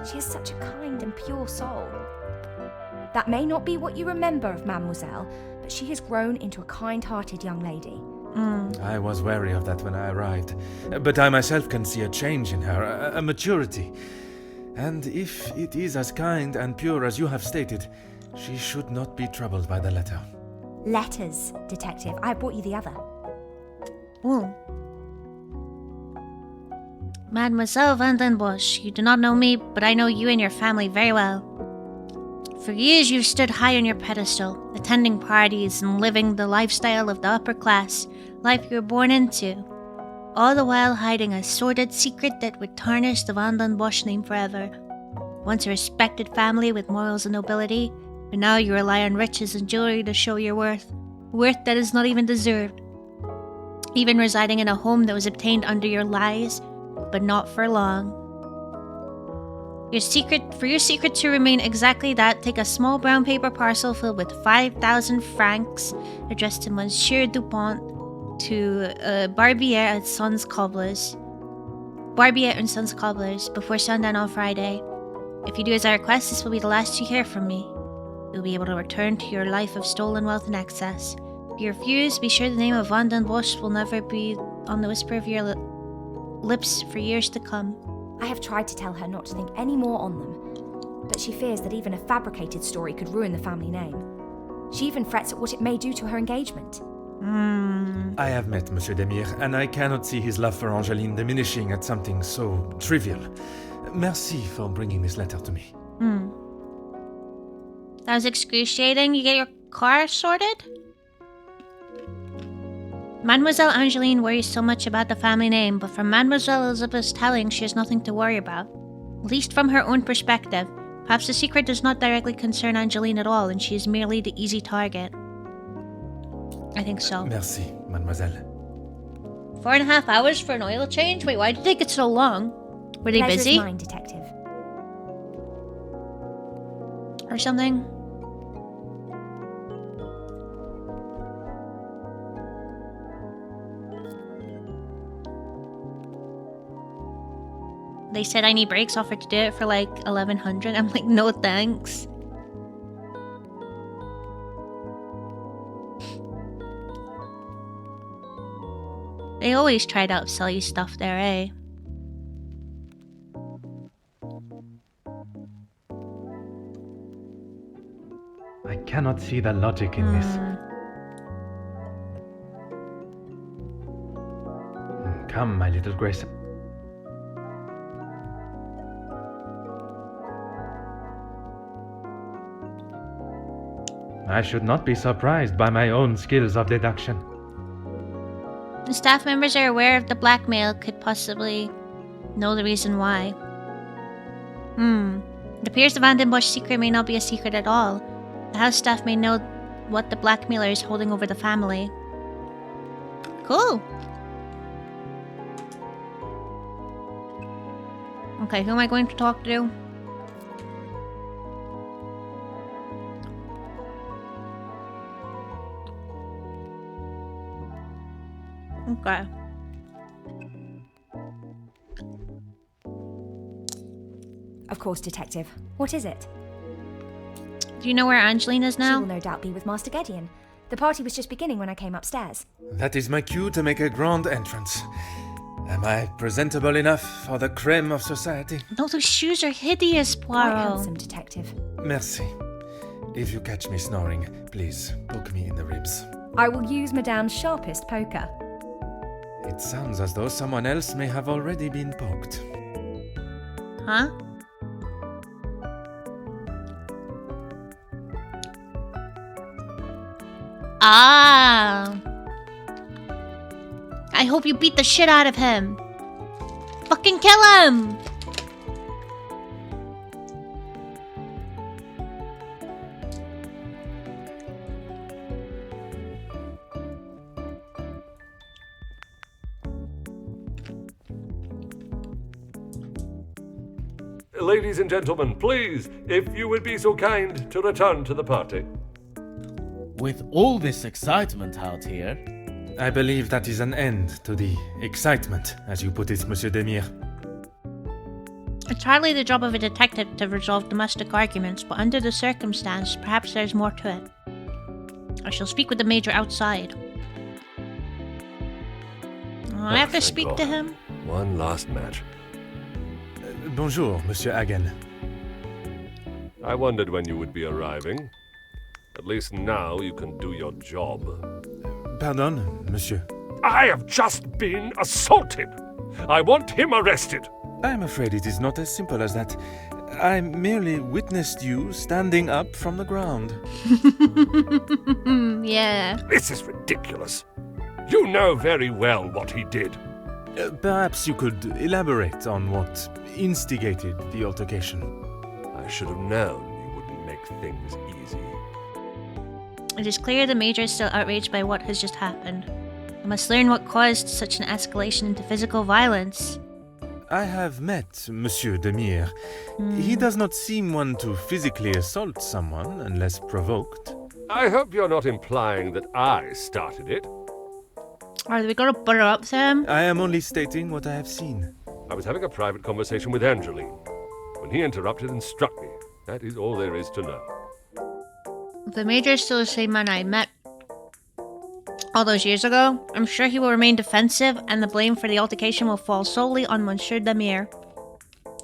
She has such a kind and pure soul. That may not be what you remember of Mademoiselle, but she has grown into a kind-hearted young lady.
I was wary of that when I arrived, but I myself can see a change in her, a maturity. And if it is as kind and pure as you have stated, she should not be troubled by the letter.
Letters, Detective. I brought you the other.
Ooh. Mademoiselle Vandenbosch, you do not know me, but I know you and your family very well. For years you've stood high on your pedestal, attending parties and living the lifestyle of the upper class, life you were born into, all the while hiding a sordid secret that would tarnish the Vandenbosch name forever. Once a respected family with morals and nobility, but now you rely on riches and jewelry to show your worth that is not even deserved. Even residing in a home that was obtained under your lies, but not for long. For your secret to remain exactly that, take a small brown paper parcel filled with 5,000 francs addressed to Monsieur Dupont to Barbier and Sons Cobblers before sundown on Friday. If you do as I request, this will be the last you hear from me. You'll be able to return to your life of stolen wealth and excess. If you refuse, be sure the name of Vandenbosch will never be on the whisper of your lips for years to come.
I have tried to tell her not to think any more on them, but she fears that even a fabricated story could ruin the family name. She even frets at what it may do to her engagement.
I have met Monsieur Demire, and I cannot see his love for Angeline diminishing at something so trivial. Merci for bringing this letter to me.
That was excruciating. You get your car sorted? Mademoiselle Angeline worries so much about the family name, but from Mademoiselle Elizabeth's telling, she has nothing to worry about. At least from her own perspective. Perhaps the secret does not directly concern Angeline at all, and she is merely the easy target. I think so.
Merci, mademoiselle.
4.5 hours for an oil change? Wait, why did it take it so long? Were they
Pleasure's
busy?
mine, Detective.
Or something? They said I need brakes, offered to do it for like 1,100. I'm like, no thanks. They always try to upsell you stuff there, eh?
I cannot see the logic in this. Come, my little Grace. I should not be surprised by my own skills of deduction.
The staff members are aware of the blackmail, could possibly know the reason why. It appears the Vandenbosch secret may not be a secret at all. The house staff may know what the blackmailer is holding over the family. Cool. Okay, who am I going to talk to? Okay.
Of course, Detective. What is it?
Do you know where Angeline is
She
now?
will no doubt be with Master Gideon. The party was just beginning when I came upstairs.
That is my cue to make a grand entrance. Am I presentable enough for the creme of society?
No, those shoes are hideous,
Quite
Poirot.
handsome, Detective.
Merci. If you catch me snoring, please poke me in the ribs.
I will use Madame's sharpest poker.
It sounds as though someone else may have already been poked.
Huh? Ah. I hope you beat the shit out of him. Fucking kill him!
Ladies and gentlemen, please, if you would be so kind to return to the party.
With all this excitement out here,
I believe that is an end to the excitement, as you put it, Monsieur Demire.
It's hardly the job of a detective to resolve domestic arguments, but under the circumstance, perhaps there's more to it. I shall speak with the Major outside. I have to
thank
speak
God.
to him.
One last match.
Bonjour, Monsieur Hagen.
I wondered when you would be arriving. At least now you can do your job.
Pardon, Monsieur.
I have just been assaulted! I want him arrested!
I'm afraid it is not as simple as that. I merely witnessed you standing up from the ground.
Yeah.
This is ridiculous. You know very well what he did.
Perhaps you could elaborate on what instigated the altercation.
I should have known you wouldn't make things easy.
It is clear the Major is still outraged by what has just happened. I must learn what caused such an escalation into physical violence.
I have met Monsieur Demire. He does not seem one to physically assault someone unless provoked.
I hope you're not implying that I started it.
Are we gonna butter up Sam?
I am only stating what I have seen.
I was having a private conversation with Angeline when he interrupted and struck me. That is all there is to know.
If the Major is still the same man I met all those years ago, I'm sure he will remain defensive, and the blame for the altercation will fall solely on Monsieur Demire.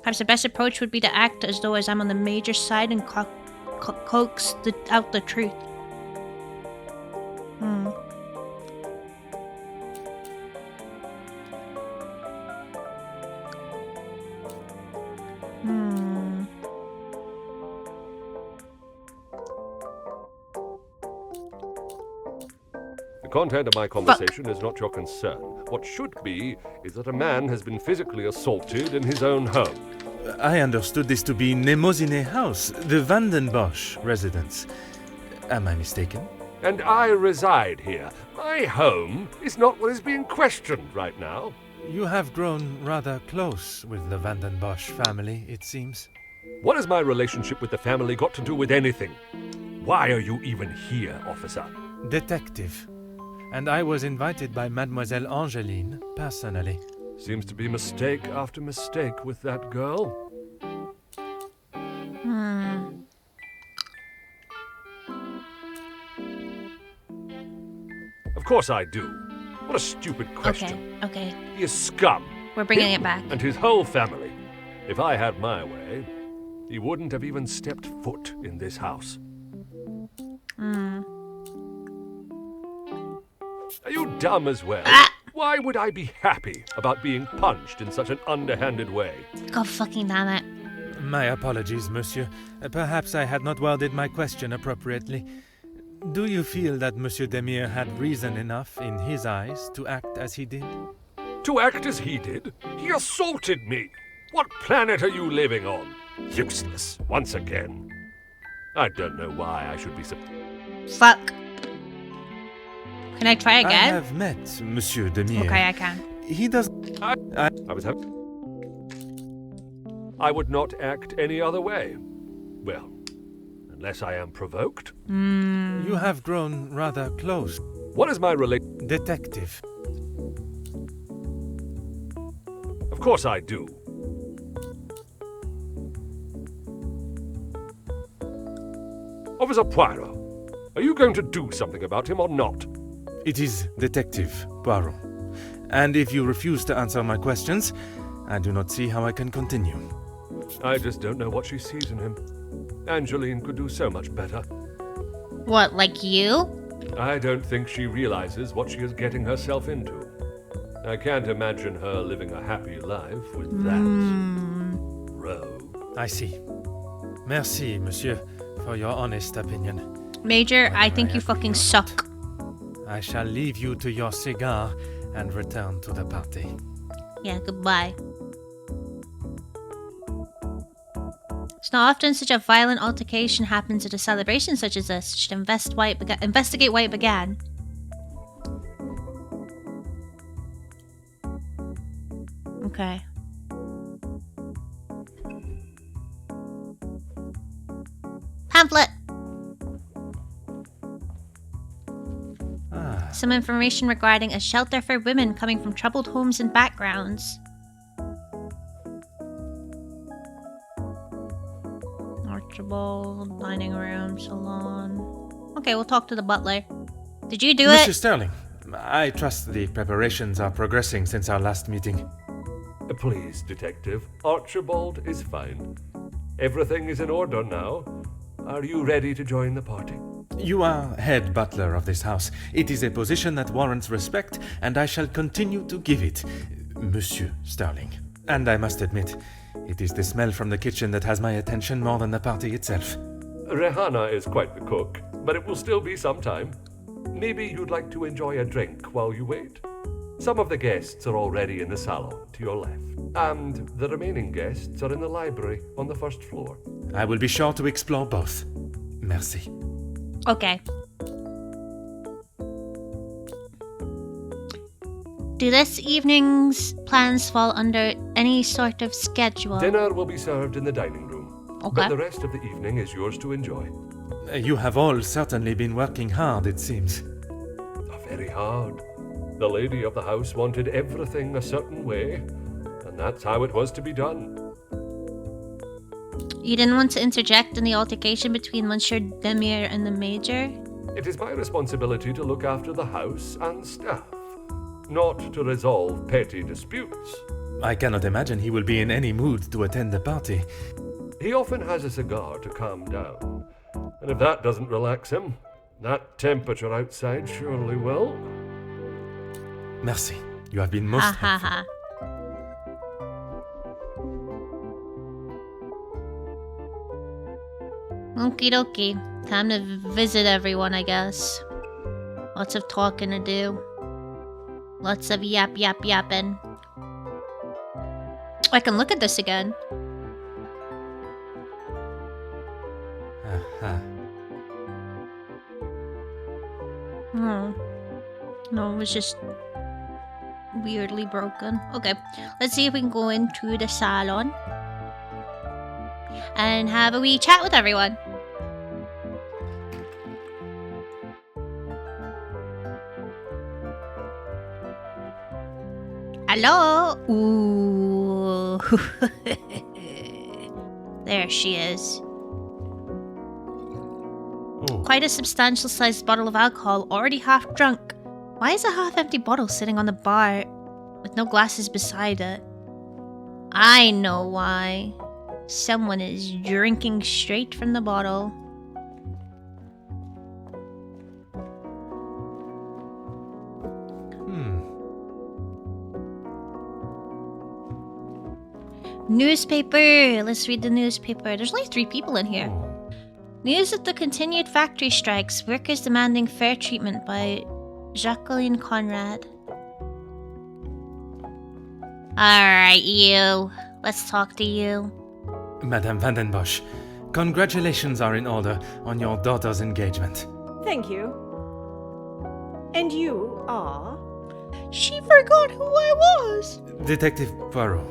Perhaps the best approach would be to act as though I'm on the Major's side and coax out the truth.
The content of my conversation is not your concern. What should be is that a man has been physically assaulted in his own home.
I understood this to be Nemozine House, the Vandenbosch residence. Am I mistaken?
And I reside here. My home is not what is being questioned right now.
You have grown rather close with the Vandenbosch family, it seems.
What has my relationship with the family got to do with anything? Why are you even here, officer?
Detective. And I was invited by Mademoiselle Angeline personally.
Seems to be mistake after mistake with that girl. Of course I do. What a stupid question.
Okay.
He is scum.
We're bringing
Him
it back.
And his whole family. If I had my way, he wouldn't have even stepped foot in this house. Are you dumb as well? Why would I be happy about being punched in such an underhanded way?
God fucking damn it.
My apologies, monsieur. Perhaps I had not worded my question appropriately. Do you feel that Monsieur Demire had reason enough in his eyes to act as he did?
To act as he did? He assaulted me! What planet are you living on? Useless, once again. I don't know why I should be
Fuck. Can I try
I
again?
have met Monsieur Demire.
Okay, I can.
He does...
I would not act any other way. Well, unless I am provoked.
You have grown rather close.
What is my relation?
Detective.
Of course I do. Officer Poirot, are you going to do something about him or not?
It is Detective Poirot. And if you refuse to answer my questions, I do not see how I can continue.
I just don't know what she sees in him. Angeline could do so much better.
What, like you?
I don't think she realizes what she is getting herself into. I can't imagine her living a happy life with that rogue.
I see. Merci, monsieur, for your honest opinion.
Major, I think you fucking suck.
I shall leave you to your cigar and return to the party.
Yeah, goodbye. It's not often such a violent altercation happens at a celebration such as this. Should investigate why it began. Okay. Pamphlet! Some information regarding a shelter for women coming from troubled homes and backgrounds. Archibald, dining room, salon. Okay, we'll talk to the butler. Did you do
Mr.
it?
Sterling, I trust the preparations are progressing since our last meeting.
Please, Detective. Archibald is fine. Everything is in order now. Are you ready to join the party?
You are head butler of this house. It is a position that warrants respect, and I shall continue to give it, Monsieur Sterling. And I must admit, it is the smell from the kitchen that has my attention more than the party itself.
Rehanna is quite the cook, but it will still be some time. Maybe you'd like to enjoy a drink while you wait? Some of the guests are already in the salon to your left, and the remaining guests are in the library on the first floor.
I will be sure to explore both. Merci.
Okay. Do this evening's plans fall under any sort of schedule?
Dinner will be served in the dining room,
Okay.
but the rest of the evening is yours to enjoy.
You have all certainly been working hard, it seems.
Very hard. The lady of the house wanted everything a certain way, and that's how it was to be done.
You didn't want to interject in the altercation between Monsieur Demir and the Major?
It is my responsibility to look after the house and staff, not to resolve petty disputes.
I cannot imagine he will be in any mood to attend the party.
He often has a cigar to calm down, and if that doesn't relax him, that temperature outside surely will.
Merci. You have been most
Ha ha
helpful.
ha. Okie dokie. Time to visit everyone, I guess. Lots of talking to do. Lots of yapping. I can look at this again.
Aha.
No, it was just weirdly broken. Okay, let's see if we can go into the salon and have a wee chat with everyone. Hello? Ooh. There she is.
Oh.
Quite a substantial sized bottle of alcohol, already half drunk. Why is a half empty bottle sitting on the bar with no glasses beside it? I know why. Someone is drinking straight from the bottle. Newspaper! Let's read the newspaper. There's only 3 people in here. News of the continued factory strikes. Workers demanding fair treatment by Jacqueline Conrad. Alright, you. Let's talk to you.
Madame Vandenbosch, congratulations are in order on your daughter's engagement.
Thank you. And you are?
She forgot who I was!
Detective Poirot.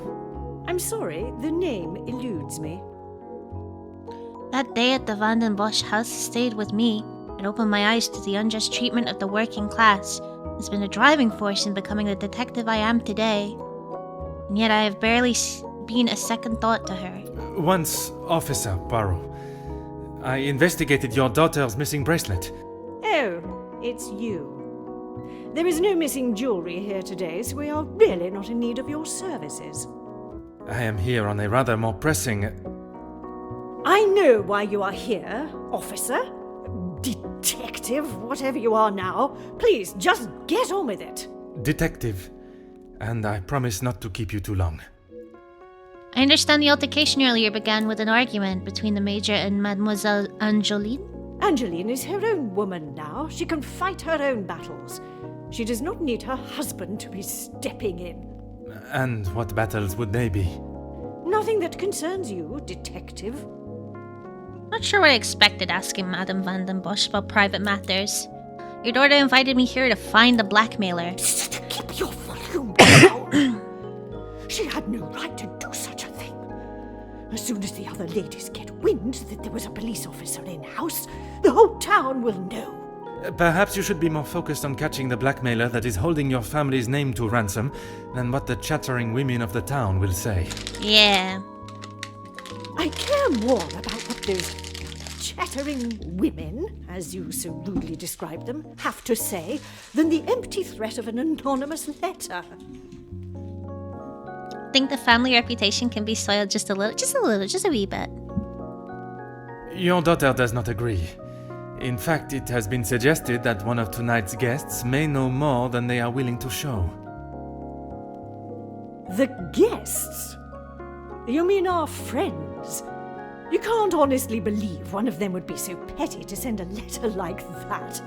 I'm sorry, the name eludes me.
That day at the Vandenbosch house stayed with me. It opened my eyes to the unjust treatment of the working class. It's been a driving force in becoming the detective I am today. And yet I have barely been a second thought to her.
Once Officer Poirot, I investigated your daughter's missing bracelet.
Oh, it's you. There is no missing jewelry here today, so we are really not in need of your services.
I am here on a rather more pressing...
I know why you are here, officer. Detective, whatever you are now. Please, just get on with it.
Detective, and I promise not to keep you too long.
I understand the altercation earlier began with an argument between the Major and Mademoiselle Angeline?
Angeline is her own woman now. She can fight her own battles. She does not need her husband to be stepping in.
And what battles would they be?
Nothing that concerns you, detective.
Not sure what I expected asking Madame Vandenbosch about private matters. Your daughter invited me here to find the blackmailer.
Keep your volume down. She had no right to do such a thing. As soon as the other ladies get wind that there was a police officer in-house, the whole town will know.
Perhaps you should be more focused on catching the blackmailer that is holding your family's name to ransom than what the chattering women of the town will say.
Yeah.
I care more about what those chattering women, as you so rudely describe them, have to say than the empty threat of an anonymous letter?
Think the family reputation can be soiled just a wee bit.
Your daughter does not agree. In fact, it has been suggested that one of tonight's guests may know more than they are willing to show.
The guests? You mean our friends? You can't honestly believe one of them would be so petty to send a letter like that.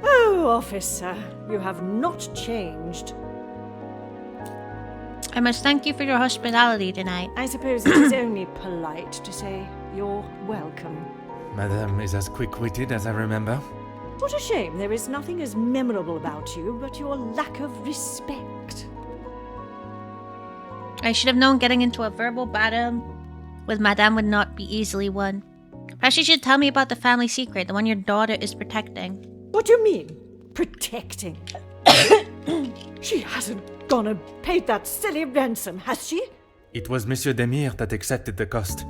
Oh, officer, you have not changed.
I must thank you for your hospitality tonight.
I suppose it is only polite to say you're welcome.
Madame is as quick-witted as I remember.
What a shame there is nothing as memorable about you but your lack of respect.
I should have known getting into a verbal battle with Madame would not be easily won. Perhaps you should tell me about the family secret, the one your daughter is protecting.
What do you mean, protecting? She hasn't gone and paid that silly ransom, has she?
It was Monsieur Demire that accepted the cost.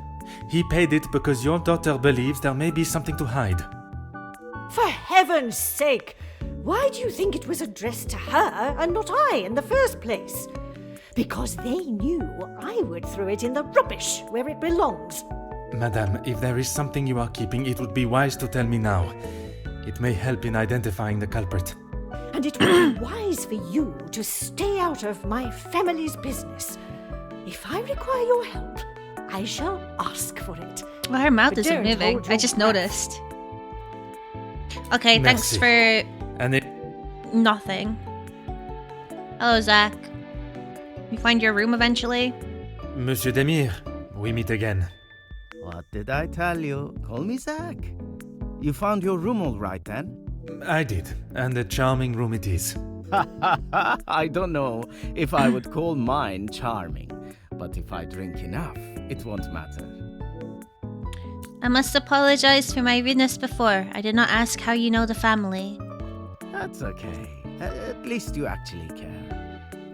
He paid it because your daughter believes there may be something to hide.
For heaven's sake! Why do you think it was addressed to her and not I in the first place? Because they knew I would throw it in the rubbish where it belongs.
Madame, if there is something you are keeping, it would be wise to tell me now. It may help in identifying the culprit.
And it would be wise for you to stay out of my family's business. If I require your help, I shall ask for it.
Well, her mouth
But
isn't
don't
moving.
hold
I
your
just
breath.
noticed. Okay, thanks
Merci.
for
And it...
nothing. Hello, Zach. You find your room eventually?
Monsieur Demire, we meet again.
What did I tell you? Call me Zach. You found your room all right then?
I did, and a charming room it is.
I don't know if I would call mine charming, but if I drink enough, it won't matter.
I must apologize for my rudeness before. I did not ask how you know the family.
That's okay. At least you actually care.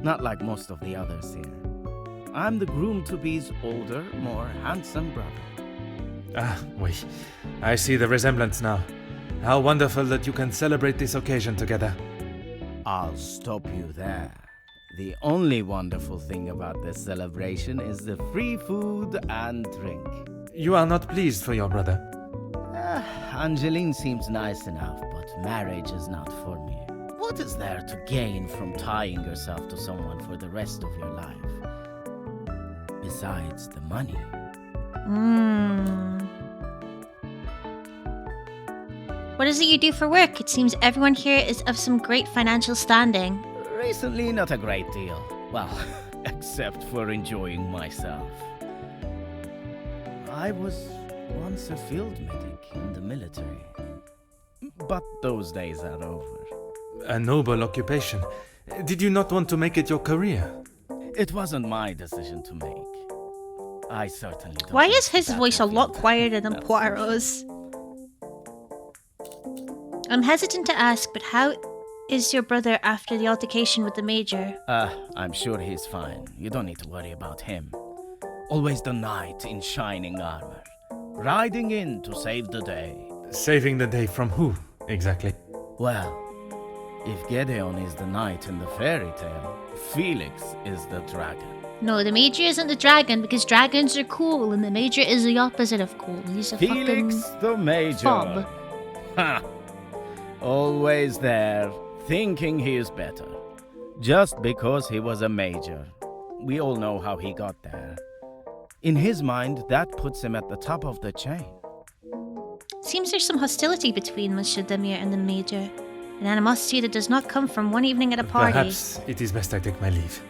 Not like most of the others here. I'm the groom-to-be's older, more handsome brother.
Ah, oui. I see the resemblance now. How wonderful that you can celebrate this occasion together.
I'll stop you there. The only wonderful thing about this celebration is the free food and drink.
You are not pleased for your brother.
Angeline seems nice enough, but marriage is not for me. What is there to gain from tying yourself to someone for the rest of your life? Besides the money.
What is it you do for work? It seems everyone here is of some great financial standing.
Recently, not a great deal. Well, except for enjoying myself. I was once a field medic in the military. But those days are over.
A noble occupation. Did you not want to make it your career?
It wasn't my decision to make. I certainly don't.
Why
want
is his
that
voice a lot
field.
quieter than Poirot's? I'm hesitant to ask, but how is your brother after the altercation with the Major?
I'm sure he's fine. You don't need to worry about him. Always the knight in shining armor. Riding in to save the day.
Saving the day from who, exactly?
Well, if Gedeon is the knight in the fairy tale, Felix is the dragon.
No, the Major isn't the dragon because dragons are cool, and the Major is the opposite of cool. He's a
Felix
fucking
the Major.
fob.
Ha! Always there, thinking he is better. Just because he was a major. We all know how he got there. In his mind, that puts him at the top of the chain.
Seems there's some hostility between Monsieur Demire and the Major. An animosity that does not come from one evening at a party.
Perhaps it is best I take my leave.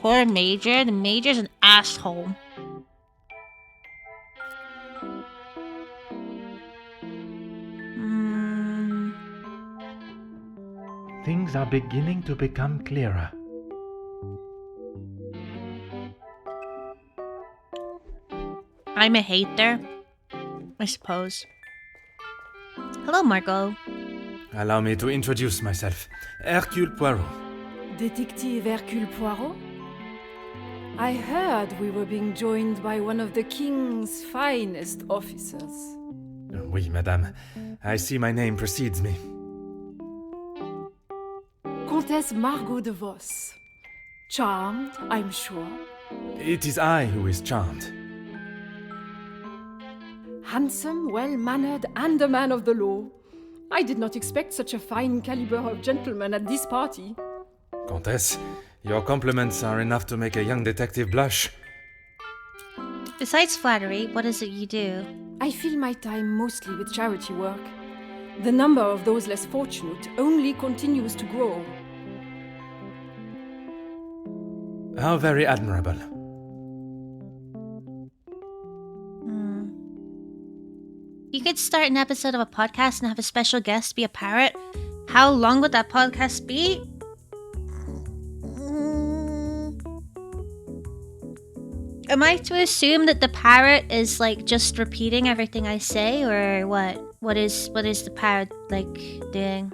Poor Major. The Major's an asshole.
Things are beginning to become clearer.
I'm a hater, I suppose. Hello, Margot.
Allow me to introduce myself. Hercule Poirot.
Détective Hercule Poirot? I heard we were being joined by one of the king's finest officers.
Oui, madame. I see my name precedes me.
Comtesse Margot de Vos. Charmed, I'm sure.
It is I who is charmed.
Handsome, well-mannered, and a man of the law. I did not expect such a fine caliber of gentleman at this party.
Comtesse, your compliments are enough to make a young detective blush.
Besides flattery, what is it you do?
I fill my time mostly with charity work. The number of those less fortunate only continues to grow.
How very admirable.
You could start an episode of a podcast and have a special guest be a parrot. How long would that podcast be? Am I to assume that the parrot is like just repeating everything I say, or what? What is the parrot like doing?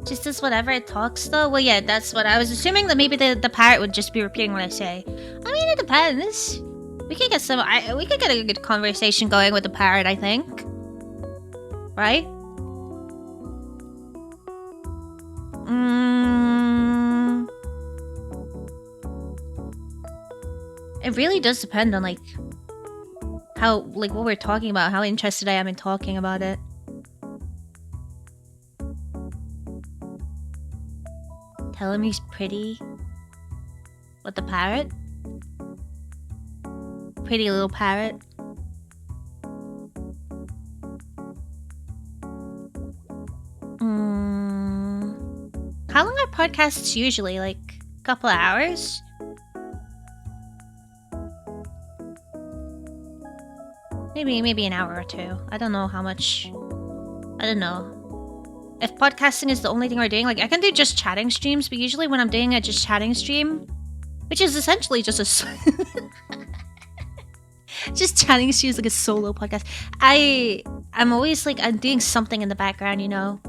Just as whatever it talks though? Well, yeah, that's what I was assuming, that maybe the parrot would just be repeating what I say. I mean, it depends. We could get we could get a good conversation going with the parrot, I think. Right? It really does depend on like how, like what we're talking about, how interested I am in talking about it. Tell him he's pretty. What, the parrot? Pretty little parrot. How long are podcasts usually? Like a couple of hours? Maybe an hour or two. I don't know how much. I don't know. If podcasting is the only thing we're doing, like I can do just chatting streams, but usually when I'm doing a just chatting stream, which is essentially just a just chatting streams, like a solo podcast, I'm always like, I'm doing something in the background, you know.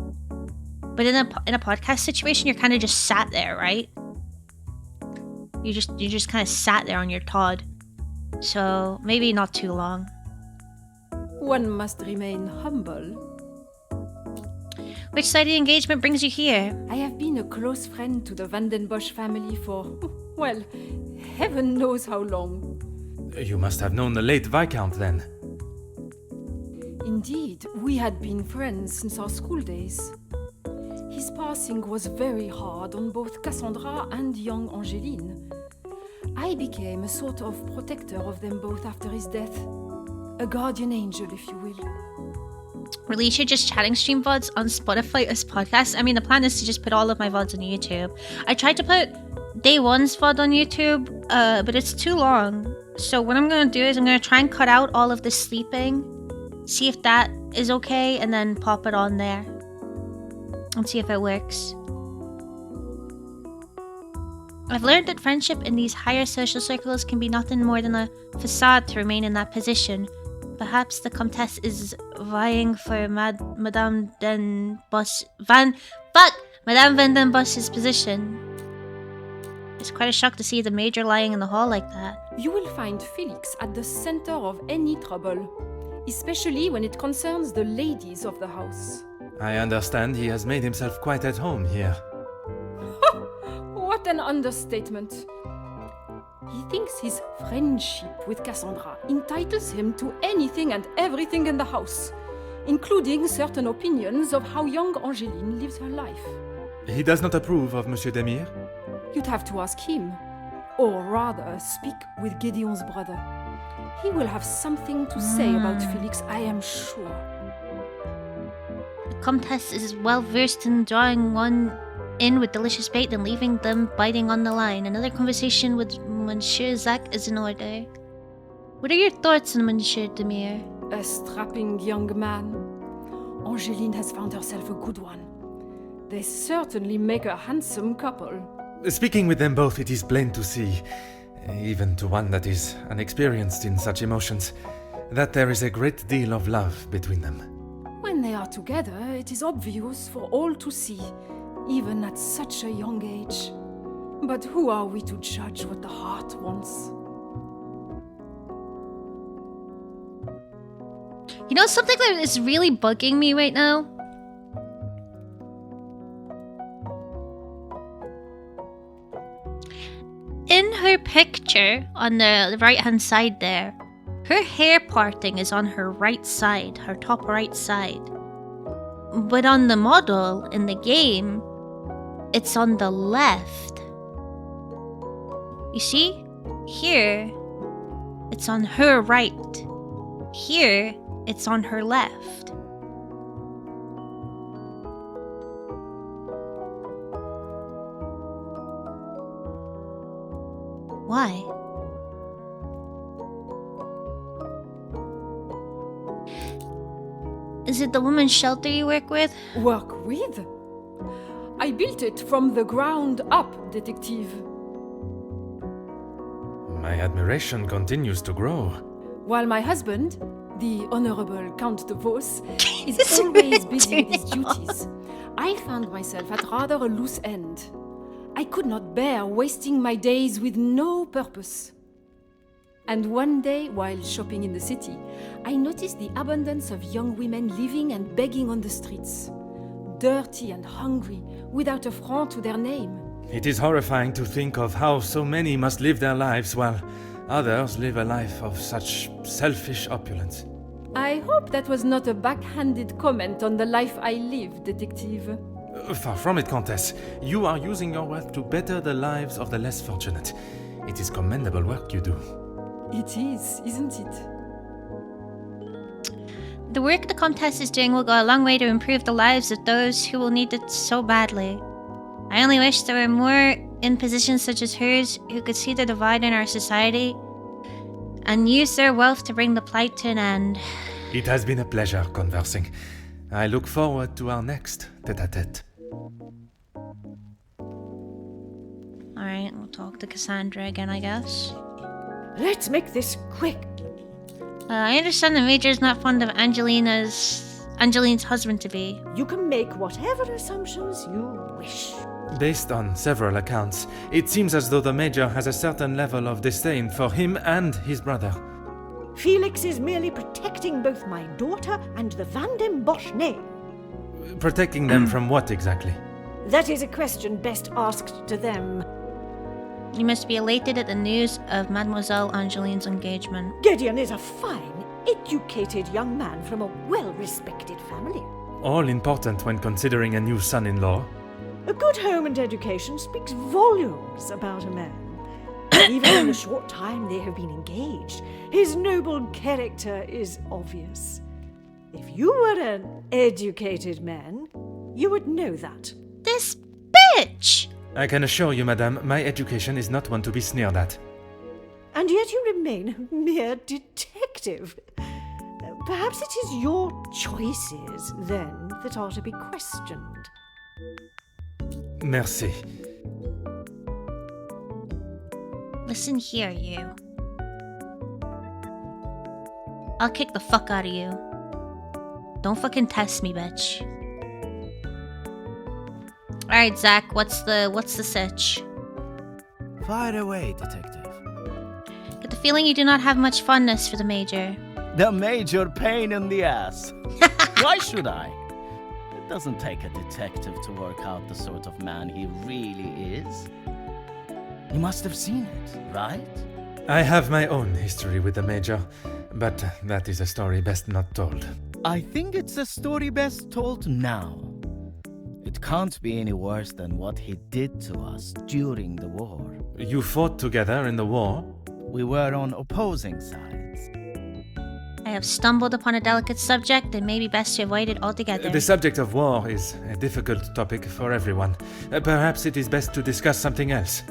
But in a podcast situation, you're kind of just sat there, right? You just kind of sat there on your Todd. So maybe not too long.
One must remain humble.
Which side of the engagement brings you here?
I have been a close friend to the Vandenbosch family for, well, heaven knows how long.
You must have known the late Viscount then.
Indeed, we had been friends since our school days. His passing was very hard on both Cassandra and young Angeline. I became a sort of protector of them both after his death. A guardian angel, if you will.
Release your just chatting stream VODs on Spotify as podcasts. I mean, the plan is to just put all of my VODs on YouTube. I tried to put day one's VOD on YouTube, but it's too long. So what I'm going to do is I'm going to try and cut out all of the sleeping, see if that is okay, and then pop it on there. And see if it works. I've learned that friendship in these higher social circles can be nothing more than a facade to remain in that position. Perhaps the Comtesse is vying for Madame Van Den Bosch's position. It's quite a shock to see the Major lying in the hall like that.
You will find Felix at the center of any trouble, especially when it concerns the ladies of the house.
I understand he has made himself quite at home here.
What an understatement. He thinks his friendship with Cassandra entitles him to anything and everything in the house, including certain opinions of how young Angeline lives her life.
He does not approve of Monsieur Demire?
You'd have to ask him, or rather speak with Gideon's brother. He will have something to say about Felix, I am sure.
The Comtesse is well versed in drawing one in with delicious bait and leaving them biting on the line. Another conversation with Monsieur Zack is in order. What are your thoughts on Monsieur Demire?
A strapping young man. Angeline has found herself a good one. They certainly make a handsome couple.
Speaking with them both, it is plain to see. even to one that is unexperienced in such emotions, that there is a great deal of love between them.
When they are together, it is obvious for all to see, even at such a young age. But who are we to judge what the heart wants?
You know something that is really bugging me right now? In her picture, on the right-hand side there, her hair parting is on her right side, her top right side. But on the model, in the game, it's on the left. You see? Here, it's on her right. Here, it's on her left. Why? Is it the women's shelter you work with?
Work with? I built it from the ground up, detective.
My admiration continues to grow.
While my husband, the Honorable Count de Vos, is always busy with his duties, I found myself at rather a loose end. I could not bear wasting my days with no purpose. And one day, while shopping in the city, I noticed the abundance of young women living and begging on the streets, dirty and hungry, without a franc to their name.
It is horrifying to think of how so many must live their lives while others live a life of such selfish opulence.
I hope that was not a backhanded comment on the life I live, detective.
Far from it, Countess. You are using your wealth to better the lives of the less fortunate. It is commendable work you do.
It is, isn't it?
The work the Comtesse is doing will go a long way to improve the lives of those who will need it so badly. I only wish there were more in positions such as hers who could see the divide in our society and use their wealth to bring the plight to an end.
It has been a pleasure conversing. I look forward to our next tete-a-tete.
Alright, we'll talk to Cassandra again, I guess.
Let's make this quick.
I understand the Major's not fond of Angeline's husband to be.
You can make whatever assumptions you wish.
Based on several accounts, it seems as though the Major has a certain level of disdain for him and his brother.
Felix is merely protecting both my daughter and the Van den Bosch name.
Protecting them from what exactly?
That is a question best asked to them.
You must be elated at the news of Mademoiselle Angeline's engagement.
Gideon is a fine, educated young man from a well-respected family.
All important when considering a new son-in-law.
A good home and education speaks volumes about a man. Even in the short time they have been engaged, his noble character is obvious. If you were an educated man, you would know that.
This bitch!
I can assure you, madame, my education is not one to be sneered at.
And yet you remain a mere detective. Perhaps it is your choices, then, that are to be questioned.
Merci.
Listen here, you. I'll kick the fuck out of you. Don't fucking test me, bitch. Alright, Zach, what's the sitch?
Fire away, detective.
Get the feeling you do not have much fondness for the Major.
The major pain in the ass. Why should I? It doesn't take a detective to work out the sort of man he really is. You must have seen it, right?
I have my own history with the Major, but that is a story best not told.
I think it's a story best told now. It can't be any worse than what he did to us during the war.
You fought together in the war?
We were on opposing sides.
I have stumbled upon a delicate subject and may be best to avoid it altogether.
The subject of war is a difficult topic for everyone. Perhaps it is best to discuss something else.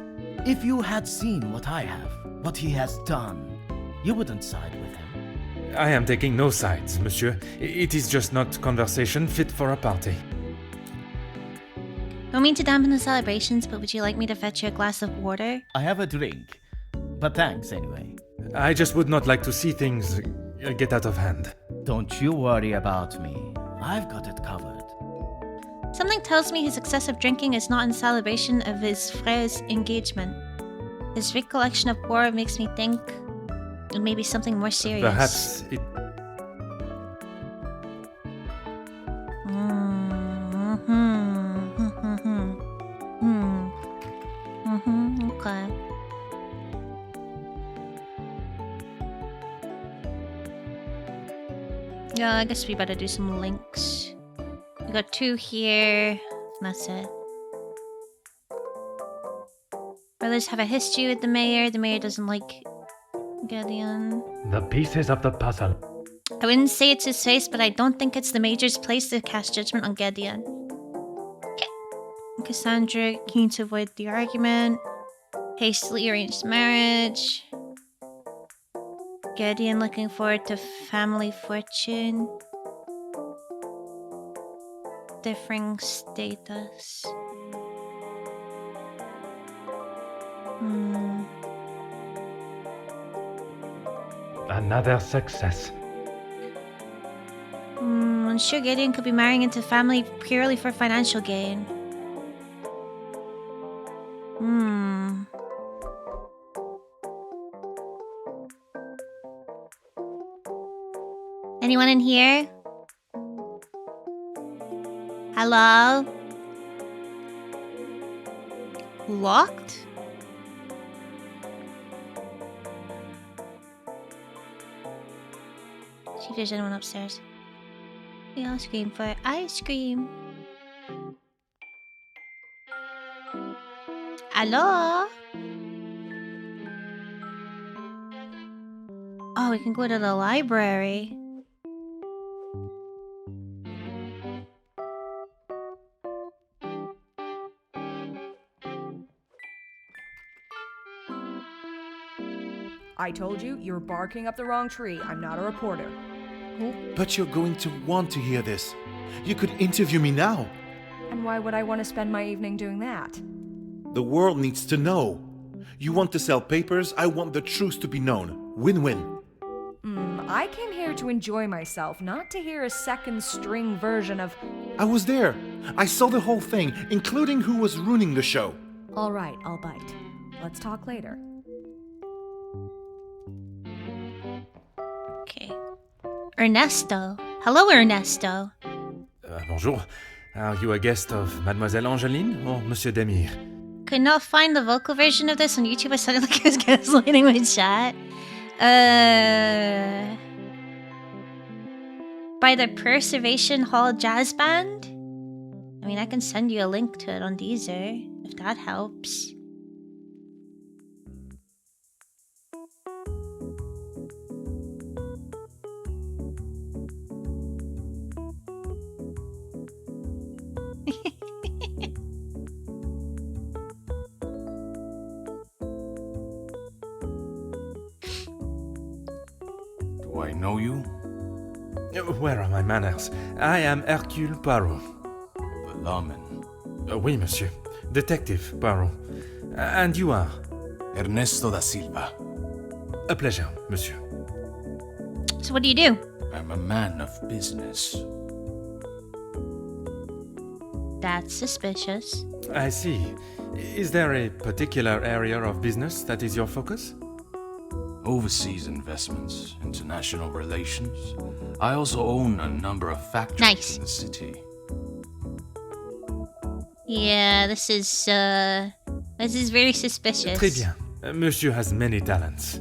If you had seen what I have, what he has done, you wouldn't side with him.
I am taking no sides, monsieur. It is just not conversation fit for a party.
Don't mean to dampen the celebrations, but would you like me to fetch you a glass of water?
I have a drink, But thanks anyway.
I just would not like to see things get out of hand.
Don't you worry about me. I've got it covered.
Something tells me his excessive drinking is not in celebration of his frère's engagement. His recollection of war makes me think it may be something more serious.
Perhaps it...
Okay. Yeah, I guess we better do some links. We got 2 here. And that's it. Brothers have a history with the mayor. The mayor doesn't like Gideon.
The pieces of the puzzle.
I wouldn't say it's his face, but I don't think it's the major's place to cast judgment on Gideon. Okay. Cassandra, keen to avoid the argument. Hastily arranged marriage. Gideon looking forward to family fortune. Differing status.
Another success.
I'm sure Gideon could be marrying into family purely for financial gain. Anyone in here? Hello? Locked? See if there's anyone upstairs. We all scream for ice cream. Hello? Oh, we can go to the library.
I told you, you're barking up the wrong tree. I'm not a reporter.
But you're going to want to hear this. You could interview me now.
And why would I want to spend my evening doing that?
The world needs to know. You want to sell papers, I want the truth to be known. Win-win.
I came here to enjoy myself, not to hear a second-string version of...
I was there. I saw the whole thing, including who was ruining the show.
All right, I'll bite. Let's talk later.
Okay. Ernesto. Hello, Ernesto.
Bonjour. Are you a guest of Mademoiselle Angeline or Monsieur Demir?
Could not find the vocal version of this on YouTube. I sounded like I was gaslighting my chat. By the Preservation Hall Jazz Band? I mean, I can send you a link to it on Deezer, if that helps.
Do I know you?
Where are my manners? I am Hercule Poirot.
The lawman.
Oui, monsieur. Detective Poirot. And you are?
Ernesto da Silva.
A pleasure, monsieur.
So what do you do?
I'm a man of business.
That's suspicious.
I see. Is there a particular area of business that is your focus?
Overseas investments, international relations. I also own a number of factories in the city.
Yeah, this is very suspicious.
Très bien. Monsieur has many talents.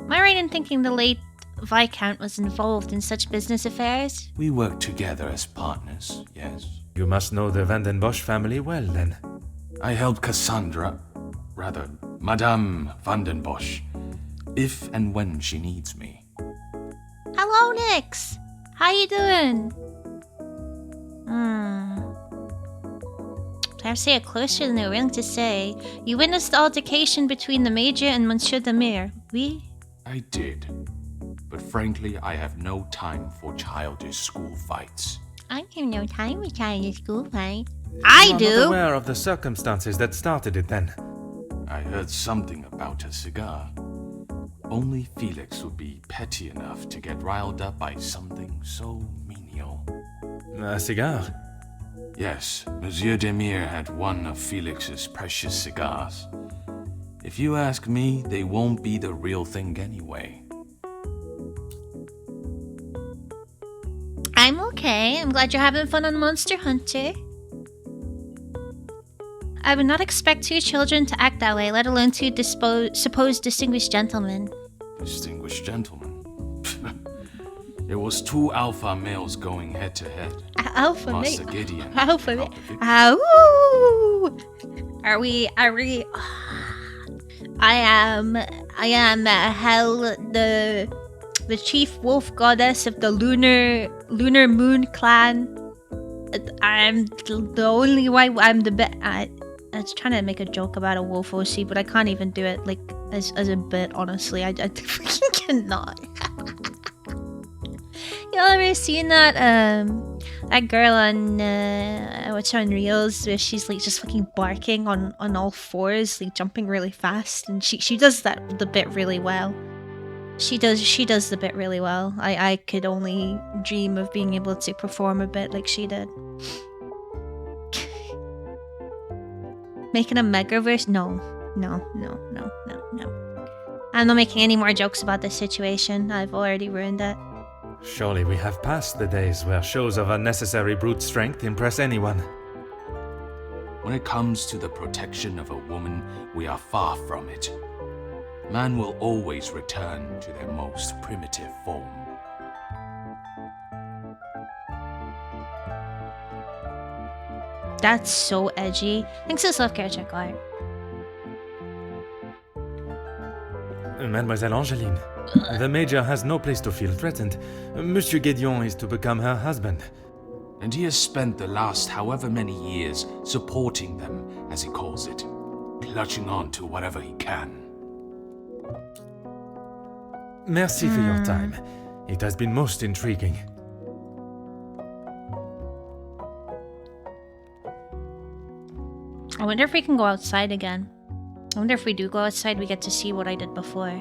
Am I right in thinking the late Viscount was involved in such business affairs?
We work together as partners, yes.
You must know the Van den Bosch family well, then.
I helped Madame Van den Bosch, if and when she needs me.
Hello, Nix! How you doing? I have to say it closer than the ring to say. You witnessed the altercation between the Major and Monsieur the Mayor. Oui?
I did. But frankly, I have no time for childish school fights.
I have no time for childish school fight. I
You are
do!
not aware of the circumstances that started it, then?
I heard something about a cigar. Only Felix would be petty enough to get riled up by something so menial.
A cigar?
Yes, Monsieur Demire had one of Felix's precious cigars. If you ask me, they won't be the real thing anyway.
I'm okay. I'm glad you're having fun on Monster Hunter. I would not expect 2 children to act that way, let alone 2 supposed distinguished gentlemen.
Distinguished gentlemen? It was 2 alpha males going head to head.
Alpha
Plus
male.
a Gideon.
Alpha male. Ow! Are we? I am Hel, the chief wolf goddess of the lunar moon clan. I'm the only one. I'm the best. I was trying to make a joke about a wolf OC, but I can't even do it like as a bit. Honestly, I freaking cannot. Y'all ever seen that girl on what's on Reels where she's like just fucking barking on all 4s, like jumping really fast, and she does the bit really well. She does the bit really well. I could only dream of being able to perform a bit like she did. Making a megaverse? No. I'm not making any more jokes about this situation. I've already ruined it.
Surely we have passed the days where shows of unnecessary brute strength impress anyone.
When it comes to the protection of a woman, we are far from it. Man will always return to their most primitive form.
That's so edgy. Thanks for the self-care check, Art.
Mademoiselle Angeline, the Major has no place to feel threatened. Monsieur Gédéon is to become her husband.
And he has spent the last however many years supporting them, as he calls it, clutching on to whatever he can.
Merci for your time. It has been most intriguing.
I wonder if we can go outside again. I wonder if we do go outside, we get to see what I did before.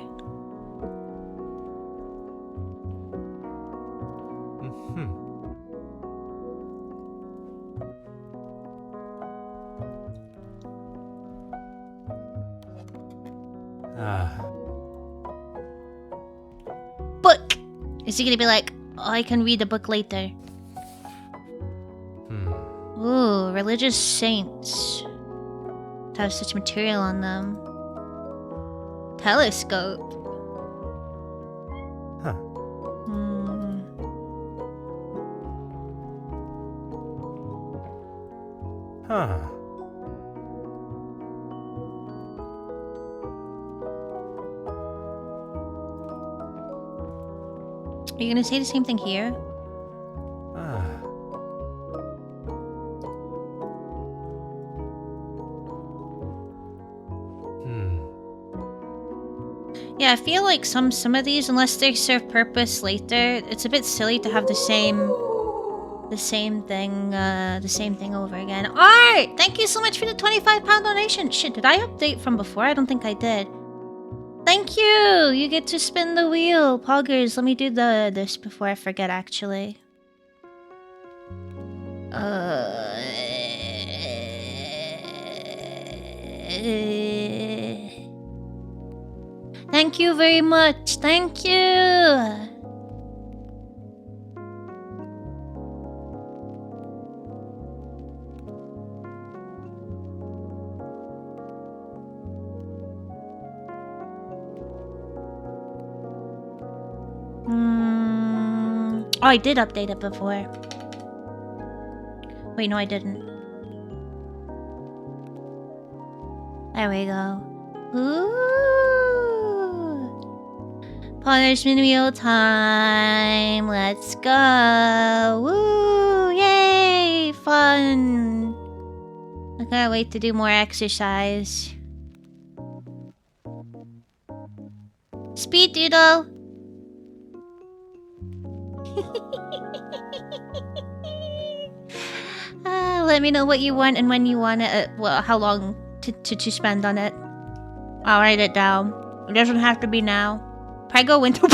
Book! Is he gonna be like, oh, I can read the book later? Ooh, religious saints. To have such material on them. Telescope.
Huh. Huh.
Are you gonna say the same thing here? Yeah, I feel like some of these, unless they serve purpose later, it's a bit silly to have the same thing over again. Art! Thank you so much for the £25 donation. Shit, did I update from before? I don't think I did. Thank you! You get to spin the wheel. Poggers, let me do this before I forget, actually. Thank you very much. Thank you. Oh, I did update it before. Wait, no, I didn't. There we go. Ooh. Punishment wheel time. Let's go. Woo! Yay! Fun. I can't wait to do more exercise. Speed doodle. Let me know what you want and when you want it. Well, how long to spend on it. I'll write it down. It doesn't have to be now. Prego winter.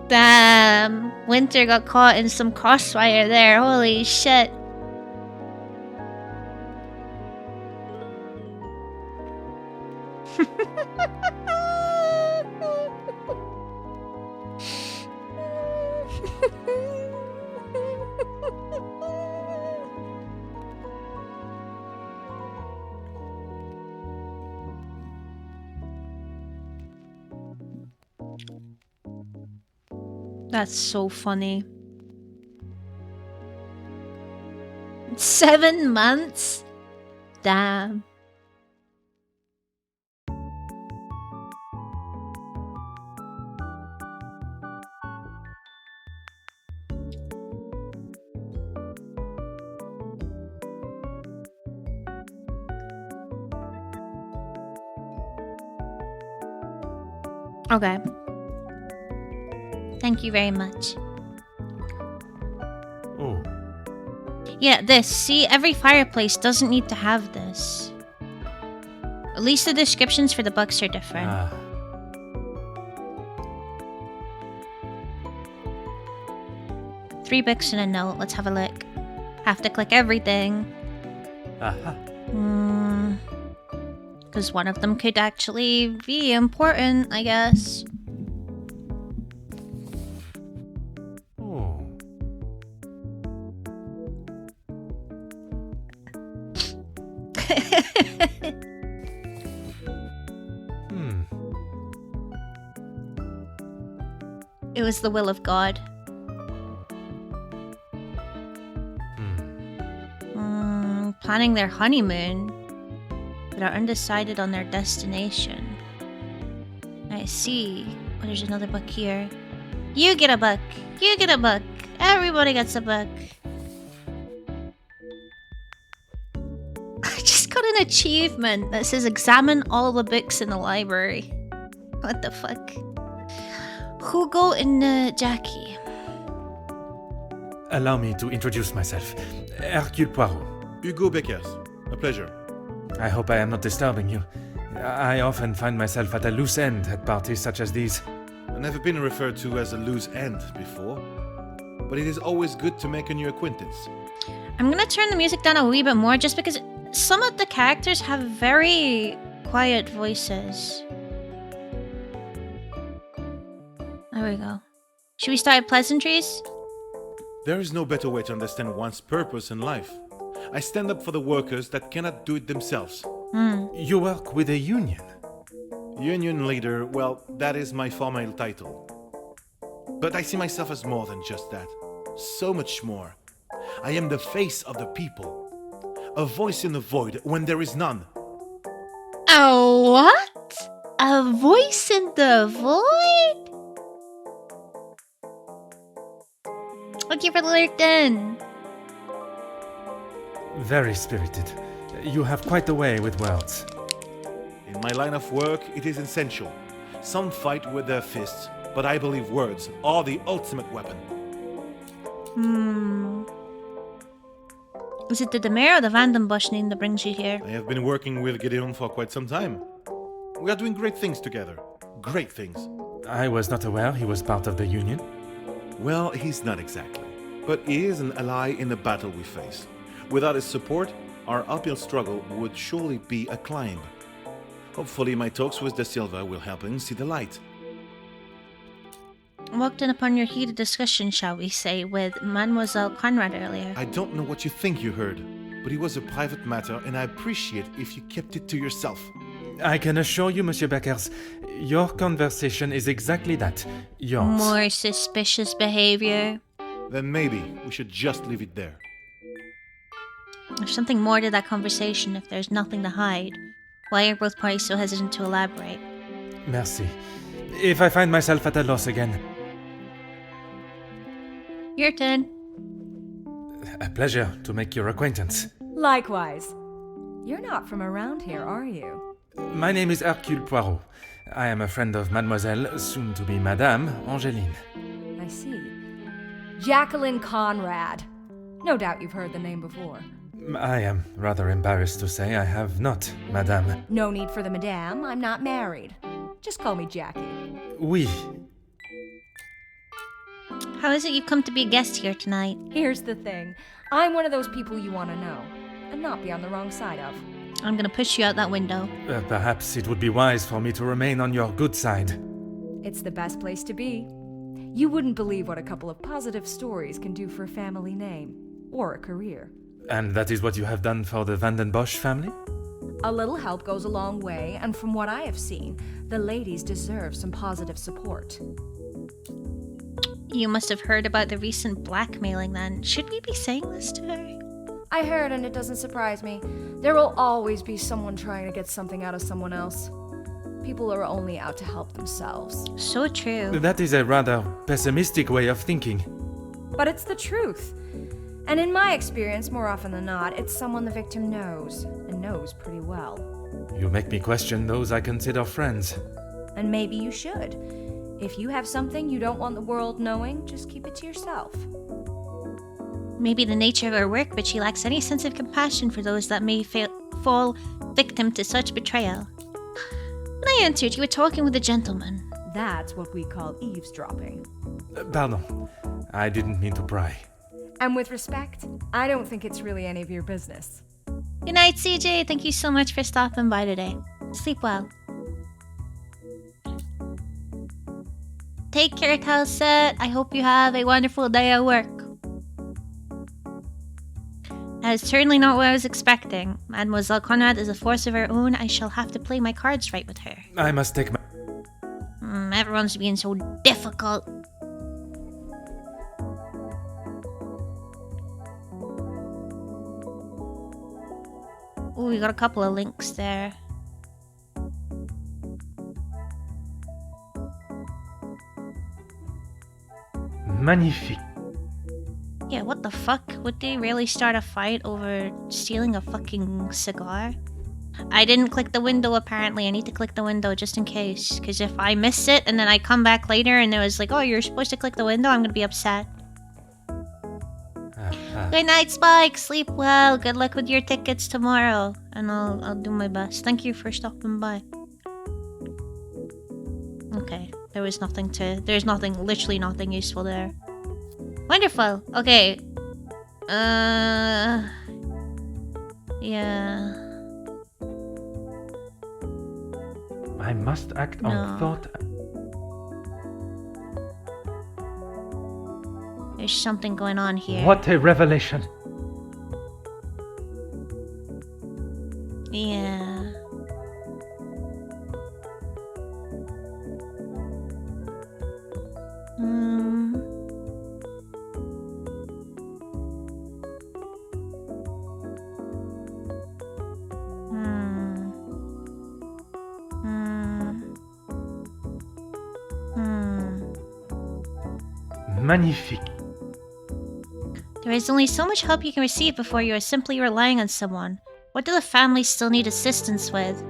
Damn, Winter got caught in some crossfire there. Holy shit. That's so funny. 7 months? Damn. Okay. Thank you very much.
Oh.
Yeah, this. See, every fireplace doesn't need to have this. At least the descriptions for the books are different.
Ah.
Three books and a note. Let's have a look. Have to click everything.
Aha.
Because one of them could actually be important, I guess.
Oh.
It was the will of God. Planning their honeymoon, but are undecided on their destination. I see. Oh, there's another book here. You get a book. You get a book. Everybody gets a book. I just got an achievement that says examine all the books in the library. What the fuck? Hugo and Jackie.
Allow me to introduce myself. Hercule Poirot.
Hugo Beckers. A pleasure.
I hope I am not disturbing you. I often find myself at a loose end at parties such as these.
I've never been referred to as a loose end before, but it is always good to make a new acquaintance.
I'm gonna turn the music down a wee bit more just because some of the characters have very quiet voices. There we go. Should we start pleasantries?
There is no better way to understand one's purpose in life. I stand up for the workers that cannot do it themselves.
You work with a union?
Union leader, well, that is my formal title. But I see myself as more than just that. So much more. I am the face of the people. A voice in the void when there is none.
Oh, what? A voice in the void? Thank you for lurking.
Very spirited. You have quite the way with words.
In my line of work, it is essential. Some fight with their fists, but I believe words are the ultimate weapon.
Is it the Demare or the Vandenbosch name that brings you here?
I have been working with Gideon for quite some time. We are doing great things together. Great things.
I was not aware he was part of the union.
Well, he's not exactly. But he is an ally in the battle we face. Without his support, our uphill struggle would surely be a climb. Hopefully my talks with De Silva will help him see the light.
I walked in upon your heated discussion, shall we say, with Mademoiselle Conrad earlier.
I don't know what you think you heard, but it was a private matter and I appreciate if you kept it to yourself.
I can assure you, Monsieur Beckers, your conversation is exactly that. Yours.
More suspicious behavior.
Then maybe we should just leave it there.
There's something more to that conversation if there's nothing to hide. Why are both parties so hesitant to elaborate?
Merci. If I find myself at a loss again.
Your turn.
A pleasure to make your acquaintance.
Likewise. You're not from around here, are you?
My name is Hercule Poirot. I am a friend of Mademoiselle, soon to be Madame, Angeline.
I see. Jacqueline Conrad. No doubt you've heard the name before.
I am rather embarrassed to say I have not, madame.
No need for the madame, I'm not married. Just call me Jackie.
Oui.
How is it you've come to be a guest here tonight?
Here's the thing. I'm one of those people you want to know, and not be on the wrong side of.
I'm gonna push you out that window.
Perhaps it would be wise for me to remain on your good side.
It's the best place to be. You wouldn't believe what a couple of positive stories can do for a family name, or a career.
And that is what you have done for the Van den Bosch family?
A little help goes a long way, and from what I have seen, the ladies deserve some positive support.
You must have heard about the recent blackmailing then. Should we be saying this to her?
I heard, and it doesn't surprise me. There will always be someone trying to get something out of someone else. People are only out to help themselves.
So true.
That is a rather pessimistic way of thinking.
But it's the truth. And in my experience, more often than not, it's someone the victim knows, and knows pretty well.
You make me question those I consider friends.
And maybe you should. If you have something you don't want the world knowing, just keep it to yourself.
Maybe the nature of her work, but she lacks any sense of compassion for those that may fall victim to such betrayal. When I entered, you were talking with a gentleman.
That's what we call eavesdropping.
Pardon. I didn't mean to pry.
And with respect, I don't think it's really any of your business.
Good night, CJ. Thank you so much for stopping by today. Sleep well. Take care, Calcet. I hope you have a wonderful day at work. That is certainly not what I was expecting. Mademoiselle Conrad is a force of her own. I shall have to play my cards right with her.
I must take my...
Everyone's being so difficult. Oh, we got a couple of links there.
Magnifique.
Yeah, what the fuck? Would they really start a fight over stealing a fucking cigar? I didn't click the window apparently. I need to click the window just in case. Because if I miss it and then I come back later and it was like, oh, you're supposed to click the window, I'm gonna be upset. Good night, Spike. Sleep well. Good luck with your tickets tomorrow. And I'll do my best. Thank you for stopping by. Okay. There's literally nothing useful there. Wonderful. Okay. Yeah.
I must act on thought.
There's something going on here.
What a revelation!
Yeah.
Magnifique.
There is only so much help you can receive before you are simply relying on someone. What do the families still need assistance with?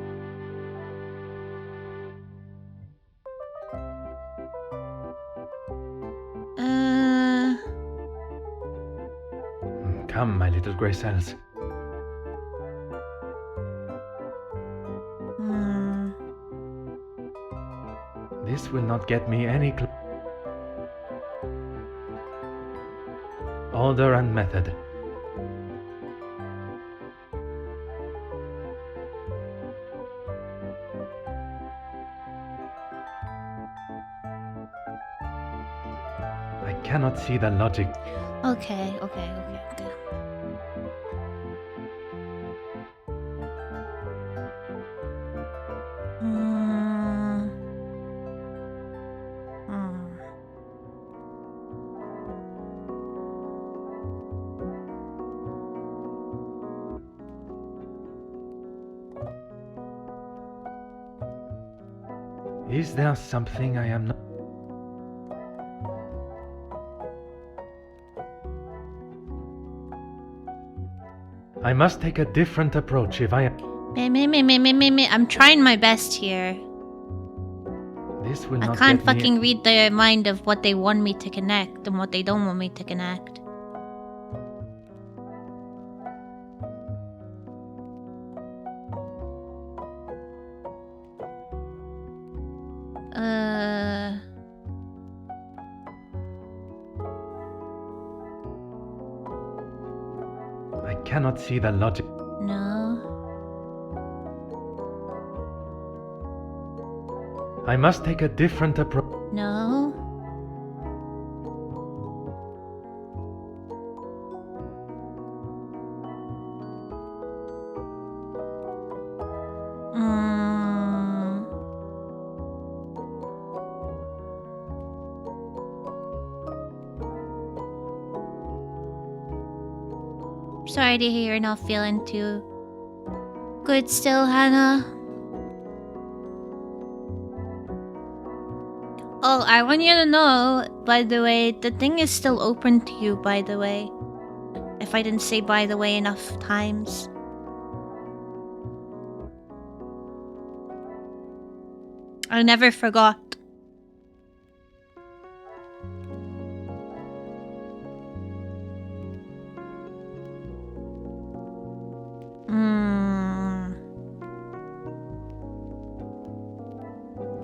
Come, my little grey cells. This will not get me any order and method. I cannot see the logic.
Okay.
Is there something I am not? I must take a different approach if I am...
I'm trying my best here.
This will
I
not
can't
get me-
fucking read their mind of what they want me to connect and what they don't want me to connect.
I cannot see the logic.
No.
I must take a different approach.
No. Mm. Sorry to hear you're not feeling too good still, Hannah. Oh, I want you to know, by the way, the thing is still open to you, by the way. If I didn't say by the way enough times. I never forgot.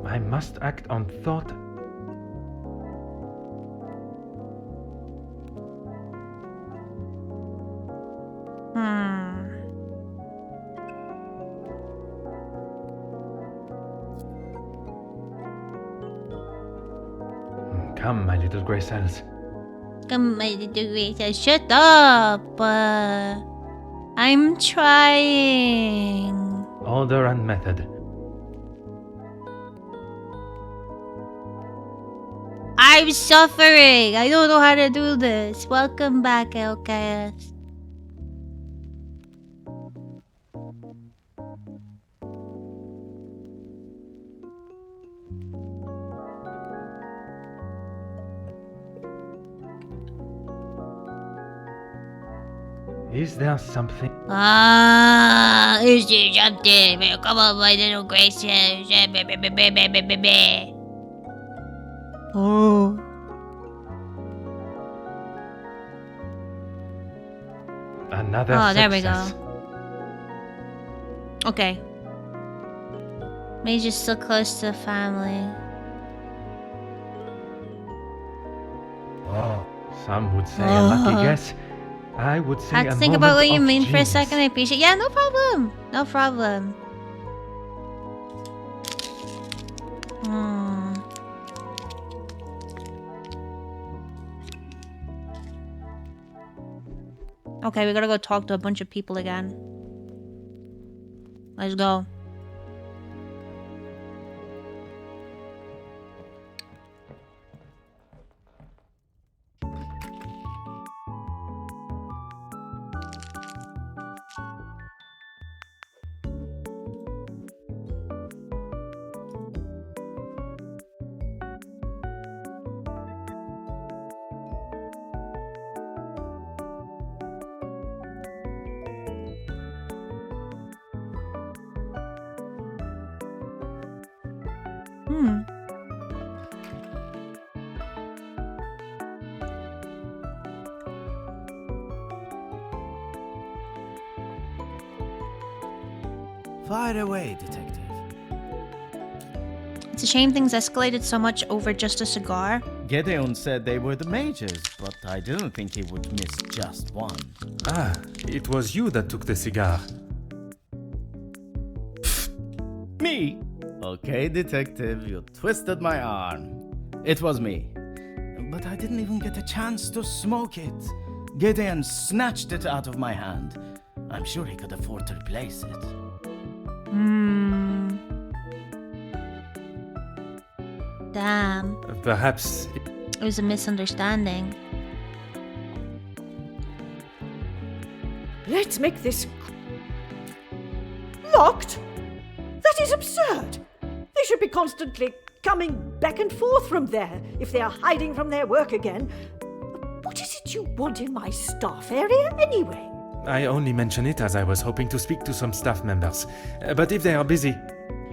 I must act on thought. Come, my little grey cells.
Come, my little Grace, shut up! I'm trying.
Order and method.
I'm suffering! I don't know how to do this. Welcome back, LKS.
Is there something?
Is there something? Come on, my little Grace. Oh.
Another
Oh,
success.
there we go. Okay. Major's still close to the family.
Oh, some would say a lucky guess. I would say
Had to
a
think about what
moment
you
of
mean for a
genius.
second. I appreciate. Yeah, no problem. No problem. Okay, we gotta go talk to a bunch of people again. Let's go.
Fire away, detective.
It's a shame things escalated so much over just a cigar.
Gedeon said they were the mages, but I didn't think he would miss just one.
Ah, it was you that took the cigar.
Me? Okay, detective, you twisted my arm. It was me. But I didn't even get a chance to smoke it. Gedeon snatched it out of my hand. I'm sure he could afford to replace it.
Damn.
Perhaps
It was a misunderstanding.
Let's make this locked. That is absurd. They should be constantly coming back and forth from there if they are hiding from their work again. What is it you want in my staff area anyway?
I only mention it as I was hoping to speak to some staff members. But if they are busy...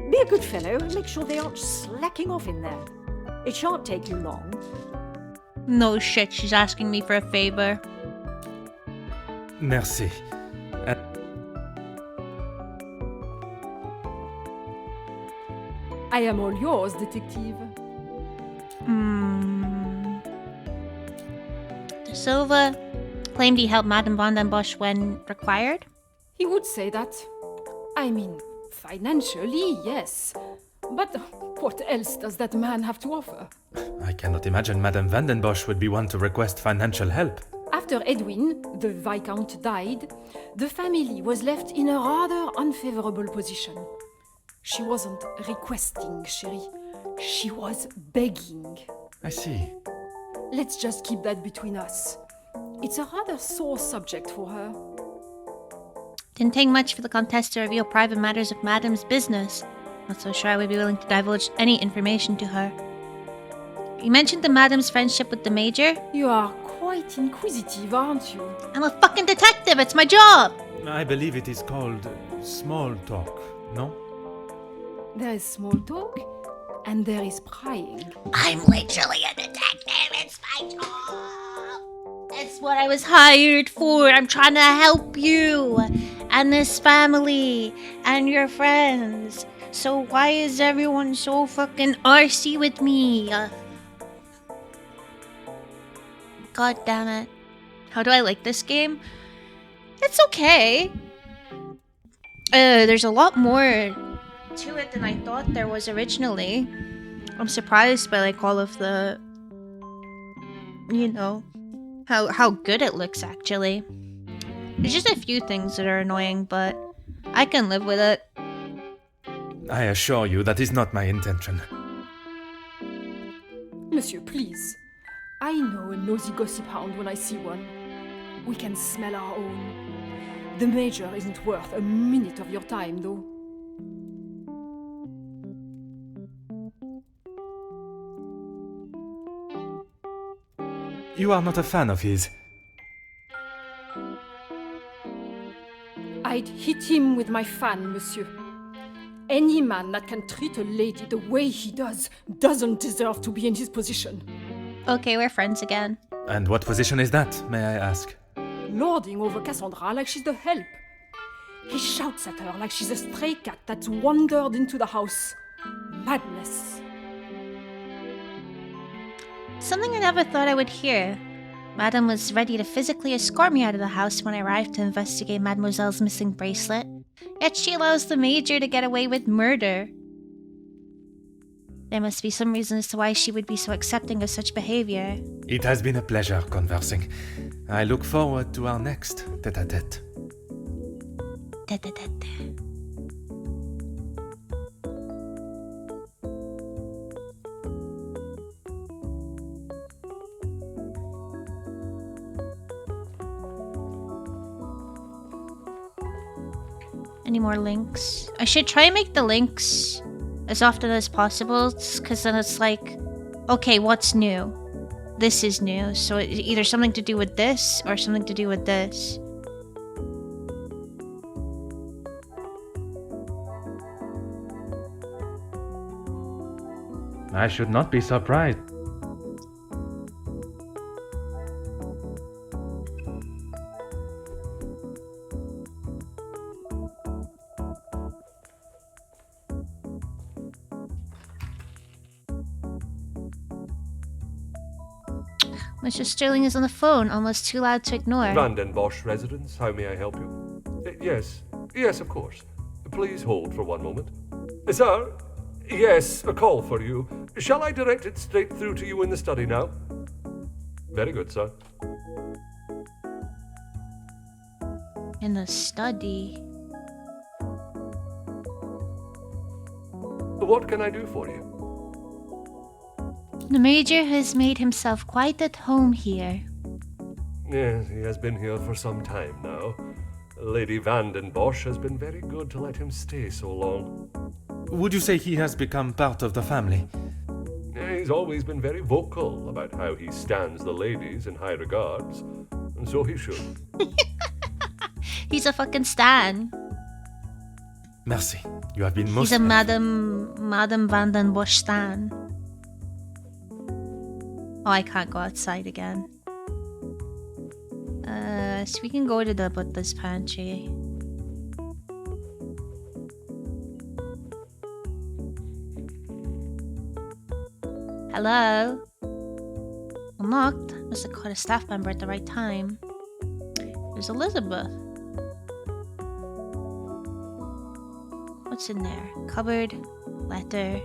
Be a good fellow and make sure they aren't slacking off in there. It shan't take you long.
No shit, she's asking me for a favor.
Merci.
I am all yours, detective.
De Silva claimed he helped Madame Van den Bosch when required.
He would say that. I mean, financially, yes. But what else does that man have to offer?
I cannot imagine Madame Van den Bosch would be one to request financial help.
After Edwin, the Viscount, died, the family was left in a rather unfavorable position. She wasn't requesting, chérie. She was begging.
I see.
Let's just keep that between us. It's a rather sore subject for her.
Didn't take much for the Comtesse to reveal private matters of Madame's business. Not so sure I would be willing to divulge any information to her. You mentioned the Madame's friendship with the Major?
You are quite inquisitive, aren't you?
I'm a fucking detective, it's my job!
I believe it is called small talk, no?
There is small talk, and there is prying.
I'm literally a detective, it's my job! It's what I was hired for. I'm trying to help you and this family and your friends. So why is everyone so fucking arsey with me? God damn it. How do I like this game? It's okay. There's a lot more to it than I thought there was originally. I'm surprised by like all of the, you know, how good it looks actually. There's just a few things that are annoying, but I can live with it.
I assure you that is not my intention.
Monsieur, please. I know a nosy gossip hound when I see one. We can smell our own. The Major isn't worth a minute of your time, though.
You are not a fan of his.
I'd hit him with my fan, monsieur. Any man that can treat a lady the way he does doesn't deserve to be in his position.
Okay, we're friends again.
And what position is that, may I ask?
Lording over Cassandra like she's the help. He shouts at her like she's a stray cat that's wandered into the house. Madness.
Something I never thought I would hear. Madame was ready to physically escort me out of the house when I arrived to investigate Mademoiselle's missing bracelet. Yet she allows the Major to get away with murder. There must be some reason as to why she would be so accepting of such behavior.
It has been a pleasure conversing. I look forward to our next tete-a-tete.
Tete-a-tete. Any more links? I should try and make the links as often as possible, because then it's like, okay, what's new? This is new, so it's either something to do with this or something to do with this.
I should not be surprised.
Mr. Sterling is on the phone, almost too loud to ignore.
Van den Bosch residence, how may I help you? Yes, of course. Please hold for one moment. Sir? Yes, a call for you. Shall I direct it straight through to you in the study now? Very good, sir.
In the study.
What can I do for you?
The Major has made himself quite at home here.
Yes, he has been here for some time now. Lady Van den Bosch has been very good to let him stay so long.
Would you say he has become part of the family?
He's always been very vocal about how he stands the ladies in high regards, and so he should.
He's a fucking stan.
Merci. You have been most
He's a
helpful.
Madam Van den Bosch stan. Oh, I can't go outside again. So we can go to the butler's pantry. Hello? Unlocked. Must have caught a staff member at the right time. There's Elizabeth. What's in there? Cupboard. Letter.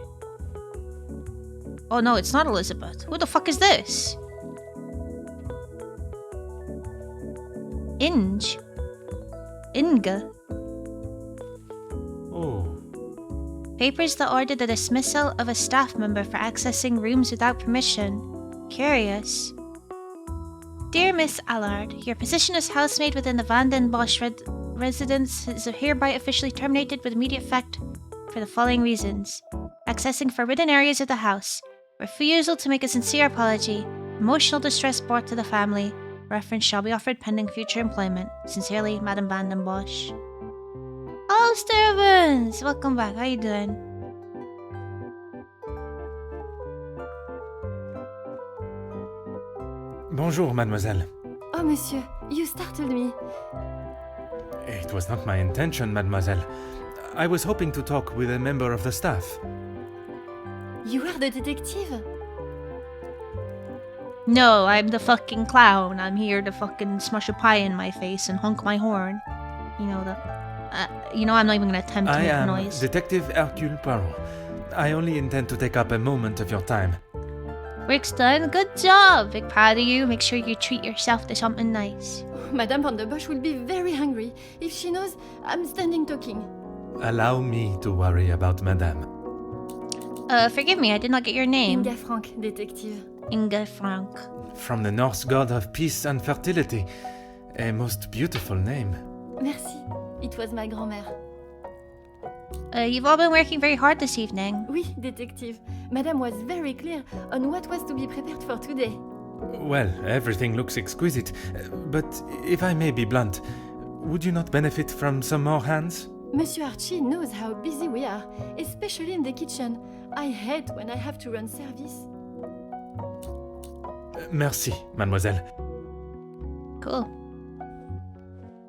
Oh no, it's not Elizabeth. Who the fuck is this? Inge? Inga?
Oh.
Papers that order the dismissal of a staff member for accessing rooms without permission. Curious. Dear Miss Allard, your position as housemaid within the Van den Bosch residence is hereby officially terminated with immediate effect for the following reasons. Accessing forbidden areas of the house. Refusal to make a sincere apology. Emotional distress brought to the family. Reference shall be offered pending future employment. Sincerely, Madam Van den Bosch. Oh, Stebbins! Welcome back. How you doing?
Bonjour, mademoiselle.
Oh, monsieur, you startled me.
It was not my intention, mademoiselle. I was hoping to talk with a member of the staff.
You are the detective?
No, I'm the fucking clown. I'm here to fucking smush a pie in my face and honk my horn. You know the... I'm not even gonna attempt to
I
make a
am
noise.
Detective Hercule Poirot. I only intend to take up a moment of your time.
Work's done. Good job. Big proud of you. Make sure you treat yourself to something nice.
Madame Van der Bosch will be very hungry if she knows I'm standing talking.
Allow me to worry about madame.
Forgive me, I did not get your name.
Inga Frank, detective.
Inga Frank.
From the Norse god of peace and fertility. A most beautiful name.
Merci. It was my grand-mère.
You've all been working very hard this evening.
Oui, detective. Madame was very clear on what was to be prepared for today.
Well, everything looks exquisite. But if I may be blunt, would you not benefit from some more hands?
Monsieur Archie knows how busy we are, especially in the kitchen. I hate when I have to run service.
Merci, mademoiselle.
Cool.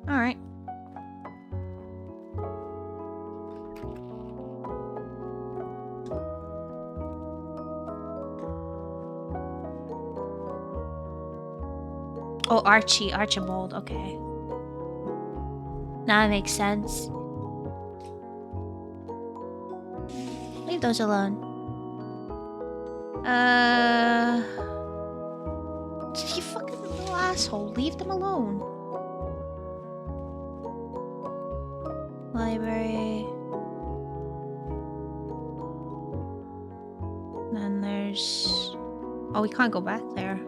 Alright. Oh, Archibald, okay. Now it makes sense. Leave those alone. You fucking little asshole, leave them alone. Library. Then there's... Oh, we can't go back there.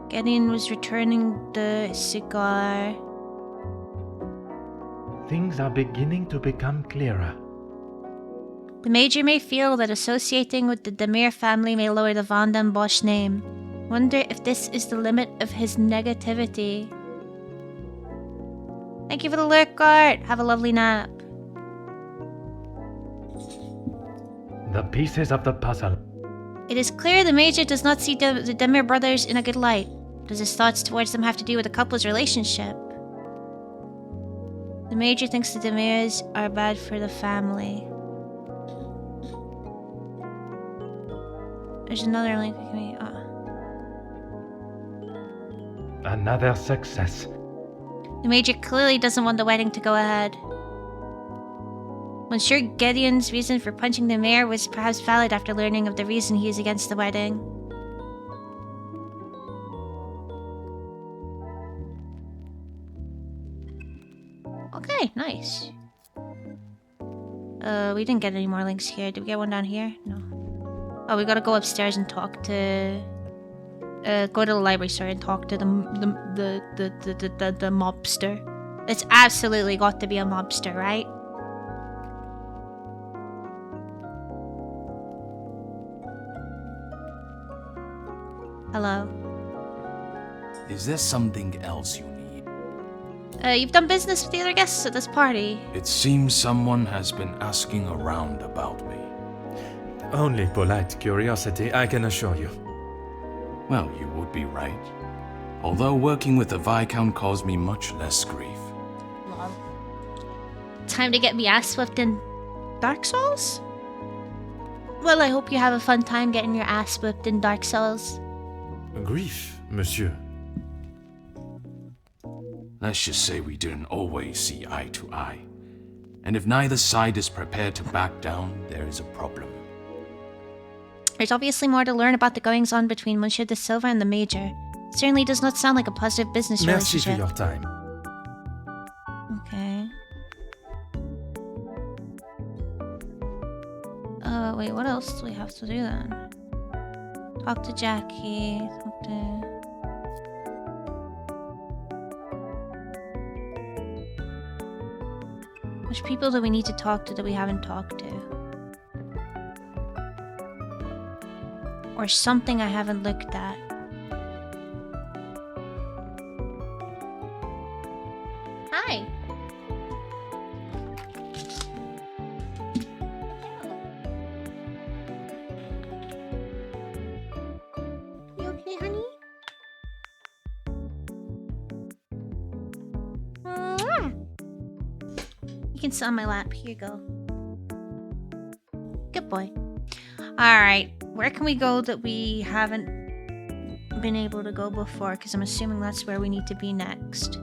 Gideon was returning the cigar.
Things are beginning to become clearer.
The Major may feel that associating with the Demir family may lower the Van den Bosch name. Wonder if this is the limit of his negativity. Thank you for the lurk, Art. Have a lovely nap.
The pieces of the puzzle.
It is clear the Major does not see the Demir brothers in a good light. Does his thoughts towards them have to do with the couple's relationship? The Major thinks the Demirs are bad for the family. There's another link we can make.
Another success.
The Major clearly doesn't want the wedding to go ahead. Monsieur Gideon's reason for punching the mayor was perhaps valid after learning of the reason he is against the wedding. Okay, nice. We didn't get any more links here. Did we get one down here? No. Oh, we gotta go upstairs and talk to... go to the library, sorry, and talk to the mobster. It's absolutely got to be a mobster, right? Hello.
Is there something else you need?
You've done business with the other guests at this party.
It seems someone has been asking around about me.
Only polite curiosity, I can assure you.
Well, you would be right. Although working with the Viscount caused me much less grief.
Time to get me ass whipped in Dark Souls? Well, I hope you have a fun time getting your ass whipped in Dark Souls.
Grief, monsieur.
Let's just say we didn't always see eye to eye. And if neither side is prepared to back down, there is a problem.
There's obviously more to learn about the goings-on between Monsieur de Silva and the Major. It certainly does not sound like a positive business
Merci for
relationship.
your time.
Okay. Wait, what else do we have to do then? Talk to Jackie, talk to... Which people do we need to talk to that we haven't talked to? Or something I haven't looked at. Hi! You okay, honey? You can sit on my lap. Here you go. Good boy. Alright, where can we go that we haven't been able to go before? Because I'm assuming that's where we need to be next.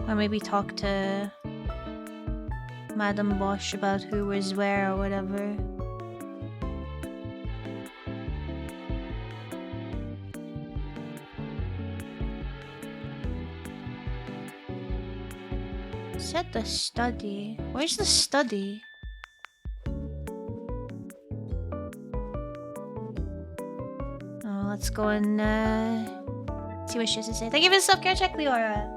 Or maybe talk to Madame Bosch about who was where or whatever. Said the study. Where's the study? Oh, let's go and see what she has to say. Thank you for the self-care check, Leora.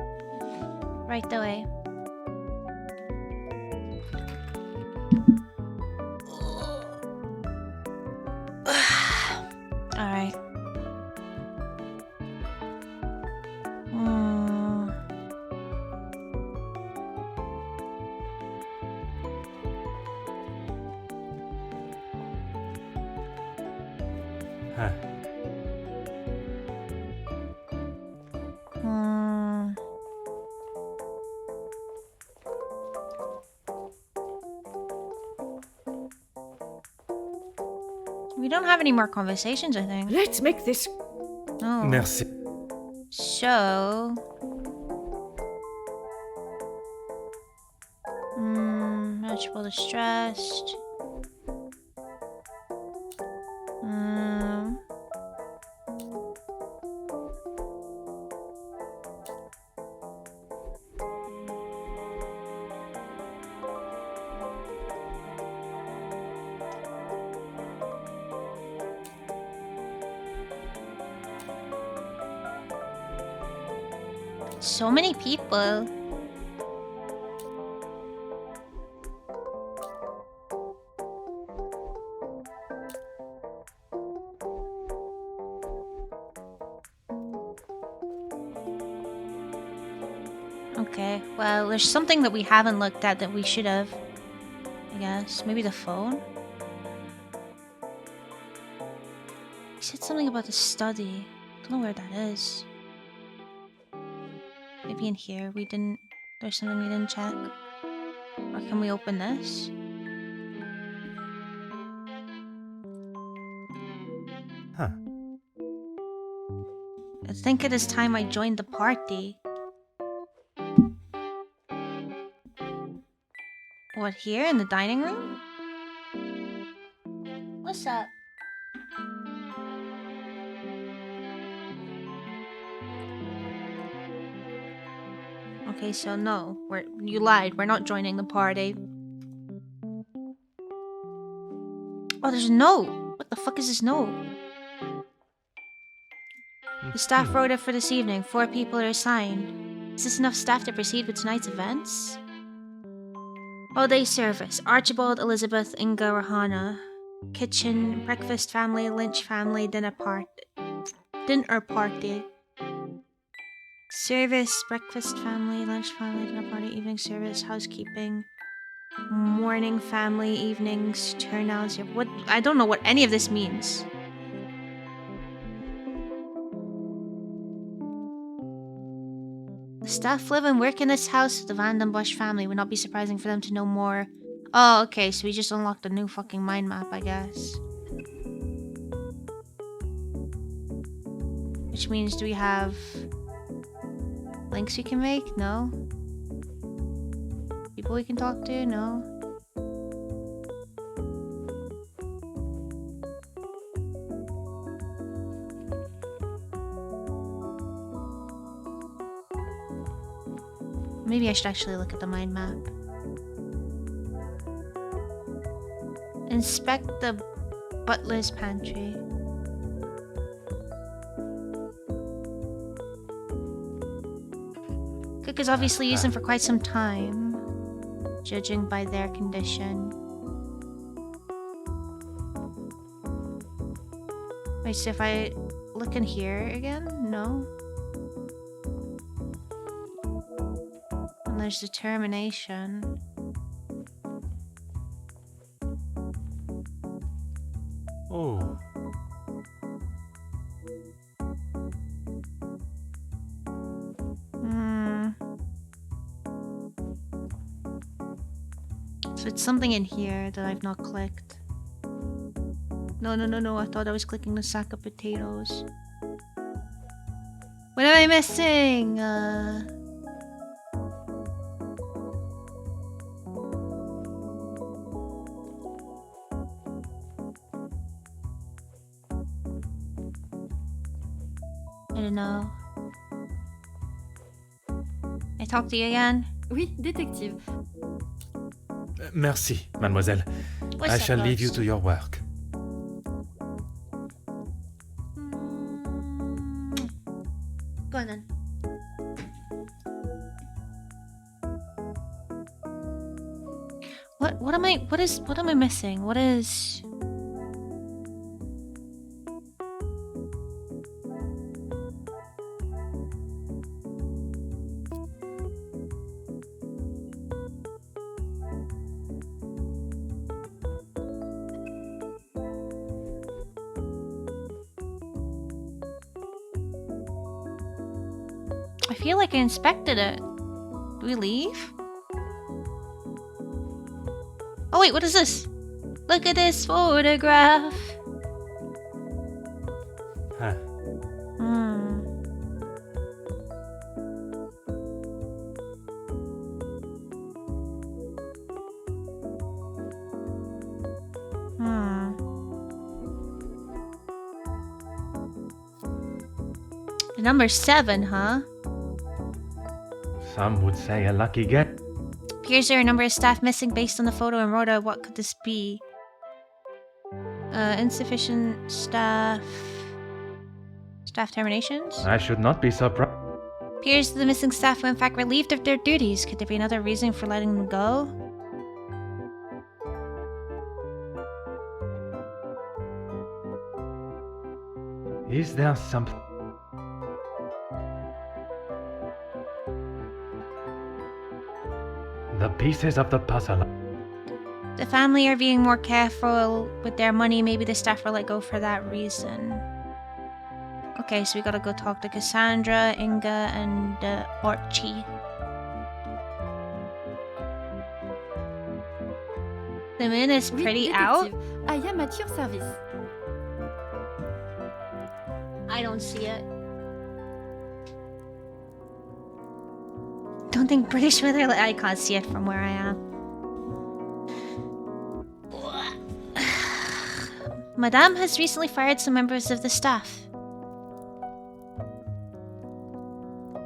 Right the way. Alright.
Huh.
We don't have any more conversations, I think.
Let's make this.
Oh.
Merci.
So... Manageable distressed. So many people. Okay, well, there's something that we haven't looked at that we should have. I guess. Maybe the phone? He said something about the study. Don't know where that is. Maybe in here we didn't... There's something we didn't check. Or can we open this?
Huh.
I think it is time I joined the party. What, here in the dining room? What's up? Okay, so no, you lied. We're not joining the party. Oh, there's a note. What the fuck is this note? The staff wrote it for this evening. 4 people are assigned. Is this enough staff to proceed with tonight's events? All-day service. Archibald, Elizabeth, Inga, Rahana. Kitchen, breakfast family, lunch family, dinner part. dinner party. Service, breakfast family, lunch family, dinner party, evening service, housekeeping, morning family, evenings, turnouts. What? I don't know what any of this means. The staff live and work in this house with the Vandenbosch family. Would not be surprising for them to know more. Oh, okay, so we just unlocked a new fucking mind map, I guess. Which means, do we have links we can make? No. People we can talk to? No. Maybe I should actually look at the mind map. Inspect the butler's pantry. Cook has obviously used them for quite some time, judging by their condition. Wait, so if I look in here again? No. And there's determination.
Oh.
So it's something in here that I've not clicked. No. I thought I was clicking the sack of potatoes. What am I missing? I don't know. I talk to you again?
Oui, détective.
Merci, mademoiselle.
What's
I
up,
shall leave you
boss?
to your work.
Go on then. What am I missing? What is... I feel like I inspected it. Do we leave? Oh wait, what is this? Look at this photograph.
Huh.
Number 7, huh?
Some would say a lucky get.
Appears there are a number of staff missing based on the photo and Rhoda. What could this be? Insufficient staff. Staff terminations?
I should not be surprised.
Appears the missing staff were in fact relieved of their duties. Could there be another reason for letting them go?
Is there something? The pieces of the puzzle.
The family are being more careful with their money. Maybe the staff were let go for that reason. Okay, so we gotta go talk to Cassandra, Inga, and Archie. The moon is pretty out.
I am at your service.
I don't see it. Don't think British weather. I can't see it from where I am. Madame has recently fired some members of the staff.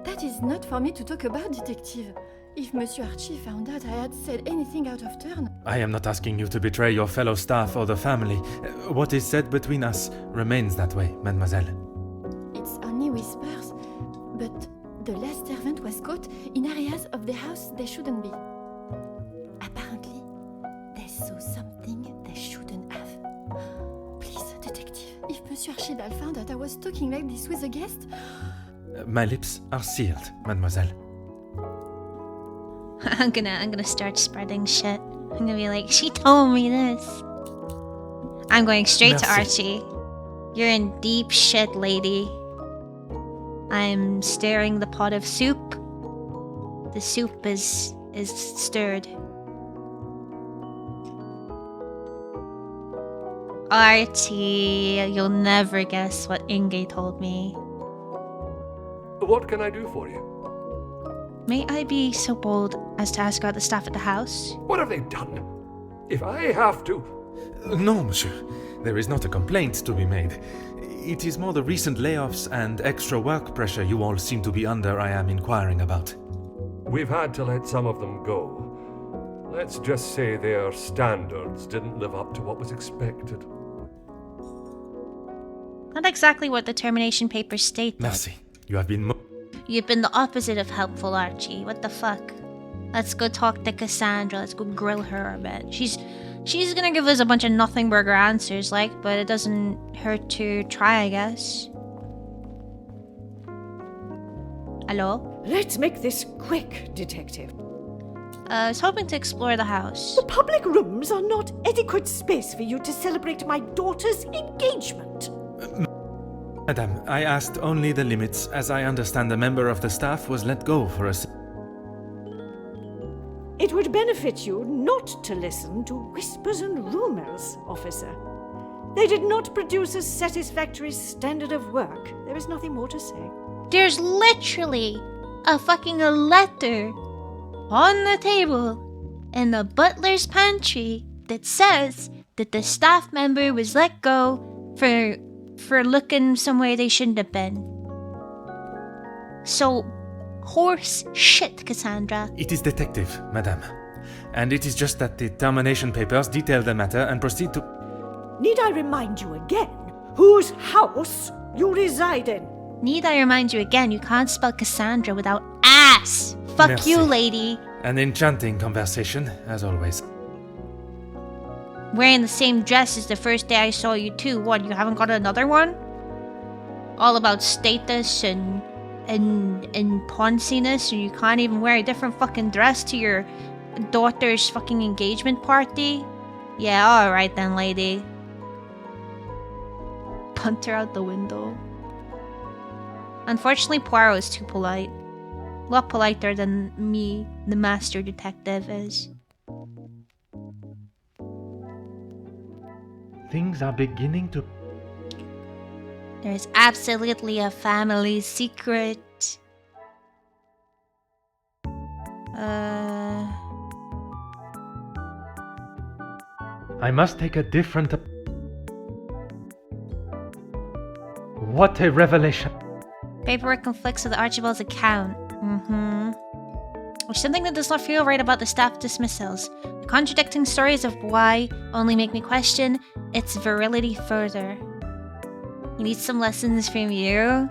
That is not for me to talk about, detective. If Monsieur Archie found out I had said anything out of turn...
I am not asking you to betray your fellow staff or the family. What is said between us remains that way, mademoiselle.
It's only whispers, but the last servant was caught in areas of the house they shouldn't be. Apparently, they saw something they shouldn't have. Please, detective, if Monsieur Archibald found out I was talking like this with a guest?
My lips are sealed, mademoiselle.
I'm gonna start spreading shit. I'm gonna be like, she told me this. I'm going straight to Archie. You're in deep shit, lady. I'm stirring the pot of soup. The soup is stirred. Archie, you'll never guess what Inge told me.
What can I do for you?
May I be so bold as to ask about the staff at the house?
What have they done? If I have to...
No, monsieur. There is not a complaint to be made. It is more the recent layoffs and extra work pressure you all seem to be under I am inquiring about.
We've had to let some of them go. Let's just say their standards didn't live up to what was expected.
Not exactly what the termination papers state.
Merci. You have been
You've been the opposite of helpful, Archie. What the fuck? Let's go talk to Cassandra. Let's go grill her a bit. She's gonna give us a bunch of nothing burger answers, but it doesn't hurt to try, I guess. Hello?
Let's make this quick, Detective.
I was hoping to explore the house.
The public rooms are not adequate space for you to celebrate my daughter's engagement.
Madame, I asked only the limits, as I understand a member of the staff was let go for a...
It would benefit you not to listen to whispers and rumors, officer. They did not produce a satisfactory standard of work. There is nothing more to say.
There's literally a fucking letter on the table in the butler's pantry that says that the staff member was let go for looking somewhere they shouldn't have been. So, horse shit, Cassandra.
It is detective, madame. And it is just that the termination papers detail the matter and proceed to...
Need I remind you again whose house you reside in?
Need I remind you again, you can't spell Cassandra without ass. Fuck
Merci.
you, lady.
An enchanting conversation, as always.
Wearing the same dress as the first day I saw you too. What, you haven't got another one? All about status and ponciness, and you can't even wear a different fucking dress to your daughter's fucking engagement party? Yeah, alright then, lady. Punt her out the window. Unfortunately, Poirot is too polite. A lot politer than me, the master detective, is.
Things are beginning to...
There's absolutely a family secret.
I must take a different... What a revelation!
Paperwork conflicts with Archibald's account. There's something that does not feel right about the staff dismissals. The contradicting stories of why only make me question its virility further. You need some lessons from you?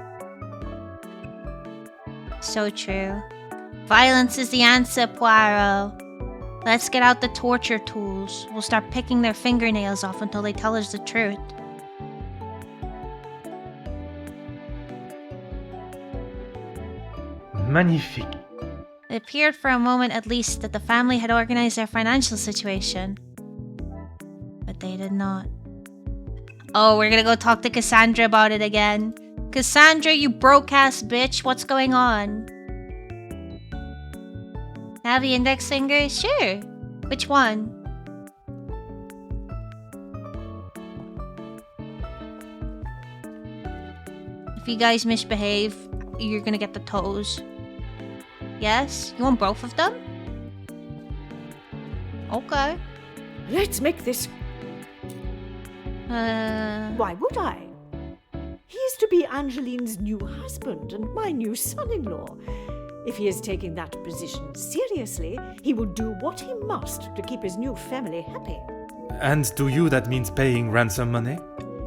So true. Violence is the answer, Poirot. Let's get out the torture tools. We'll start picking their fingernails off until they tell us the truth.
Magnifique.
It appeared for a moment at least that the family had organized their financial situation. But they did not. Oh, we're gonna go talk to Cassandra about it again. Cassandra, you broke-ass bitch, what's going on? Have the index finger? Sure. Which one? If you guys misbehave, you're gonna get the toes. Yes? You want both of them? Okay.
Let's make this... Why would I? He is to be Angeline's new husband and my new son-in-law. If he is taking that position seriously, he will do what he must to keep his new family happy.
And to you that means paying ransom money?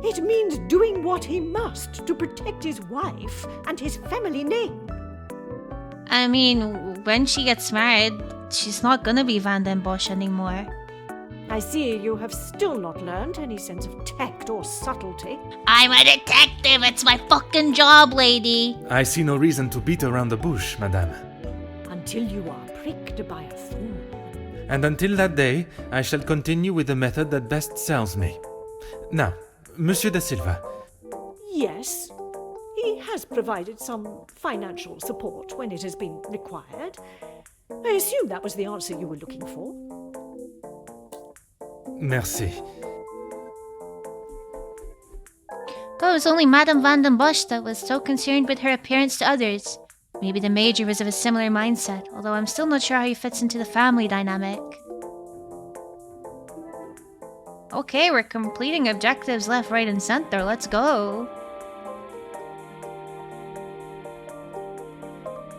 It means doing what he must to protect his wife and his family name.
I mean, when she gets married, she's not gonna be Van den Bosch anymore.
I see you have still not learned any sense of tact or subtlety.
I'm a detective. It's my fucking job, lady.
I see no reason to beat around the bush, madame.
Until you are pricked by a thorn.
And until that day, I shall continue with the method that best serves me. Now, Monsieur da Silva.
Yes, he has provided some financial support when it has been required. I assume that was the answer you were looking for.
Merci.
Thought it was only Madame Van den Bosch that was so concerned with her appearance to others. Maybe the Major was of a similar mindset, although I'm still not sure how he fits into the family dynamic. Okay, we're completing objectives left, right, and center. Let's go.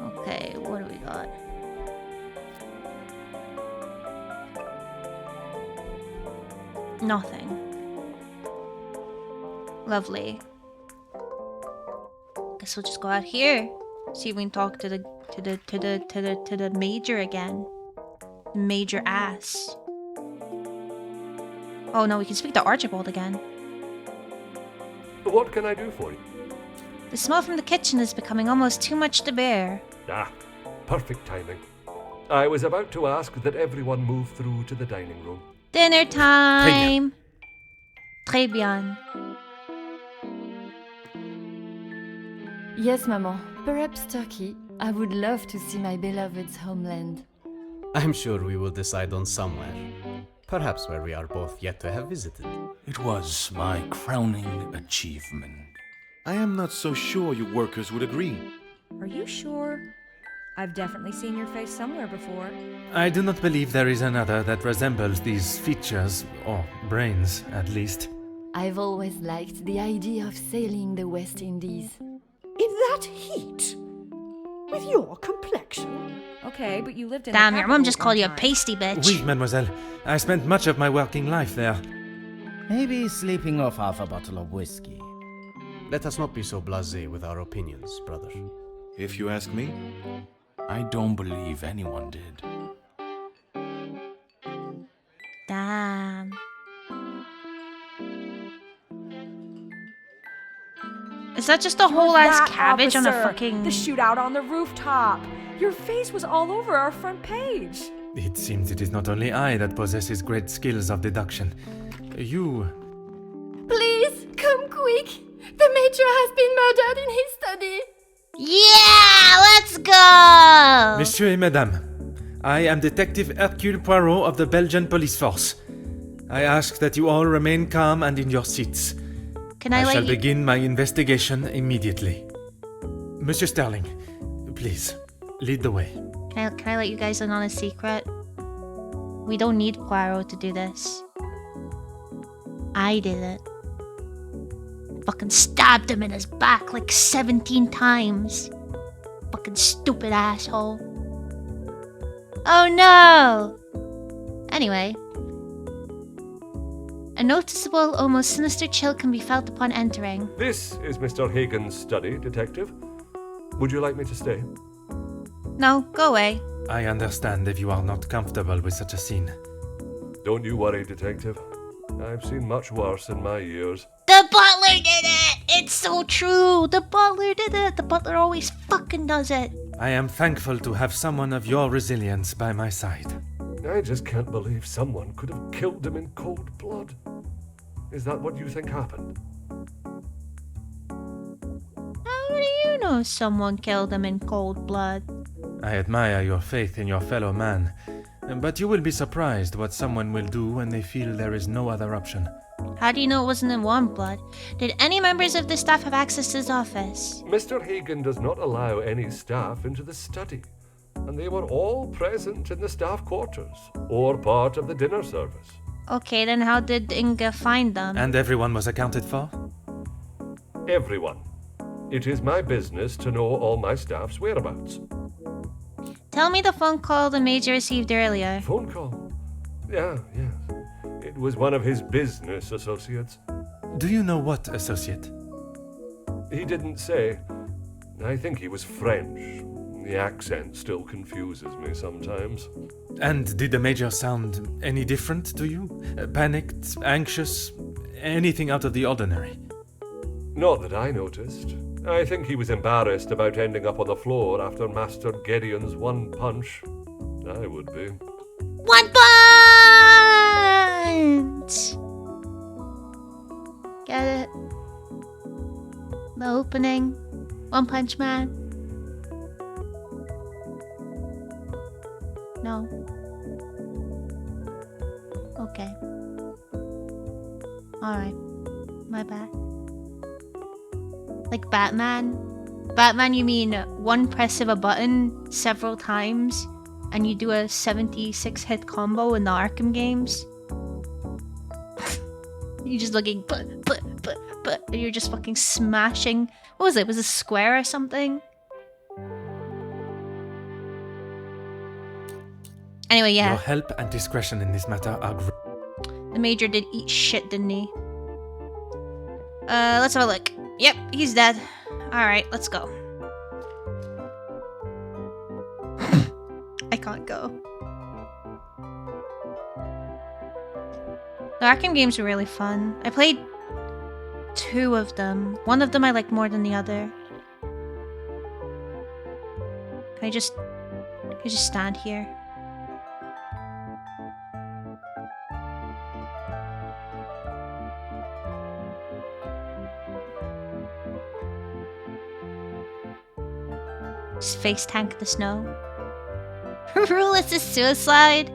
Okay, what do we got? Nothing. Lovely. Guess we'll just go out here. See if we can talk to the Major again. Major ass. Oh no, we can speak to Archibald again.
What can I do for you?
The smell from the kitchen is becoming almost too much to bear.
Ah, perfect timing. I was about to ask that everyone move through to the dining room.
Dinner time! Très bien.
Yes, Maman. Perhaps Turkey. I would love to see my beloved's homeland.
I'm sure we will decide on somewhere. Perhaps where we are both yet to have visited.
It was my crowning achievement.
I am not so sure you workers would agree.
Are you sure? I've definitely seen your face somewhere before.
I do not believe there is another that resembles these features, or brains, at least.
I've always liked the idea of sailing the West Indies.
In that heat? With your complexion?
Okay, but you lived in
Damn,
the
your mom
capital
just called you a
sometime.
pasty bitch.
Oui, mademoiselle. I spent much of my working life there.
Maybe sleeping off half a bottle of whiskey.
Let us not be so blasé with our opinions, brother.
If you ask me,
I don't believe anyone did.
Damn. Is that just a whole ass
That
cabbage on a
officer,
fucking...
The shootout on the rooftop. Your face was all over our front page.
It seems it is not only I that possesses great skills of deduction. You...
Please, come quick. The Major has been murdered in his study.
Yeah, let's go!
Monsieur et Madame, I am Detective Hercule Poirot of the Belgian Police Force. I ask that you all remain calm and in your seats.
Can I let
shall
you...
begin my investigation immediately. Monsieur Sterling, please, lead the way.
Can I let you guys in on a secret? We don't need Poirot to do this. I did it. Fucking stabbed him in his back like 17 times. Fucking stupid asshole. Oh no! Anyway. A noticeable, almost sinister chill can be felt upon entering.
This is Mr. Hagen's study, Detective. Would you like me to stay?
No, go away.
I understand if you are not comfortable with such a scene.
Don't you worry, Detective. I've seen much worse in my years.
The butler did it! It's so true! The butler did it! The butler always fucking does it!
I am thankful to have someone of your resilience by my side.
I just can't believe someone could have killed him in cold blood. Is that what you think happened?
How do you know someone killed him in cold blood?
I admire your faith in your fellow man, but you will be surprised what someone will do when they feel there is no other option.
How do you know it wasn't in warm blood? Did any members of the staff have access to his office?
Mr. Hagen does not allow any staff into the study, and they were all present in the staff quarters, or part of the dinner service.
Okay, then how did Inga find them?
And everyone was accounted for?
Everyone. It is my business to know all my staff's whereabouts.
Tell me the phone call the Major received earlier.
Phone call? Yeah. It was one of his business associates.
Do you know what associate?
He didn't say. I think he was French. The accent still confuses me sometimes.
And did the Major sound any different to you? Panicked, anxious, anything out of the ordinary?
Not that I noticed. I think he was embarrassed about ending up on the floor after Master Gideon's one punch. I would be.
One punch! Get it? The opening. One Punch Man. No. Okay. Alright. My bad. Like Batman? Batman, you mean one press of a button several times and you do a 76 hit combo in the Arkham games? You're just looking and you're just fucking smashing. What was it? Was it square or something? Anyway, yeah.
Your help and discretion in this matter are great.
The Major did eat shit, didn't he? Let's have a look. Yep, he's dead. Alright, let's go. I can't go. The Arkham games were really fun. I played 2 of them. One of them I liked more than the other. Can I just stand here? Just face tank the snow. Ruleless is suicide.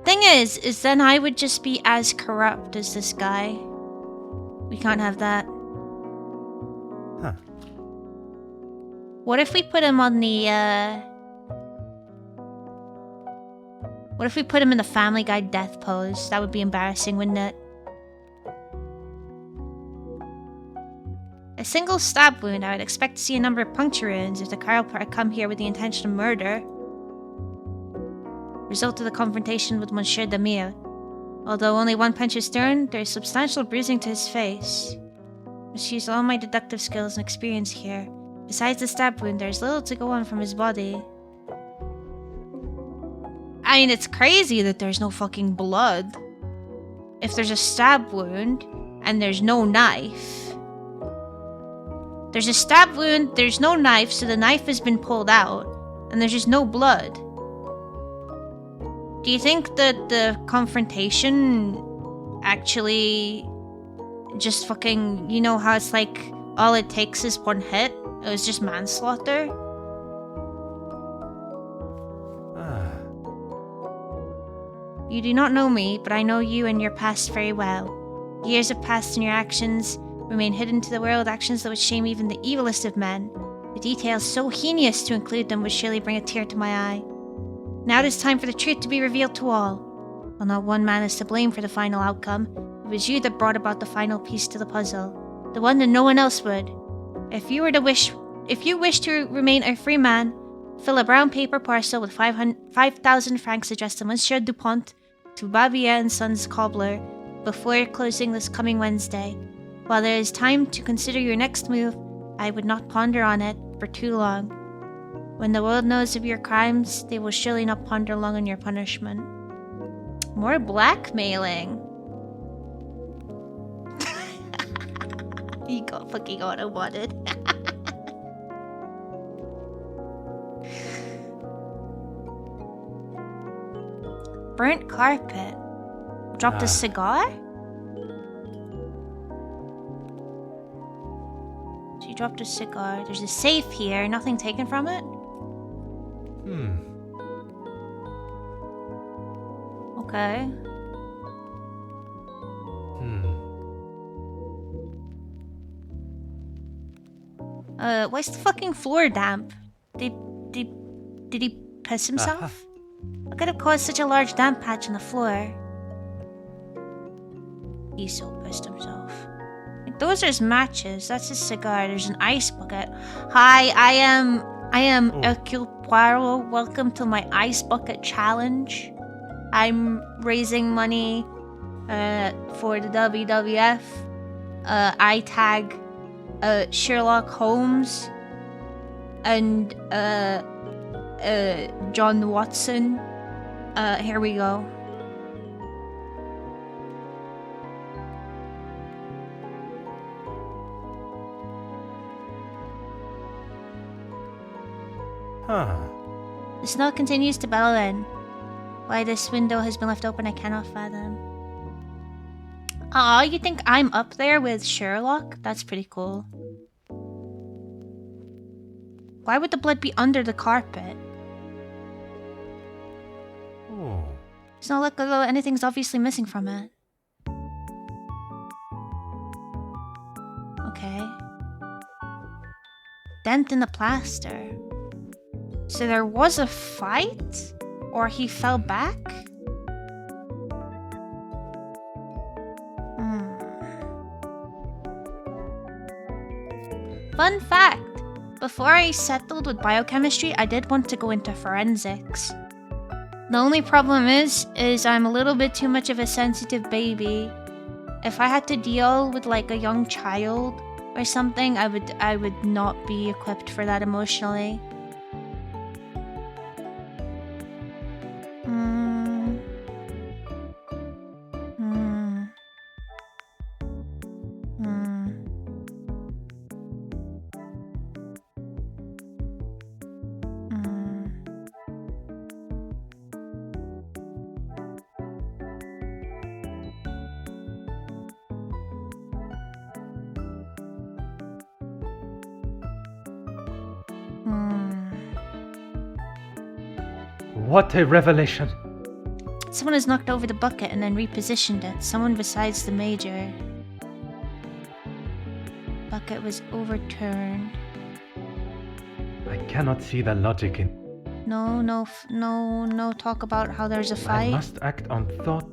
Thing is then I would just be as corrupt as this guy. We can't have that.
Huh.
What if we put him on the, What if we put him in the Family Guy death pose? That would be embarrassing, wouldn't it? A single stab wound, I would expect to see a number of puncture wounds if the chiropractor had come here with the intention of murder. Result of the confrontation with Monsieur Damir. Although only one punch is thrown, there is substantial bruising to his face. I must use all my deductive skills and experience here. Besides the stab wound, there is little to go on from his body. I mean, it's crazy that there's no fucking blood. If there's a stab wound, and there's no knife. There's a stab wound, there's no knife, so the knife has been pulled out, and there's just no blood. Do you think that the confrontation actually just fucking, you know how it's like all it takes is one hit? It was just manslaughter? You do not know me, but I know you and your past very well. Years have passed and your actions remain hidden to the world, actions that would shame even the evilest of men. The details so heinous to include them would surely bring a tear to my eye. Now it is time for the truth to be revealed to all. While not one man is to blame for the final outcome, it was you that brought about the final piece to the puzzle. The one that no one else would. If you wish to remain a free man, fill a brown paper parcel with 5,000 francs addressed to Monsieur Dupont to Babier and Sons Cobbler before closing this coming Wednesday. While there is time to consider your next move, I would not ponder on it for too long. When the world knows of your crimes, they will surely not ponder long on your punishment. More blackmailing. He got fucking auto-botted. Burnt carpet. Dropped a cigar? She dropped a cigar. There's a safe here. Nothing taken from it? Okay. Why is the fucking floor damp? Did he piss himself? What could have caused such a large damp patch on the floor? He so pissed himself. Like, those are his matches. That's his cigar. There's an ice bucket. Hi, I am Hercule Poirot. Welcome to my ice bucket challenge. I'm raising money for the WWF. I tag Sherlock Holmes and John Watson. Here we go.
Huh.
The snow continues to bellow in. Why this window has been left open, I cannot fathom. Aw, you think I'm up there with Sherlock? That's pretty cool. Why would the blood be under the carpet?
Oh.
Does not look as though anything's obviously missing from it. Okay. Dent in the plaster. So there was a fight? Or he fell back? Fun fact! Before I settled with biochemistry, I did want to go into forensics. The only problem is I'm a little bit too much of a sensitive baby. If I had to deal with like a young child or something, I would not be equipped for that emotionally.
What a revelation!
Someone has knocked over the bucket and then repositioned it. Someone besides the major. Bucket was overturned.
I cannot see the logic in...
No talk about how there's a fight.
I must act on thought.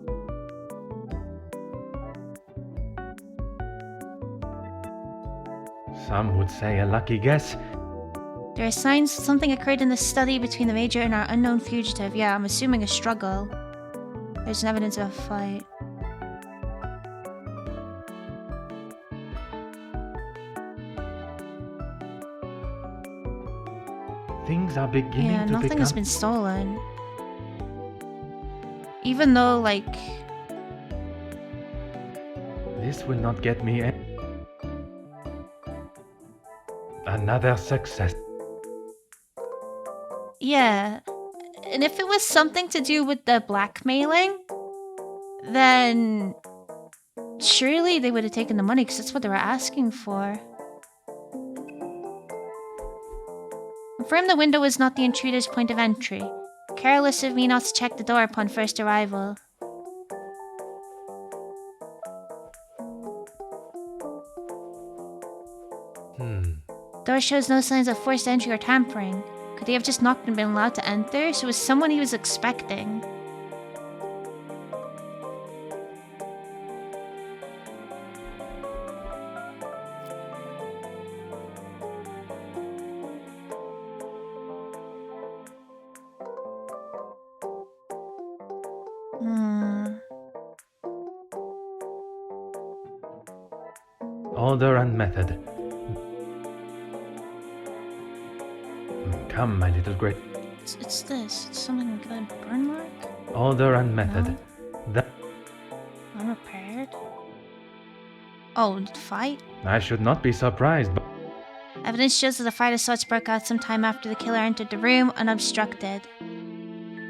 Some would say a lucky guess.
There are signs something occurred in the study between the major and our unknown fugitive. Yeah, I'm assuming a struggle. There's evidence of a fight.
Things are beginning
Yeah,
to
nothing
become...
has been stolen. Even though, like...
This will not get me another success.
Yeah. And if it was something to do with the blackmailing, then surely they would have taken the money because that's what they were asking for. Confirm the window was not the intruder's point of entry. Careless of me not to check the door upon first arrival. Door shows no signs of forced entry or tampering. Could they have just knocked and been allowed to enter? So it was someone he was expecting.
Order and method. Come, my little great.
It's this. It's something good. Burn mark?
Order and method. That
Unrepaired? Oh, fight?
I should not be surprised, but
Evidence shows that the fight of sorts broke out sometime after the killer entered the room, unobstructed.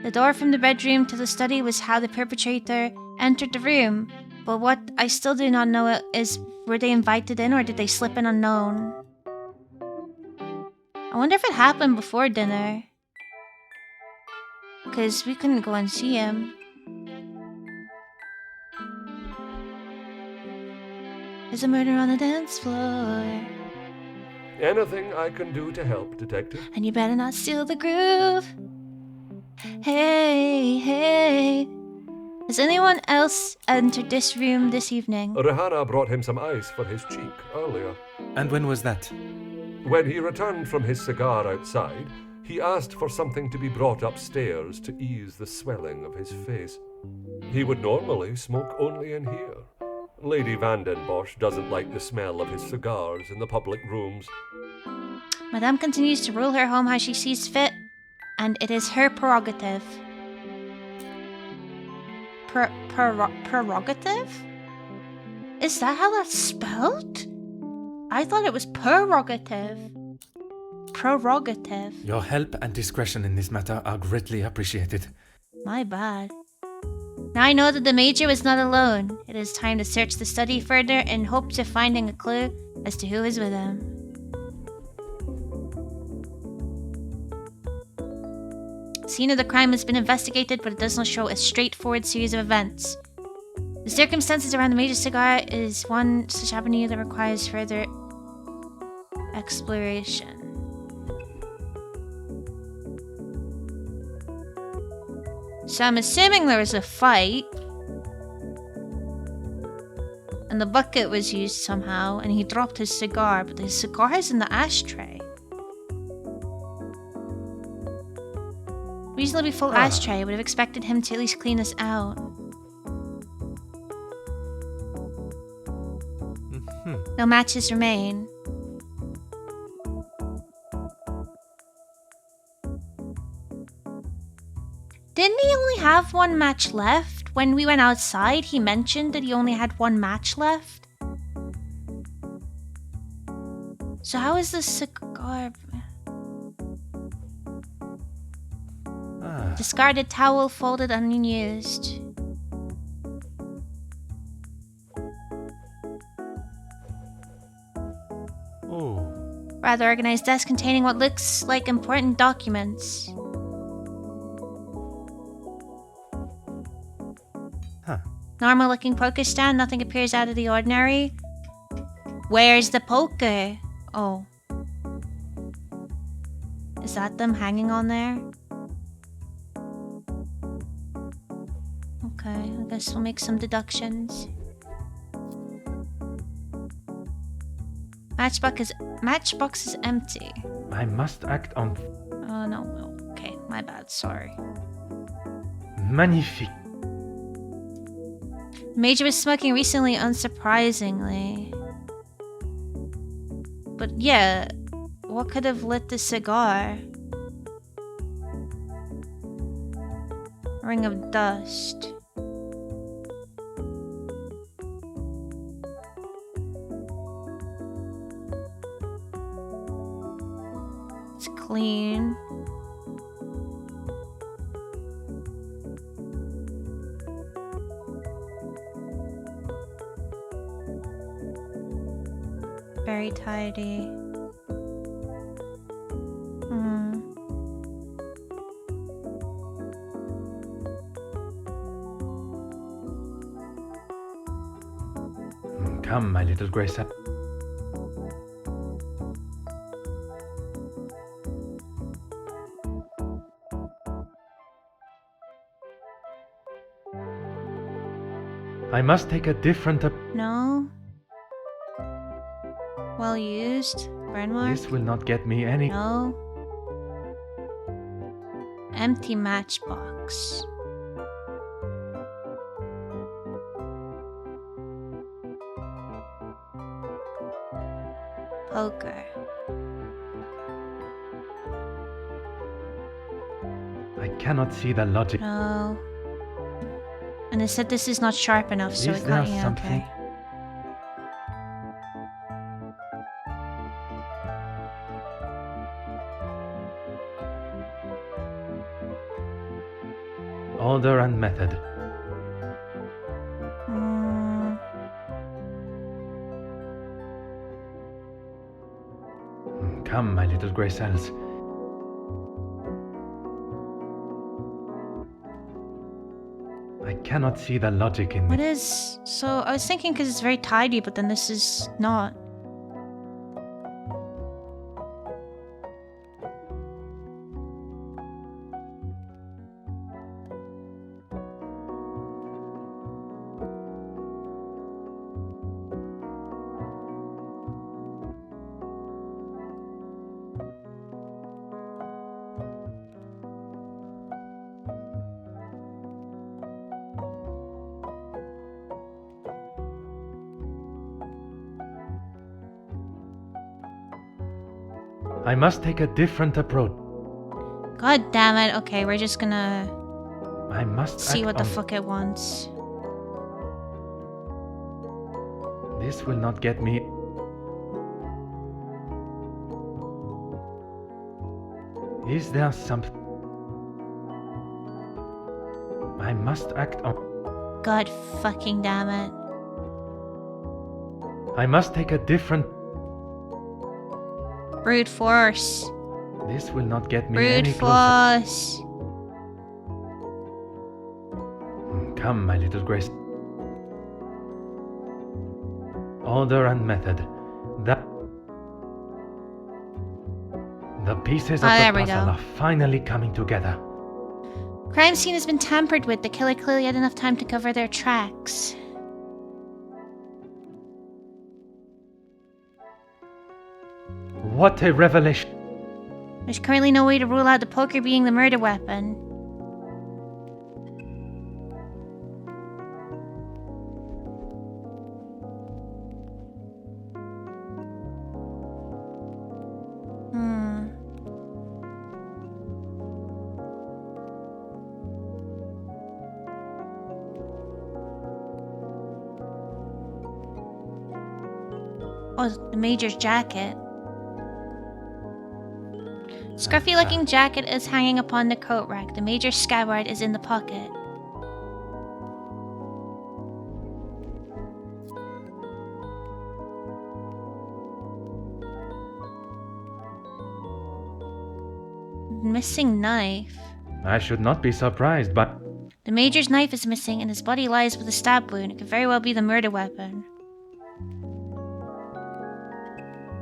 The door from the bedroom to the study was how the perpetrator entered the room, but what I still do not know is, were they invited in or did they slip in unknown? I wonder if it happened before dinner. Because we couldn't go and see him. There's a murder on the dance floor.
Anything I can do to help, Detective?
And you better not steal the groove. Hey, hey. Has anyone else entered this room this evening?
Rihanna brought him some ice for his cheek earlier.
And when was that?
When he returned from his cigar outside, he asked for something to be brought upstairs to ease the swelling of his face. He would normally smoke only in here. Lady Van den Bosch doesn't like the smell of his cigars in the public rooms.
Madame continues to rule her home how she sees fit, and it is her prerogative. Prerogative? Is that how that's spelled? I thought it was prerogative. Prerogative.
Your help and discretion in this matter are greatly appreciated.
My bad. Now I know that the Major was not alone. It is time to search the study further in hopes of finding a clue as to who is with him. Scene of the crime has been investigated, but it does not show a straightforward series of events. The circumstances around the Major cigar is one such avenue that requires further exploration. So I'm assuming there was a fight. And the bucket was used somehow, and he dropped his cigar, but his cigar is in the ashtray. Reasonably full ashtray, I would have expected him to at least clean this out. No matches remain. Didn't he only have one match left? When we went outside, he mentioned that he only had one match left. So how is this cigar? Discarded towel folded unused.
Oh.
Rather organized desk containing what looks like important documents. Normal looking poker stand, nothing appears out of the ordinary. Where's the poker? Oh. Is that them hanging on there? Okay, I guess we'll make some deductions. Matchbox is empty.
I must act on...
Oh no, okay, my bad, sorry.
Magnifique.
Major was smoking recently, unsurprisingly. But yeah, what could have lit the cigar? Ring of dust. It's clean. Very tidy.
Come, my little Grace. I must take a different
No. Well used. Burn mark.
This will not get me any...
No. Empty matchbox. Poker.
I cannot see the logic.
No. And it said this is not sharp enough, so
Is
it
there
got you.
something?
Okay.
Order and method. Come, my little grey cells. I cannot see the logic in
What
this.
is... So, I was thinking because it's very tidy, but then this is not.
I must take a different approach.
God damn it. Okay, we're just gonna
I must
see
act
what the
on-
fuck it wants.
This will not get me. Is there something? I must act on.
God fucking damn it.
I must take a different.
Brute force.
This will not get me
Brute
any closer.
force.
Come, my little grace. Order and method. The pieces of
there
the
we
puzzle
go.
are finally coming together.
Crime scene has been tampered with. The killer clearly had enough time to cover their tracks.
What a revelation!
There's currently no way to rule out the poker being the murder weapon. Oh, the Major's jacket. Scruffy-looking jacket is hanging upon the coat rack. The Major's scabbard is in the pocket. Missing knife.
I should not be surprised, but
The Major's knife is missing and his body lies with a stab wound. It could very well be the murder weapon.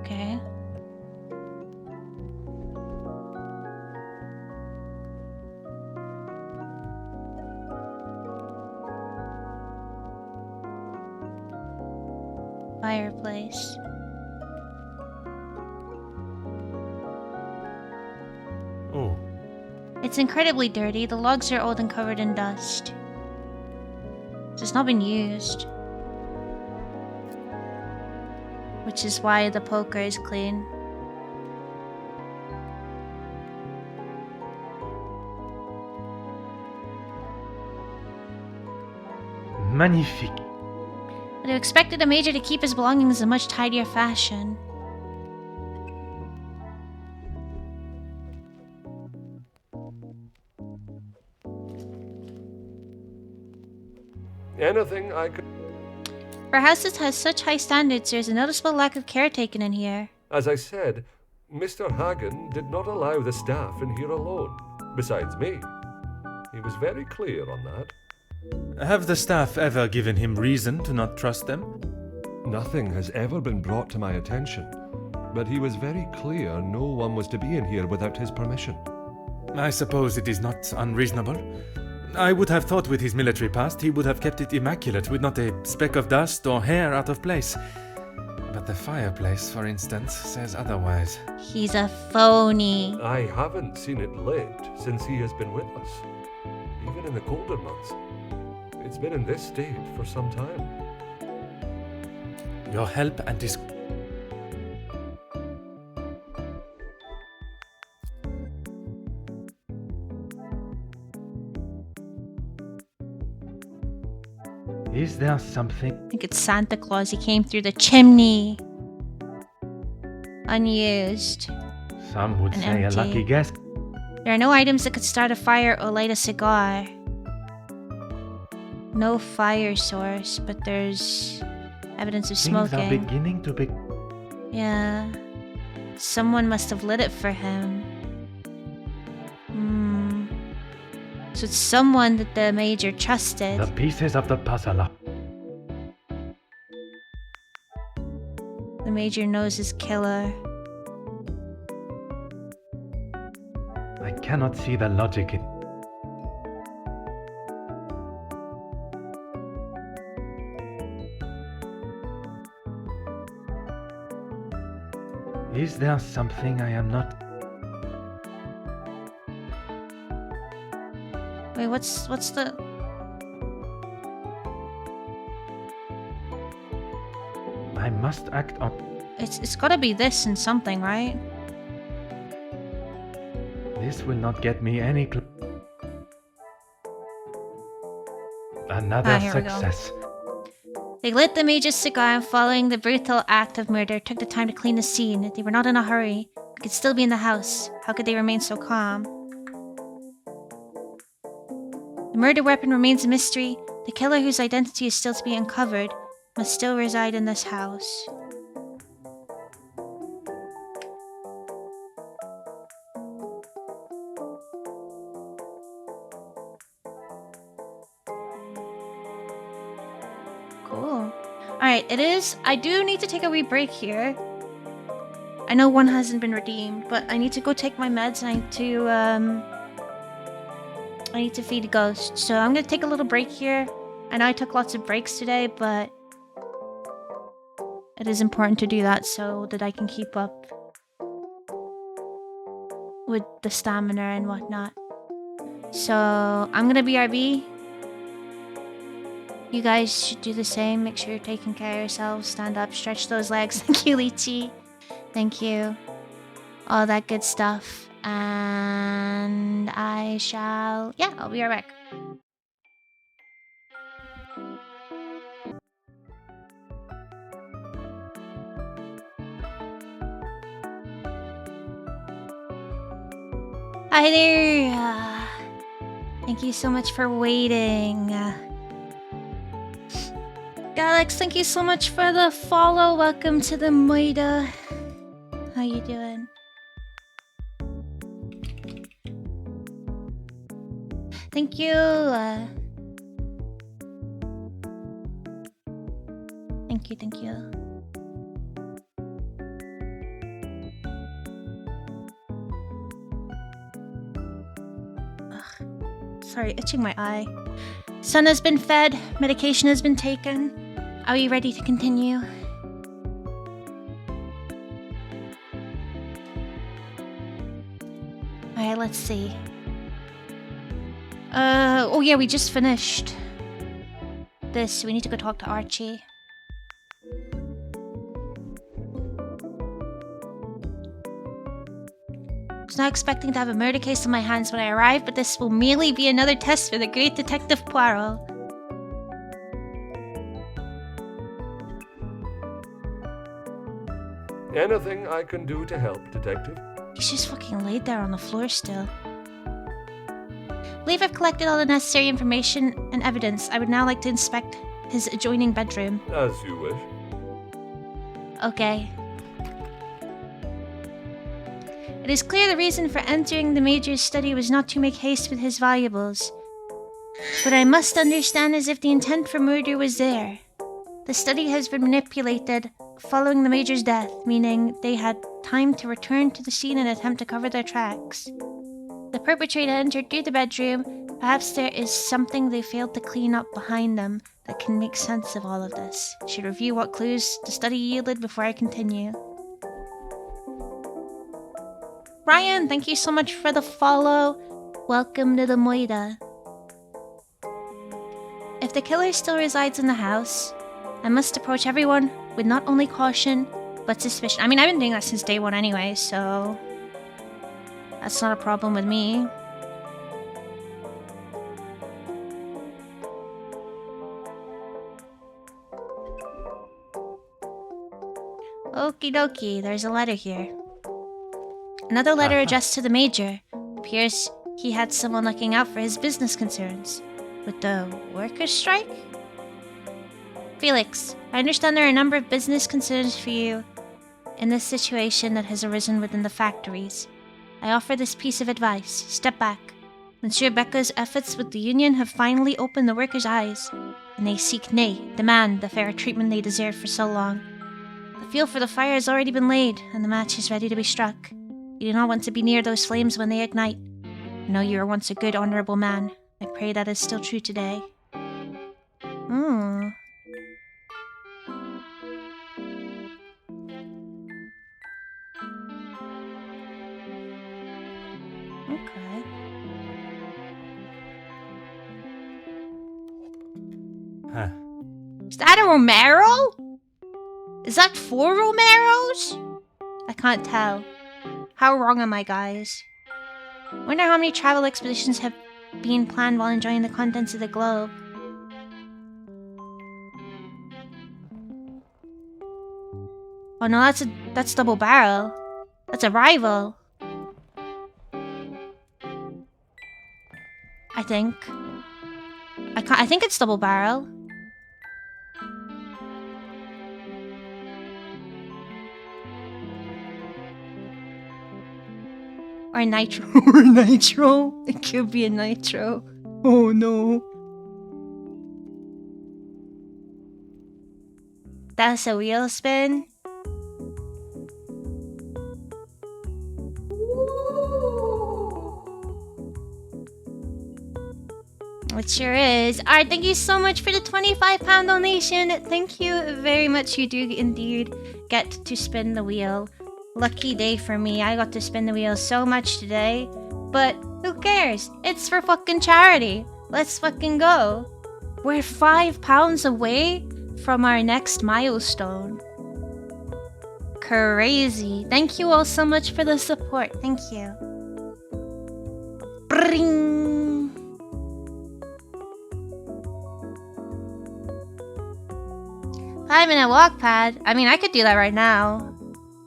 Okay. Fireplace.
oh,
It's incredibly dirty. The logs are old and covered in dust. It's not been used. Which is why the poker is clean.
magnifique.
But I expected a Major to keep his belongings in a much tidier fashion.
Anything I could...
For a house that has such high standards, there's a noticeable lack of care taken in here.
As I said, Mr. Hagen did not allow the staff in here alone, besides me. He was very clear on that.
Have the staff ever given him reason to not trust them?
Nothing has ever been brought to my attention, but he was very clear no one was to be in here without his permission.
I suppose it is not unreasonable. I would have thought with his military past he would have kept it immaculate with not a speck of dust or hair out of place. But the fireplace, for instance, says otherwise.
He's a phony.
I haven't seen it lit since he has been with us, even in the colder months. It's been in this state for some time.
Your help and his...
Is there something?
I think it's Santa Claus. He came through the chimney. Unused.
Some would
And
say
empty.
a lucky guess.
There are no items that could start a fire or light a cigar. No fire source, but there's evidence of
Things are
smoking.
beginning to be.
Yeah. Someone must have lit it for him. So it's someone that the Major trusted.
The pieces of the puzzle are.
The Major knows his killer.
I cannot see the logic in. Is there something I am not?
Wait, what's the...
I must act on.
It's gotta be this and something, right?
This will not get me any Another
Here we go.
success.
They lit the mage's cigar and following the brutal act of murder took the time to clean the scene. They were not in a hurry. They could still be in the house. How could they remain so calm? The murder weapon remains a mystery. The killer, whose identity is still to be uncovered, must still reside in this house. Cool. Alright, it is. I do need to take a wee break here. I know one hasn't been redeemed, but I need to go take my meds and I need to feed a ghost. So I'm gonna take a little break here. I know I took lots of breaks today, but it is important to do that so that I can keep up with the stamina and whatnot. So I'm gonna BRB. You guys should do the same. Make sure you're taking care of yourselves. Stand up, stretch those legs. Thank you, Lychee. Thank you. All that good stuff. And I shall... Yeah, I'll be right back. Hi there. Thank you so much for waiting. Galax, thank you so much for the follow. Welcome to the Moida. How you doing? Thank you. Thank you. Ugh. Sorry, itching my eye. Sun has been fed. Medication has been taken. Are you ready to continue? Alright, let's see. Oh yeah, we just finished this. We need to go talk to Archie. I was not expecting to have a murder case on my hands when I arrived, but this will merely be another test for the great Detective Poirot.
Anything I can do to help, Detective?
He's just fucking laid there on the floor still. I believe I've collected all the necessary information and evidence. I would now like to inspect his adjoining bedroom.
As you wish.
Okay. It is clear the reason for entering the Major's study was not to make haste with his valuables. What I must understand is if the intent for murder was there. The study has been manipulated following the Major's death, meaning they had time to return to the scene and attempt to cover their tracks. The perpetrator entered through the bedroom. Perhaps there is something they failed to clean up behind them that can make sense of all of this. I should review what clues the study yielded before I continue. Ryan, thank you so much for the follow. Welcome to the Moida. If the killer still resides in the house, I must approach everyone with not only caution, but suspicion. I mean, I've been doing that since day one anyway, so that's not a problem with me. Okie dokie, there's a letter here. Another letter addressed to the Major. Appears he had someone looking out for his business concerns. With the workers' strike? Felix, I understand there are a number of business concerns for you in this situation that has arisen within the factories. I offer this piece of advice. Step back. Monsieur Becca's efforts with the union have finally opened the workers' eyes, and they seek, nay, demand the fair treatment they deserve for so long. The fuel for the fire has already been laid, and the match is ready to be struck. You do not want to be near those flames when they ignite. I know you were once a good, honorable man. I pray that is still true today. Okay.
Huh.
Is that a Romero? Is that 4 Romeros? I can't tell. How wrong am I, guys? Wonder how many travel expeditions have been planned while enjoying the contents of the globe. Oh no, that's double barrel. That's a rival. I think. I think it's double barrel. Or nitro. Or nitro. It could be a nitro. Oh no. That's a wheel spin. It sure is. Alright, thank you so much for the £25 donation. Thank you very much. You do indeed get to spin the wheel. Lucky day for me. I got to spin the wheel so much today. But who cares? It's for fucking charity. Let's fucking go. We're £5 away from our next milestone. Crazy. Thank you all so much for the support. Thank you. Bring. 5-minute walk pad. I mean, I could do that right now.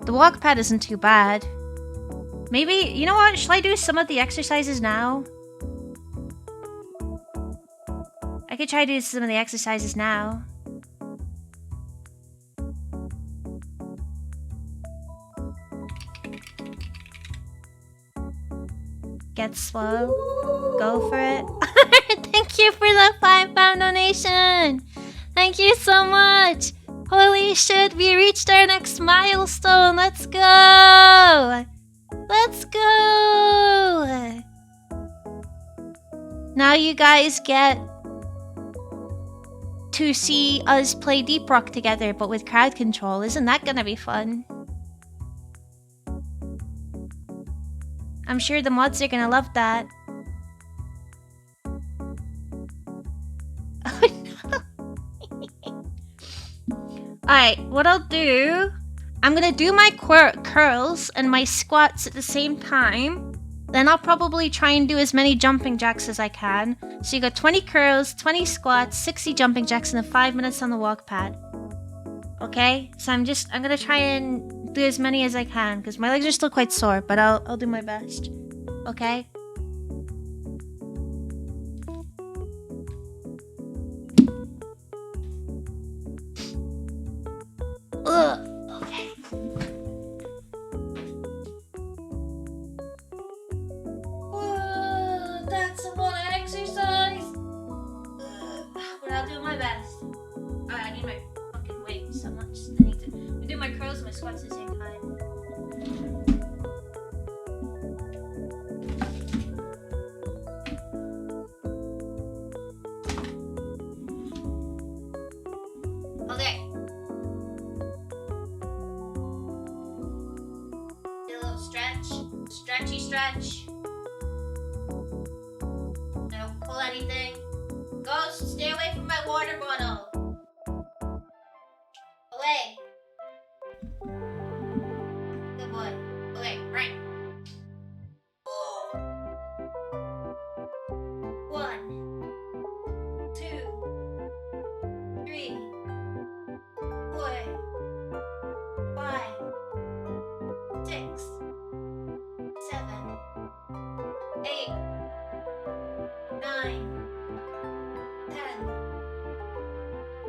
The walk pad isn't too bad. Maybe, you know what? Should I do some of the exercises now? I could try to do some of the exercises now. Get slow. Go for it. Thank you for the £5 donation. Thank you so much. Holy shit, we reached our next milestone. Let's go. Let's go. Now you guys get to see us play Deep Rock together, but with crowd control. Isn't that gonna be fun? I'm sure the mods are gonna love that. Oh no. Alright, what I'll do... I'm gonna do my curls and my squats at the same time. Then I'll probably try and do as many jumping jacks as I can. So you got 20 curls, 20 squats, 60 jumping jacks, and then 5 minutes on the walk pad. Okay? So I'm gonna try and do as many as I can, because my legs are still quite sore, but I'll do my best. Okay? Ugh. Okay. Whoa, that's a lot of exercise. But I'll do my best. Alright, I need my fucking weight so much. I need to do my curls and my squats at the same time. Okay. Do a little stretch. Stretchy stretch. Don't pull anything. Ghost, stay away from my water bottle. Away. Good boy. Okay, right. 1, 2, 3, 4, 5, 6, 7, 8, 9, 10,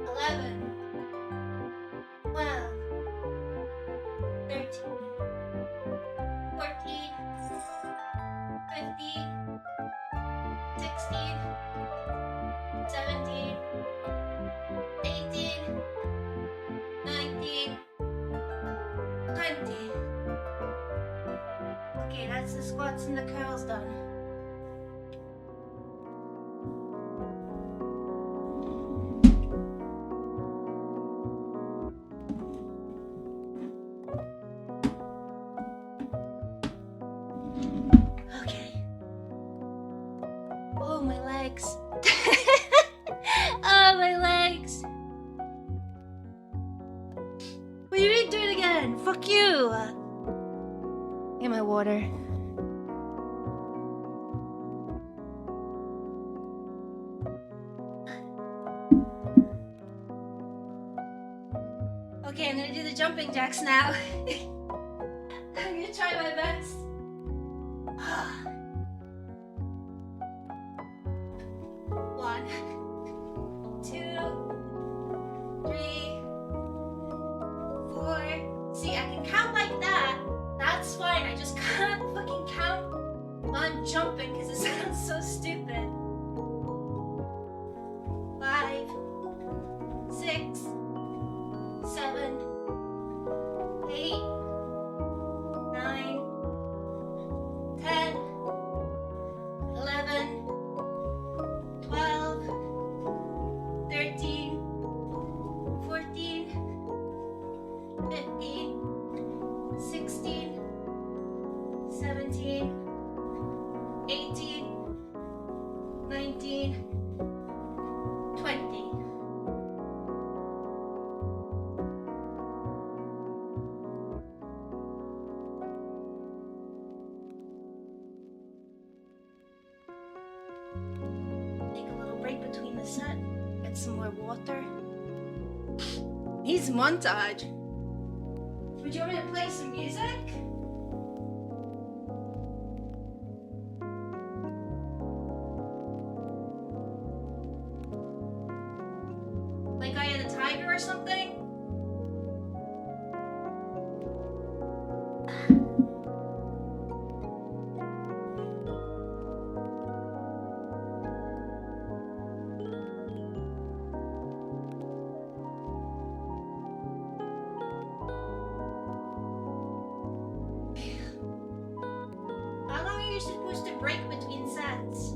11, 12, 13, 14, 15, 16, 17, 18, 19, 20. Okay, that's the squats and the curls done. Okay. Oh, my legs. Oh, my legs. What do you mean do it again? Fuck you. Get my water.
jumping jacks now. I'm gonna try my best. One, two, three, four. See, I can count like that. That's fine. I just can't fucking count on jumping because it sounds so stupid. 5, 6, 7, 8, 9, 10, 11, 12, 13, 14, 15, 16, 17, 18, 19, 20. Take a little break between the set, get some more water. Needs montage. Would you want me to play some music? Like Eye of the Tiger or something? How long are you supposed to break between sets?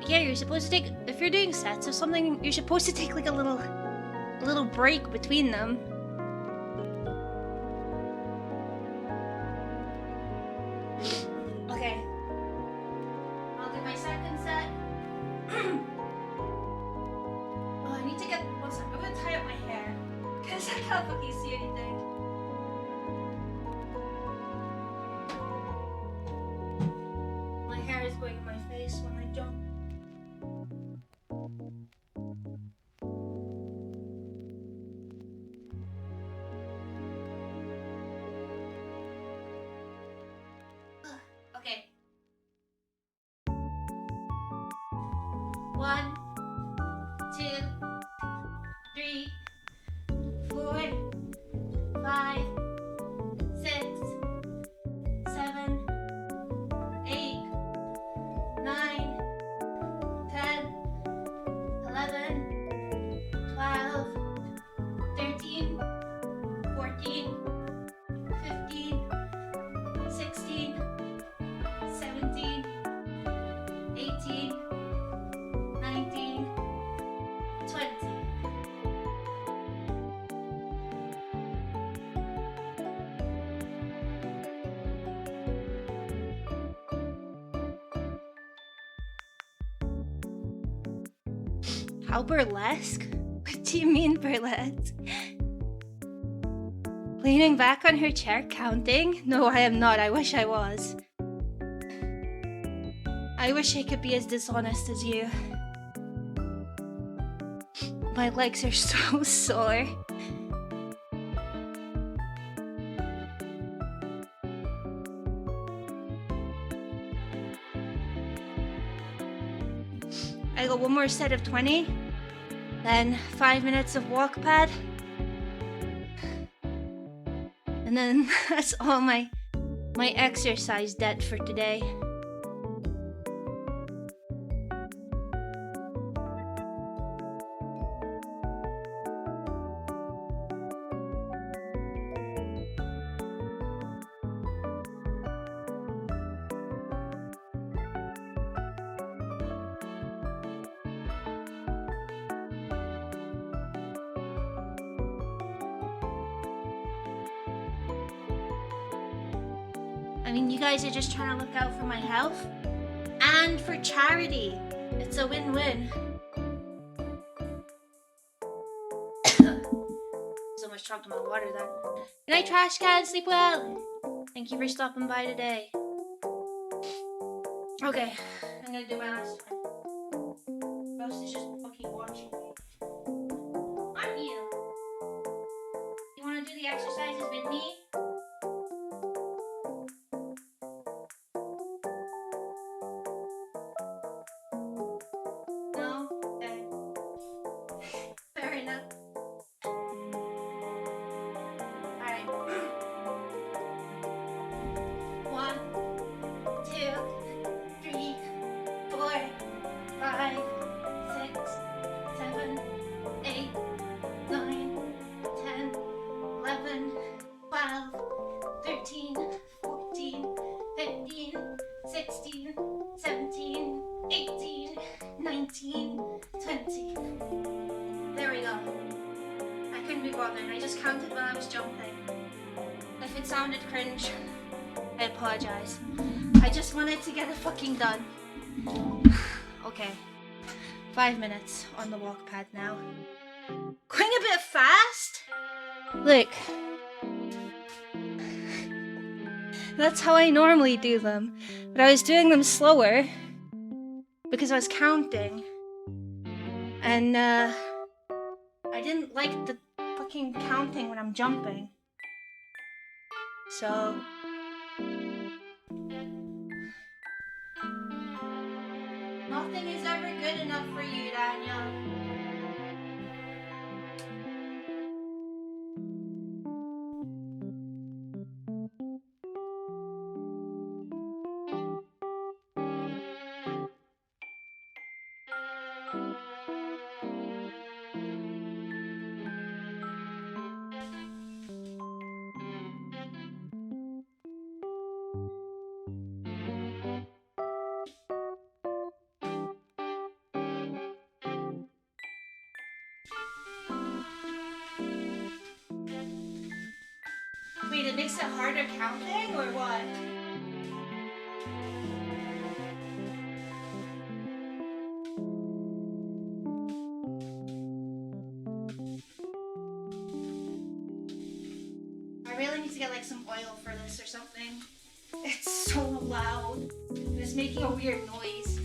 Yeah, you're supposed to take, if you're doing sets or something, you're supposed to take like a little break between them. Okay. I'll do my second set. Oh, I need to get, one second, I'm gonna tie up my hair. Because I can't fucking see anything. My hair is going in my face when I jump. Okay. 1, 2, 3, 4, 5, 6, 7, 8, 9, 10, 11, 12, 13, 14, 15, 16, 17, 18, 19, 20. How burlesque? What do you mean burlesque? Leaning back on her chair counting? No, I am not. I wish I was. I wish I could be as dishonest as you. My legs are so sore. I got one more set of 20, then 5 minutes of walk pad, and then that's all my exercise debt for today. mean, you guys are just trying to look out for my health and for charity. It's a win-win. So much talk to my water then. Good night, trash can. Sleep well. Thank you for stopping by today. Okay, I'm gonna do my last one. Ghost is just fucking watching me. Aren't you? You wanna do the exercises with me? No? Okay. Fair enough. Alright. 1, 2, 3, 4, 5, 6, 7, 8, 9, 10, 11, 12, 13, 14, 15, 16, 17, 18, 19, 20. There we go. I couldn't be bothered. I just counted while I was jumping. If it sounded cringe, I apologize. I just wanted to get it fucking done. Okay. 5 minutes on the walk pad now. Going a bit fast? Look. That's how I normally do them. But I was doing them slower because I was counting. And I didn't like the fucking counting when I'm jumping. So nothing is ever good enough for you, Daniel. Wait, it makes it harder counting or what? I really need to get like some oil for this or something. It's so loud. And it's making a weird noise.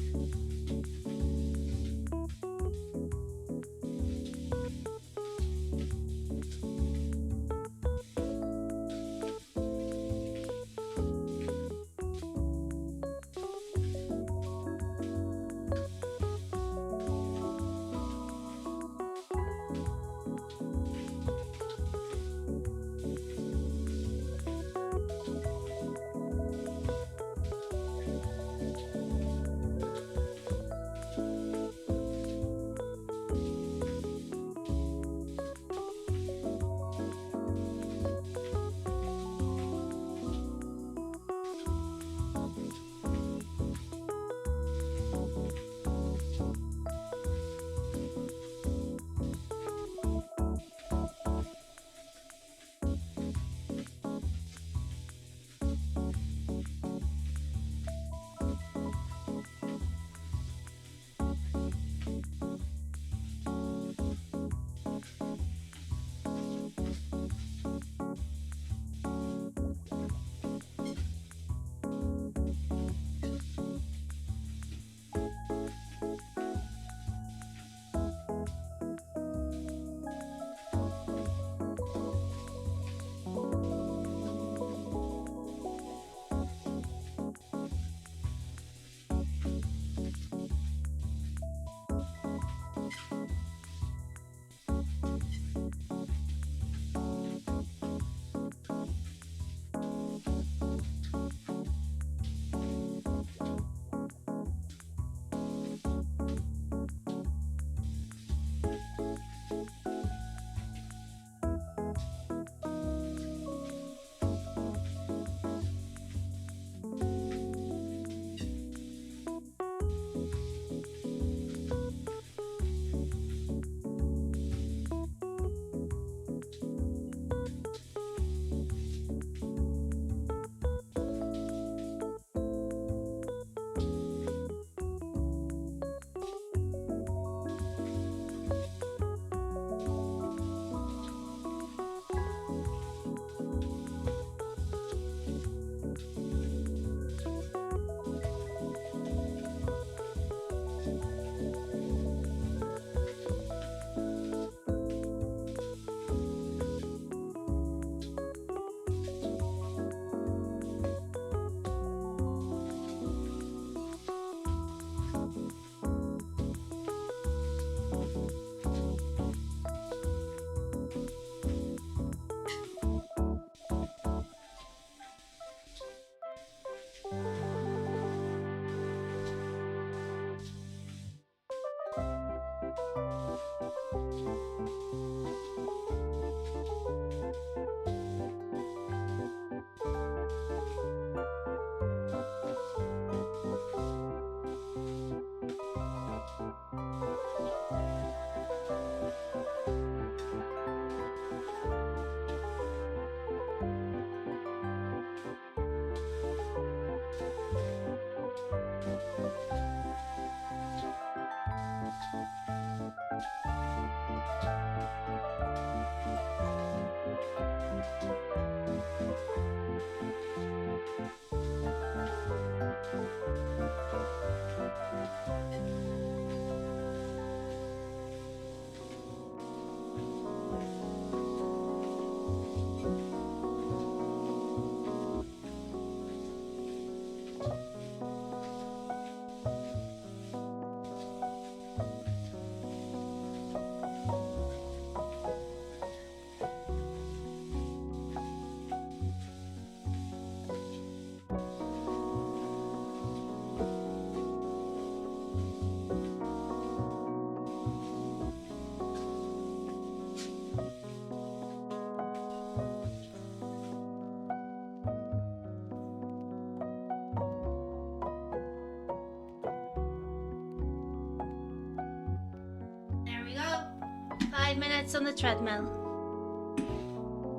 5 minutes on the treadmill.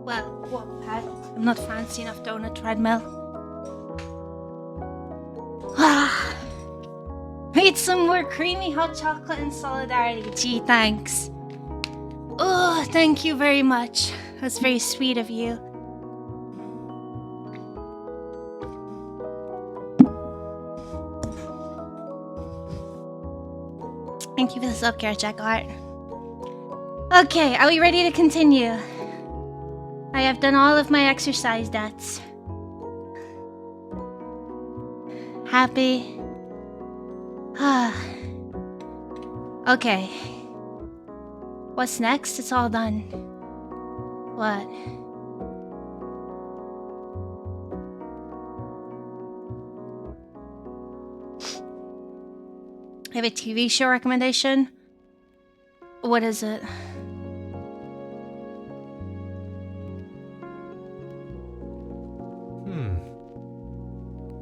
Well, what, Pat? I'm not fancy enough to own a treadmill. Made some more creamy hot chocolate in solidarity. Gee, thanks. Oh, thank you very much. That's very sweet of you. Thank you for the self-care check art. Okay, are we ready to continue? I have done all of my exercise debts. Happy? Okay. What's next? It's all done. What? I have a TV show recommendation. What is it?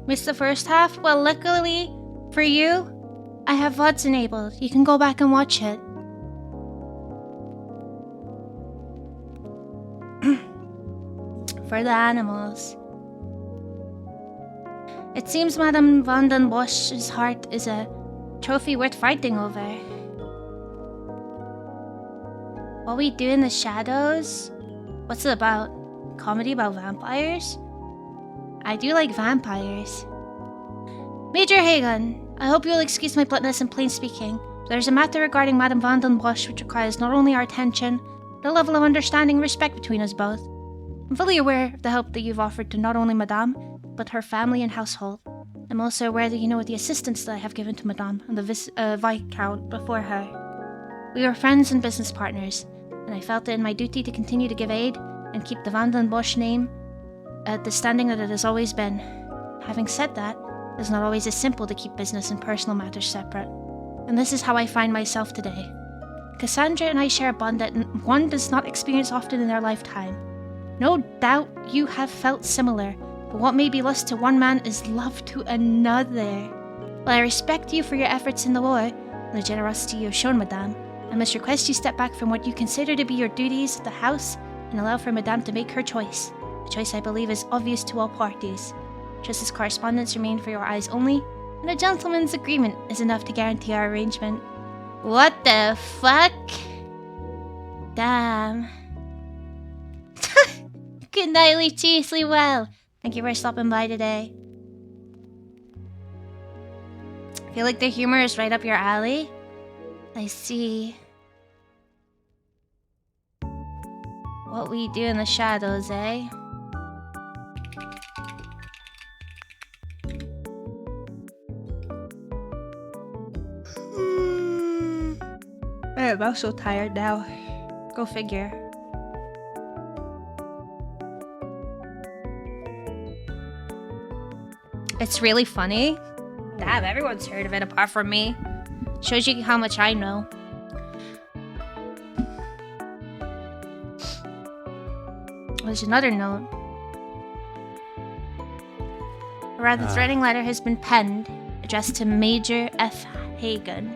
Missed the first half? Well, luckily for you, I have VODs enabled. You can go back and watch it. For the animals. It seems Madame van den Bosch's heart is a trophy worth fighting over. What we do in the shadows? What's it about? Comedy about vampires? I do like vampires. Major Hagen, I hope you will excuse my bluntness and plain speaking. There's a matter regarding Madame van den Bosch which requires not only our attention, but a level of understanding and respect between us both. I'm fully aware of the help that you've offered to not only Madame, but her family and household. I'm also aware that you know the assistance that I have given to Madame and the Viscount before her. We were friends and business partners, and I felt it in my duty to continue to give aid and keep the Van den Bosch name at the standing that it has always been. Having said that, it's not always as simple to keep business and personal matters separate, and this is how I find myself today. Cassandra and I share a bond that one does not experience often in their lifetime. No doubt you have felt similar, but what may be lust to one man is love to another. While I respect you for your efforts in the war, and the generosity you have shown, Madame, I must request you step back from what you consider to be your duties at the house and allow for Madame to make her choice. A choice I believe is obvious to all parties. Just as correspondence remain for your eyes only, and a gentleman's agreement is enough to guarantee our arrangement. What the fuck? Damn. Good night, Luigi. Sleep well. Thank you for stopping by today. I feel like the humor is right up your alley. I see. What we do in the shadows, eh? I'm so tired now. Go figure. It's really funny. Damn, everyone's heard of it apart from me. Shows you how much I know. There's another note. A rather threatening letter has been penned, addressed to Major F. Hagen.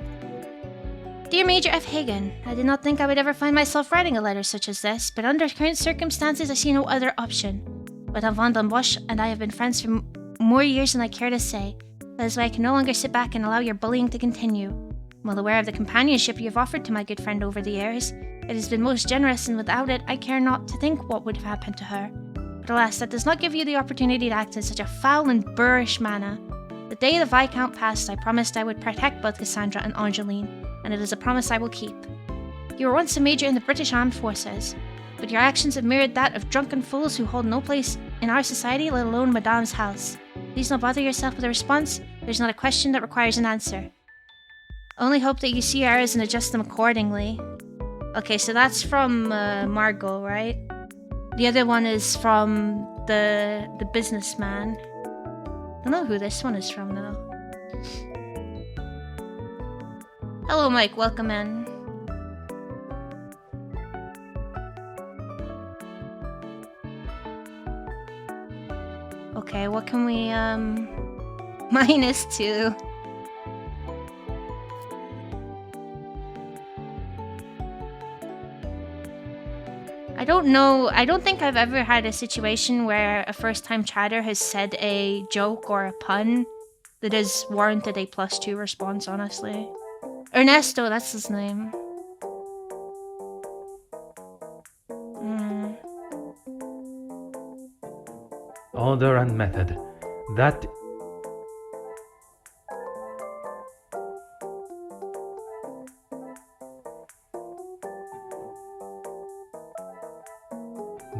Dear Major F. Hagen, I did not think I would ever find myself writing a letter such as this, but under current circumstances I see no other option. Madame van den Bosch and I have been friends for more years than I care to say. That is why I can no longer sit back and allow your bullying to continue. I'm well aware of the companionship you have offered to my good friend over the years. It has been most generous, and without it, I care not to think what would have happened to her. But alas, that does not give you the opportunity to act in such a foul and boorish manner. The day the Viscount passed, I promised I would protect both Cassandra and Angeline, and it is a promise I will keep. You were once a major in the British Armed Forces, but your actions have mirrored that of drunken fools who hold no place in our society, let alone Madame's house. Please don't bother yourself with a response. There's not a question that requires an answer. Only hope that you see errors and adjust them accordingly. Okay, so that's from Margot, right? The other one is from the businessman. I don't know who this one is from, though. Hello, Mike. Welcome in. Okay, what can we, -2. I don't know. I don't think I've ever had a situation where a first-time chatter has said a joke or a pun that has warranted a +2 response, honestly. Ernesto, that's his name.
Order and method. That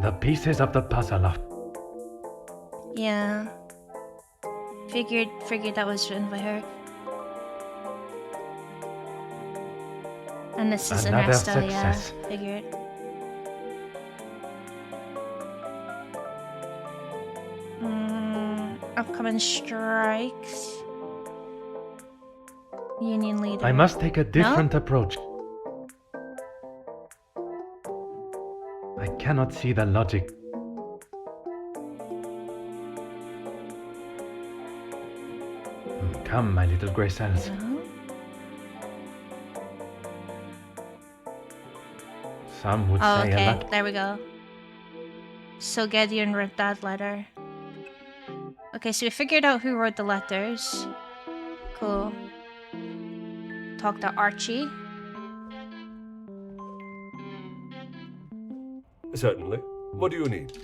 the pieces of the puzzle are...
Yeah. Figured that was written by her. And this is
Another
Ernesto,
success.
yeah. Figured. Upcoming strikes. Union leader.
I must take a different approach. I cannot see the logic. Come, my little grey cells. Some would
Oh,
say a
okay.
lot.
There we go. So Gideon wrote that letter. Okay, so we figured out who wrote the letters. Cool. Talk to Archie.
Certainly. What do you need?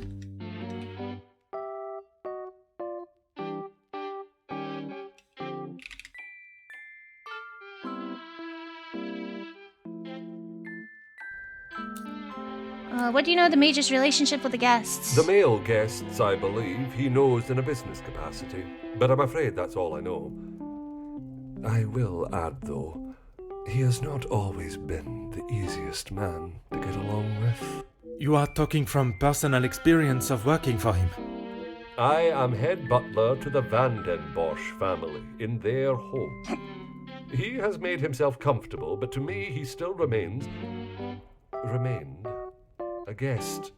What do you know of the Major's relationship with the guests?
The male guests, I believe, he knows in a business capacity. But I'm afraid that's all I know. I will add, though, he has not always been the easiest man to get along with.
You are talking from personal experience of working for him.
I am head butler to the Vandenbosch family in their home. He has made himself comfortable, but to me he still remained a guest.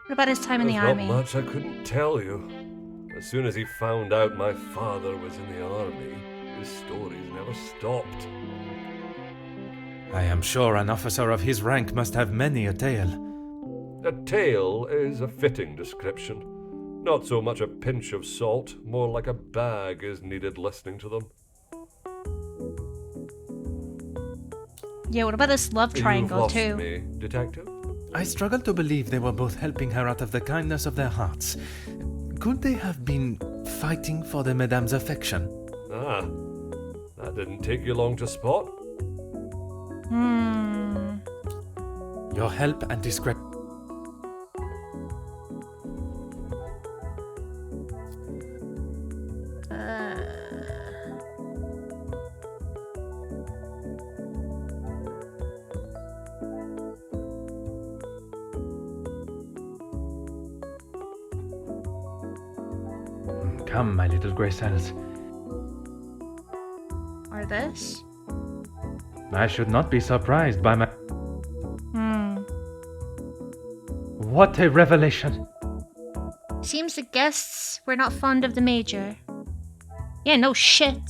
What about his time in the
There's
army?
not much I couldn't tell you. As soon as he found out my father was in the army, his stories never stopped.
I am sure an officer of his rank must have many a tale.
A tale is a fitting description. Not so much a pinch of salt, more like a bag is needed listening to them.
Yeah, what about this love triangle,
You've lost
too?
me, detective?
I struggle to believe they were both helping her out of the kindness of their hearts. Could they have been fighting for the madame's affection?
Ah, that didn't take you long to spot.
Your help and discretion.
Come, my little grey cells.
Or this?
I should not be surprised by my... What a revelation!
Seems the guests were not fond of the Major. Yeah, no shit.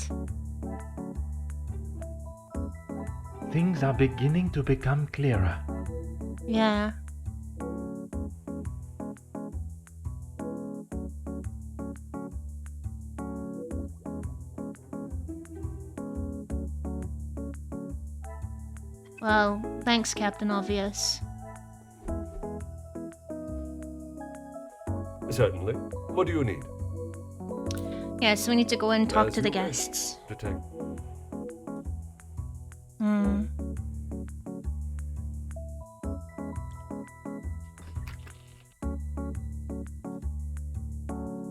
Things are beginning to become clearer.
Yeah. Well, thanks, Captain Obvious.
Certainly. What do you need?
Yeah, so we need to go and talk
As
to the
you wish,
guests.
detective.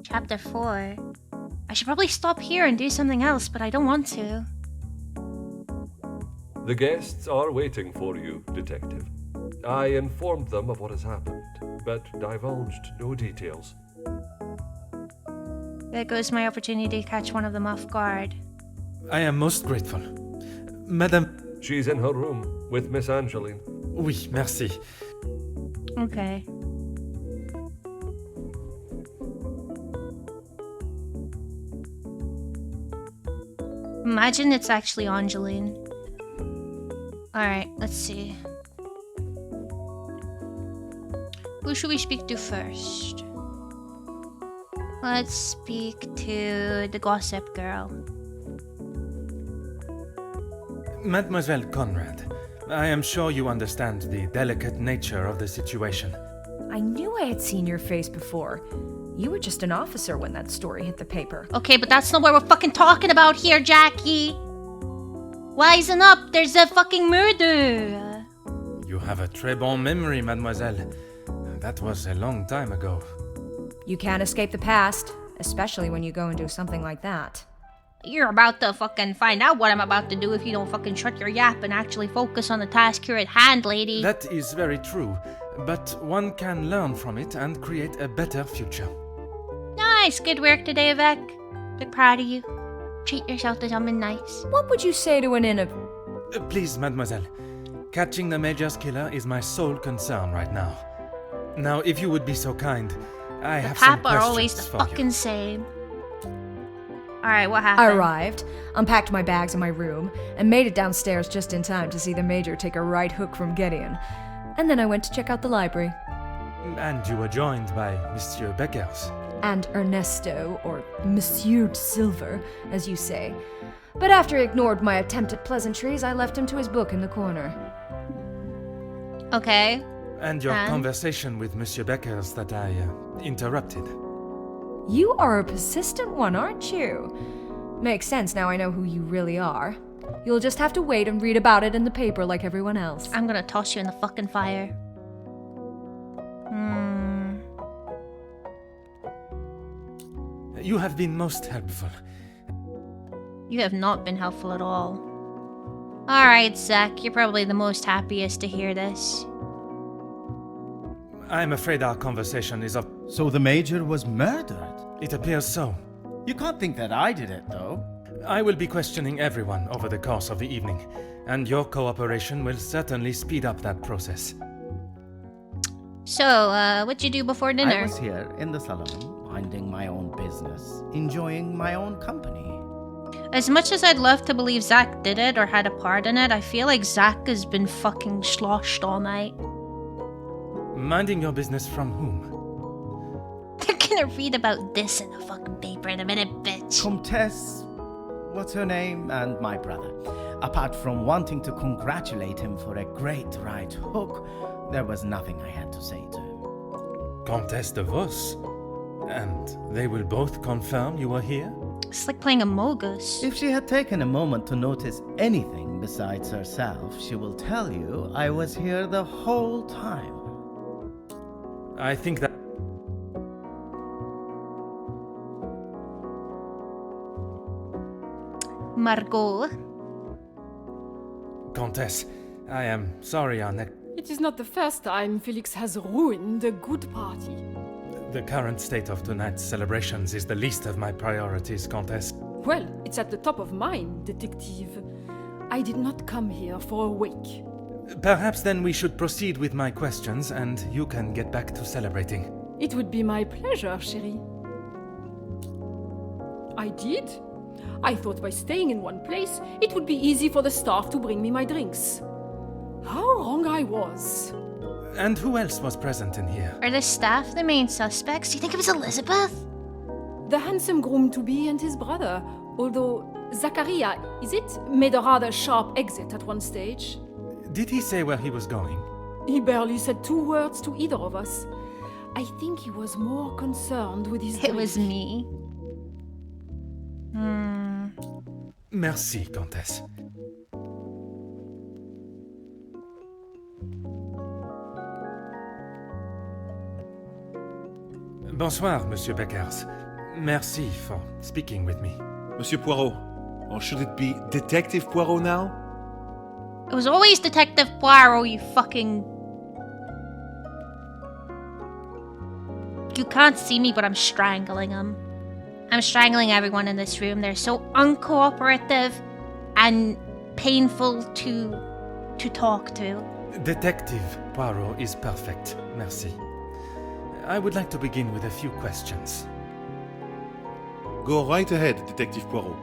Chapter 4. I should probably stop here and do something else, but I don't want to.
The guests are waiting for you, detective. I informed them of what has happened, but divulged no details.
There goes my opportunity to catch one of them off guard.
I am most grateful. Madame...
She's in her room with Miss Angeline.
Oui, merci.
Okay. Imagine it's actually Angeline. Alright, let's see. Who should we speak to first? Let's speak to the gossip girl.
Mademoiselle Conrad, I am sure you understand the delicate nature of the situation.
I knew I had seen your face before. You were just an officer when that story hit the paper.
Okay, but that's not what we're fucking talking about here, Jackie. Wisen up, there's a fucking murder.
You have a très bon memory, mademoiselle. That was a long time ago.
You can't escape the past, especially when you go and do something like that.
You're about to fucking find out what I'm about to do if you don't fucking shut your yap and actually focus on the task here at hand, lady.
That is very true, but one can learn from it and create a better future.
Nice, good work today, Avec. Big proud of you. Treat yourself to something nice.
What would you say to an
Please, mademoiselle. Catching the Major's killer is my sole concern right now. Now, if you would be so kind, I have some
Papa are
questions
always the
for
fucking
you.
same. Alright, what happened?
I arrived, unpacked my bags in my room, and made it downstairs just in time to see the Major take a right hook from Gideon. And then I went to check out the library.
And you were joined by Monsieur Beckers.
And Ernesto, or Monsieur de Silver, as you say. But after he ignored my attempt at pleasantries, I left him to his book in the corner.
Okay.
And your conversation with Monsieur Beckers that I interrupted.
You are a persistent one, aren't you? Makes sense now I know who you really are. You'll just have to wait and read about it in the paper like everyone else.
I'm gonna toss you in the fucking fire.
You have been most helpful.
You have not been helpful at all. Alright, Zach, you're probably the most happiest to hear this.
I'm afraid our conversation is of...
So the Major was murdered?
It appears so.
You can't think that I did it, though.
I will be questioning everyone over the course of the evening, and your cooperation will certainly speed up that process.
So, what'd you do before dinner?
I was here in the salon, minding my own business, enjoying my own company.
As much as I'd love to believe Zach did it or had a part in it, I feel like Zach has been fucking sloshed all night.
Minding your business from whom?
They're gonna read about this in the fucking paper in a minute, bitch.
Comtesse, what's her name, and my brother. Apart from wanting to congratulate him for a great right hook, there was nothing I had to say to him.
Comtesse de Vos? And they will both confirm you were here?
It's like playing Among Us.
If she had taken a moment to notice anything besides herself, she will tell you I was here the whole time.
I think that...
Margot.
Comtesse, I am sorry our
It is not the first time Felix has ruined a good party.
The current state of tonight's celebrations is the least of my priorities, Comtesse.
Well, it's at the top of mine, detective. I did not come here for a wake.
Perhaps then we should proceed with my questions and you can get back to celebrating.
It would be my pleasure, chérie. I did. I thought by staying in one place, it would be easy for the staff to bring me my drinks. How wrong I was.
And who else was present in here?
Are the staff the main suspects? Do you think it was Elizabeth?
The handsome groom-to-be and his brother, although Zachariah, is it, made a rather sharp exit at one stage.
Did he say where he was going?
He barely said 2 words to either of us. I think he was more concerned with his
It was me.
Merci, Comtesse. Bonsoir, Monsieur Beckers. Merci for speaking with me.
Monsieur Poirot, or should it be Detective Poirot now?
It was always Detective Poirot, you fucking... You can't see me, but I'm strangling him. I'm strangling everyone in this room. They're so uncooperative and painful to talk to.
Detective Poirot is perfect. Merci. I would like to begin with a few questions.
Go right ahead, Detective Poirot.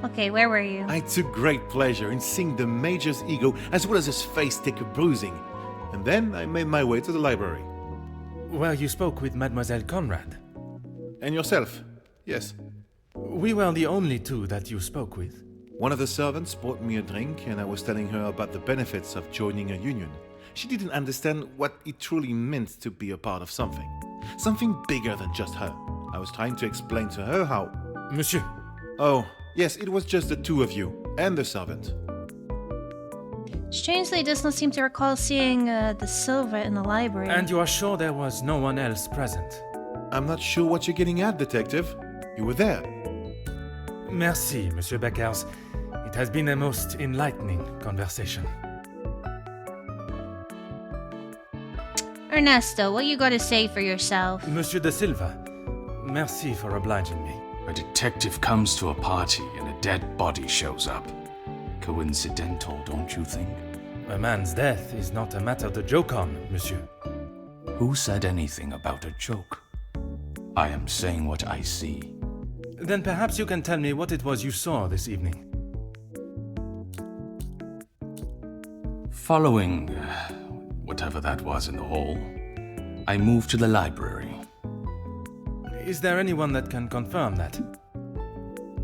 Okay, where were you?
I took great pleasure in seeing the Major's ego as well as his face take a bruising. And then I made my way to the library.
Well, you spoke with Mademoiselle Conrad.
And yourself? Yes.
We were the only two that you spoke with.
One of the servants bought me a drink and I was telling her about the benefits of joining a union. She didn't understand what it truly meant to be a part of something. Something bigger than just her. I was trying to explain to her how...
Monsieur.
Oh, yes, it was just the two of you and the servant.
Strangely, does not seem to recall seeing the silver in the library.
And you are sure there was no one else present?
I'm not sure what you're getting at, detective. You were there.
Merci, Monsieur Beckers. It has been a most enlightening conversation.
Ernesto, what you got to say for yourself?
Monsieur de Silva, merci for obliging me.
A detective comes to a party and a dead body shows up. Coincidental, don't you think?
A man's death is not a matter to joke on, monsieur.
Who said anything about a joke? I am saying what I see.
Then perhaps you can tell me what it was you saw this evening.
Following whatever that was in the hall, I moved to the library.
Is there anyone that can confirm that?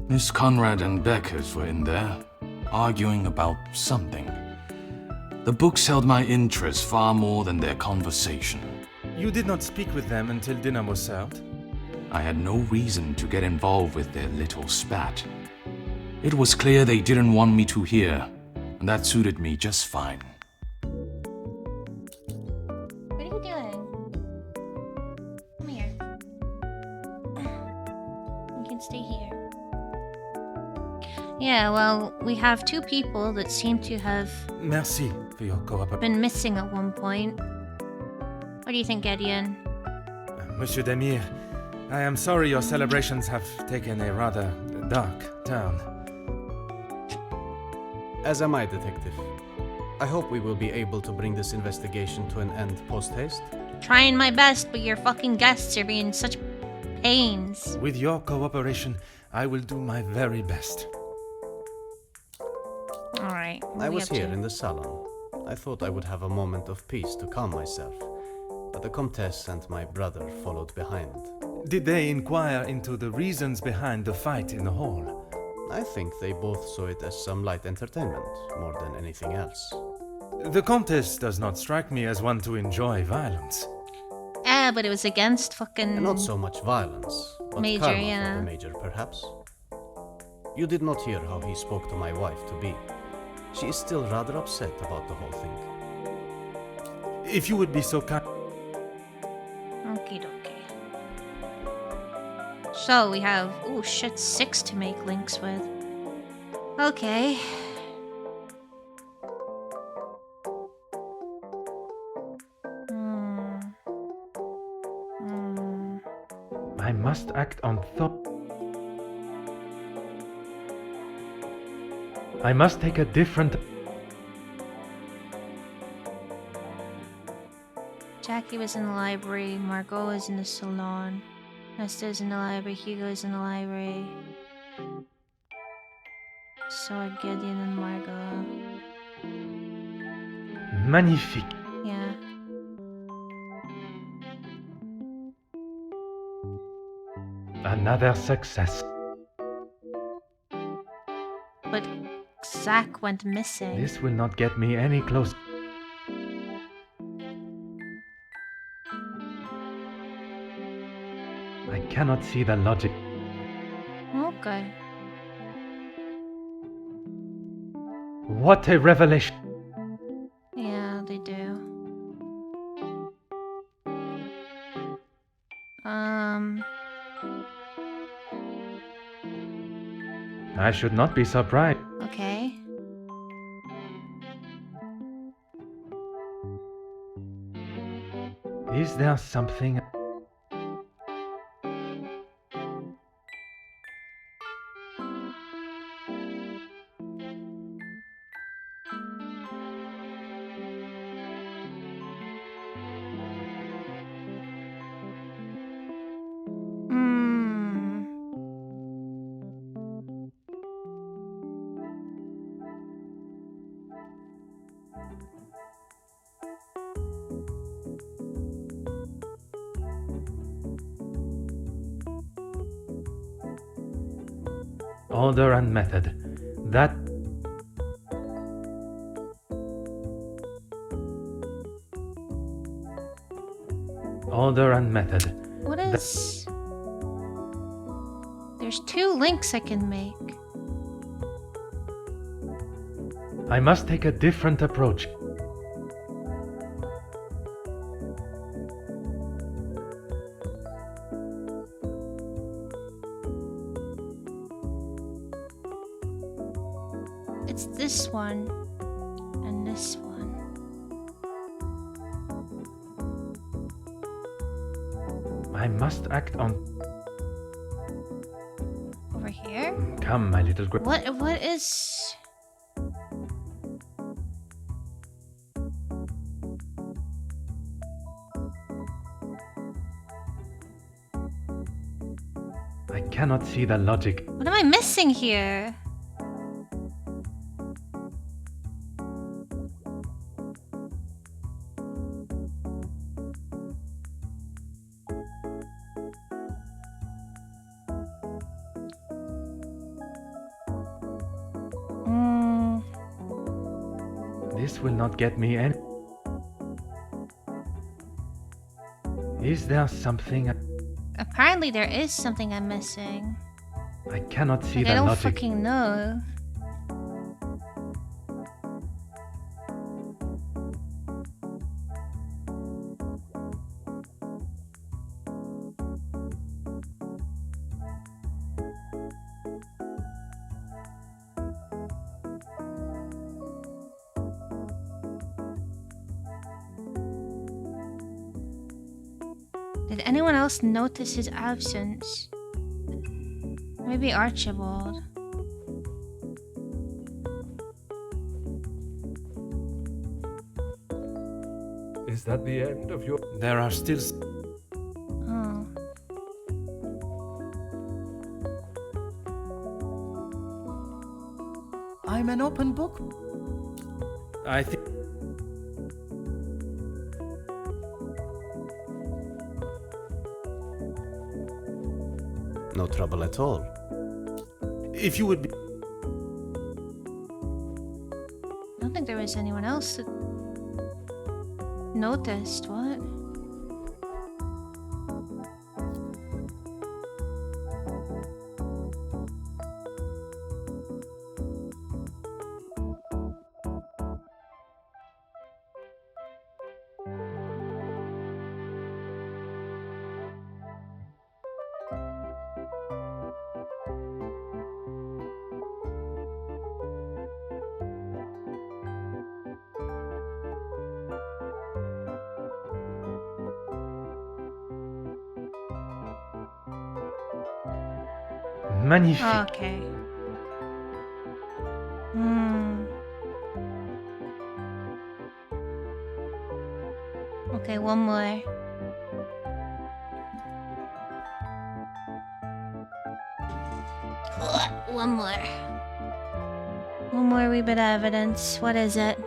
Miss Conrad and Beckers were in there, arguing about something. The books held my interest far more than their conversation.
You did not speak with them until dinner was served?
I had no reason to get involved with their little spat. It was clear they didn't want me to hear, and that suited me just fine.
What are you doing? Come here. You can stay here. Yeah, well, we have two people that seem to have
Merci for your cooperation.
been missing at one point. What do you think, Gideon?
Monsieur Demir, I am sorry your celebrations have taken a rather dark turn.
As am I, Detective. I hope we will be able to bring this investigation to an end post-haste.
Trying my best, but your fucking guests are being such pains.
With your cooperation, I will do my very best.
Alright.
I was here in the salon. I thought I would have a moment of peace to calm myself, but the Comtesse and my brother followed behind.
Did they inquire into the reasons behind the fight in the hall?
I think they both saw it as some light entertainment, more than anything else.
The Comtesse does not strike me as one to enjoy violence.
But it was against fucking...
Not so much violence, but
Major,
karma
yeah.
for the Major, perhaps. You did not hear how he spoke to my wife-to-be. She is still rather upset about the whole thing.
If you would be so kind...
Okie dokie. So we have, oh shit, 6 to make links with. Okay.
I must act on thought. I must take a different...
Jackie was in the library, Margot was in the salon, Nesta's in the library, Hugo's in the library. So are Gideon and Margot.
Magnifique.
Yeah.
Another success.
But Zach went missing.
This will not get me any closer. I cannot see the logic.
Okay.
What a revelation!
Yeah, they do.
I should not be surprised.
Okay.
Is there something... Order and method. That... Order and method.
What is... There's 2 links I can make.
I must take a different approach.
It's this one. And this one.
I must act on...
Over here?
Come, my little...
What is...
I cannot see the logic.
What am I missing here?
This will not get me any... Is there something...
Apparently there is something I'm missing.
I cannot see
Like,
the
I don't
logic.
fucking know. Did anyone else notice his absence? Maybe Archibald.
Is that the end of your...
There are still...
Oh.
I'm an open book.
I think...
No trouble at all.
If you would be...
I don't think there was anyone else that noticed. What?
Magnifique.
Okay. Hmm. Okay, one more. One more. One more wee bit of evidence. What is it?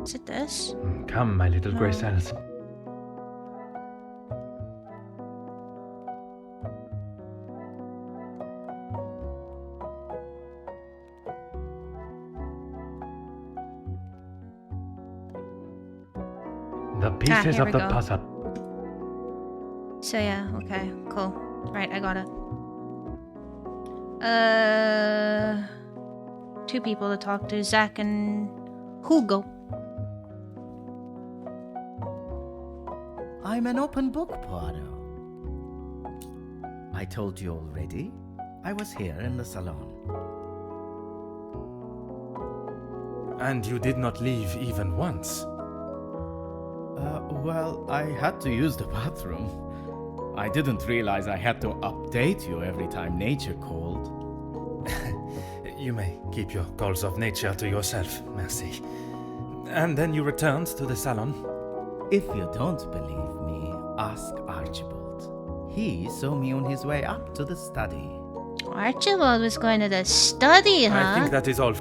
Is it this?
Come, my little grey cells. The pieces
here
of
we
the
go.
puzzle.
So yeah, okay, cool. Right, I got it. 2 people to talk to, Zach and Hugo.
I'm an open book, Poirot. I told you already. I was here in the salon.
And you did not leave even once.
Well, I had to use the bathroom. I didn't realize I had to update you every time nature called.
You may keep your calls of nature to yourself, merci. And then you returned to the salon?
If you don't believe me, ask Archibald. He saw me on his way up to the study.
Archibald was going to the study, huh?
I think that is all.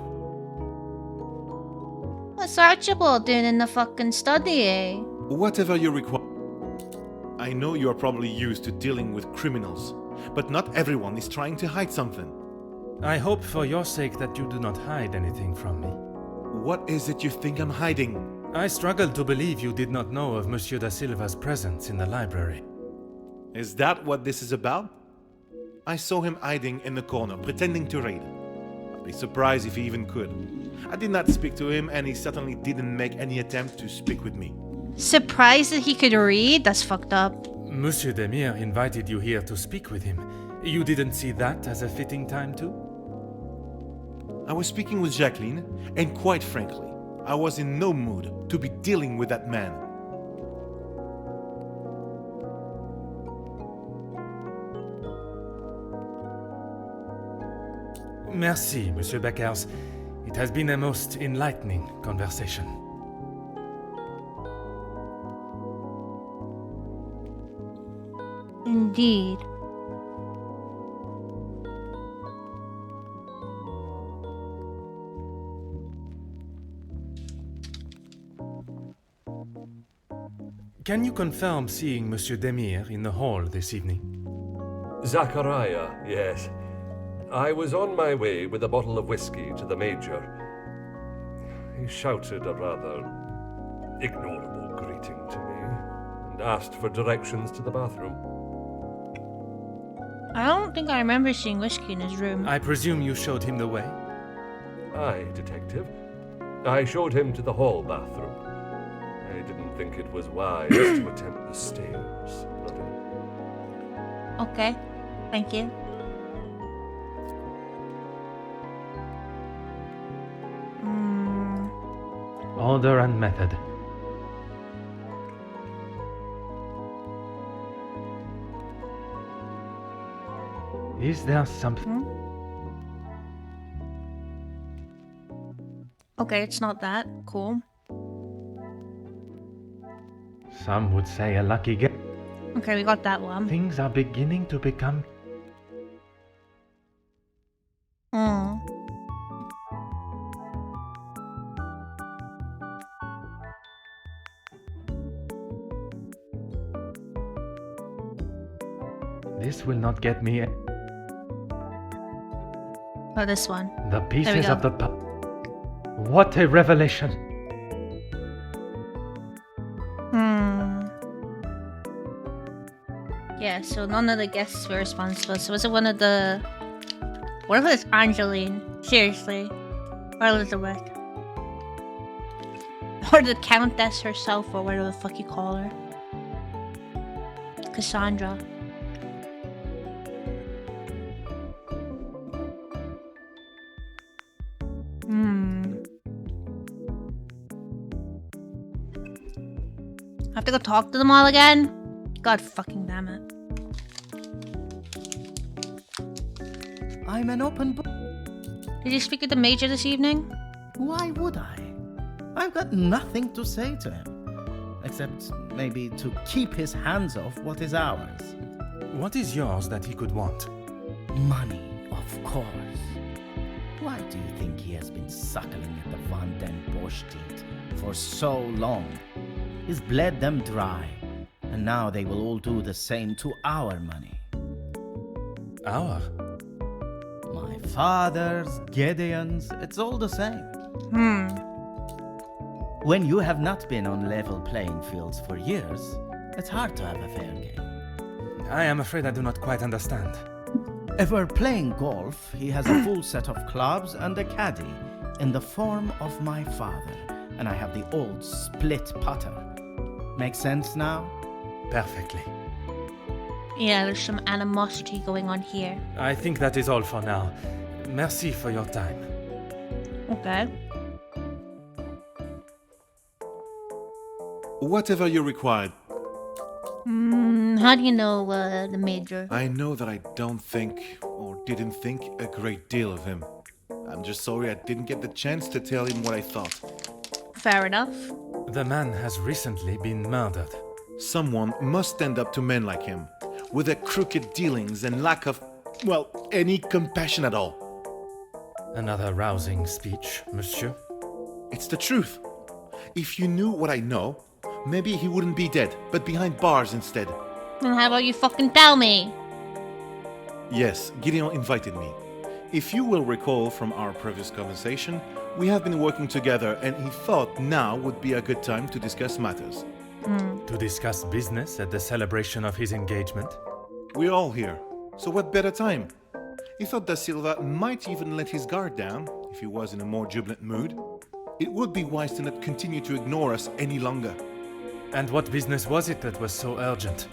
What's Archibald doing in the fucking study, eh?
Whatever you require. I know you are probably used to dealing with criminals, but not everyone is trying to hide something.
I hope for your sake that you do not hide anything from me.
What is it you think I'm hiding?
I struggle to believe you did not know of Monsieur da Silva's presence in the library.
Is that what this is about? I saw him hiding in the corner, pretending to read. I'd be surprised if he even could. I did not speak to him, and he certainly didn't make any attempt to speak with me.
Surprised that he could read? That's fucked up.
Monsieur Demir invited you here to speak with him. You didn't see that as a fitting time too?
I was speaking with Jacqueline, and quite frankly, I was in no mood to be dealing with that man.
Merci, Monsieur Beckers. It has been a most enlightening conversation.
Indeed.
Can you confirm seeing Monsieur Demir in the hall this evening?
Zachariah, yes. I was on my way with a bottle of whiskey to the Major. He shouted a rather ignorable greeting to me and asked for directions to the bathroom.
I don't think I remember seeing whiskey in his room.
I presume you showed him the way?
Aye, detective. I showed him to the hall bathroom. I didn't think it was wise to attempt the stairs.
Okay, thank you.
Order and method. Is there something?
Okay, it's not that. Cool.
Some would say a lucky guess.
Okay, we got that one.
Things are beginning to become.
Hmm.
This will not get me.
Oh, this one.
The
There we
pieces
go.
of the What a revelation!
Yeah, so none of the guests were responsible. So was it one of the... What if it's Angeline? Seriously. Or Elizabeth? Or the Countess herself, or whatever the fuck you call her. Cassandra. I have to go talk to them all again? God fucking damn it.
I'm an open book.
Did you speak with the Major this evening?
Why would I? I've got nothing to say to him. Except maybe to keep his hands off what is ours.
What is yours that he could want?
Money, of course. Why do you think he has been suckling at the Van den Bosch teeth for so long? He's bled them dry, and now they will all do the same to our money.
Our?
My father's, Gideon's, it's all the same. When you have not been on level playing fields for years, it's hard to have a fair game.
I am afraid I do not quite understand.
If we're playing golf, he has a full set of clubs and a caddy in the form of my father, and I have the old split putter. Make sense now?
Perfectly.
Yeah, there's some animosity going on here.
I think that is all for now. Merci for your time.
Okay.
Whatever you required.
How do you know the Major?
I know that I don't think, or didn't think, a great deal of him. I'm just sorry I didn't get the chance to tell him what I thought.
Fair enough.
The man has recently been murdered.
Someone must stand up to men like him, with their crooked dealings and lack of well, any compassion at all.
Another rousing speech, monsieur.
It's the truth. If you knew what I know, maybe he wouldn't be dead, but behind bars instead.
Then how about you fucking tell me?
Yes, Gideon invited me. If you will recall from our previous conversation, we have been working together and he thought now would be a good time to discuss matters.
To discuss business at the celebration of his engagement?
We're all here, so what better time? He thought Da Silva might even let his guard down if he was in a more jubilant mood. It would be wise to not continue to ignore us any longer.
And what business was it that was so urgent?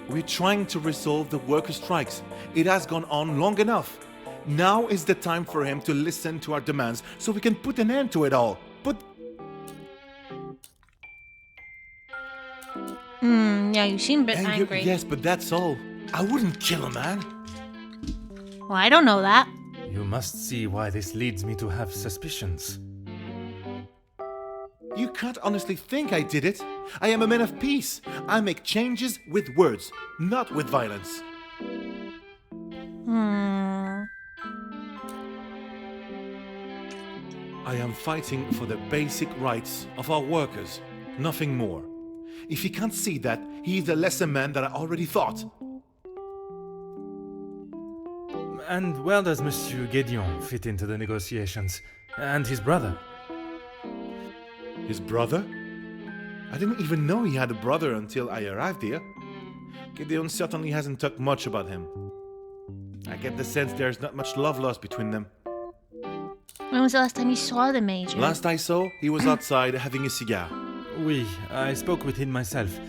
We're trying to resolve the worker strikes. It has gone on long enough. Now is the time for him to listen to our demands so we can put an end to it all.
Yeah, you seem a bit angry.
Yes, but that's all. I wouldn't kill a man.
Well, I don't know that.
You must see why this leads me to have suspicions.
You can't honestly think I did it. I am a man of peace. I make changes with words, not with violence. I am fighting for the basic rights of our workers, nothing more. If he can't see that, he is a lesser man than I already thought.
And where does Monsieur Gédéon fit into the negotiations? And his brother?
His brother? I didn't even know he had a brother until I arrived here. Gideon certainly hasn't talked much about him. I get the sense there's not much love lost between them.
When was the last time you saw the Major?
Last I saw, he was outside having a cigar.
Oui, I spoke with him myself,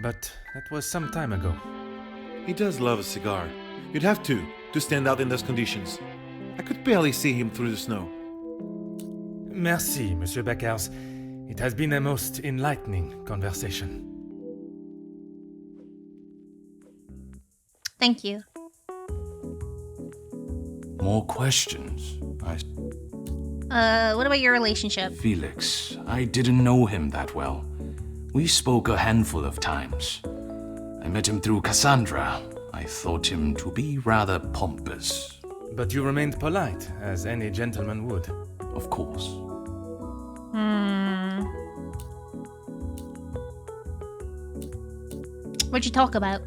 but that was some time ago.
He does love a cigar. You'd have to stand out in those conditions. I could barely see him through the snow.
Merci, Monsieur Beckers. It has been a most enlightening conversation.
Thank you.
More questions?
What about your relationship?
Felix, I didn't know him that well. We spoke a handful of times. I met him through Cassandra. I thought him to be rather pompous.
But you remained polite, as any gentleman would.
Of course.
What'd you talk about?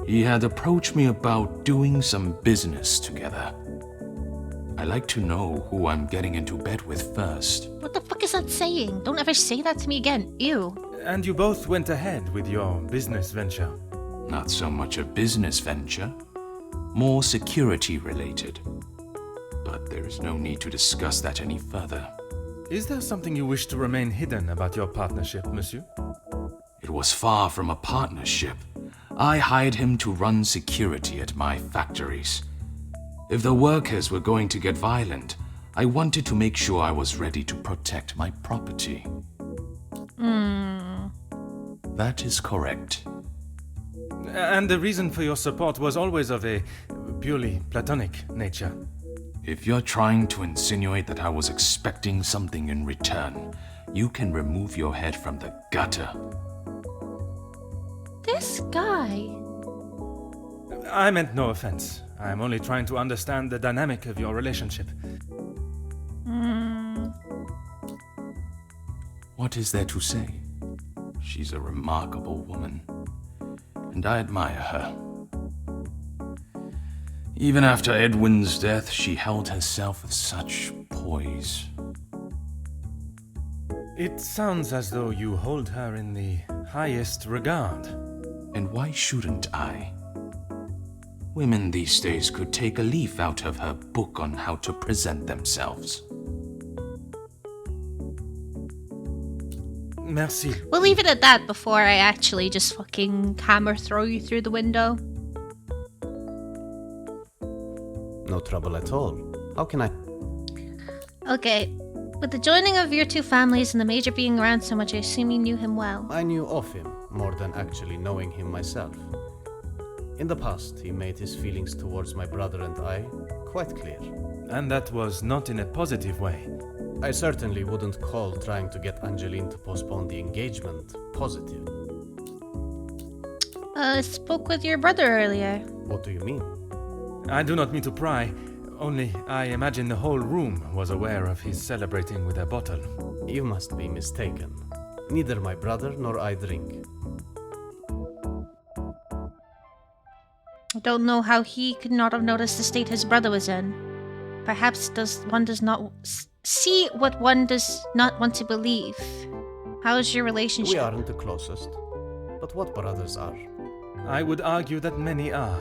He had approached me about doing some business together. I like to know who I'm getting into bed with first.
What the fuck is that saying? Don't ever say that to me again. Ew.
And you both went ahead with your business venture.
Not so much a business venture, more security related. But there is no need to discuss that any further.
Is there something you wish to remain hidden about your partnership, monsieur?
It was far from a partnership. I hired him to run security at my factories. If the workers were going to get violent, I wanted to make sure I was ready to protect my property. That is correct.
And the reason for your support was always of a purely platonic nature.
If you're trying to insinuate that I was expecting something in return, you can remove your head from the gutter.
This guy.
I meant no offense. I'm only trying to understand the dynamic of your relationship.
What is there to say? She's a remarkable woman, and I admire her. Even after Edwin's death, she held herself with such poise.
It sounds as though you hold her in the highest regard.
And why shouldn't I? Women these days could take a leaf out of her book on how to present themselves.
Merci.
We'll leave it at that before I actually just fucking hammer throw you through the window.
No trouble at all. How can I...
Okay. With the joining of your two families and the Major being around so much, I assume you knew him well.
I knew of him more than actually knowing him myself. In the past, he made his feelings towards my brother and I quite clear.
And that was not in a positive way.
I certainly wouldn't call trying to get Angeline to postpone the engagement positive.
Spoke with your brother earlier.
What do you mean?
I do not mean to pry, only I imagine the whole room was aware of his celebrating with a bottle.
You must be mistaken. Neither my brother nor I drink.
I don't know how he could not have noticed the state his brother was in. Perhaps one does not see what one does not want to believe. How is your relationship?
We aren't the closest. But what brothers are?
I would argue that many are.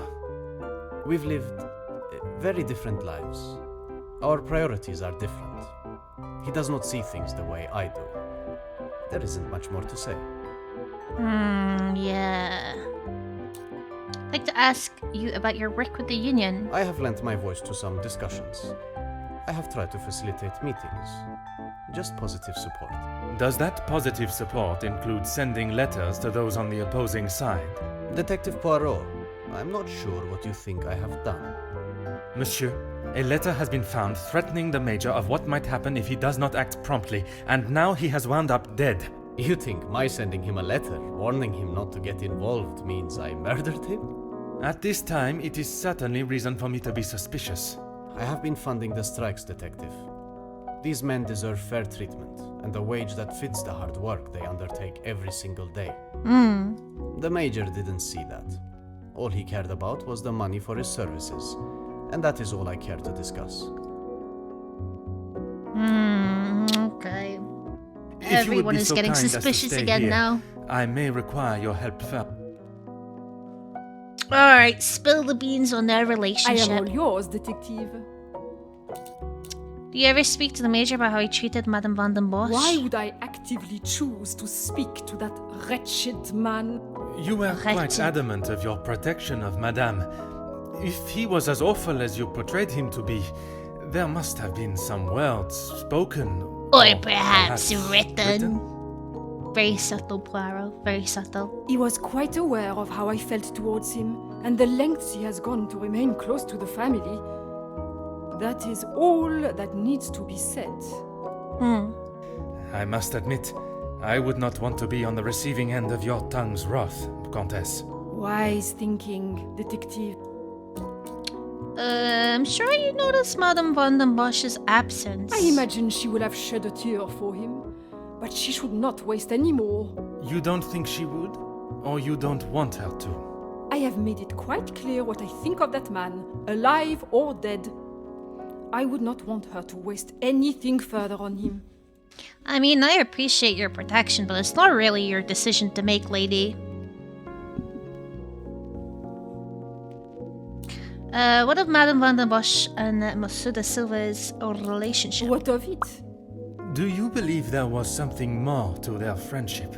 We've lived very different lives. Our priorities are different. He does not see things the way I do. There isn't much more to say.
Yeah. I'd like to ask you about your work with the Union.
I have lent my voice to some discussions. I have tried to facilitate meetings. Just positive support.
Does that positive support include sending letters to those on the opposing side?
Detective Poirot, I'm not sure what you think I have done.
Monsieur, a letter has been found threatening the Major of what might happen if he does not act promptly, and now he has wound up dead.
You think my sending him a letter, warning him not to get involved, means I murdered him?
At this time, it is certainly reason for me to be suspicious.
I have been funding the strikes, Detective. These men deserve fair treatment, and a wage that fits the hard work they undertake every single day. The Major didn't see that. All he cared about was the money for his services, and that is all I care to discuss.
Okay.
If you would
Everyone
be
is
so
getting
kind as to
suspicious
stay
again
here,
now.
I may require your help further.
Alright, spill the beans on their
I
relationship.
am all yours, detective.
Do you ever speak to the Major about how he treated Madame Van den Bosch?
Why would I actively choose to speak to that wretched man?
You were quite adamant of your protection of Madame. If he was as awful as you portrayed him to be, there must have been some words spoken.
Or perhaps written. Very subtle, Poirot. Very subtle.
He was quite aware of how I felt towards him, and the lengths he has gone to remain close to the family. That is all that needs to be said.
I must admit, I would not want to be on the receiving end of your tongue's wrath, Countess.
Wise thinking, detective.
I'm sure you noticed Madame Van den Bosch's absence.
I imagine she will have shed a tear for him, but she should not waste any more.
You don't think she would? Or you don't want her to?
I have made it quite clear what I think of that man, alive or dead. I would not want her to waste anything further on him.
I mean, I appreciate your protection, but it's not really your decision to make, lady. What of Madame Van den Bosch and Monsieur de Silva's relationship?
What of it?
Do you believe there was something more to their friendship?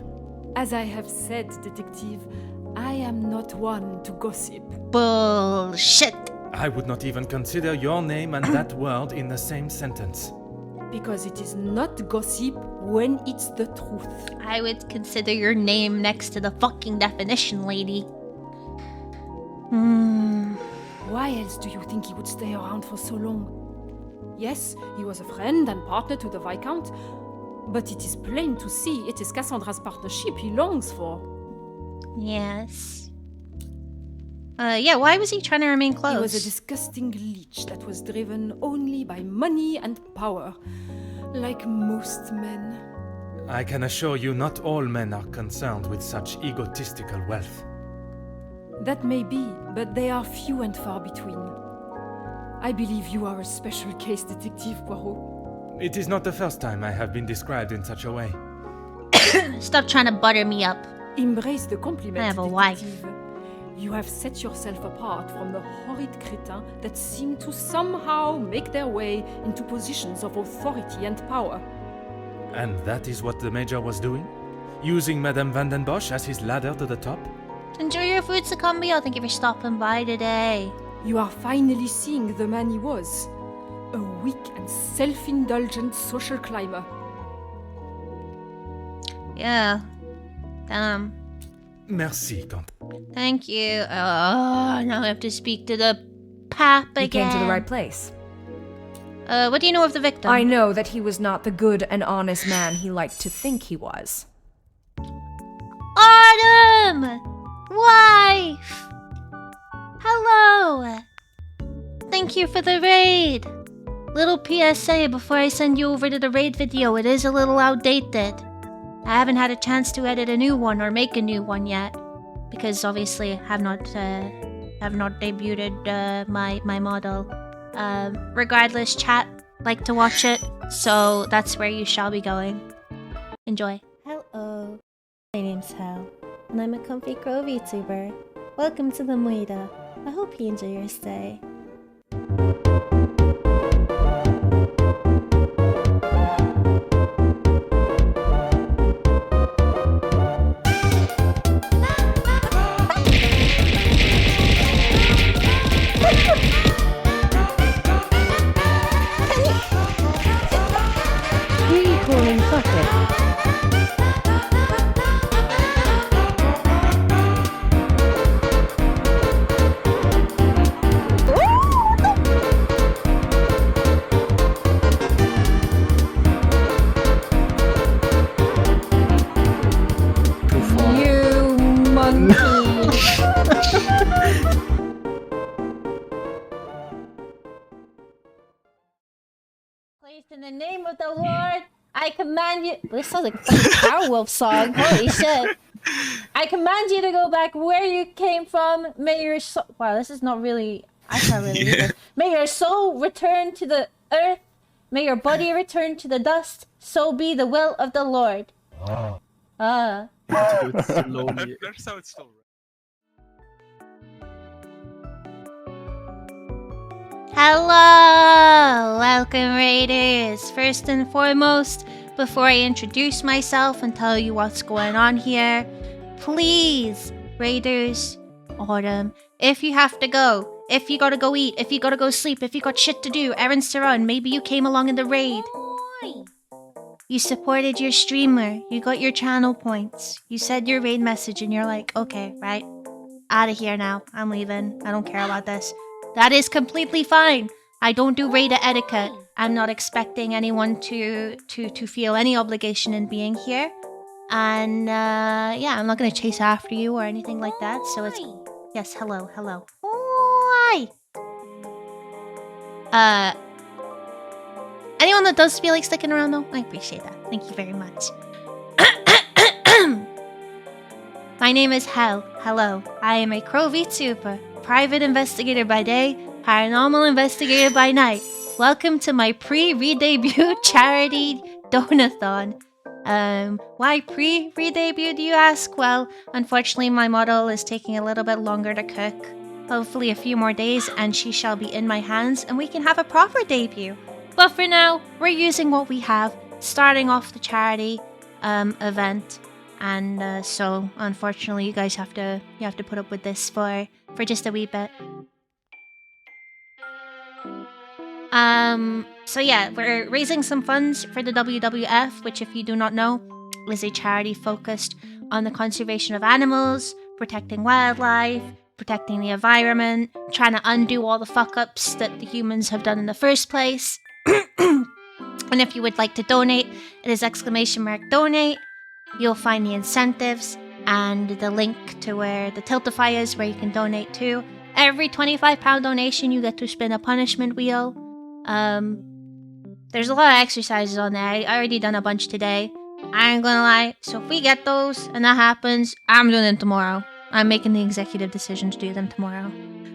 As I have said, detective, I am not one to gossip.
Bullshit!
I would not even consider your name and that word in the same sentence.
Because it is not gossip when it's the truth.
I would consider your name next to the fucking definition, lady.
Why else do you think he would stay around for so long? Yes, he was a friend and partner to the Viscount, but it is plain to see it is Cassandra's partnership he longs for.
Yes. Yeah, why was he trying to remain close?
He was a disgusting leech that was driven only by money and power, like most men.
I can assure you not all men are concerned with such egotistical wealth.
That may be, but they are few and far between. I believe you are a special case, Detective Poirot.
It is not the first time I have been described in such a way.
Stop trying to butter me up.
Embrace the compliment,
I have a
Detective.
wife.
You have set yourself apart from the horrid crétins that seem to somehow make their way into positions of authority and power.
And that is what the Major was doing? Using Madame Van den Bosch as his ladder to the top?
Enjoy your food, Sucumbio. Thank you for stopping by today.
You are finally seeing the man he was. A weak and self-indulgent social climber.
Yeah.
Merci, Count.
Thank you. Oh, now I have to speak to the pap again.
You came to the right place.
What do you know of the victim?
I know that he was not the good and honest man he liked to think he was.
Autumn! Wife! Hello! you for the raid! Little PSA before I send you over to the raid video, it is a little outdated. I haven't had a chance to edit a new one or make a new one yet, because obviously I have not debuted my model. Regardless, chat like to watch it, so that's where you shall be going. Enjoy.
Hello, my name's Hal, and I'm a comfy crow VTuber. Welcome to the Muida. I hope you enjoy your stay.
Calling fucker. You monkey.
Placed in the name of the Lord, I command you. This sounds like a fucking Powerwolf song. Holy shit. I command you to go back where you came from. May your soul. Wow, this is not really. I can't really read this. May your soul return to the earth. May your body return to the dust. So be the will of the Lord.
Oh.
Ah.
Slowly. That's how it's still.
Hello! Welcome, Raiders! First and foremost, before I introduce myself and tell you what's going on here, please, Raiders, Autumn, if you have to go, if you gotta go eat, if you gotta go sleep, if you got shit to do, errands to run, maybe you came along in the raid. You supported your streamer, you got your channel points, you said your raid message and you're like, okay, right, out of here now, I'm leaving, I don't care about this. That is completely fine. I don't do raid etiquette. I'm not expecting anyone to feel any obligation in being here. And yeah, I'm not gonna chase after you or anything like that. So it's yes, hello. Hi. Anyone that does feel like sticking around though, I appreciate that. Thank you very much. My name is Hel. Hello. I am a Crow VTuber. Private investigator by day, paranormal investigator by night. Welcome to my pre-redebut charity Donathon. Why pre-redebut, do you ask? Well, unfortunately my model is taking a little bit longer to cook. Hopefully a few more days and she shall be in my hands and we can have a proper debut. But for now, we're using what we have, starting off the charity event. And so unfortunately you guys have to put up with this for just a wee bit. So yeah, we're raising some funds for the WWF, which if you do not know, is a charity focused on the conservation of animals, protecting wildlife, protecting the environment, trying to undo all the fuck-ups that the humans have done in the first place. And if you would like to donate, it is !donate. You'll find the incentives and the link to where the Tiltify is, where you can donate to. Every £25 donation, you get to spin a punishment wheel. There's a lot of exercises on there. I already done a bunch today. I ain't gonna lie. So if we get those and that happens, I'm doing them tomorrow. I'm making the executive decision to do them tomorrow.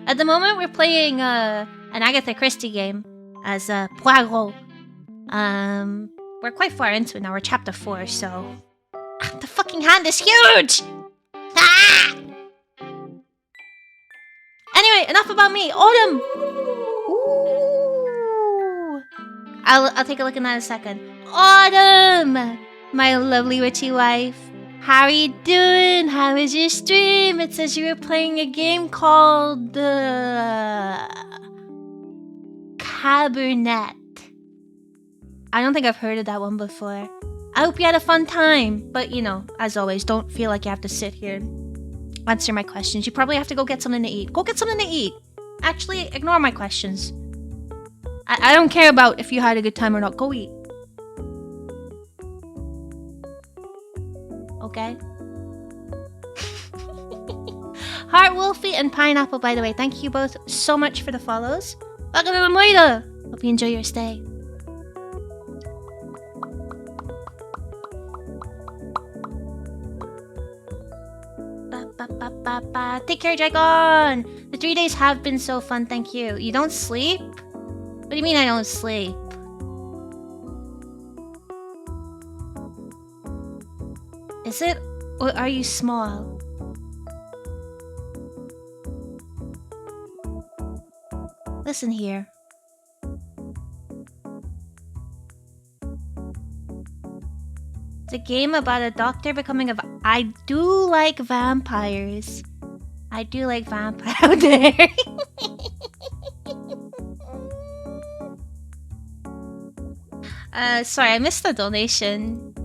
At the moment, we're playing an Agatha Christie game as Poirot. We're quite far into it now. We're chapter 4, so... the fucking hand is huge! Ah! Anyway, enough about me. Autumn! Ooh. I'll take a look at that in a second. Autumn! My lovely witchy wife. How are you doing? How was your stream? It says you were playing a game called... Cabernet. I don't think I've heard of that one before. I hope you had a fun time. But, you know, as always, don't feel like you have to sit here and answer my questions. You probably have to go get something to eat. Go get something to eat. Actually, ignore my questions. I don't care about if you had a good time or not. Go eat. Okay? Heart Wolfie and Pineapple, by the way, thank you both so much for the follows. Baka naman later. Hope you enjoy your stay. Take care, Dragon! The 3 days have been so fun, thank you. You don't sleep? What do you mean I don't sleep? Is it? Or are you small? Listen here. It's a game about a doctor becoming a... I do like vampires. I do like vampire out there. Sorry, I missed the donation.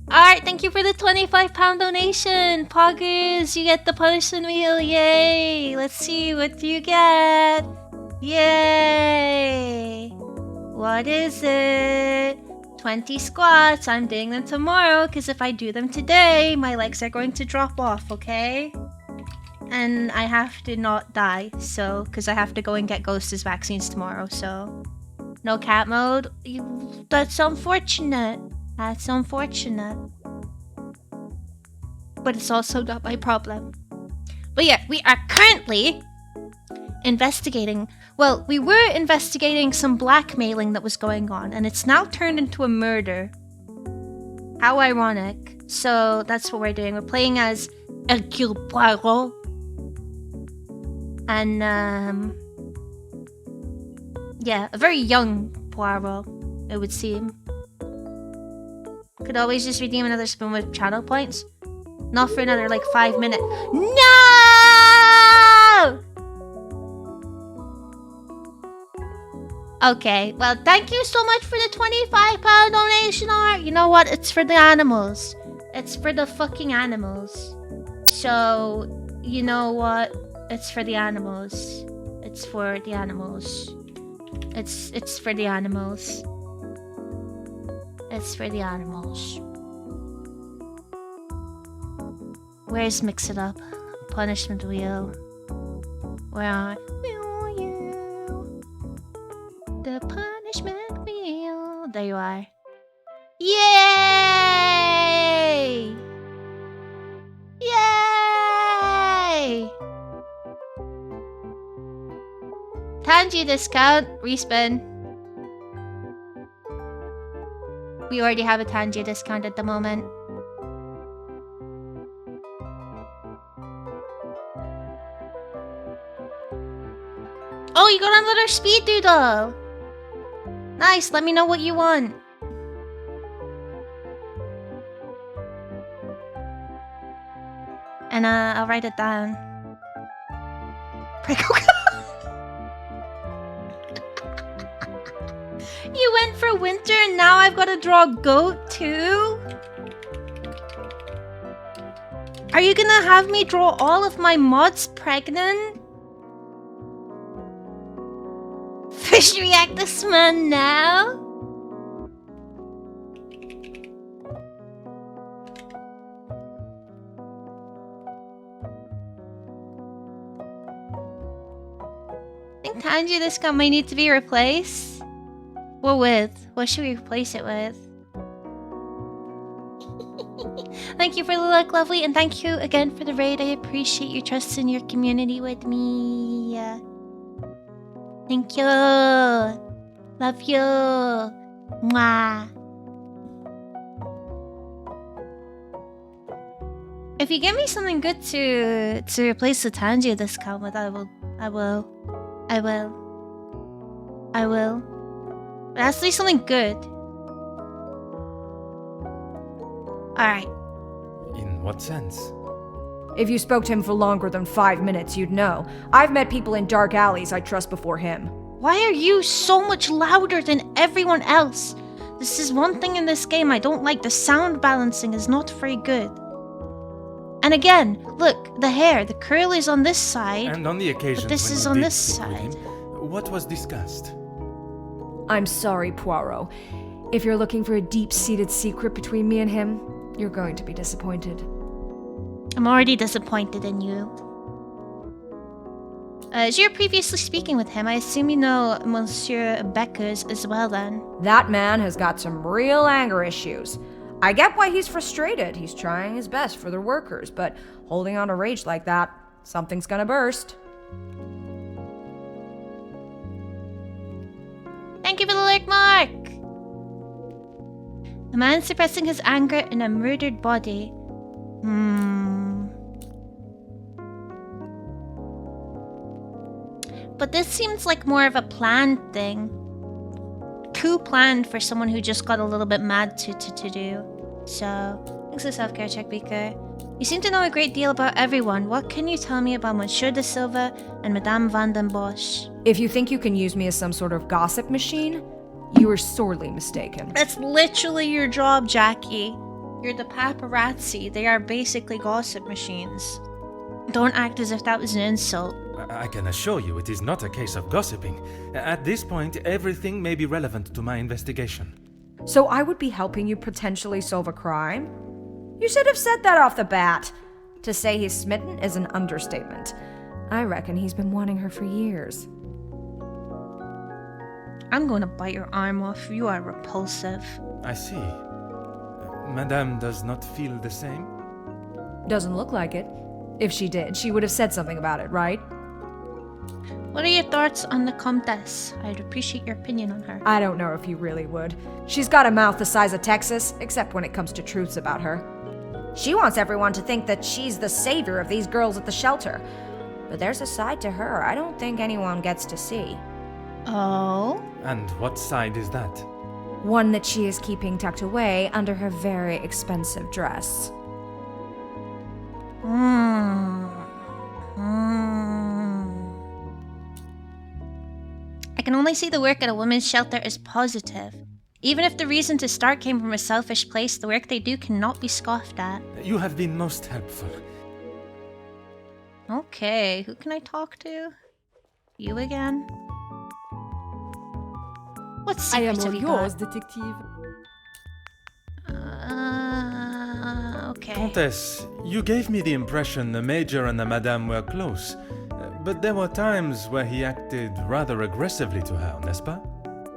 Alright, thank you for the £25 donation. Poggers, you get the punishment wheel. Yay! Let's see what you get. Yay! What is it? 20 squats. I'm doing them tomorrow because if I do them today, my legs are going to drop off, okay? And I have to not die, so, because I have to go and get Ghost's vaccines tomorrow, so. No cat mode? That's unfortunate. That's unfortunate. But it's also not my problem. But yeah, we are currently investigating. Well, we were investigating some blackmailing that was going on, and it's now turned into a murder. How ironic. So that's what we're doing. We're playing as Hercule Poirot. And, yeah, a very young Poirot, it would seem. Could always just redeem another spoon with channel points. Not for another, like, 5 minutes. No! Okay, well, thank you so much for the £25 donation, Art. You know what? It's for the animals. It's for the fucking animals. So, you know what? It's for the animals. It's for the animals. It's for the animals. It's for the animals. Where's Mix It Up? Punishment wheel. Where are you? The punishment wheel. There you are. Yay! Yay! Tangy discount. Respin. We already have a Tangy discount at the moment. Oh, you got another speed doodle! Nice, let me know what you want. And I'll write it down. You went for winter and now I've got to draw a goat too? Are you gonna have me draw all of my mods pregnant? Fish react this man now? I think Tangy discount might need to be replaced. What with? What should we replace it with? Thank you for the look, lovely, and thank you again for the raid. I appreciate your trust in your community with me. Thank you. Love you. Mwah. If you give me something good to replace the Tangy discount with, I will. It has to be something good. Alright.
In what sense?
If you spoke to him for longer than 5 minutes, you'd know. I've met people in dark alleys I'd trust before him.
Why are you so much louder than everyone else? This is one thing in this game I don't like. The sound balancing is not very good. And again, look, the hair, the curl is on this side.
And on the occasion
this is on this side.
What was discussed?
I'm sorry, Poirot. If you're looking for a deep-seated secret between me and him, you're going to be disappointed.
I'm already disappointed in you. As you're previously speaking with him, I assume you know Monsieur Beckers as well then.
That man has got some real anger issues. I get why he's frustrated. He's trying his best for the workers, but holding on to rage like that, something's gonna burst.
Thank you for the like mark! A man suppressing his anger in a murdered body. But this seems like more of a planned thing. Too planned for someone who just got a little bit mad to do. So, thanks for the self-care check, Beaker. You seem to know a great deal about everyone. What can you tell me about Monsieur de Silva and Madame Van den Bosch?
If you think you can use me as some sort of gossip machine, you are sorely mistaken.
That's literally your job, Jackie. You're the paparazzi. They are basically gossip machines. Don't act as if that was an insult.
I can assure you it is not a case of gossiping. At this point, everything may be relevant to my investigation.
So I would be helping you potentially solve a crime? You should have said that off the bat. To say he's smitten is an understatement. I reckon he's been wanting her for years.
I'm going to bite your arm off. You are repulsive.
I see. Madame does not feel the same?
Doesn't look like it. If she did, she would have said something about it, right?
What are your thoughts on the Comtesse? I'd appreciate your opinion on her.
I don't know if you really would. She's got a mouth the size of Texas, except when it comes to truths about her. She wants everyone to think that she's the savior of these girls at the shelter. But there's a side to her I don't think anyone gets to see.
Oh?
And what side is that?
One that she is keeping tucked away under her very expensive dress.
I can only see the work at a women's shelter as positive. Even if the reason to start came from a selfish place, the work they do cannot be scoffed at.
You have been most helpful.
Okay, who can I talk to? You again? What
I am
secrets have
all
you
yours,
got?
detective.
Okay.
Comtesse, you gave me the impression the Major and the Madame were close. But there were times where he acted rather aggressively to her, n'est-ce pas?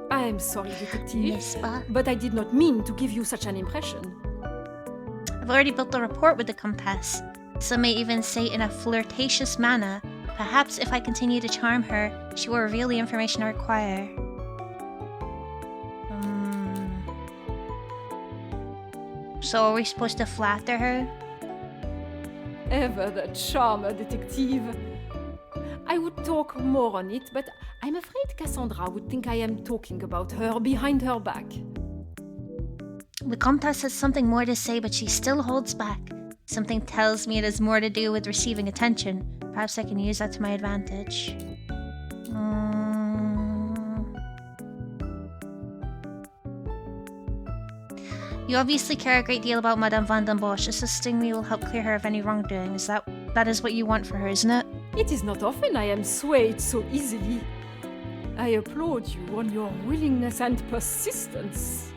I am sorry, detective.
N'est-ce pas?
But I did not mean to give you such an impression.
I've already built a rapport with the Comtesse. Some may even say in a flirtatious manner. Perhaps if I continue to charm her, she will reveal the information I require. So are we supposed to flatter her?
Ever the charmer, detective. I would talk more on it, but I'm afraid Cassandra would think I am talking about her behind her back.
The Comtesse has something more to say, but she still holds back. Something tells me it has more to do with receiving attention. Perhaps I can use that to my advantage. You obviously care a great deal about Madame Van den Bosch. Assisting me will help clear her of any wrongdoing. That is what you want for her, isn't it?
It is not often I am swayed so easily. I applaud you on your willingness and persistence.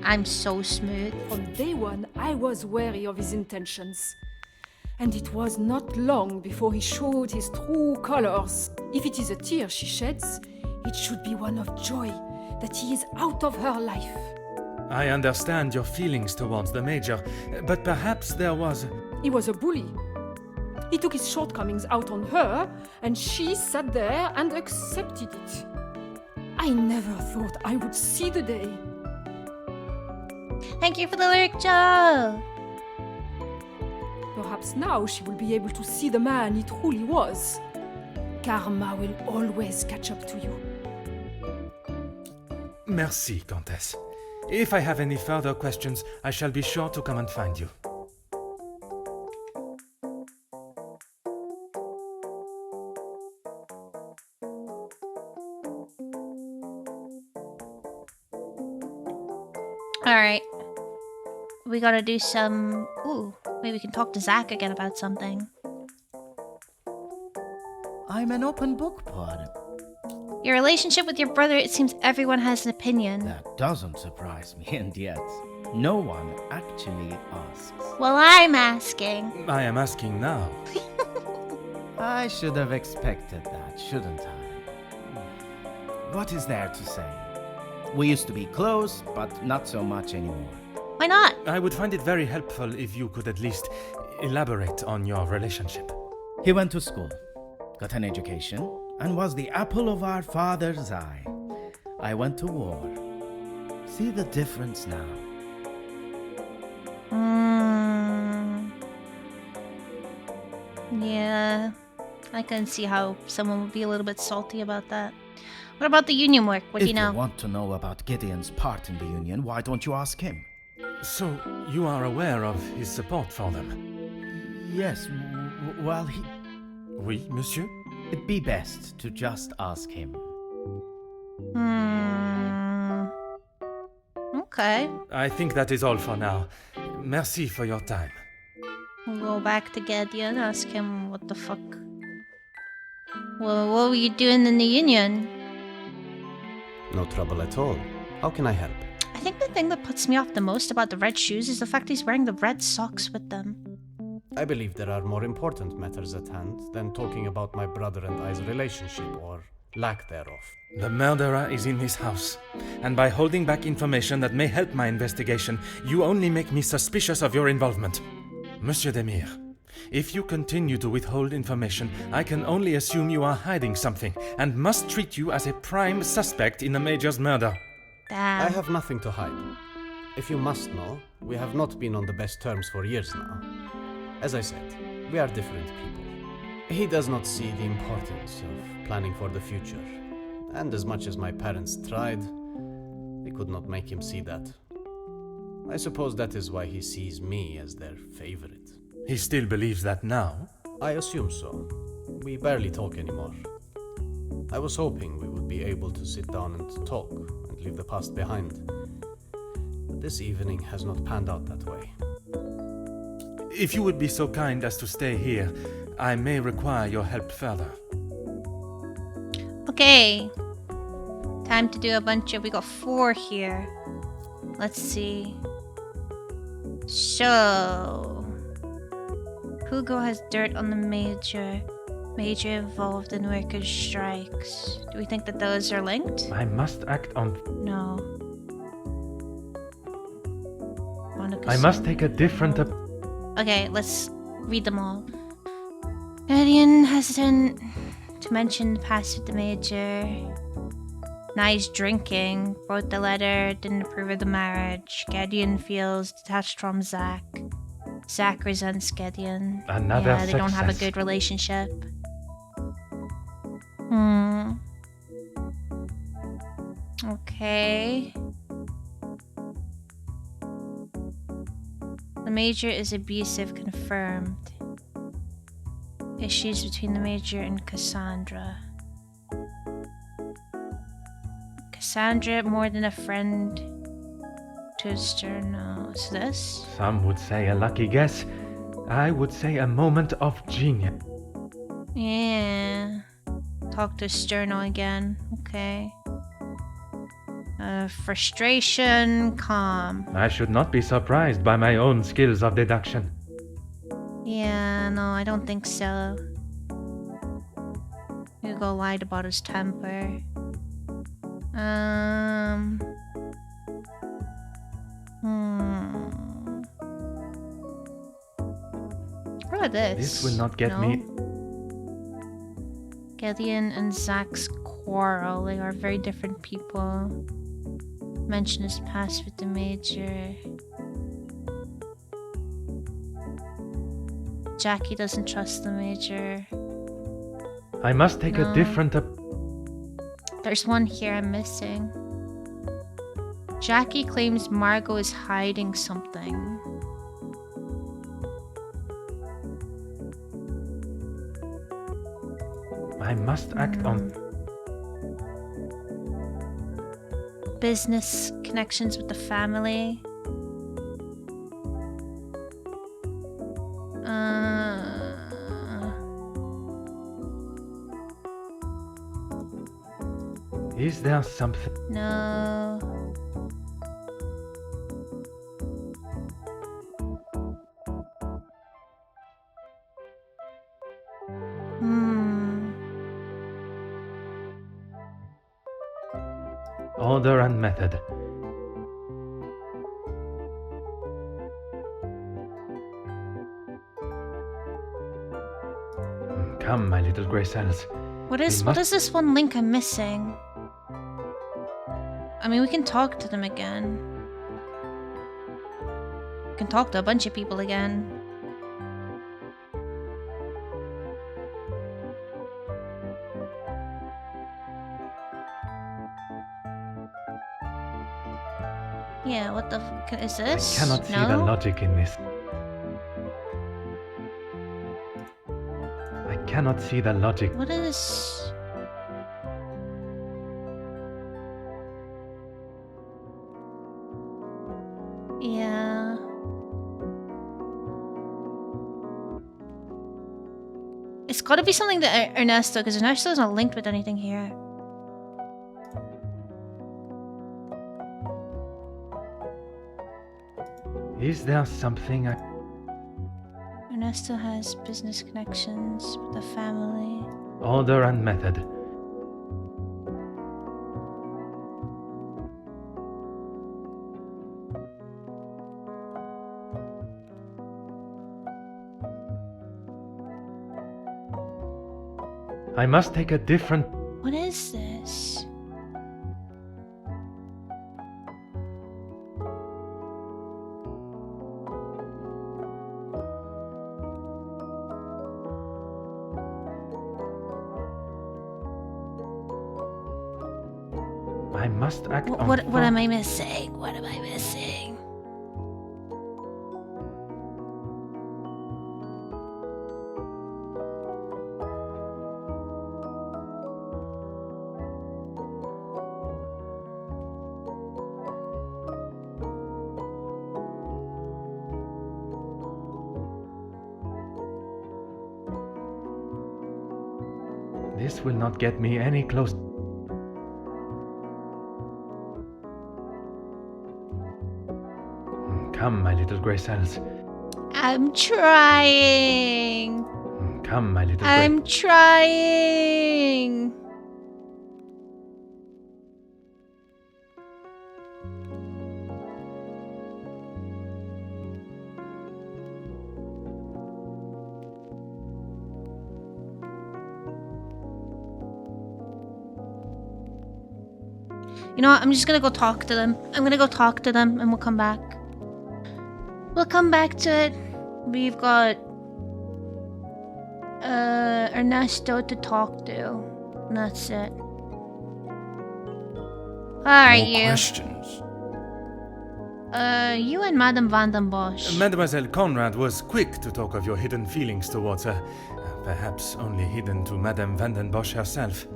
I'm so smooth.
From day one, I was wary of his intentions. And it was not long before he showed his true colors. If it is a tear she sheds, it should be one of joy that he is out of her life.
I understand your feelings towards the Major, but perhaps there was...
He was a bully. He took his shortcomings out on her, and she sat there and accepted it. I never thought I would see the day.
Thank you for the lyric, Joe!
Perhaps now she will be able to see the man he truly was. Karma will always catch up to you.
Merci, Comtesse. If I have any further questions, I shall be sure to come and find you.
Alright. We gotta do some... Ooh, maybe we can talk to Zach again about something.
I'm an open book, Pod.
Your relationship with your brother, it seems everyone has an opinion.
That doesn't surprise me, and yet, no one actually asks.
Well, I'm asking.
I am asking now.
I should have expected that, shouldn't I? What is there to say? We used to be close, but not so much anymore.
Why not?
I would find it very helpful if you could at least elaborate on your relationship.
He went to school, got an education, and was the apple of our father's eye. I went to war. See the difference now.
Yeah, I can see how someone would be a little bit salty about that. What about the union work? What do you know?
If you want to know about Gideon's part in the union, why don't you ask him?
So, you are aware of his support for them?
Yes, well, he...
Oui, monsieur?
It'd be best to just ask him.
Okay.
I think that is all for now. Merci for your time.
We'll go back to Gideon, ask him what the fuck. Well, what were you doing in the union?
No trouble at all. How can I help?
I think the thing that puts me off the most about the red shoes is the fact he's wearing the red socks with them.
I believe there are more important matters at hand than talking about my brother and I's relationship, or lack thereof.
The murderer is in this house, and by holding back information that may help my investigation, you only make me suspicious of your involvement. Monsieur Demir, if you continue to withhold information, I can only assume you are hiding something, and must treat you as a prime suspect in the Major's murder.
Damn.
I have nothing to hide. If you must know, we have not been on the best terms for years now. As I said, we are different people. He does not see the importance of planning for the future. And as much as my parents tried, they could not make him see that. I suppose that is why he sees me as their favorite.
He still believes that now?
I assume so. We barely talk anymore. I was hoping we would be able to sit down and talk and leave the past behind. But this evening has not panned out that way.
If you would be so kind as to stay here, I may require your help further.
Okay. Time to do a bunch of... We got 4 here. Let's see. So... Hugo has dirt on the Major. Major involved in workers' strikes. Do we think that those are linked?
I must act on...
No.
I must take a different...
Okay, let's read them all. Gideon hesitant to mention the past with the Major. Nice drinking. Wrote the letter, didn't approve of the marriage. Gideon feels detached from Zach. Zach resents Gideon.
Another
yeah, they don't have a
success.
good relationship. Okay. The Major is abusive, confirmed. Issues between the Major and Cassandra. Cassandra more than a friend to Sterno. Is this?
Some would say a lucky guess. I would say a moment of genius.
Yeah. Talk to Sterno again. Okay. Frustration, calm.
I should not be surprised by my own skills of deduction.
Yeah, no, I don't think so. Hugo lied about his temper. What about this?
This will not get me.
Gideon and Zach's quarrel. They are very different people. Mention his past with the Major. Jackie doesn't trust the Major.
I must take a different...
There's one here I'm missing. Jackie claims Margot is hiding something.
I must act on...
Business connections with the family.
Is there something...
No.
Order and method. Come, my little grey cells.
What is this one link I'm missing? I mean, we can talk to them again. We can talk to a bunch of people again. Yeah, what the f is this?
I cannot see the logic in this. I cannot see the logic.
What is... Yeah... It's gotta be something that Ernesto, because Ernesto's not linked with anything here.
Is there something I...
Ernesto has business connections with the family.
Order and method. I must take a different...
What is this?
I must act on...
What am I missing? What am I missing?
This will not get me any close... Come, my little grey cells.
I'm trying.
Come, my little grey...
I'm trying. You know what? I'm just gonna go talk to them. I'm gonna go talk to them and we'll come back. We'll come back to it. We've got Ernesto to talk to. And that's it. How are you?
Questions?
You and Madame Van den Bosch.
Mademoiselle Conrad was quick to talk of your hidden feelings towards her. Perhaps only hidden to Madame Van den Bosch herself.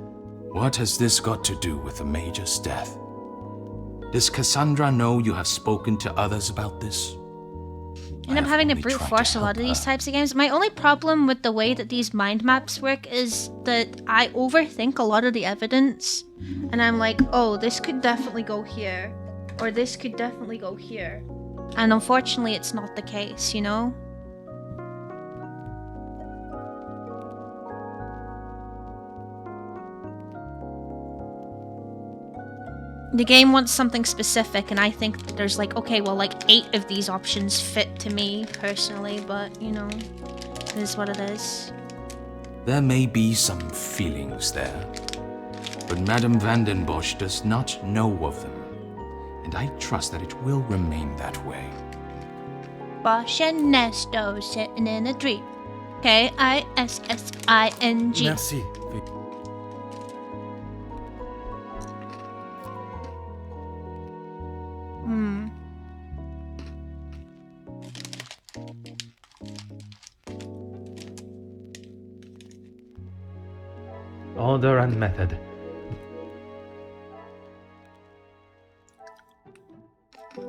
What has this got to do with the Major's death? Does Cassandra know you have spoken to others about this?
And I'm having to brute force a lot of these types of games. My only problem with the way that these mind maps work is that I overthink a lot of the evidence. And I'm like, oh, this could definitely go here. Or this could definitely go here. And unfortunately, it's not the case, you know? The game wants something specific, and I think that there's like, okay, well, like 8 of these options fit to me personally, but you know, it is what it is.
There may be some feelings there, but Madame Van den Bosch does not know of them, and I trust that it will remain that way.
Bosch and Nesto sitting in a tree. K-I-S-S-I-N-G.
Merci.
Order and method.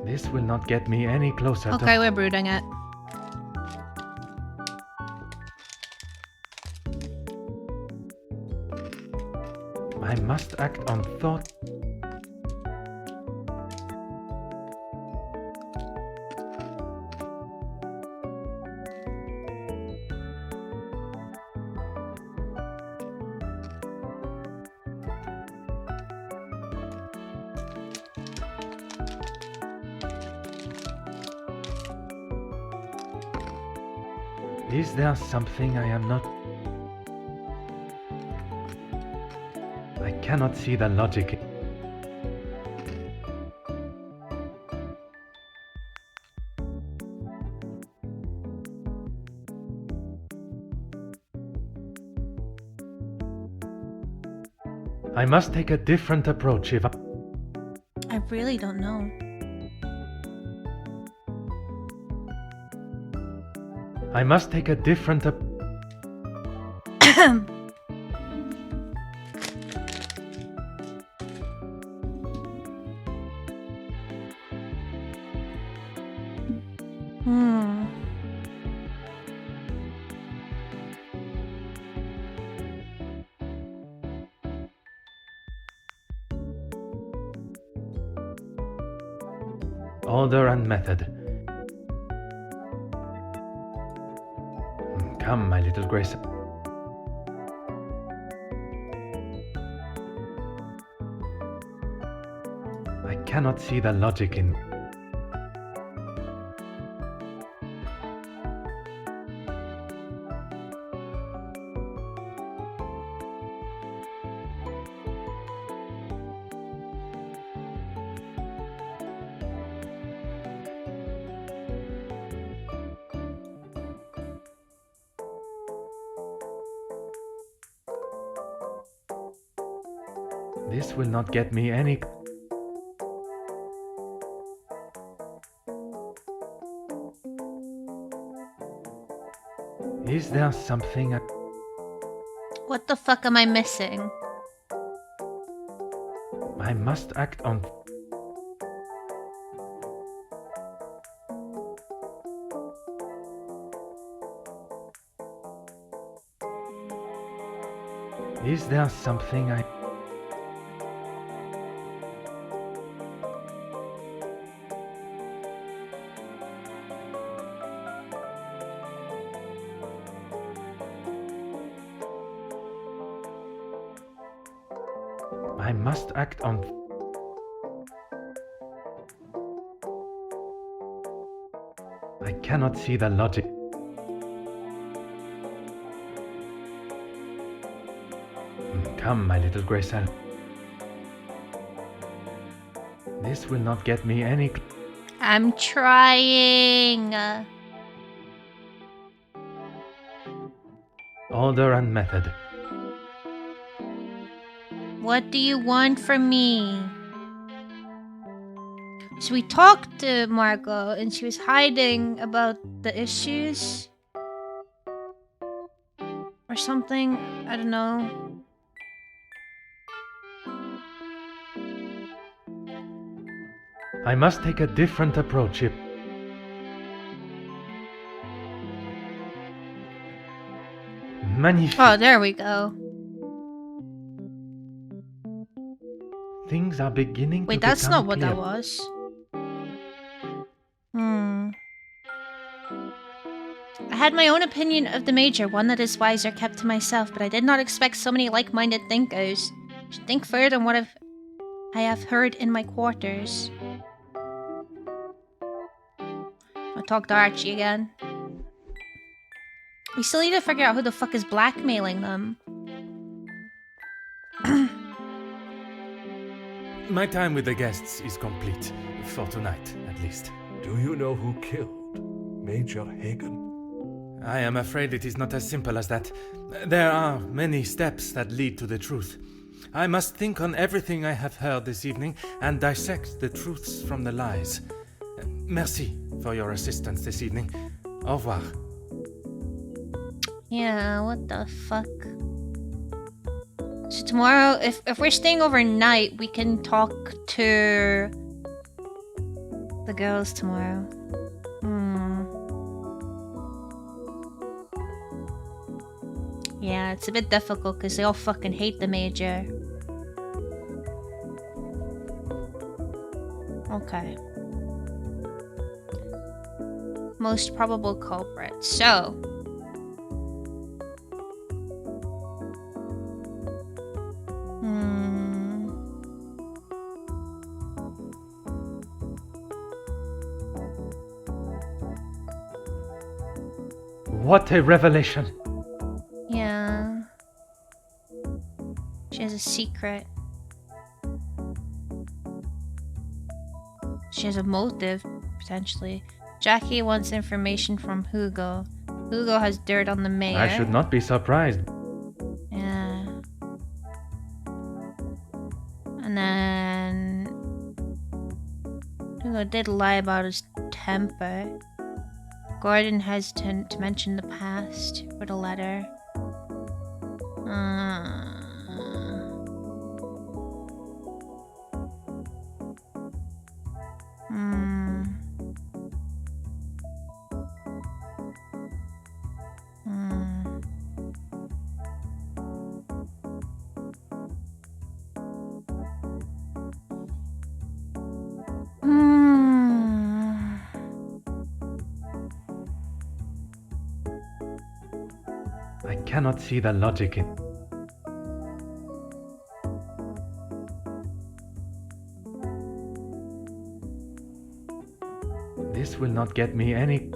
This will not get me any closer to...
Okay, we're brooding it.
I must act on thought. Is there something I am not? I cannot see the logic. I must take a different approach if
I really don't know.
I must take a different
Hmm.
order and method. Come, my little Grace. I cannot see the logic in. This will not get me any. Is there something I...
What the fuck am I missing?
I must act on. Is there something I... I must act on. I cannot see the logic. Come, my little Grace. This will not get me any.
I'm trying.
Order and method.
What do you want from me? So we talked to Margot and she was hiding about the issues or something. I don't know.
I must take a different approach if... Magnifique.
Oh, there we go.
Things are beginning
Wait,
to
that's not
become
what
clear.
that was. I had my own opinion of the Major, one that is wise or kept to myself, but I did not expect so many like-minded thinkers. I should think further than what I have heard in my quarters. I'll talk to Archie again. We still need to figure out who the fuck is blackmailing them.
My time with the guests is complete. For tonight, at least.
Do you know who killed Major Hagen?
I am afraid it is not as simple as that. There are many steps that lead to the truth. I must think on everything I have heard this evening and dissect the truths from the lies. Merci for your assistance this evening. Au revoir.
Yeah, what the fuck? So tomorrow, if we're staying overnight, we can talk to the girls tomorrow. Yeah, it's a bit difficult because they all fucking hate the Major. Okay. Most probable culprit. So.
What a revelation!
Yeah. She has a secret. She has a motive, potentially. Jackie wants information from Hugo. Hugo has dirt on the mayor.
I should not be surprised.
Yeah. And then Hugo did lie about his temper. Gordon hesitant to mention the past with a letter.
I cannot see the logic in. This will not get me any.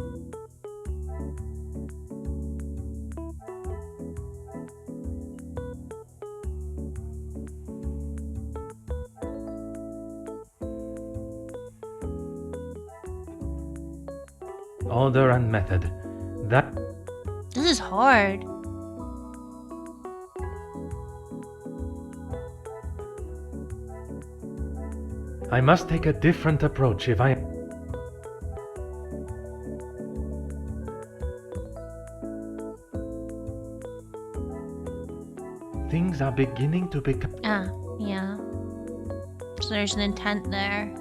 Order and method. That.
This is hard.
I must take a different approach if I. Things are beginning to become.
Yeah. So there's an intent there.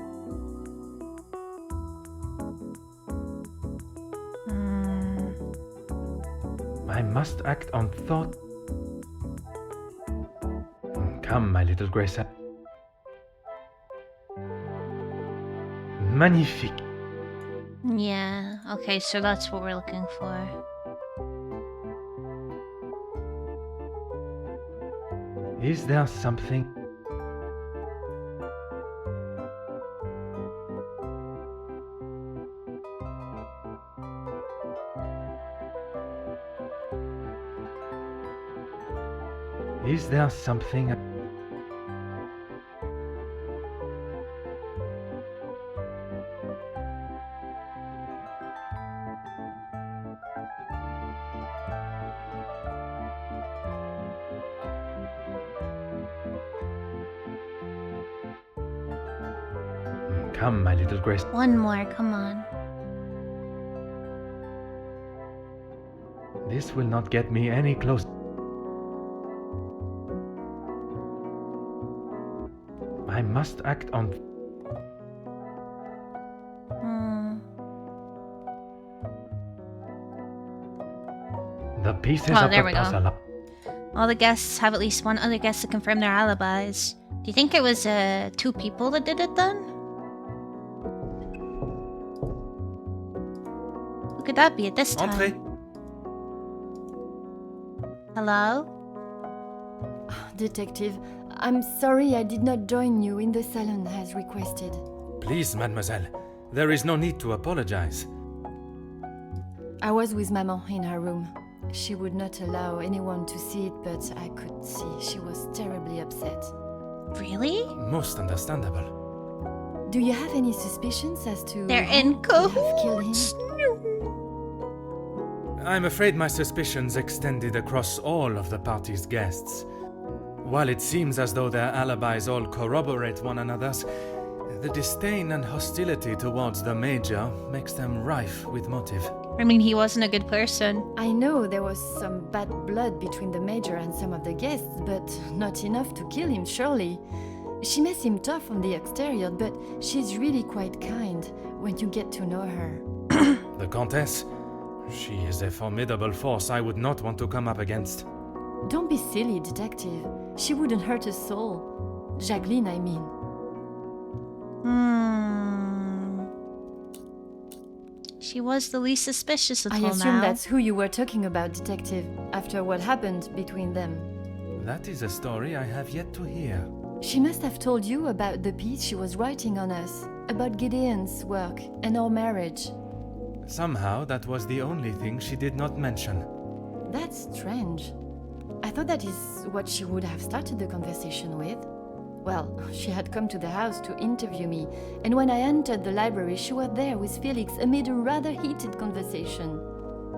I must act on thought. Come, my little Grace. Magnifique.
Yeah. Okay, so that's what we're looking for.
Is there something? Is there something? Come, my little Grace.
One more, come on.
This will not get me any closer. I must act on. The pieces of
there
the
we go.
puzzle.
All the guests have at least one other guest to confirm their alibis. Do you think it was 2 people that did it then? Who could that be at this time?
Entrez.
Hello?
Detective, I'm sorry I did not join you in the salon as requested.
Please, mademoiselle, there is no need to apologize.
I was with Maman in her room. She would not allow anyone to see it, but I could see she was terribly upset.
Really?
Most understandable.
Do you have any suspicions as to
They're
who
in
could have killed him?
I'm afraid my suspicions extended across all of the party's guests. While it seems as though their alibis all corroborate one another's, the disdain and hostility towards the Major makes them rife with motive.
I mean, he wasn't a good person.
I know there was some bad blood between the Major and some of the guests, but not enough to kill him, surely. She may seem tough on the exterior, but she's really quite kind when you get to know her.
The Countess? She is a formidable force I would not want to come up against.
Don't be silly, detective. She wouldn't hurt a soul. Jacqueline, I mean.
She was the least suspicious of
I
all
assume
now.
that's who you were talking about, detective, after what happened between them.
That is a story I have yet to hear.
She must have told you about the piece she was writing on us, about Gideon's work and our marriage.
Somehow, that was the only thing she did not mention.
That's strange. I thought that is what she would have started the conversation with. Well, she had come to the house to interview me, and when I entered the library, she was there with Felix amid a rather heated conversation.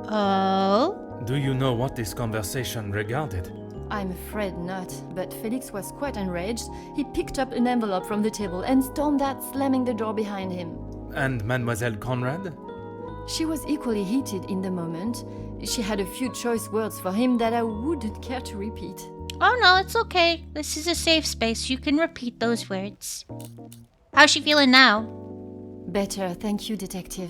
Oh?
Do you know what this conversation regarded?
I'm afraid not, but Felix was quite enraged. He picked up an envelope from the table and stormed out, slamming the door behind him.
And Mademoiselle Conrad?
She was equally heated in the moment. She had a few choice words for him that I wouldn't care to repeat.
Oh no, it's okay. This is a safe space. You can repeat those words. How's she feeling now?
Better, thank you, Detective.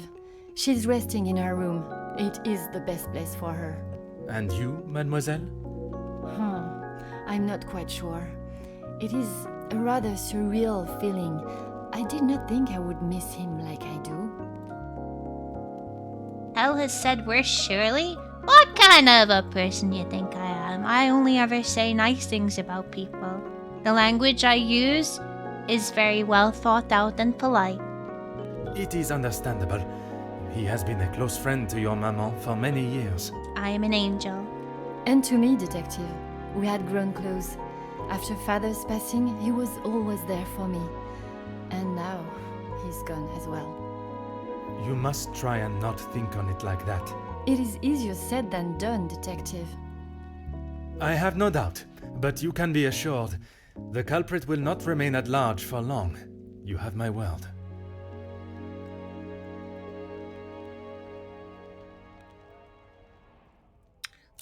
She's resting in her room. It is the best place for her.
And you, Mademoiselle?
I'm not quite sure. It is a rather surreal feeling. I did not think I would miss him like I do.
Hell has said worse, surely? What kind of a person do you think I am? I only ever say nice things about people. The language I use is very well thought out and polite.
It is understandable. He has been a close friend to your maman for many years.
I am an angel.
And to me, Detective, we had grown close. After Father's passing, he was always there for me. And now, he's gone as well.
You must try and not think on it like that.
It is easier said than done, Detective.
I have no doubt, but you can be assured, the culprit will not remain at large for long. You have my word.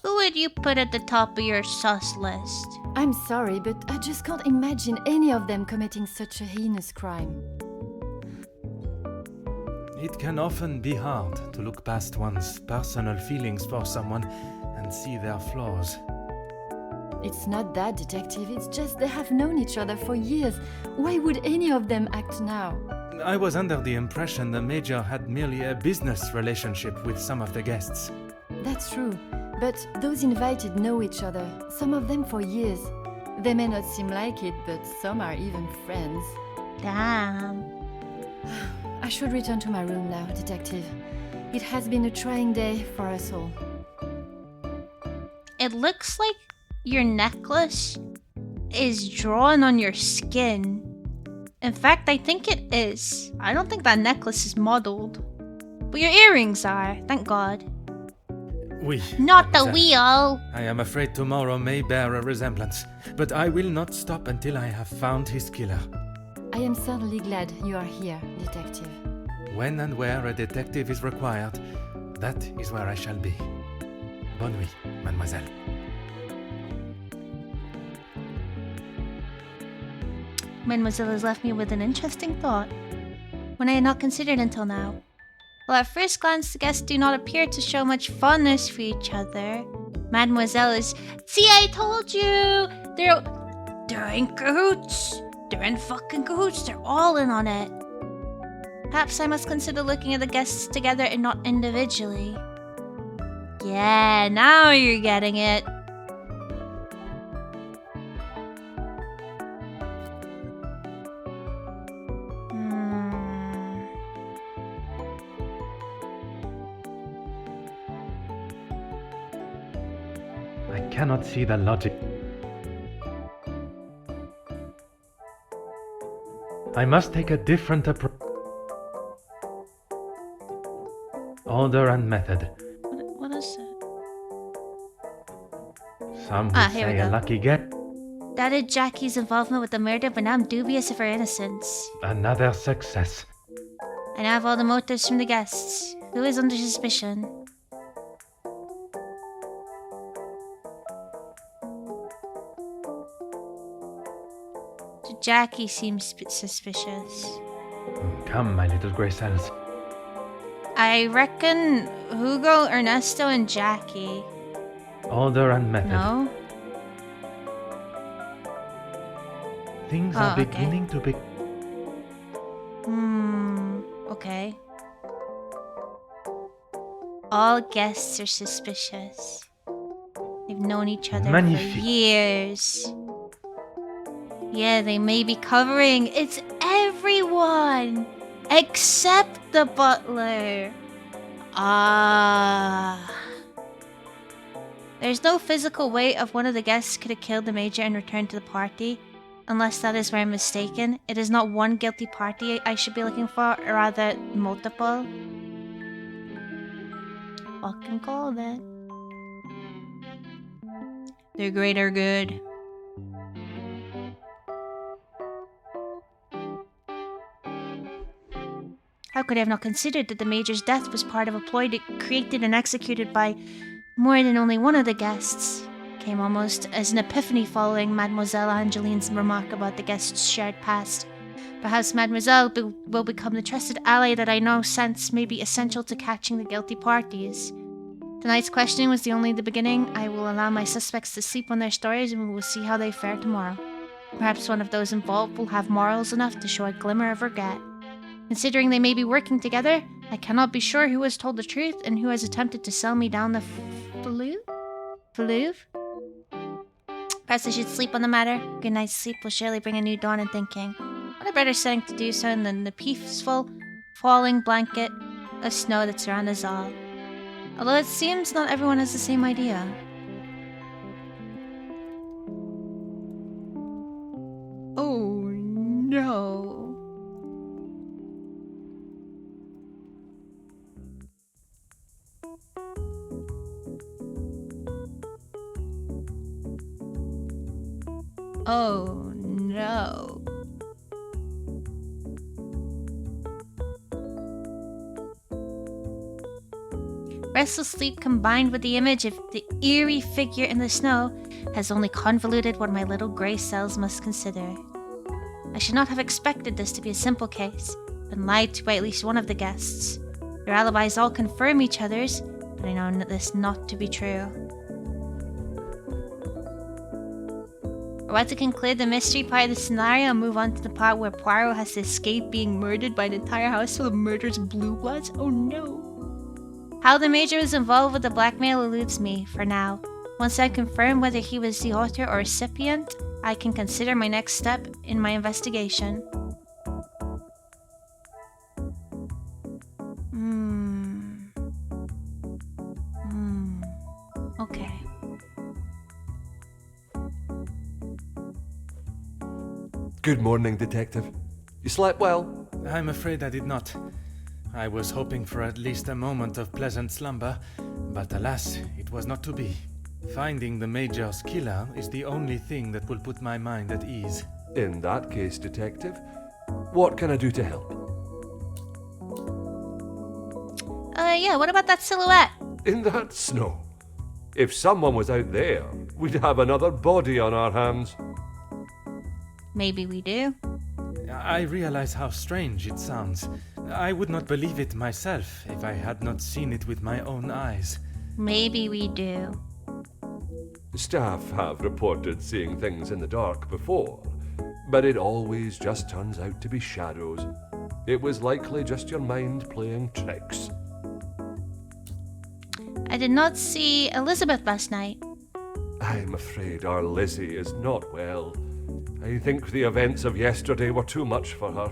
Who would you put at the top of your sus list?
I'm sorry, but I just can't imagine any of them committing such a heinous crime.
It can often be hard to look past one's personal feelings for someone and see their flaws.
It's not that, Detective, it's just they have known each other for years. Why would any of them act now?
I was under the impression the Major had merely a business relationship with some of the guests.
That's true, but those invited know each other, some of them for years. They may not seem like it, but some are even friends.
Damn.
I should return to my room now, Detective. It has been a trying day for us all.
It looks like your necklace is drawn on your skin. In fact, I think it is. I don't think that necklace is modeled. But your earrings are, thank God.
Oui.
Not the wheel!
I am afraid tomorrow may bear a resemblance, but I will not stop until I have found his killer.
I am certainly glad you are here, Detective.
When and where a detective is required, that is where I shall be. Bonne nuit, mademoiselle.
Mademoiselle has left me with an interesting thought, one I had not considered until now. While at first glance the guests do not appear to show much fondness for each other, Mademoiselle is... See, I told you! They're in cahoots! They're in fucking cahoots, they're all in on it. Perhaps I must consider looking at the guests together and not individually. Yeah, now you're getting it.
I cannot see the logic. I must take a different approach. Order and method.
What is it?
Some would
Here we
say
go.
a lucky get.
Doubted Jackie's involvement with the murder, but now I'm dubious of her innocence.
Another success.
I now have all the motives from the guests. Who is under suspicion? Jackie seems suspicious.
Come, my little grey cells.
I reckon Hugo, Ernesto, and Jackie.
Order and method.
No?
Things
Oh,
are
okay.
beginning to be...
Okay. All guests are suspicious. They've known each other
Magnifique.
for years. Yeah, they may be covering. It's everyone except the butler. Ah. There's no physical way of one of the guests could have killed the Major and returned to the party. Unless that is where I'm mistaken. It is not one guilty party I should be looking for, or rather, multiple. Fucking call that. The greater good. How could I have not considered that the Major's death was part of a ploy created and executed by more than only one of the guests? Came almost as an epiphany following Mademoiselle Angeline's remark about the guest's shared past. Perhaps Mademoiselle will become the trusted ally that I now sense may be essential to catching the guilty parties. Tonight's questioning was only the beginning. I will allow my suspects to sleep on their stories and we will see how they fare tomorrow. Perhaps one of those involved will have morals enough to show a glimmer of regret. Considering they may be working together, I cannot be sure who has told the truth and who has attempted to sell me down the fleuve? Perhaps I should sleep on the matter. Good night's sleep will surely bring a new dawn in thinking. What a better setting to do so than the peaceful, falling blanket of snow that surrounds us all. Although it seems not everyone has the same idea. Oh no. Oh no. Restless sleep combined with the image of the eerie figure in the snow has only convoluted what my little grey cells must consider. I should not have expected this to be a simple case, been lied to by at least one of the guests. Their alibis all confirm each other's, but I know this not to be true. We're about to conclude the mystery part of the scenario and move on to the part where Poirot has to escape being murdered by an entire house full of murderous blue bloods. Oh no. How the Major was involved with the blackmail eludes me, for now. Once I confirm whether he was the author or recipient, I can consider my next step in my investigation. Okay.
Good morning, Detective. You slept well?
I'm afraid I did not. I was hoping for at least a moment of pleasant slumber, but alas, it was not to be. Finding the Major's killer is the only thing that will put my mind at ease.
In that case, Detective, what can I do to help?
Yeah, what about that silhouette?
In that snow? If someone was out there, we'd have another body on our hands.
Maybe we do.
I realize how strange it sounds. I would not believe it myself if I had not seen it with my own eyes.
Maybe we do.
Staff have reported seeing things in the dark before, but it always just turns out to be shadows. It was likely just your mind playing tricks.
I did not see Elizabeth last night.
I'm afraid our Lizzie is not well. I think the events of yesterday were too much for her.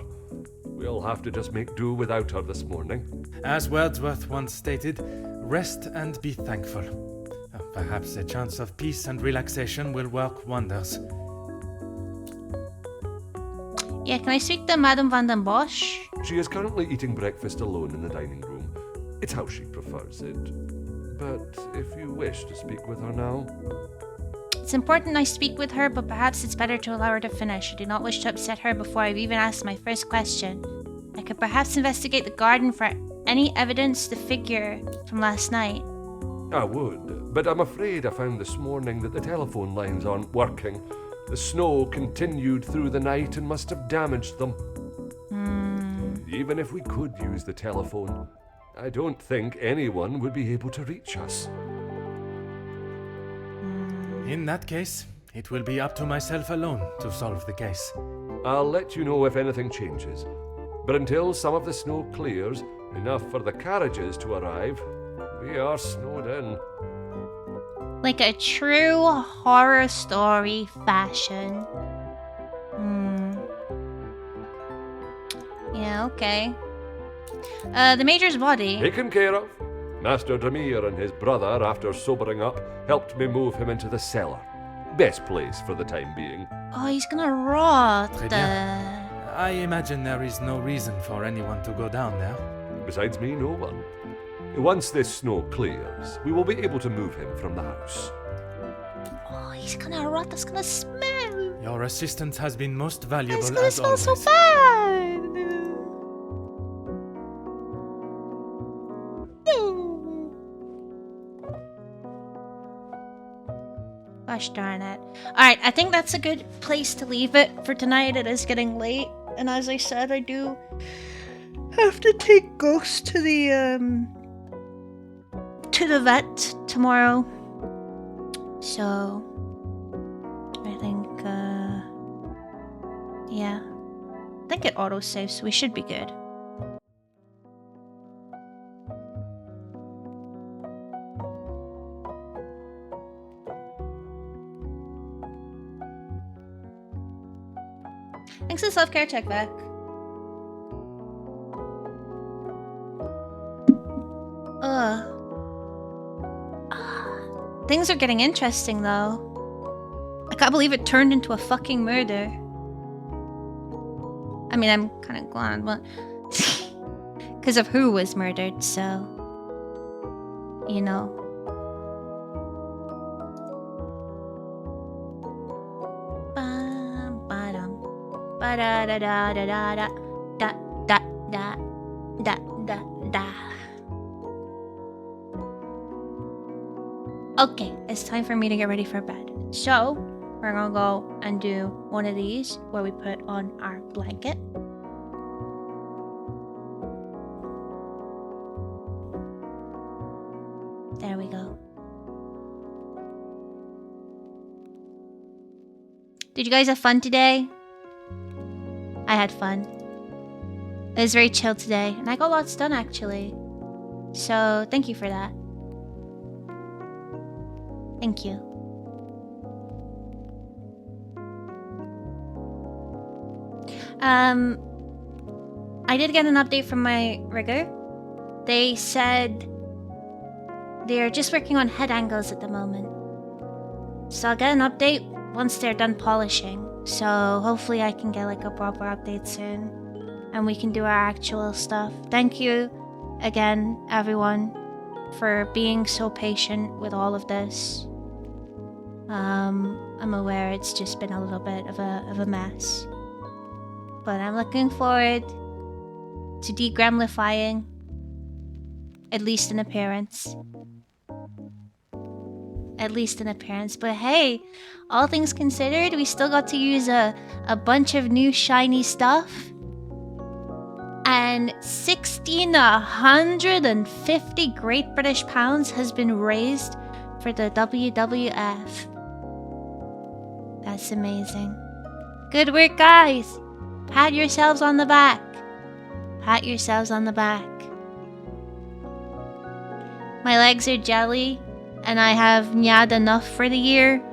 We'll have to just make do without her this morning.
As Wordsworth once stated, rest and be thankful. Perhaps a chance of peace and relaxation will work wonders.
Yeah, can I speak to Madame Van den Bosch?
She is currently eating breakfast alone in the dining room. It's how she prefers it. But if you wish to speak with her now...
It's important I speak with her, but perhaps it's better to allow her to finish. I do not wish to upset her before I've even asked my first question. I could perhaps investigate the garden for any evidence the figure from last night.
I would, but I'm afraid I found this morning that the telephone lines aren't working. The snow continued through the night and must have damaged them. Even if we could use the telephone, I don't think anyone would be able to reach us.
In that case, it will be up to myself alone to solve the case.
I'll let you know if anything changes. But until some of the snow clears, enough for the carriages to arrive, we are snowed in.
Like a true horror story fashion. Yeah, okay. The Major's body.
Taken care of. Master Demir and his brother, after sobering up, helped me move him into the cellar. Best place for the time being.
Oh, he's gonna rot.
Très bien. I imagine there is no reason for anyone to go down there.
Besides me, no one. Once this snow clears, we will be able to move him from the house.
Oh, he's gonna rot. That's gonna smell.
Your assistance has been most valuable
It's gonna
as
smell
always.
so bad. Gosh darn it. Alright, I think that's a good place to leave it for tonight. It is getting late. And as I said, I do have to take Ghost to the vet tomorrow. So I think yeah. I think it autosaves, so we should be good. Thanks for the self-care check back. Things are getting interesting though. I can't believe it turned into a fucking murder. I mean, I'm kind of glad, but because of who was murdered, so you know. Ba da da da da da da da da da da da da. Okay, it's time for me to get ready for bed. So we're gonna go and do one of these where we put on our blanket. There we go. Did you guys have fun today? I had fun. It was very chill today, and I got lots done actually. So thank you for that. Thank you. I did get an update from my rigger. They said they're just working on head angles at the moment. So I'll get an update once they're done polishing. So hopefully I can get like a proper update soon. And we can do our actual stuff. Thank you again, everyone, for being so patient with all of this. I'm aware it's just been a little bit of a mess. But I'm looking forward to de-gremlifying, at least in appearance. At least in appearance. But hey, all things considered, we still got to use a bunch of new shiny stuff. And 1,650 Great British Pounds has been raised for the WWF. That's amazing. Good work, guys. Pat yourselves on the back. Pat yourselves on the back. My legs are jelly, and I have nyad enough for the year.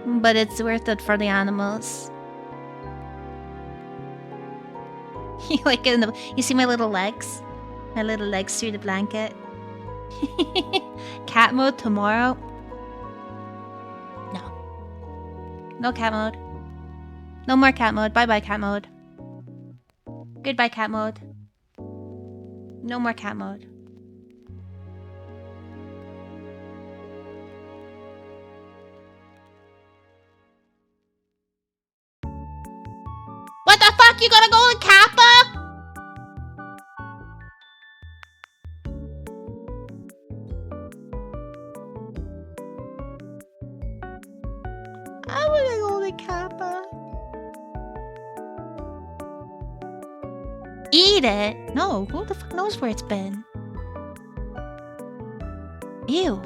But it's worth it for the animals. You see my little legs? My little legs through the blanket. Cat mode tomorrow? No. No cat mode. No more cat mode. Bye-bye cat mode. Goodbye cat mode. No more cat mode. What the fuck? You gotta go to Kappa? I wanna go to Kappa. Eat it? No, who the fuck knows where it's been? Ew.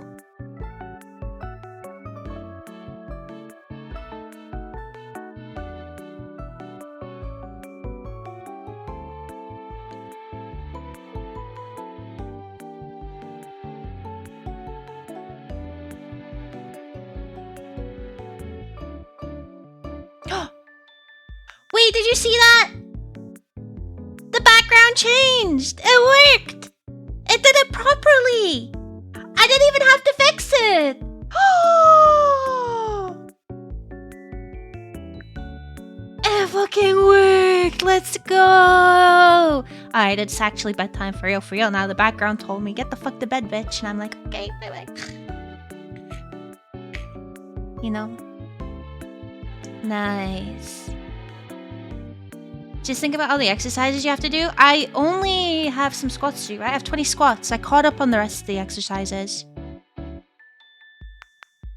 Wait, did you see that? The background background changed. It worked. It did it properly. I didn't even have to fix it. It fucking worked. Let's go. Alright, it's actually bedtime for real. Now the background told me, get the fuck to bed, bitch. And I'm like, okay, bye-bye. You know? Nice. Just think about all the exercises you have to do. I only have some squats to do, right? I have 20 squats. I caught up on the rest of the exercises.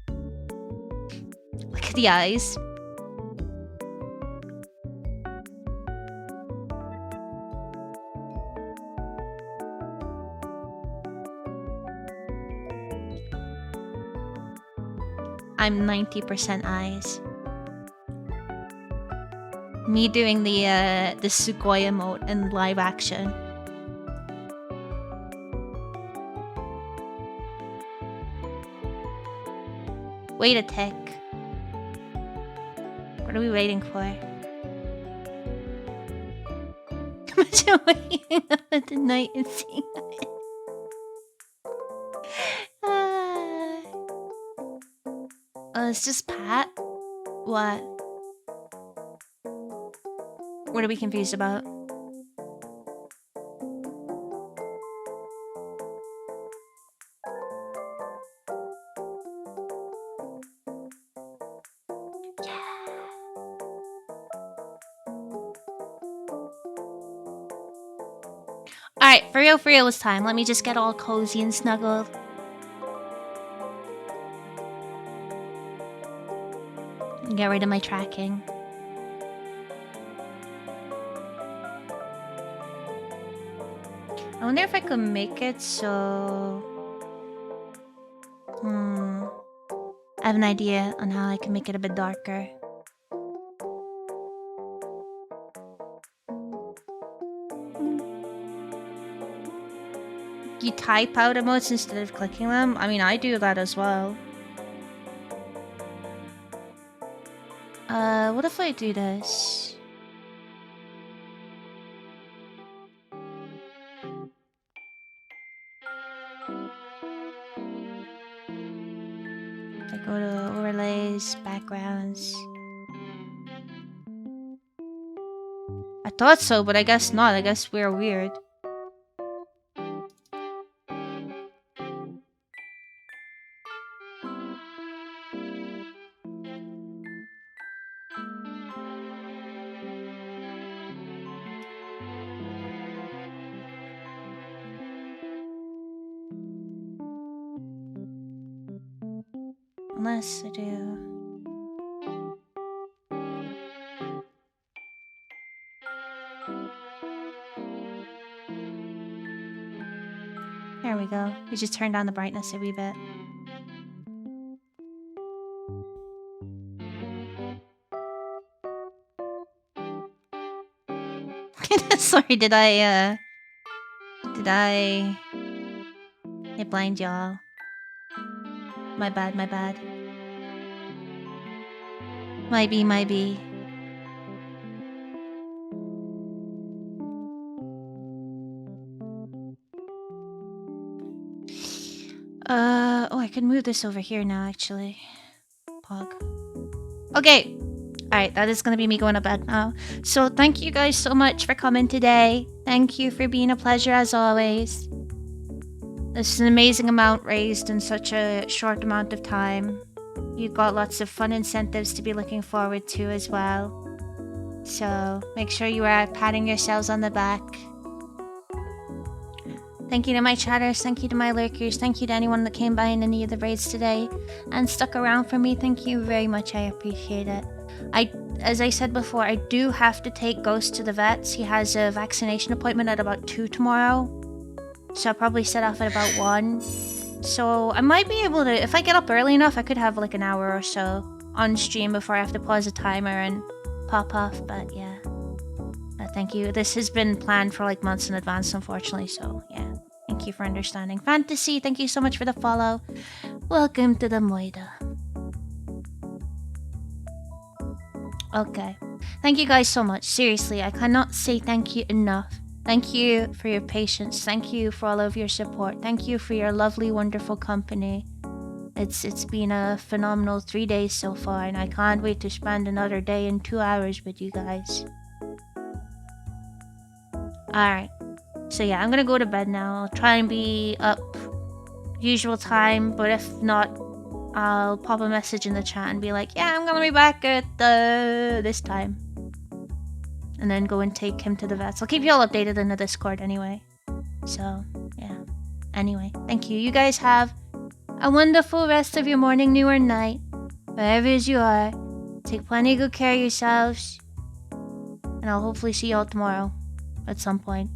Look at the eyes. I'm 90% eyes. Me doing the Sugoi emote in live action. Wait a tick. What are we waiting for? Imagine waking up at the night and seeing it. Oh, it's just Pat? What? What are we confused about? Alright, for real, it's time. Let me just get all cozy and snuggled. Get rid of my tracking. I wonder if I could make it so... I have an idea on how I can make it a bit darker. You type out emotes instead of clicking them? I mean, I do that as well. What if I do this? I go to overlays, backgrounds. I thought so, but I guess not. I guess we're weird. Unless I do... There we go. We just turned down the brightness a wee bit. Sorry, did I blind y'all? My bad. Might be. Oh, I can move this over here now, actually. Pog. Okay. Alright, that is gonna be me going to bed now. So thank you guys so much for coming today. Thank you for being a pleasure as always. This is an amazing amount raised in such a short amount of time. You've got lots of fun incentives to be looking forward to as well. So make sure you are patting yourselves on the back. Thank you to my chatters, thank you to my lurkers, thank you to anyone that came by in any of the raids today and stuck around for me. Thank you very much, I appreciate it. As I said before, I do have to take Ghost to the vets. He has a vaccination appointment at about 2 tomorrow. So I'll probably set off at about 1. So I might be able to, if I get up early enough, I could have like an hour or so on stream before I have to pause the timer and pop off, but yeah. Thank you. This has been planned for like months in advance, unfortunately, so yeah. Thank you for understanding. Fantasy, thank you so much for the follow. Welcome to the Moida. Okay. Thank you guys so much. Seriously, I cannot say thank you enough Thank you for your patience. Thank you for all of your support. Thank you for your lovely, wonderful company. It's been a phenomenal 3 days so far, and I can't wait to spend another day and 2 hours with you guys. Alright. So yeah, I'm gonna go to bed now. I'll try and be up usual time, but if not, I'll pop a message in the chat and be like, yeah, I'm gonna be back at this time. And then go and take him to the vets. I'll keep you all updated in the Discord anyway. So, yeah. Anyway, thank you. You guys have a wonderful rest of your morning, noon, or night. Wherever it is you are. Take plenty of good care of yourselves. And I'll hopefully see you all tomorrow. At some point.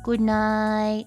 Good night.